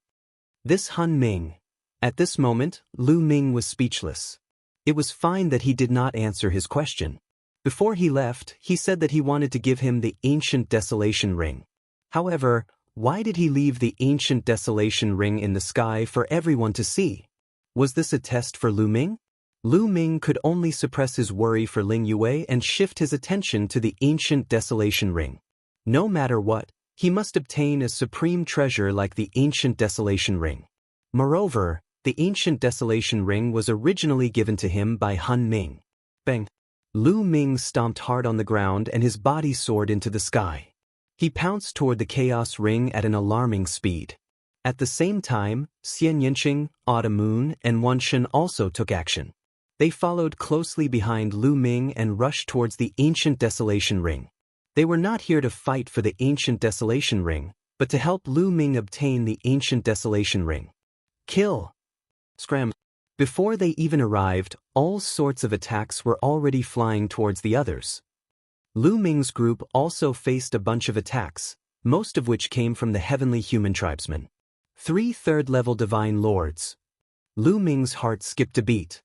This Hun Ming. At this moment, Lu Ming was speechless. It was fine that he did not answer his question. Before he left, he said that he wanted to give him the Ancient Desolation Ring. However, why did he leave the Ancient Desolation Ring in the sky for everyone to see? Was this a test for Lu Ming? Lu Ming could only suppress his worry for Ling Yue and shift his attention to the Ancient Desolation Ring. No matter what, he must obtain a supreme treasure like the Ancient Desolation Ring. Moreover, the Ancient Desolation Ring was originally given to him by Hun Ming. Bang! Lu Ming stomped hard on the ground and his body soared into the sky. He pounced toward the Chaos Ring at an alarming speed. At the same time, Xian Yinqing, Autumn Moon, and Wan Shen also took action. They followed closely behind Lu Ming and rushed towards the Ancient Desolation Ring. They were not here to fight for the Ancient Desolation Ring, but to help Lu Ming obtain the Ancient Desolation Ring. Kill! Scram! Before they even arrived, all sorts of attacks were already flying towards the others. Lu Ming's group also faced a bunch of attacks, most of which came from the heavenly human tribesmen. 3 third-level divine lords. Lu Ming's heart skipped a beat.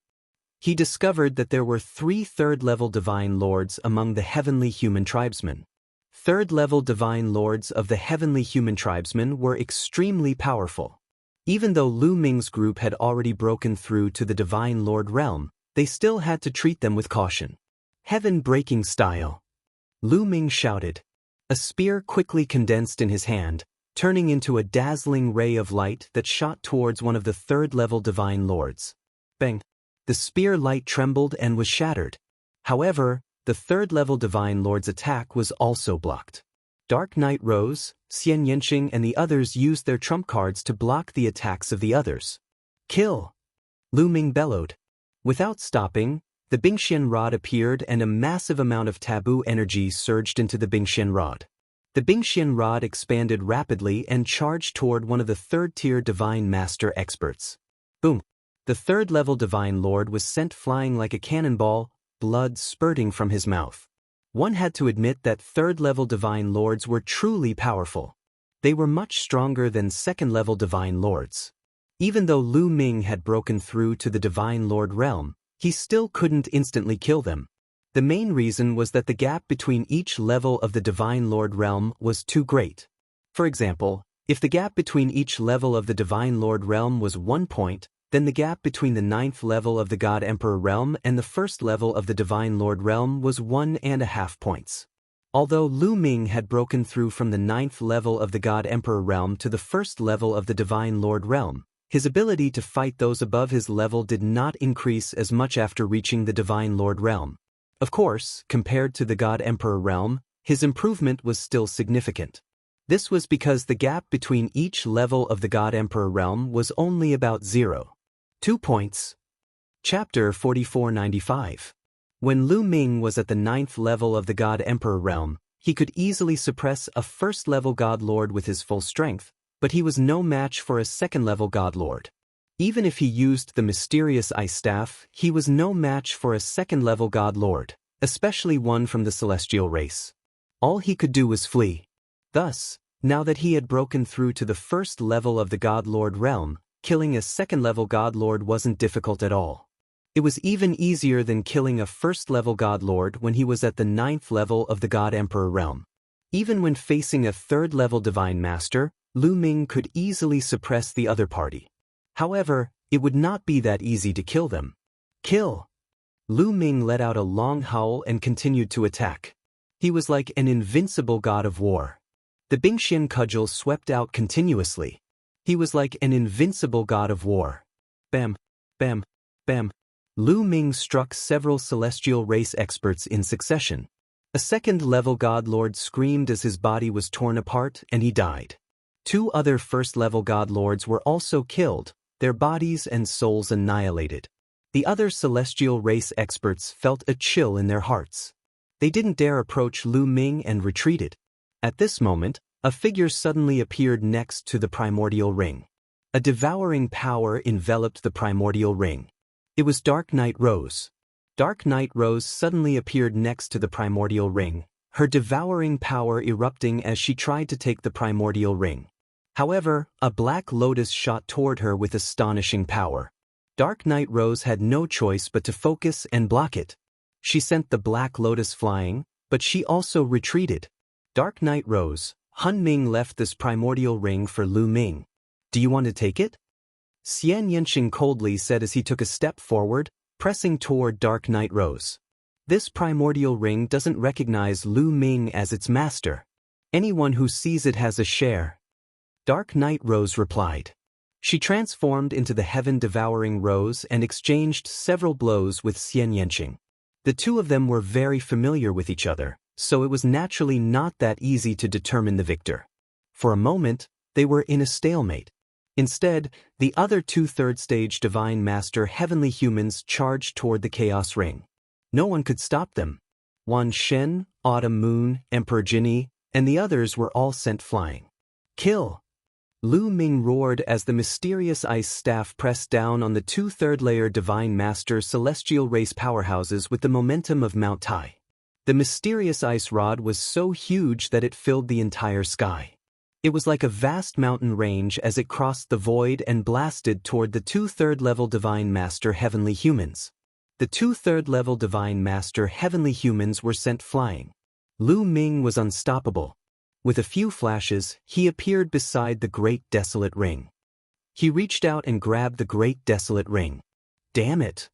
He discovered that there were 3 third-level divine lords among the heavenly human tribesmen. Third-level divine lords of the heavenly human tribesmen were extremely powerful. Even though Lu Ming's group had already broken through to the divine lord realm, they still had to treat them with caution. Heaven-breaking style. Lu Ming shouted. A spear quickly condensed in his hand, turning into a dazzling ray of light that shot towards one of the third-level divine lords. Bang! The spear light trembled and was shattered. However, the third-level divine lord's attack was also blocked. Dark Knight Rose, Xian Yanqing and the others used their trump cards to block the attacks of the others. Kill! Lu Ming bellowed. Without stopping, the Bingxian rod appeared and a massive amount of taboo energy surged into the Bingxian rod. The Bingxian rod expanded rapidly and charged toward one of the third-tier divine master experts. Boom! The third-level divine lord was sent flying like a cannonball, blood spurting from his mouth. One had to admit that third-level divine lords were truly powerful. They were much stronger than second-level divine lords. Even though Lu Ming had broken through to the divine lord realm, he still couldn't instantly kill them. The main reason was that the gap between each level of the divine lord realm was too great. For example, if the gap between each level of the divine lord realm was 1 point, then the gap between the 9th level of the God Emperor realm and the 1st level of the divine lord realm was 1.5 points. Although Lu Ming had broken through from the 9th level of the God Emperor realm to the 1st level of the divine lord realm, his ability to fight those above his level did not increase as much after reaching the divine lord realm. Of course, compared to the God Emperor realm, his improvement was still significant. This was because the gap between each level of the God Emperor realm was only about 0.2 points. Chapter 4495. When Lu Ming was at the 9th level of the God Emperor realm, he could easily suppress a first-level God Lord with his full strength, but he was no match for a second-level God Lord. Even if he used the mysterious ice staff, he was no match for a second-level God Lord, especially one from the celestial race. All he could do was flee. Thus, now that he had broken through to the 1st level of the God Lord realm, killing a second-level God Lord wasn't difficult at all. It was even easier than killing a 1st-level God Lord when he was at the 9th level of the God Emperor realm. Even when facing a 3rd-level Divine Master, Lu Ming could easily suppress the other party. However, it would not be that easy to kill them. Kill! Lu Ming let out a long howl and continued to attack. He was like an invincible god of war. The Bingxian cudgel swept out continuously. He was like an invincible god of war. Bam! Bam! Bam! Lu Ming struck several celestial race experts in succession. A second-level God Lord screamed as his body was torn apart and he died. 2 other first-level God Lords were also killed, their bodies and souls annihilated. The other celestial race experts felt a chill in their hearts. They didn't dare approach Lu Ming and retreated. At this moment, a figure suddenly appeared next to the primordial ring. A devouring power enveloped the primordial ring. It was Dark Knight Rose. Dark Knight Rose suddenly appeared next to the primordial ring, her devouring power erupting as she tried to take the primordial ring. However, a black lotus shot toward her with astonishing power. Dark Knight Rose had no choice but to focus and block it. She sent the black lotus flying, but she also retreated. Dark Knight Rose, Han Ming left this primordial ring for Lu Ming. Do you want to take it? Xian Yanqing coldly said as he took a step forward, pressing toward Dark Knight Rose. This primordial ring doesn't recognize Lu Ming as its master. Anyone who sees it has a share. Dark Knight Rose replied. She transformed into the heaven-devouring rose and exchanged several blows with Xian Yanqing. The two of them were very familiar with each other, so it was naturally not that easy to determine the victor. For a moment, they were in a stalemate. Instead, the other 2 third-stage Divine Master heavenly humans charged toward the Chaos Ring. No one could stop them. Wan Shen, Autumn Moon, Emperor Jinni, and the others were all sent flying. Kill! Lu Ming roared as the mysterious ice staff pressed down on the 2 third-layer Divine Master celestial race powerhouses with the momentum of Mount Tai. The mysterious ice rod was so huge that it filled the entire sky. It was like a vast mountain range as it crossed the void and blasted toward the 2/3 level Divine Master Heavenly Humans. The 2/3 level Divine Master Heavenly Humans were sent flying. Lu Ming was unstoppable. With a few flashes, he appeared beside the Great Desolate Ring. He reached out and grabbed the Great Desolate Ring. Damn it!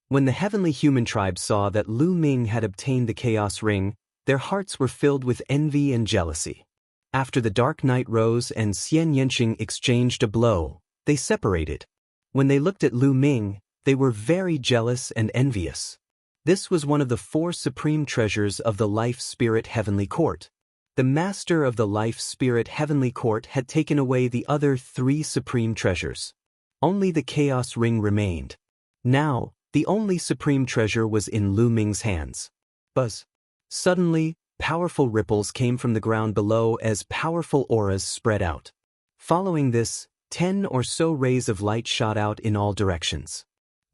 When the Heavenly Human tribe saw that Lu Ming had obtained the Chaos Ring, their hearts were filled with envy and jealousy. After the Dark Knight Rose and Xian Yanqing exchanged a blow, they separated. When they looked at Lu Ming, they were very jealous and envious. This was one of the 4 supreme treasures of the Life Spirit Heavenly Court. The Master of the Life Spirit Heavenly Court had taken away the other 3 supreme treasures. Only the Chaos Ring remained. Now, the only supreme treasure was in Lu Ming's hands. Buzz. Suddenly, powerful ripples came from the ground below as powerful auras spread out. Following this, 10 or so rays of light shot out in all directions.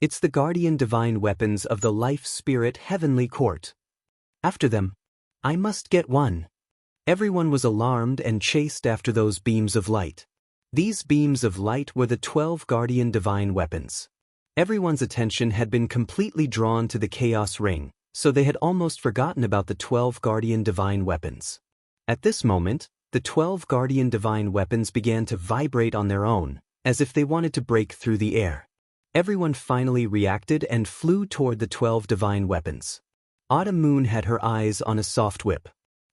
It's the guardian divine weapons of the Life Spirit Heavenly Court. After them, I must get one. Everyone was alarmed and chased after those beams of light. These beams of light were the 12 guardian divine weapons. Everyone's attention had been completely drawn to the Chaos Ring, so they had almost forgotten about the 12 guardian divine weapons. At this moment, the 12 guardian divine weapons began to vibrate on their own, as if they wanted to break through the air. Everyone finally reacted and flew toward the 12 divine weapons. Autumn Moon had her eyes on a soft whip.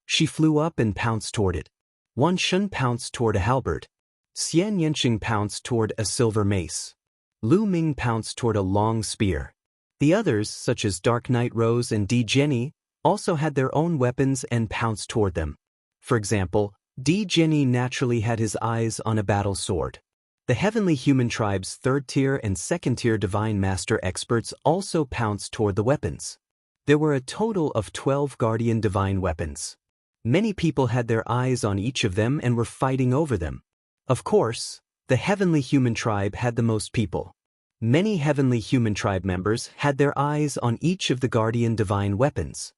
She flew up and pounced toward it. Wan Shun pounced toward a halberd. Xian Yanqing pounced toward a silver mace. Lu Ming pounced toward a long spear. The others, such as Dark Knight Rose and Di Jenny, also had their own weapons and pounced toward them. For example, Di Jenny naturally had his eyes on a battle sword. The Heavenly Human Tribe's 3rd tier and 2nd tier Divine Master experts also pounced toward the weapons. There were a total of 12 Guardian Divine weapons. Many people had their eyes on each of them and were fighting over them. Of course, the Heavenly Human Tribe had the most people. Many Heavenly Human Tribe members had their eyes on each of the Guardian Divine weapons.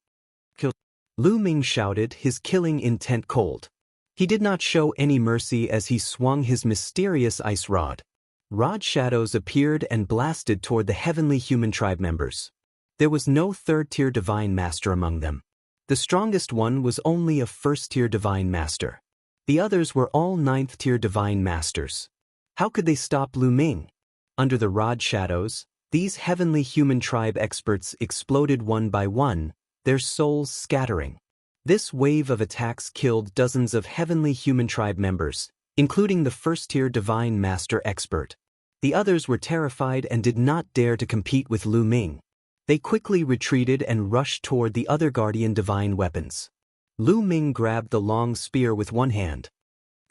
Kill! Lu Ming shouted, his killing intent cold. He did not show any mercy as he swung his mysterious ice rod. Rod shadows appeared and blasted toward the Heavenly Human Tribe members. There was no 3rd tier Divine Master among them. The strongest one was only a 1st tier Divine Master. The others were all 9th tier Divine Masters. How could they stop Lu Ming? Under the rod shadows, these Heavenly Human Tribe experts exploded one by one, their souls scattering. This wave of attacks killed dozens of Heavenly Human Tribe members, including the 1st tier Divine Master expert. The others were terrified and did not dare to compete with Lu Ming. They quickly retreated and rushed toward the other Guardian Divine weapons. Lu Ming grabbed the long spear with one hand.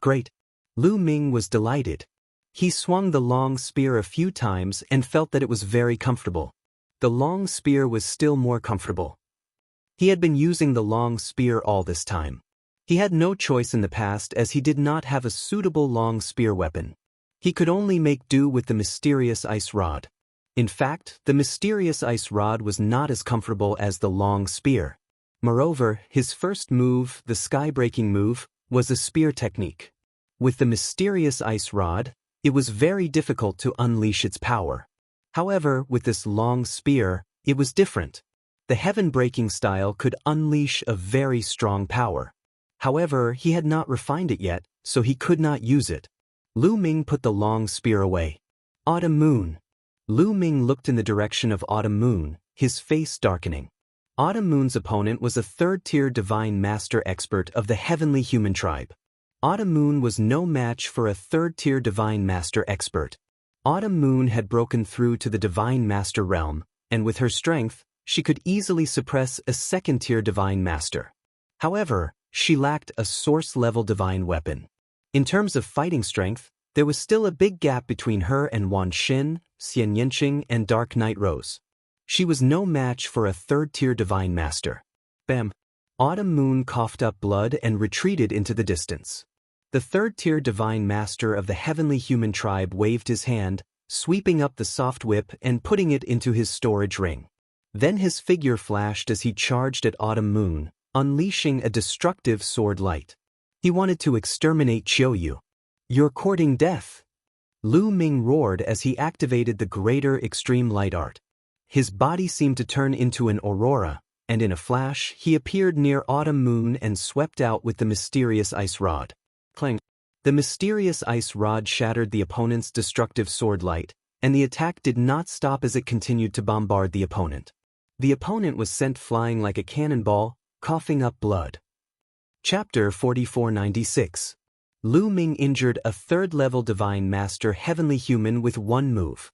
Great! Lu Ming was delighted. He swung the long spear a few times and felt that it was very comfortable. The long spear was still more comfortable. He had been using the long spear all this time. He had no choice in the past as he did not have a suitable long spear weapon. He could only make do with the mysterious ice rod. In fact, the mysterious ice rod was not as comfortable as the long spear. Moreover, his first move, the sky-breaking move, was a spear technique. With the mysterious ice rod, it was very difficult to unleash its power. However, with this long spear, it was different. The heaven-breaking style could unleash a very strong power. However, he had not refined it yet, so he could not use it. Lu Ming put the long spear away. Autumn Moon. Lu Ming looked in the direction of Autumn Moon, his face darkening. Autumn Moon's opponent was a 3rd tier Divine Master expert of the Heavenly Human Tribe. Autumn Moon was no match for a 3rd tier Divine Master expert. Autumn Moon had broken through to the Divine Master realm, and with her strength, she could easily suppress a 2nd tier Divine Master. However, she lacked a source-level divine weapon. In terms of fighting strength, there was still a big gap between her and Wan Xin, Xian Yanqing, and Dark Knight Rose. She was no match for a 3rd tier Divine Master. Bam! Autumn Moon coughed up blood and retreated into the distance. The 3rd tier Divine Master of the Heavenly Human Tribe waved his hand, sweeping up the soft whip and putting it into his storage ring. Then his figure flashed as he charged at Autumn Moon, unleashing a destructive sword light. He wanted to exterminate Qiuyu. "You're courting death!" Lu Ming roared as he activated the greater extreme light art. His body seemed to turn into an aurora, and in a flash he appeared near Autumn Moon and swept out with the mysterious ice rod. Clang! The mysterious ice rod shattered the opponent's destructive sword light, and the attack did not stop as it continued to bombard the opponent. The opponent was sent flying like a cannonball, coughing up blood. Chapter 4496. Lu Ming injured a third-level Divine Master Heavenly Human with one move.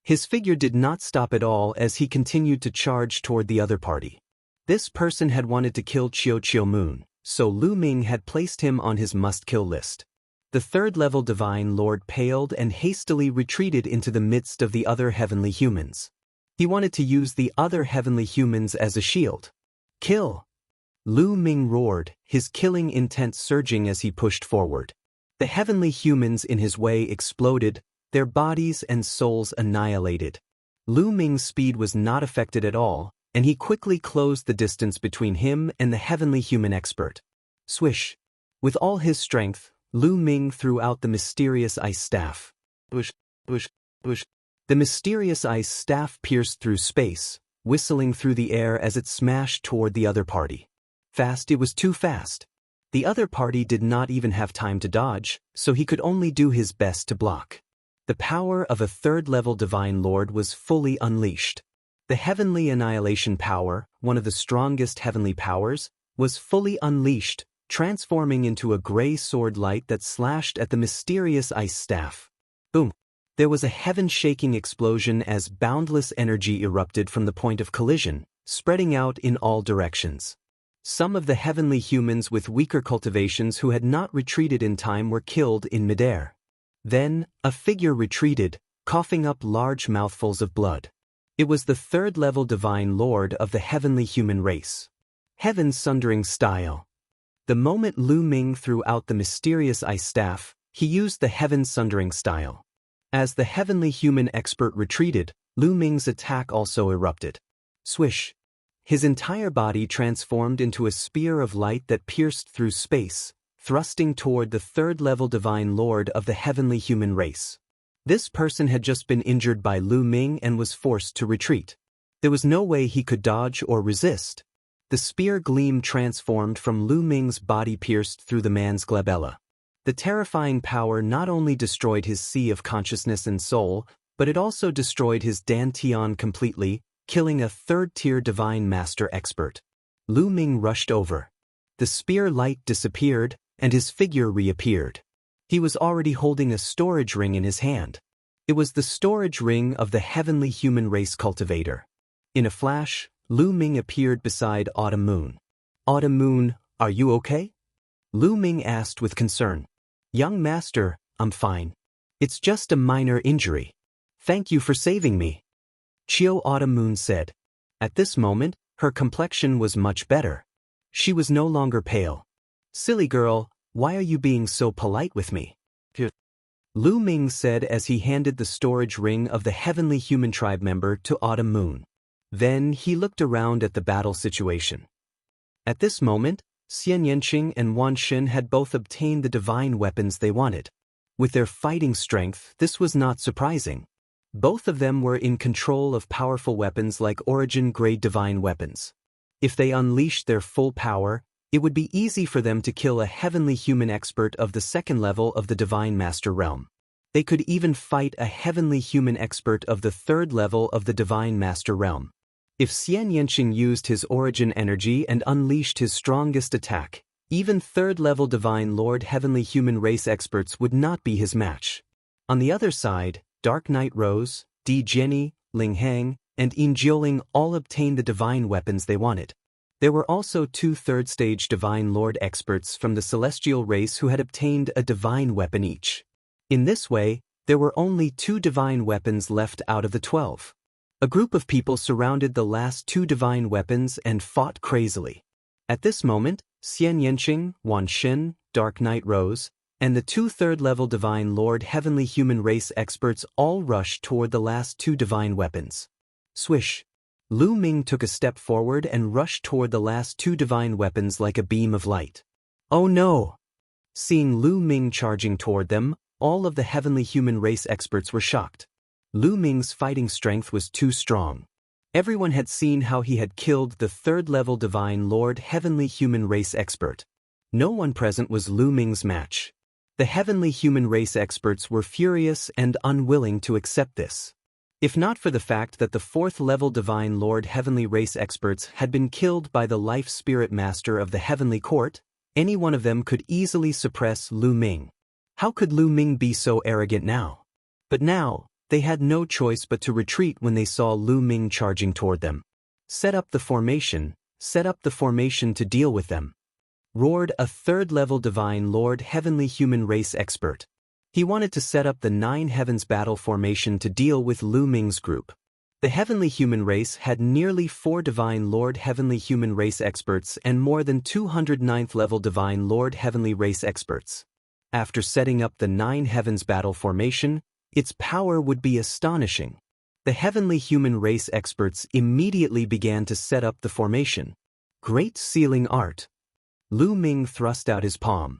His figure did not stop at all as he continued to charge toward the other party. This person had wanted to kill Qiu Moon, so Lu Ming had placed him on his must-kill list. The third-level Divine Lord paled and hastily retreated into the midst of the other heavenly humans. He wanted to use the other heavenly humans as a shield. "Kill!" Lu Ming roared, his killing intent surging as he pushed forward. The heavenly humans in his way exploded, their bodies and souls annihilated. Lu Ming's speed was not affected at all, and he quickly closed the distance between him and the heavenly human expert. Swish! With all his strength, Lu Ming threw out the mysterious ice staff. Bush, bush, bush. The mysterious ice staff pierced through space, whistling through the air as it smashed toward the other party. Fast, it was too fast. The other party did not even have time to dodge, so he could only do his best to block. The power of a third-level Divine Lord was fully unleashed. The heavenly annihilation power, one of the strongest heavenly powers, was fully unleashed, transforming into a gray sword light that slashed at the mysterious ice staff. Boom! There was a heaven-shaking explosion as boundless energy erupted from the point of collision, spreading out in all directions. Some of the heavenly humans with weaker cultivations who had not retreated in time were killed in midair. Then, a figure retreated, coughing up large mouthfuls of blood. It was the third-level Divine Lord of the heavenly human race. Heaven Sundering Style. The moment Lu Ming threw out the mysterious ice staff, he used the Heaven Sundering Style. As the heavenly human expert retreated, Lu Ming's attack also erupted. Swish! His entire body transformed into a spear of light that pierced through space, thrusting toward the third-level Divine Lord of the heavenly human race. This person had just been injured by Lu Ming and was forced to retreat. There was no way he could dodge or resist. The spear gleam transformed from Lu Ming's body pierced through the man's glabella. The terrifying power not only destroyed his sea of consciousness and soul, but it also destroyed his dantian completely, killing a third-tier Divine Master expert. Lu Ming rushed over. The spear light disappeared, and his figure reappeared. He was already holding a storage ring in his hand. It was the storage ring of the heavenly human race cultivator. In a flash, Lu Ming appeared beside Autumn Moon. "Autumn Moon, are you okay?" Lu Ming asked with concern. "Young master, I'm fine. It's just a minor injury. Thank you for saving me," Autumn Moon said. At this moment, her complexion was much better. She was no longer pale. "Silly girl, why are you being so polite with me?" Lu Ming said as he handed the storage ring of the heavenly human tribe member to Autumn Moon. Then he looked around at the battle situation. At this moment, Xian Yanqing and Wan Shen had both obtained the divine weapons they wanted. With their fighting strength, this was not surprising. Both of them were in control of powerful weapons like origin-grade divine weapons. If they unleashed their full power, it would be easy for them to kill a heavenly human expert of the second level of the Divine Master realm. They could even fight a heavenly human expert of the third level of the Divine Master realm. If Xian Yanqing used his origin energy and unleashed his strongest attack, even third-level Divine Lord heavenly human race experts would not be his match. On the other side, Dark Knight Rose, Di Jenny, Ling Hang, and Yin Jioling all obtained the divine weapons they wanted. There were also 2 third-stage Divine Lord experts from the celestial race who had obtained a divine weapon each. In this way, there were only 2 divine weapons left out of the 12. A group of people surrounded the last 2 divine weapons and fought crazily. At this moment, Xian Yanqing, Wan Shen, Dark Knight Rose, and the 2 third-level Divine Lord heavenly human race experts all rushed toward the last 2 divine weapons. Swish! Lu Ming took a step forward and rushed toward the last two divine weapons like a beam of light. Oh no! Seeing Lu Ming charging toward them, all of the heavenly human race experts were shocked. Lu Ming's fighting strength was too strong. Everyone had seen how he had killed the third-level Divine Lord Heavenly Human Race Expert. No one present was Lu Ming's match. The Heavenly Human Race Experts were furious and unwilling to accept this. If not for the fact that the fourth-level Divine Lord Heavenly Race Experts had been killed by the Life Spirit Master of the Heavenly Court, any one of them could easily suppress Lu Ming. How could Lu Ming be so arrogant now? But now, they had no choice but to retreat when they saw Lu Ming charging toward them. Set up the formation to deal with them, roared a third-level Divine Lord Heavenly Human Race Expert. He wanted to set up the Nine Heavens battle formation to deal with Lu Ming's group. The Heavenly Human Race had nearly 4 Divine Lord Heavenly Human Race Experts and more than 209th-level Divine Lord Heavenly Race Experts. After setting up the Nine Heavens battle formation, its power would be astonishing. The Heavenly Human Race Experts immediately began to set up the formation. Great sealing art. Lu Ming thrust out his palm.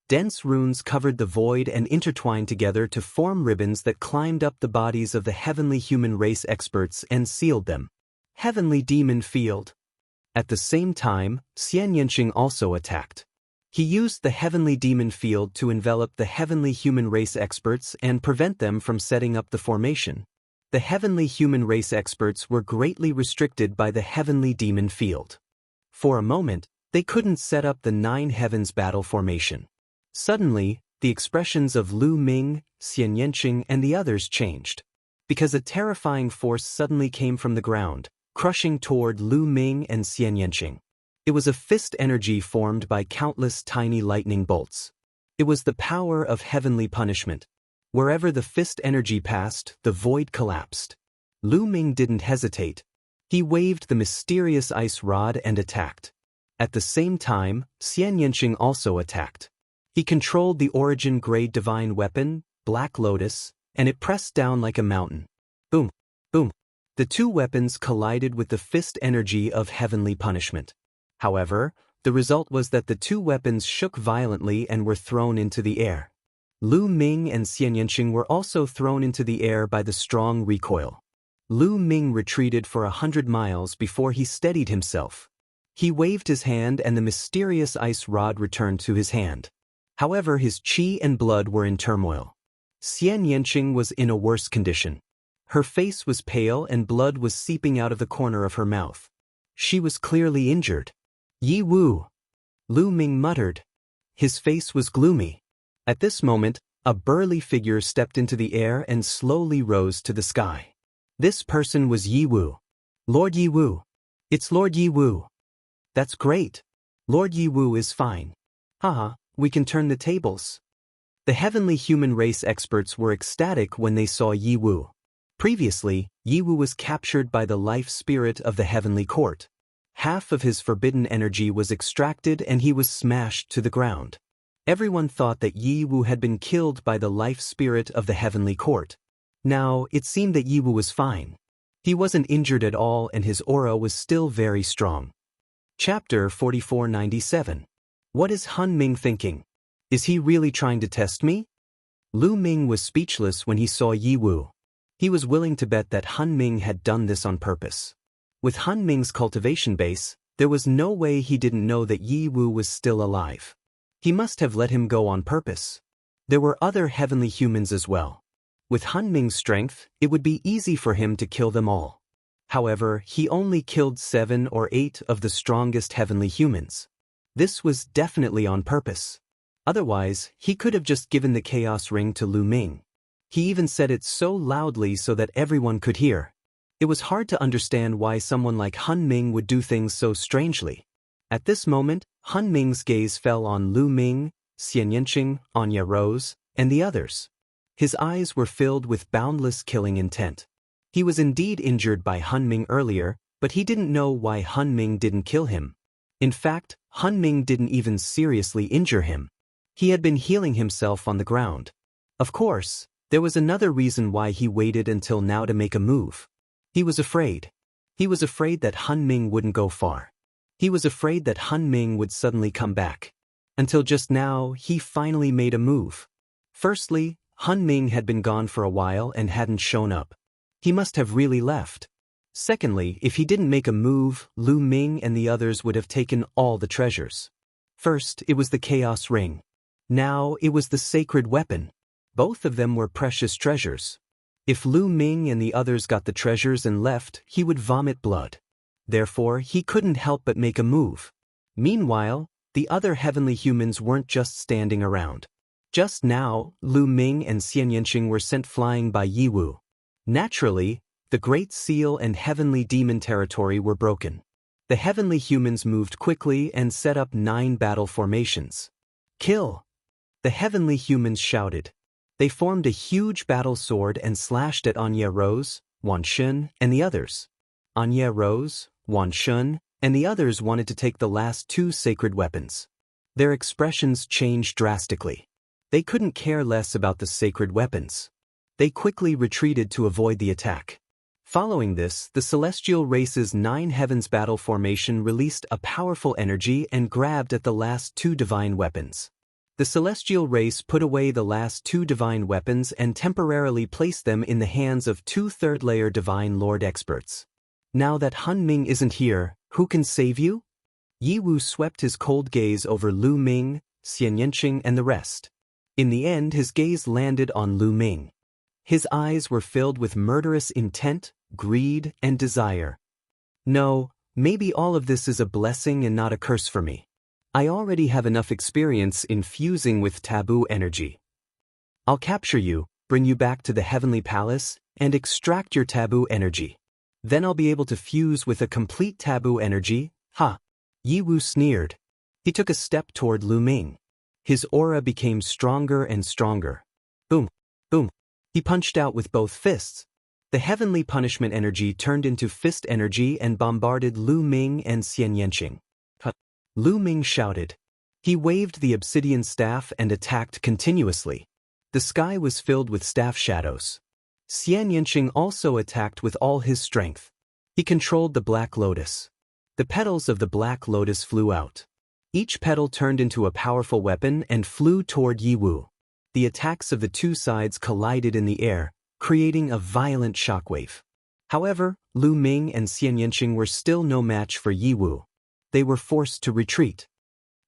Dense runes covered the void and intertwined together to form ribbons that climbed up the bodies of the Heavenly Human Race Experts and sealed them. Heavenly Demon Field. At the same time, Xian Yanqing also attacked. He used the Heavenly Demon Field to envelop the Heavenly Human Race Experts and prevent them from setting up the formation. The Heavenly Human Race Experts were greatly restricted by the Heavenly Demon Field. For a moment, they couldn't set up the Nine Heavens battle formation. Suddenly, the expressions of Lu Ming, Xian Yanqing, and the others changed. Because a terrifying force suddenly came from the ground, crushing toward Lu Ming and Xian Yanqing. It was a fist energy formed by countless tiny lightning bolts. It was the power of heavenly punishment. Wherever the fist energy passed, the void collapsed. Lu Ming didn't hesitate. He waved the mysterious ice rod and attacked. At the same time, Xian Yanqing also attacked. He controlled the origin-grade divine weapon, Black Lotus, and it pressed down like a mountain. Boom, boom. The two weapons collided with the fist energy of heavenly punishment. However, the result was that the two weapons shook violently and were thrown into the air. Lu Ming and Xian Yanqing were also thrown into the air by the strong recoil. Lu Ming retreated for 100 miles before he steadied himself. He waved his hand and the mysterious ice rod returned to his hand. However, his qi and blood were in turmoil. Xian Yanqing was in a worse condition. Her face was pale and blood was seeping out of the corner of her mouth. She was clearly injured. Yi Wu! Lu Ming muttered. His face was gloomy. At this moment, a burly figure stepped into the air and slowly rose to the sky. This person was Yi Wu. Lord Yi Wu. It's Lord Yi Wu. That's great. Lord Yi Wu is fine. Haha. We can turn the tables. The Heavenly Human Race Experts were ecstatic when they saw Yi Wu. Previously, Yi Wu was captured by the life spirit of the Heavenly Court. Half of his forbidden energy was extracted and he was smashed to the ground. Everyone thought that Yi Wu had been killed by the life spirit of the Heavenly Court. Now, it seemed that Yi Wu was fine. He wasn't injured at all and his aura was still very strong. Chapter 4497. What is Han Ming thinking? Is he really trying to test me? Lu Ming was speechless when he saw Yi Wu. He was willing to bet that Han Ming had done this on purpose. With Han Ming's cultivation base, there was no way he didn't know that Yi Wu was still alive. He must have let him go on purpose. There were other heavenly humans as well. With Han Ming's strength, it would be easy for him to kill them all. However, he only killed 7 or 8 of the strongest heavenly humans. This was definitely on purpose. Otherwise, he could have just given the Chaos Ring to Lu Ming. He even said it so loudly so that everyone could hear. It was hard to understand why someone like Han Ming would do things so strangely. At this moment, Han Ming's gaze fell on Lu Ming, Xian Yanqing, Anya Rose, and the others. His eyes were filled with boundless killing intent. He was indeed injured by Han Ming earlier, but he didn't know why Han Ming didn't kill him. In fact, Han Ming didn't even seriously injure him. He had been healing himself on the ground. Of course, there was another reason why he waited until now to make a move. He was afraid. He was afraid that Han Ming wouldn't go far. He was afraid that Han Ming would suddenly come back. Until just now, he finally made a move. Firstly, Han Ming had been gone for a while and hadn't shown up. He must have really left. Secondly, if he didn't make a move, Lu Ming and the others would have taken all the treasures. First, it was the Chaos Ring. Now, it was the sacred weapon. Both of them were precious treasures. If Lu Ming and the others got the treasures and left, he would vomit blood. Therefore, he couldn't help but make a move. Meanwhile, the other heavenly humans weren't just standing around. Just now, Lu Ming and Xian Yanqing were sent flying by Yi Wu. Naturally, the Great Seal and Heavenly Demon territory were broken. The heavenly humans moved quickly and set up 9 battle formations. Kill! The heavenly humans shouted. They formed a huge battle sword and slashed at Anya Rose, Wan Shun, and the others. Anya Rose, Wan Shun, and the others wanted to take the last 2 sacred weapons. Their expressions changed drastically. They couldn't care less about the sacred weapons. They quickly retreated to avoid the attack. Following this, the Celestial Race's 9 Heavens battle formation released a powerful energy and grabbed at the last 2 divine weapons. The Celestial Race put away the last 2 divine weapons and temporarily placed them in the hands of 2 third-layer Divine Lord experts. Now that Han Ming isn't here, who can save you? Yi Wu swept his cold gaze over Lu Ming, Xian Yanqing, and the rest. In the end, his gaze landed on Lu Ming. His eyes were filled with murderous intent, greed, and desire. No, maybe all of this is a blessing and not a curse for me. I already have enough experience in fusing with taboo energy. I'll capture you, bring you back to the Heavenly Palace, and extract your taboo energy. Then I'll be able to fuse with a complete taboo energy, ha! Yi Wu sneered. He took a step toward Lu Ming. His aura became stronger and stronger. Boom! Boom! He punched out with both fists. The heavenly punishment energy turned into fist energy and bombarded Lu Ming and Xian Yanqing. Lu Ming shouted. He waved the obsidian staff and attacked continuously. The sky was filled with staff shadows. Xian Yanqing also attacked with all his strength. He controlled the Black Lotus. The petals of the Black Lotus flew out. Each petal turned into a powerful weapon and flew toward Yi Wu. The attacks of the 2 sides collided in the air, creating a violent shockwave. However, Lu Ming and Xian Yanqing were still no match for Yi Wu. They were forced to retreat.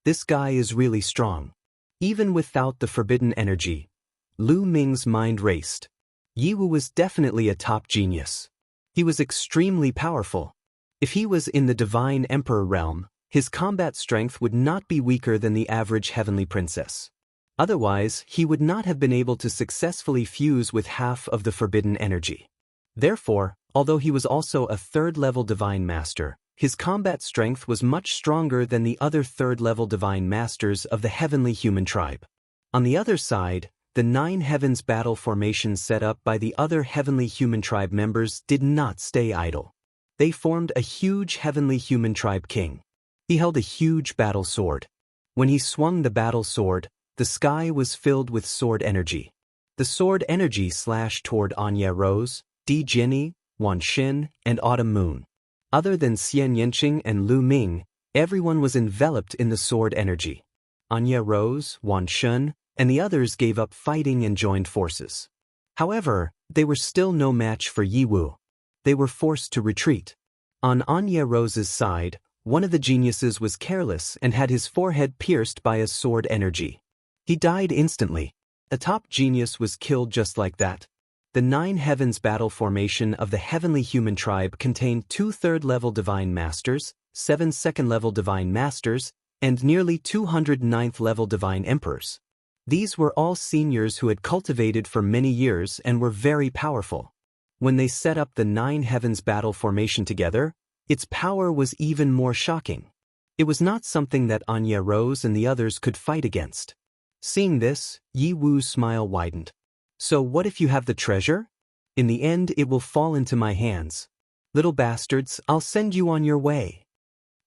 This guy is really strong. Even without the forbidden energy, Lu Ming's mind raced. Yi Wu was definitely a top genius. He was extremely powerful. If he was in the Divine Emperor realm, his combat strength would not be weaker than the average heavenly princess. Otherwise, he would not have been able to successfully fuse with half of the forbidden energy. Therefore, although he was also a 3rd-level Divine Master, his combat strength was much stronger than the other 3rd-level Divine Masters of the Heavenly Human Tribe. On the other side, the 9 Heavens battle formations set up by the other Heavenly Human Tribe members did not stay idle. They formed a huge Heavenly Human Tribe king. He held a huge battle sword. When he swung the battle sword, the sky was filled with sword energy. The sword energy slashed toward Anya Rose, Di Jianyi, Wan Xin, and Autumn Moon. Other than Xian Yanqing and Lu Ming, everyone was enveloped in the sword energy. Anya Rose, Wan Shun, and the others gave up fighting and joined forces. However, they were still no match for Yi Wu. They were forced to retreat. On Anya Rose's side, one of the geniuses was careless and had his forehead pierced by a sword energy. He died instantly. A top genius was killed just like that. The 9 Heavens battle formation of the Heavenly Human Tribe contained 2 3rd-level Divine Masters, 7 2nd-level Divine Masters, and nearly 200 9th-level Divine Emperors. These were all seniors who had cultivated for many years and were very powerful. When they set up the 9 Heavens battle formation together, its power was even more shocking. It was not something that Anya Rose and the others could fight against. Seeing this, Yi Wu's smile widened. So what if you have the treasure? In the end, it will fall into my hands. Little bastards, I'll send you on your way.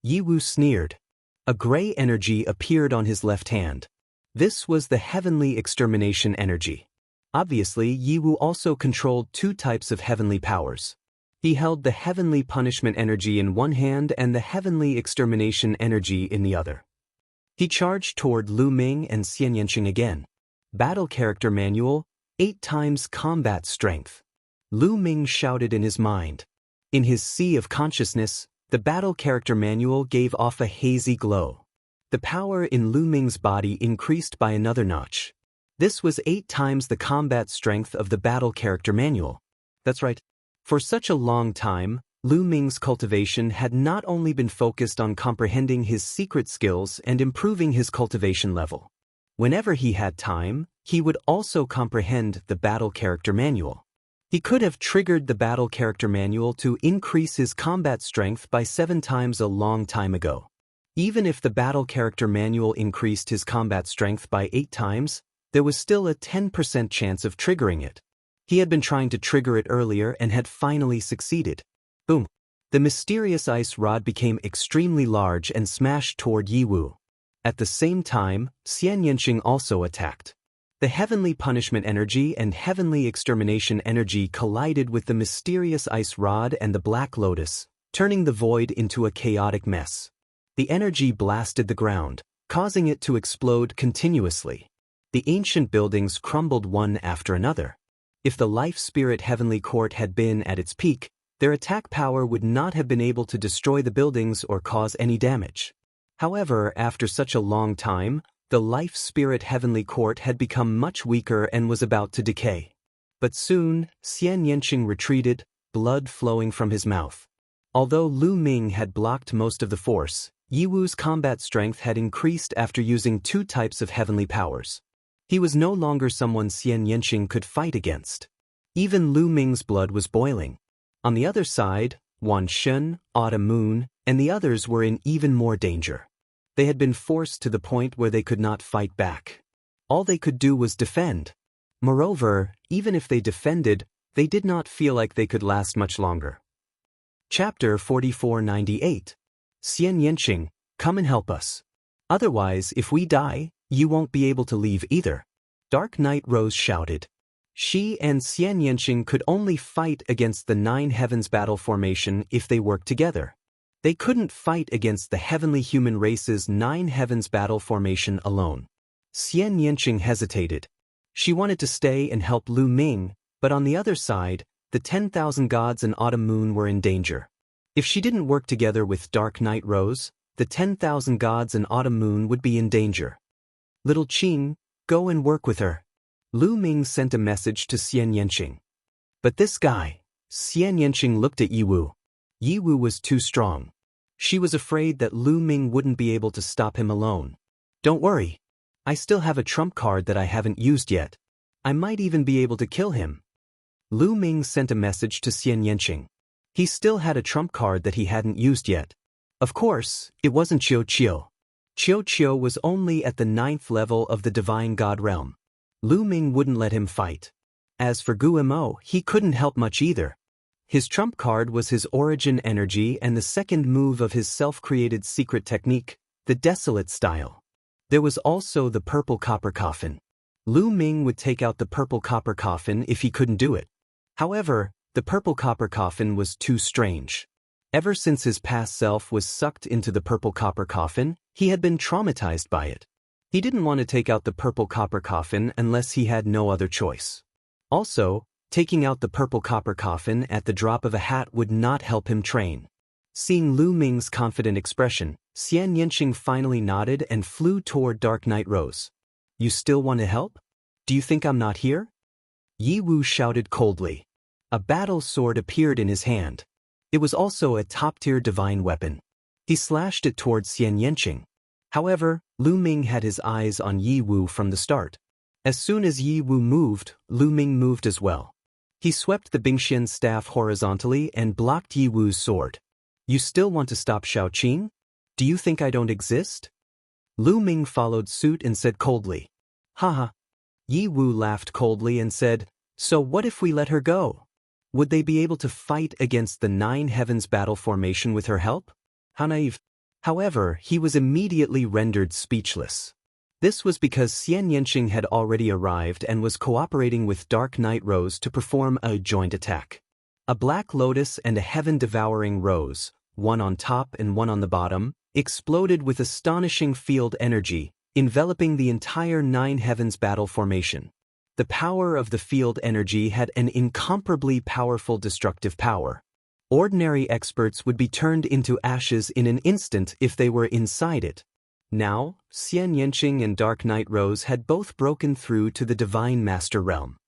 Yi Wu sneered. A gray energy appeared on his left hand. This was the heavenly extermination energy. Obviously, Yi Wu also controlled 2 types of heavenly powers. He held the heavenly punishment energy in one hand and the heavenly extermination energy in the other. He charged toward Lu Ming and Xian Yanqing again. Battle Character Manual, 8 times combat strength. Lu Ming shouted in his mind. In his sea of consciousness, the Battle Character Manual gave off a hazy glow. The power in Lu Ming's body increased by another notch. This was 8 times the combat strength of the Battle Character Manual. That's right. For such a long time, Lu Ming's cultivation had not only been focused on comprehending his secret skills and improving his cultivation level. Whenever he had time, he would also comprehend the Battle Character Manual. He could have triggered the Battle Character Manual to increase his combat strength by 7 times a long time ago. Even if the Battle Character Manual increased his combat strength by 8 times, there was still a 10% chance of triggering it. He had been trying to trigger it earlier and had finally succeeded. Boom! The mysterious ice rod became extremely large and smashed toward Yi Wu. At the same time, Xian Yanqing also attacked. The heavenly punishment energy and heavenly extermination energy collided with the mysterious ice rod and the black lotus, turning the void into a chaotic mess. The energy blasted the ground, causing it to explode continuously. The ancient buildings crumbled one after another. If the Life Spirit Heavenly Court had been at its peak, their attack power would not have been able to destroy the buildings or cause any damage. However, after such a long time, the Life Spirit Heavenly Court had become much weaker and was about to decay. But soon, Xian Yanqing retreated, blood flowing from his mouth. Although Lu Ming had blocked most of the force, Yi Wu's combat strength had increased after using 2 types of heavenly powers. He was no longer someone Xian Yanqing could fight against. Even Lu Ming's blood was boiling. On the other side, Wan Shun, Autumn Moon, and the others were in even more danger. They had been forced to the point where they could not fight back. All they could do was defend. Moreover, even if they defended, they did not feel like they could last much longer. Chapter 4498. Xian Yanqing, come and help us. Otherwise, if we die, you won't be able to leave either. Dark Knight Rose shouted. She and Xian Yanqing could only fight against the 9 Heavens battle formation if they worked together. They couldn't fight against the heavenly human race's 9 Heavens battle formation alone. Xian Yanqing hesitated. She wanted to stay and help Lu Ming, but on the other side, the 10,000 gods and Autumn Moon were in danger. If she didn't work together with Dark Knight Rose, the 10,000 gods and Autumn Moon would be in danger. Little Qing, go and work with her. Lu Ming sent a message to Xian Yanqing. But this guy, Xian Yanqing looked at Yi Wu. Yi Wu was too strong. She was afraid that Lu Ming wouldn't be able to stop him alone. Don't worry. I still have a trump card that I haven't used yet. I might even be able to kill him. Lu Ming sent a message to Xian Yanqing. He still had a trump card that he hadn't used yet. Of course, it wasn't Qiu Qiu. Qiu Qiu was only at the 9th level of the Divine God realm. Lu Ming wouldn't let him fight. As for Guimo, he couldn't help much either. His trump card was his origin energy and the second move of his self-created secret technique, the Desolate style. There was also the Purple Copper Coffin. Lu Ming would take out the Purple Copper Coffin if he couldn't do it. However, the Purple Copper Coffin was too strange. Ever since his past self was sucked into the Purple Copper Coffin, he had been traumatized by it. He didn't want to take out the Purple Copper Coffin unless he had no other choice. Also, taking out the Purple Copper Coffin at the drop of a hat would not help him train. Seeing Lu Ming's confident expression, Xian Yanqing finally nodded and flew toward Dark Knight Rose. You still want to help? Do you think I'm not here? Yi Wu shouted coldly. A battle sword appeared in his hand. It was also a top-tier divine weapon. He slashed it toward Xian Yanqing. However, Lu Ming had his eyes on Yi Wu from the start. As soon as Yi Wu moved, Lu Ming moved as well. He swept the Bingxian staff horizontally and blocked Yi Wu's sword. You still want to stop Shaoqing? Do you think I don't exist? Lu Ming followed suit and said coldly. Haha. Yi Wu laughed coldly and said, so what if we let her go? Would they be able to fight against the 9 Heavens battle formation with her help? How naive. However, he was immediately rendered speechless. This was because Xian Yanqing had already arrived and was cooperating with Dark Knight Rose to perform a joint attack. A black lotus and a heaven-devouring rose, one on top and one on the bottom, exploded with astonishing field energy, enveloping the entire nine heavens battle formation. The power of the field energy had an incomparably powerful destructive power. Ordinary experts would be turned into ashes in an instant if they were inside it. Now, Xian Yanqing and Dark Knight Rose had both broken through to the Divine Master Realm.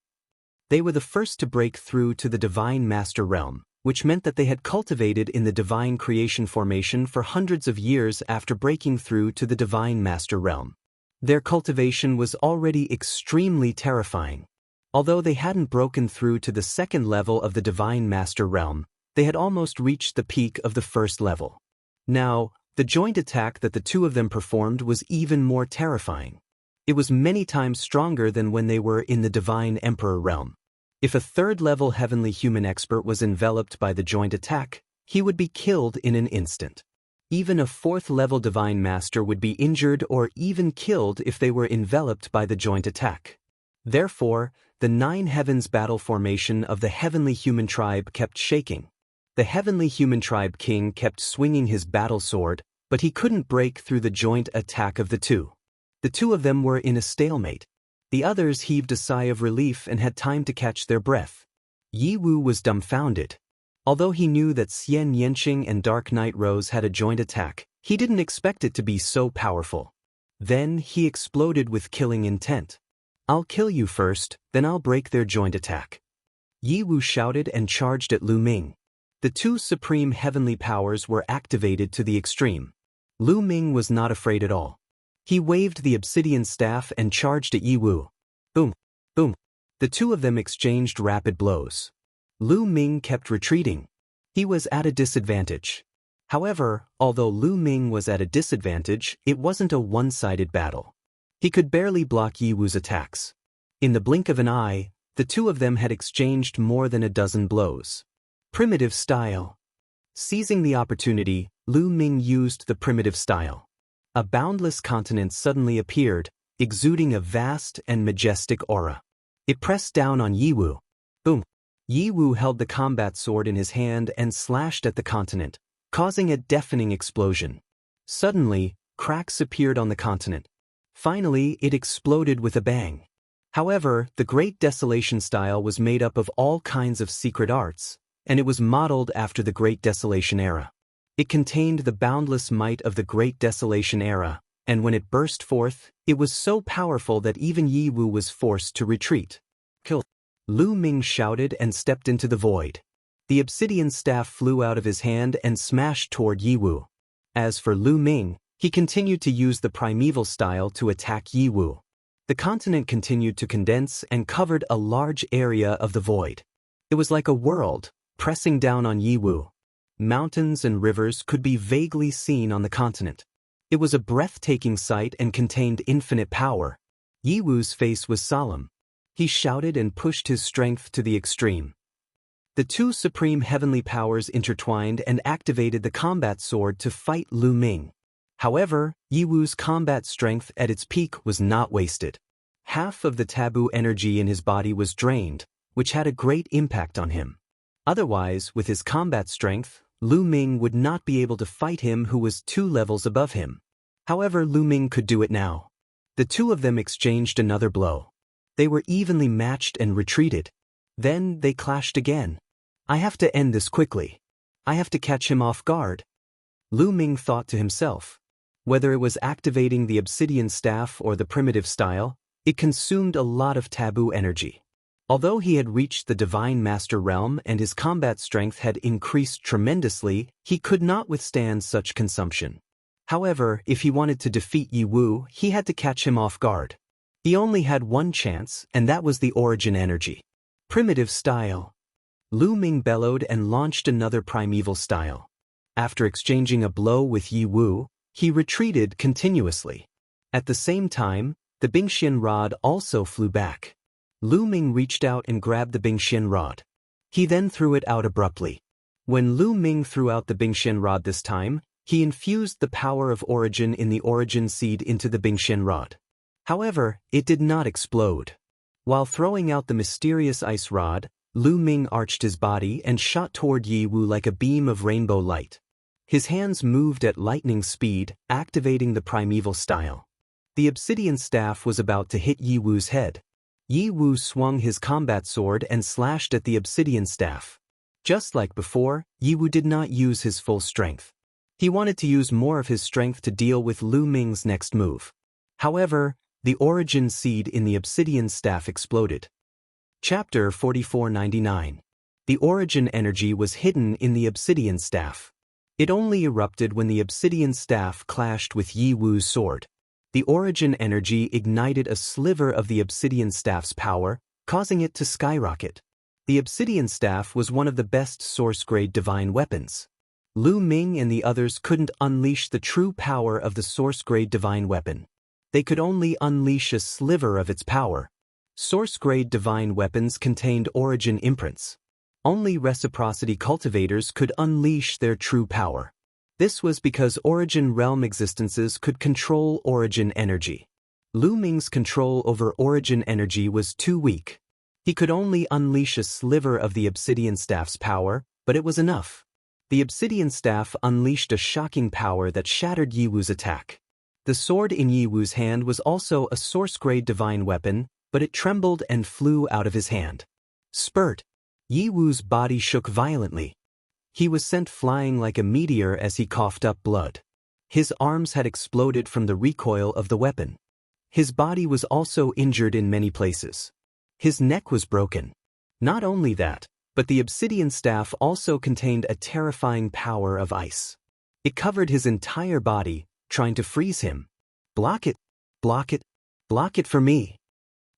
They were the first to break through to the Divine Master Realm, which meant that they had cultivated in the Divine Creation formation for hundreds of years after breaking through to the Divine Master Realm. Their cultivation was already extremely terrifying. Although they hadn't broken through to the second level of the Divine Master Realm, they had almost reached the peak of the first level. Now, the joint attack that the two of them performed was even more terrifying. It was many times stronger than when they were in the Divine Emperor realm. If a third-level heavenly human expert was enveloped by the joint attack, he would be killed in an instant. Even a fourth-level Divine Master would be injured or even killed if they were enveloped by the joint attack. Therefore, the nine heavens battle formation of the heavenly human tribe kept shaking. The heavenly human tribe king kept swinging his battle sword, but he couldn't break through the joint attack of the two. The two of them were in a stalemate. The others heaved a sigh of relief and had time to catch their breath. Yi Wu was dumbfounded. Although he knew that Xian Yanqing and Dark Knight Rose had a joint attack, he didn't expect it to be so powerful. Then he exploded with killing intent. "I'll kill you first, then I'll break their joint attack." Yi Wu shouted and charged at Lu Ming. The two supreme heavenly powers were activated to the extreme. Lu Ming was not afraid at all. He waved the obsidian staff and charged at Yi Wu. Boom, boom. The two of them exchanged rapid blows. Lu Ming kept retreating. He was at a disadvantage. However, although Lu Ming was at a disadvantage, it wasn't a one-sided battle. He could barely block Yi Wu's attacks. In the blink of an eye, the two of them had exchanged more than a dozen blows. Primitive style. Seizing the opportunity, Lu Ming used the primitive style. A boundless continent suddenly appeared, exuding a vast and majestic aura. It pressed down on Yi Wu. Boom. Yi Wu held the combat sword in his hand and slashed at the continent, causing a deafening explosion. Suddenly, cracks appeared on the continent. Finally, it exploded with a bang. However, the Great Desolation style was made up of all kinds of secret arts, and it was modeled after the Great Desolation era. It contained the boundless might of the Great Desolation era, and when it burst forth, it was so powerful that even Yi Wu was forced to retreat. Kill! Lu Ming shouted and stepped into the void. The obsidian staff flew out of his hand and smashed toward Yi Wu. As for Lu Ming, he continued to use the primeval style to attack Yi Wu. The continent continued to condense and covered a large area of the void. It was like a world, pressing down on Yi Wu. Mountains and rivers could be vaguely seen on the continent. It was a breathtaking sight and contained infinite power. Yi Wu's face was solemn. He shouted and pushed his strength to the extreme. The two supreme heavenly powers intertwined and activated the combat sword to fight Lu Ming. However, Yi Wu's combat strength at its peak was not wasted. Half of the taboo energy in his body was drained, which had a great impact on him. Otherwise, with his combat strength, Lu Ming would not be able to fight him who was 2 levels above him. However, Lu Ming could do it now. The two of them exchanged another blow. They were evenly matched and retreated. Then they clashed again. "I have to end this quickly. I have to catch him off guard," Lu Ming thought to himself. Whether it was activating the obsidian staff or the primitive style, it consumed a lot of taboo energy. Although he had reached the Divine Master realm and his combat strength had increased tremendously, he could not withstand such consumption. However, if he wanted to defeat Yi Wu, he had to catch him off guard. He only had one chance, and that was the origin energy. Primitive style. Lu Ming bellowed and launched another primeval style. After exchanging a blow with Yi Wu, he retreated continuously. At the same time, the Bingxian rod also flew back. Lu Ming reached out and grabbed the Bingxian rod. He then threw it out abruptly. When Lu Ming threw out the Bingxian rod this time, he infused the power of origin in the origin seed into the Bingxian rod. However, it did not explode. While throwing out the mysterious ice rod, Lu Ming arched his body and shot toward Yi Wu like a beam of rainbow light. His hands moved at lightning speed, activating the primeval style. The obsidian staff was about to hit Yi Wu's head. Yi Wu swung his combat sword and slashed at the obsidian staff. Just like before, Yi Wu did not use his full strength. He wanted to use more of his strength to deal with Lu Ming's next move. However, the origin seed in the obsidian staff exploded. Chapter 4499. The origin energy was hidden in the obsidian staff. It only erupted when the obsidian staff clashed with Yi Wu's sword. The origin energy ignited a sliver of the obsidian staff's power, causing it to skyrocket. The obsidian staff was one of the best source-grade divine weapons. Lu Ming and the others couldn't unleash the true power of the source-grade divine weapon. They could only unleash a sliver of its power. Source-grade divine weapons contained origin imprints. Only reciprocity cultivators could unleash their true power. This was because origin realm existences could control origin energy. Lu Ming's control over origin energy was too weak. He could only unleash a sliver of the obsidian staff's power, but it was enough. The obsidian staff unleashed a shocking power that shattered Yi Wu's attack. The sword in Yi Wu's hand was also a source-grade divine weapon, but it trembled and flew out of his hand. Spurt! Yi Wu's body shook violently. He was sent flying like a meteor as he coughed up blood. His arms had exploded from the recoil of the weapon. His body was also injured in many places. His neck was broken. Not only that, but the obsidian staff also contained a terrifying power of ice. It covered his entire body, trying to freeze him. Block it! Block it! Block it for me!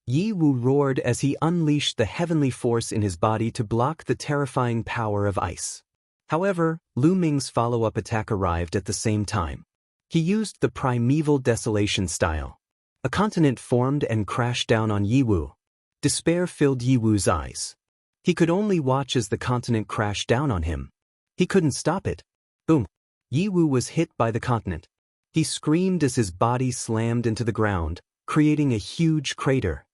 Yi Wu roared as he unleashed the heavenly force in his body to block the terrifying power of ice. However, Lu Ming's follow-up attack arrived at the same time. He used the primeval desolation style. A continent formed and crashed down on Yi Wu. Despair filled Yi Wu's eyes. He could only watch as the continent crashed down on him. He couldn't stop it. Boom! Yi Wu was hit by the continent. He screamed as his body slammed into the ground, creating a huge crater.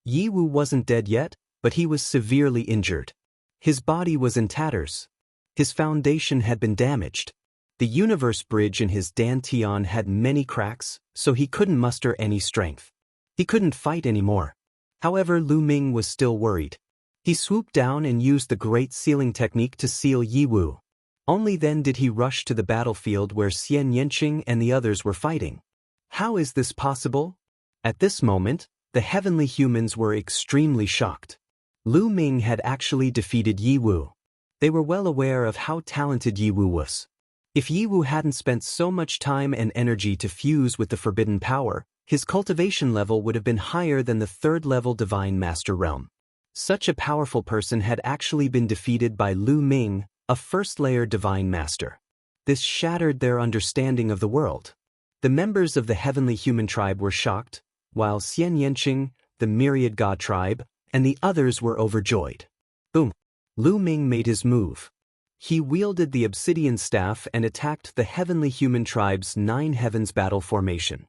Yi Wu wasn't dead yet, but he was severely injured. His body was in tatters. His foundation had been damaged. The universe bridge in his dantian had many cracks, so he couldn't muster any strength. He couldn't fight anymore. However, Lu Ming was still worried. He swooped down and used the Great Sealing technique to seal Yi Wu. Only then did he rush to the battlefield where Xian Yanqing and the others were fighting. How is this possible? At this moment, the heavenly humans were extremely shocked. Lu Ming had actually defeated Yi Wu. They were well aware of how talented Yi Wu was. If Yi Wu hadn't spent so much time and energy to fuse with the forbidden power, his cultivation level would have been higher than the third-level Divine Master realm. Such a powerful person had actually been defeated by Lu Ming, a first-layer Divine Master. This shattered their understanding of the world. The members of the heavenly human tribe were shocked, while Xian Yanqing, the myriad god tribe, and the others were overjoyed. Boom! Lu Ming made his move. He wielded the obsidian staff and attacked the heavenly human tribe's 9 heavens battle formation.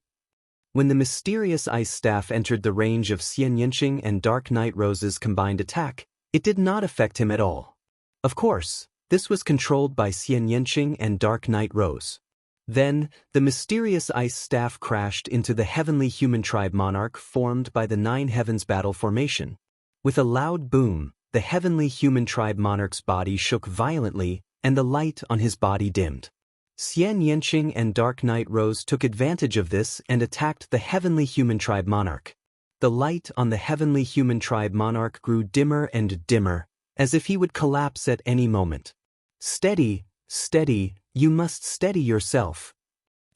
When the mysterious ice staff entered the range of Xian Yanqing and Dark Night Rose's combined attack, it did not affect him at all. Of course, this was controlled by Xian Yanqing and Dark Night Rose. Then, the mysterious ice staff crashed into the heavenly human tribe monarch formed by the 9 heavens battle formation. With a loud boom, the heavenly human tribe monarch's body shook violently, and the light on his body dimmed. Xian Yanqing and Dark Night Rose took advantage of this and attacked the heavenly human tribe monarch. The light on the heavenly human tribe monarch grew dimmer and dimmer, as if he would collapse at any moment. Steady, steady, you must steady yourself.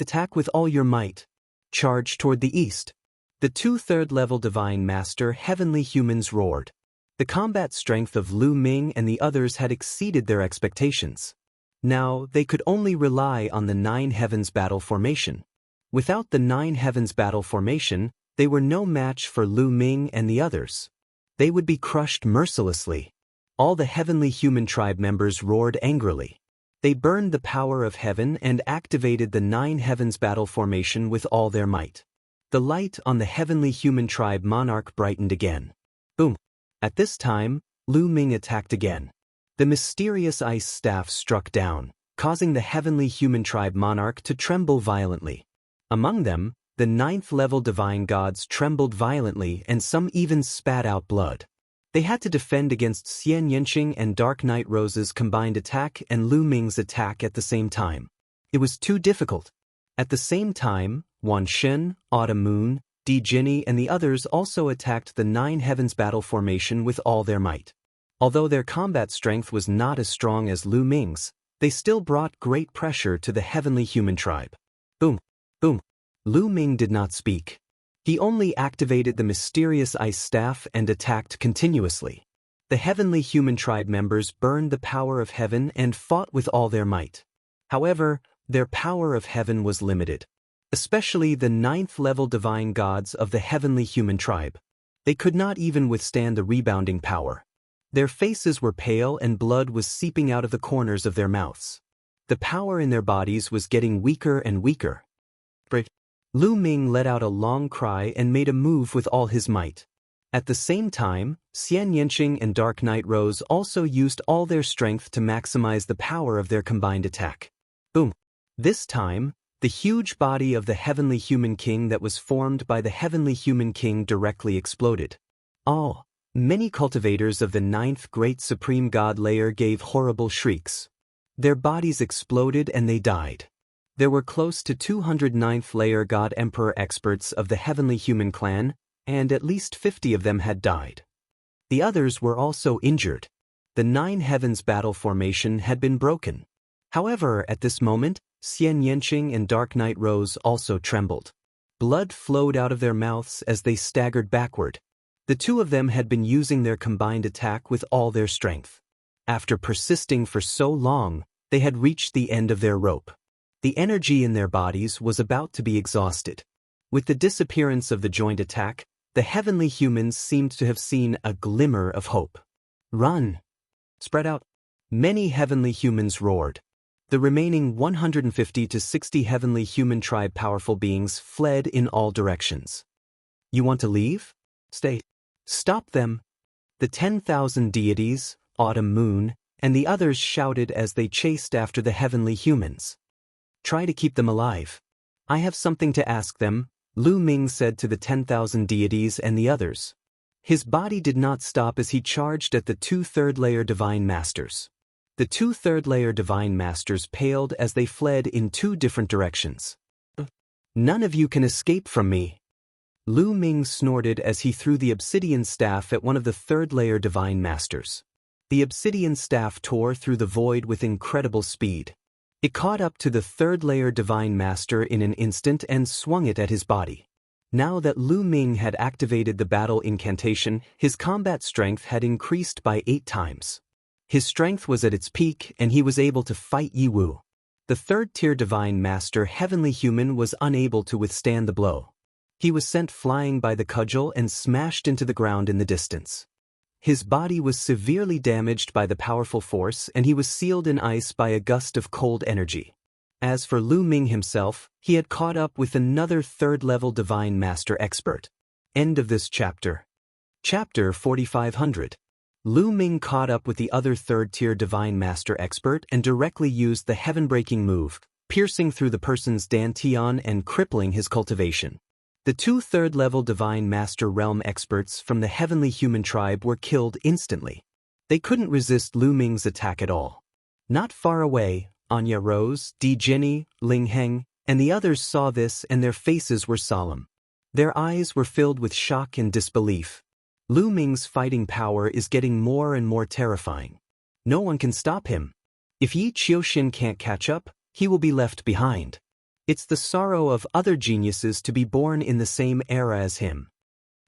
Attack with all your might. Charge toward the east. The 2 third-level Divine Master heavenly humans roared. The combat strength of Lu Ming and the others had exceeded their expectations. Now, they could only rely on the 9 heavens battle formation. Without the 9 heavens battle formation, they were no match for Lu Ming and the others. They would be crushed mercilessly. All the heavenly human tribe members roared angrily. They burned the power of heaven and activated the 9 heavens battle formation with all their might. The light on the heavenly human tribe monarch brightened again. Boom! At this time, Lu Ming attacked again. The mysterious ice staff struck down, causing the heavenly human tribe monarch to tremble violently. Among them, the 9th-level divine gods trembled violently and some even spat out blood. They had to defend against Xian Yanqing and Dark Knight Rose's combined attack and Lu Ming's attack at the same time. It was too difficult. At the same time, Wan Shen, Autumn Moon, Di Jinni and the others also attacked the 9 Heavens battle formation with all their might. Although their combat strength was not as strong as Lu Ming's, they still brought great pressure to the heavenly human tribe. Boom, boom. Lu Ming did not speak. He only activated the mysterious ice staff and attacked continuously. The heavenly human tribe members burned the power of heaven and fought with all their might. However, their power of heaven was limited. Especially the 9th-level divine gods of the heavenly human tribe. They could not even withstand the rebounding power. Their faces were pale and blood was seeping out of the corners of their mouths. The power in their bodies was getting weaker and weaker. Lu Ming let out a long cry and made a move with all his might. At the same time, Xian Yanqing and Dark Knight Rose also used all their strength to maximize the power of their combined attack. Boom! This time, the huge body of the heavenly human king that was formed by the heavenly human king directly exploded. Many cultivators of the 9th great supreme god layer gave horrible shrieks. Their bodies exploded and they died. There were close to 200 9th layer god emperor experts of the heavenly human clan, and at least 50 of them had died. The others were also injured. The 9 heavens battle formation had been broken. However, at this moment, Xian Yanqing and Dark Knight Rose also trembled. Blood flowed out of their mouths as they staggered backward. The two of them had been using their combined attack with all their strength. After persisting for so long, they had reached the end of their rope. The energy in their bodies was about to be exhausted. With the disappearance of the joint attack, the heavenly humans seemed to have seen a glimmer of hope. Run! Spread out! Many heavenly humans roared. The remaining 150 to 60 heavenly human tribe powerful beings fled in all directions. You want to leave? Stay. Stop them! The 10,000 deities, Autumn Moon, and the others shouted as they chased after the heavenly humans. Try to keep them alive. I have something to ask them, Lu Ming said to the 10,000 deities and the others. His body did not stop as he charged at the 2 third-layer divine masters. The 2 third-layer divine masters paled as they fled in 2 different directions. None of you can escape from me. Lu Ming snorted as he threw the obsidian staff at one of the 3rd-layer divine masters. The obsidian staff tore through the void with incredible speed. It caught up to the 3rd-layer divine master in an instant and swung it at his body. Now that Lu Ming had activated the battle incantation, his combat strength had increased by 8 times. His strength was at its peak and he was able to fight Yi Wu. The 3rd-tier divine master heavenly human was unable to withstand the blow. He was sent flying by the cudgel and smashed into the ground in the distance. His body was severely damaged by the powerful force and he was sealed in ice by a gust of cold energy. As for Lu Ming himself, he had caught up with another 3rd-level divine master expert. End of this chapter. Chapter 4500. Lu Ming caught up with the other 3rd-tier divine master expert and directly used the heaven-breaking move, piercing through the person's dantian and crippling his cultivation. The 2 3rd-level divine master realm experts from the heavenly human tribe were killed instantly. They couldn't resist Lu Ming's attack at all. Not far away, Anya Rose, Di Jinni, Ling Heng, and the others saw this and their faces were solemn. Their eyes were filled with shock and disbelief. Lu Ming's fighting power is getting more and more terrifying. No one can stop him. If Yi Qiuxin can't catch up, he will be left behind. It's the sorrow of other geniuses to be born in the same era as him.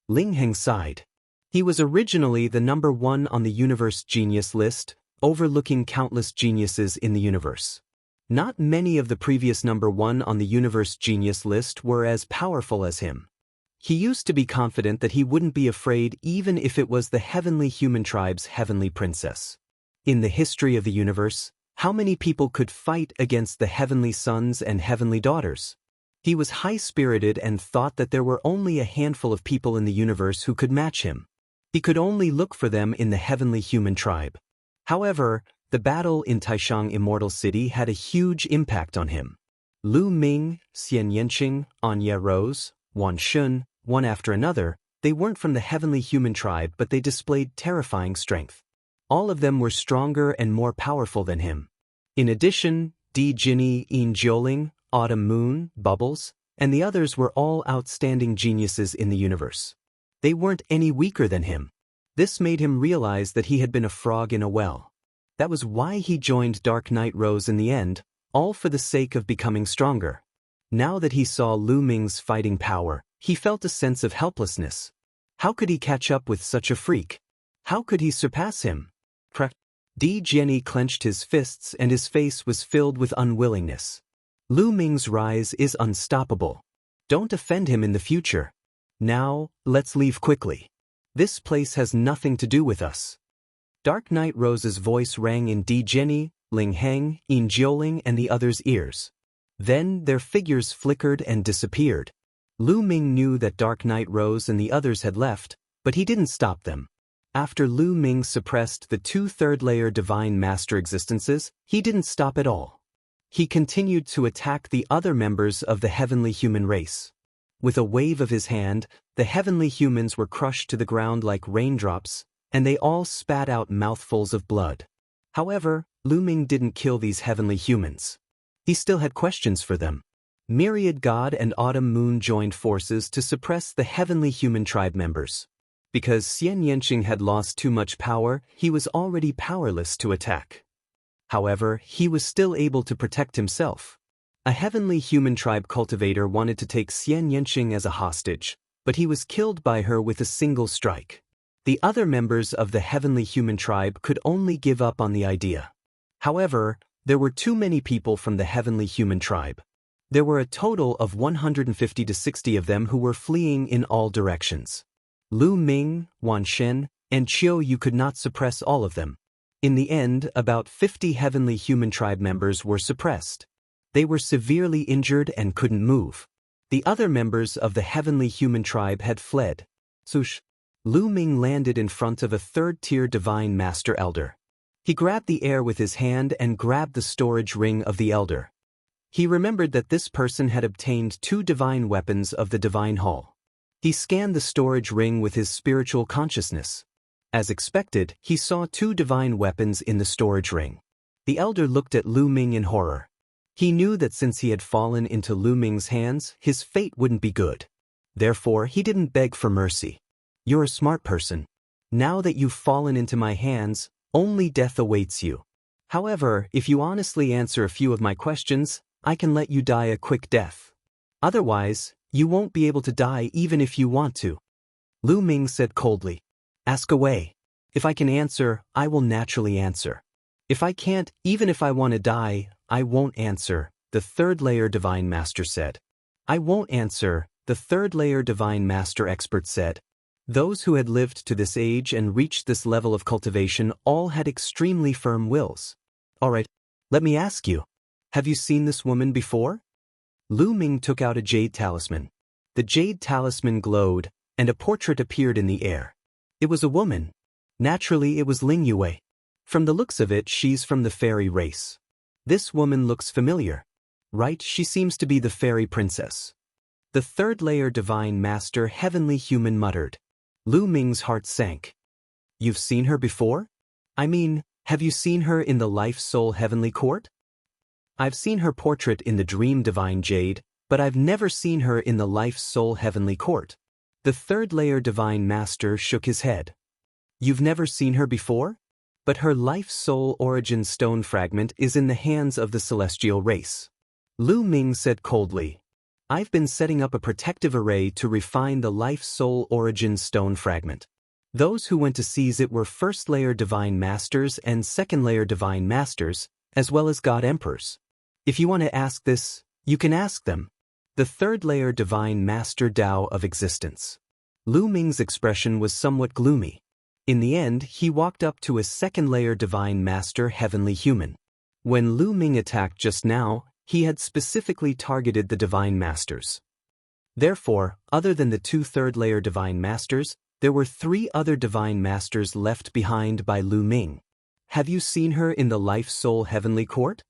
Ling Heng sighed. He was originally the number 1 on the universe genius list, overlooking countless geniuses in the universe. Not many of the previous number 1 on the universe genius list were as powerful as him. He used to be confident that he wouldn't be afraid even if it was the heavenly human tribe's heavenly princess. In the history of the universe, how many people could fight against the heavenly sons and heavenly daughters? He was high-spirited and thought that there were only a handful of people in the universe who could match him. He could only look for them in the heavenly human tribe. However, the battle in Taishang Immortal City had a huge impact on him. Lu Ming, Xian Yanqing, Anya Rose, Wan Shun, one after another, they weren't from the heavenly human tribe but they displayed terrifying strength. All of them were stronger and more powerful than him. In addition, Di Jinni, Yin Jioling, Autumn Moon, Bubbles, and the others were all outstanding geniuses in the universe. They weren't any weaker than him. This made him realize that he had been a frog in a well. That was why he joined Dark Knight Rose in the end, all for the sake of becoming stronger. Now that he saw Lu Ming's fighting power, he felt a sense of helplessness. How could he catch up with such a freak? How could he surpass him? Di Jinni clenched his fists and his face was filled with unwillingness. Lu Ming's rise is unstoppable. Don't offend him in the future. Now, let's leave quickly. This place has nothing to do with us. Dark Knight Rose's voice rang in Di Jinni, Ling Heng, Yin Jioling and the others' ears. Then their figures flickered and disappeared. Lu Ming knew that Dark Knight Rose and the others had left, but he didn't stop them. After Lu Ming suppressed the 2 third-layer Divine Master existences, he didn't stop at all. He continued to attack the other members of the heavenly human race. With a wave of his hand, the heavenly humans were crushed to the ground like raindrops, and they all spat out mouthfuls of blood. However, Lu Ming didn't kill these heavenly humans. He still had questions for them. Myriad God and Autumn Moon joined forces to suppress the heavenly human tribe members. Because Xian Yanqing had lost too much power, he was already powerless to attack. However, he was still able to protect himself. A heavenly human tribe cultivator wanted to take Xian Yanqing as a hostage, but he was killed by her with a single strike. The other members of the heavenly human tribe could only give up on the idea. However, there were too many people from the heavenly human tribe. There were a total of 150 to 60 of them who were fleeing in all directions. Lu Ming, Wan Shen, and Qiu Yu could not suppress all of them. In the end, about 50 heavenly human tribe members were suppressed. They were severely injured and couldn't move. The other members of the heavenly human tribe had fled. Sush. Lu Ming landed in front of a 3rd-tier Divine Master Elder. He grabbed the air with his hand and grabbed the storage ring of the Elder. He remembered that this person had obtained 2 divine weapons of the Divine Hall. He scanned the storage ring with his spiritual consciousness. As expected, he saw 2 divine weapons in the storage ring. The Elder looked at Lu Ming in horror. He knew that since he had fallen into Lu Ming's hands, his fate wouldn't be good. Therefore, he didn't beg for mercy. You're a smart person. Now that you've fallen into my hands, only death awaits you. However, if you honestly answer a few of my questions, I can let you die a quick death. Otherwise, you won't be able to die even if you want to. Lu Ming said coldly. Ask away. If I can answer, I will naturally answer. If I can't, even if I want to die, I won't answer, the 3rd-layer Divine Master said. I won't answer, the 3rd-layer Divine Master expert said. Those who had lived to this age and reached this level of cultivation all had extremely firm wills. Alright, let me ask you. Have you seen this woman before? Lu Ming took out a jade talisman. The jade talisman glowed, and a portrait appeared in the air. It was a woman. Naturally, it was Ling Yue. From the looks of it, she's from the fairy race. This woman looks familiar. Right, she seems to be the fairy princess. The 3rd-layer Divine Master Heavenly Human muttered. Lu Ming's heart sank. You've seen her before? I mean, have you seen her in the Life-Soul Heavenly Court? I've seen her portrait in the Dream Divine Jade, but I've never seen her in the Life-Soul Heavenly Court. The 3rd-layer Divine Master shook his head. You've never seen her before? But her Life-Soul Origin Stone Fragment is in the hands of the Celestial Race. Lu Ming said coldly. I've been setting up a protective array to refine the Life-Soul Origin Stone Fragment. Those who went to seize it were 1st-layer Divine Masters and 2nd-layer Divine Masters, as well as God Emperors. If you want to ask this, you can ask them. The 3rd-layer Divine Master Tao of Existence. Lu Ming's expression was somewhat gloomy. In the end, he walked up to a 2nd-layer Divine Master Heavenly Human. When Lu Ming attacked just now, he had specifically targeted the Divine Masters. Therefore, other than the 2 third-layer Divine Masters, There were 3 other divine masters left behind by Lu Ming. Have you seen her in the Life-Soul Heavenly Court?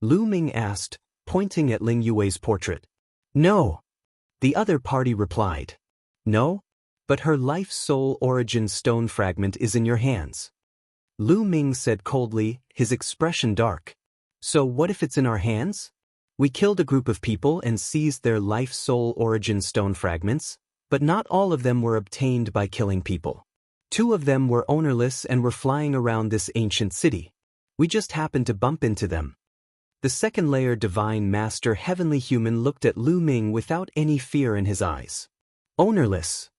Lu Ming asked, pointing at Ling Yue's portrait. No. The other party replied. No? But her Life-Soul Origin Stone fragment is in your hands. Lu Ming said coldly, his expression dark. So what if it's in our hands? We killed a group of people and seized their Life-Soul Origin Stone fragments, but not all of them were obtained by killing people. 2 of them were ownerless and were flying around this ancient city. We just happened to bump into them. The second-layer Divine Master Heavenly Human looked at Lu Ming without any fear in his eyes. Ownerless.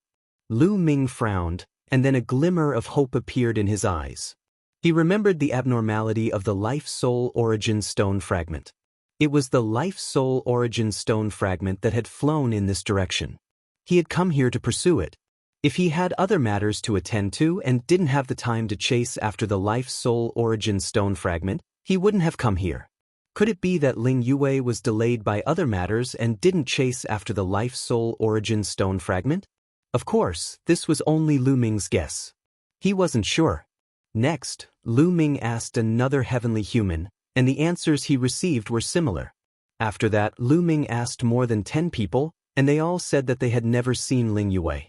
Lu Ming frowned, and then a glimmer of hope appeared in his eyes. He remembered the abnormality of the Life-Soul Origin Stone fragment. It was the Life-Soul Origin Stone fragment that had flown in this direction. He had come here to pursue it. If he had other matters to attend to and didn't have the time to chase after the Life-Soul Origin Stone fragment, he wouldn't have come here. Could it be that Ling Yue was delayed by other matters and didn't chase after the Life-Soul Origin Stone fragment? Of course, this was only Lu Ming's guess. He wasn't sure. Next, Lu Ming asked another heavenly human, and the answers he received were similar. After that, Lu Ming asked more than 10 people, and they all said that they had never seen Ling Yue.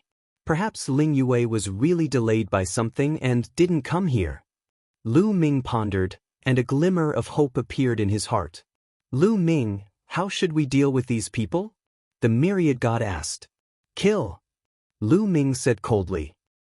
Perhaps Ling Yue was really delayed by something and didn't come here. Lu Ming pondered, and a glimmer of hope appeared in his heart. Lu Ming, how should we deal with these people? The myriad god asked. Kill. Lu Ming said coldly.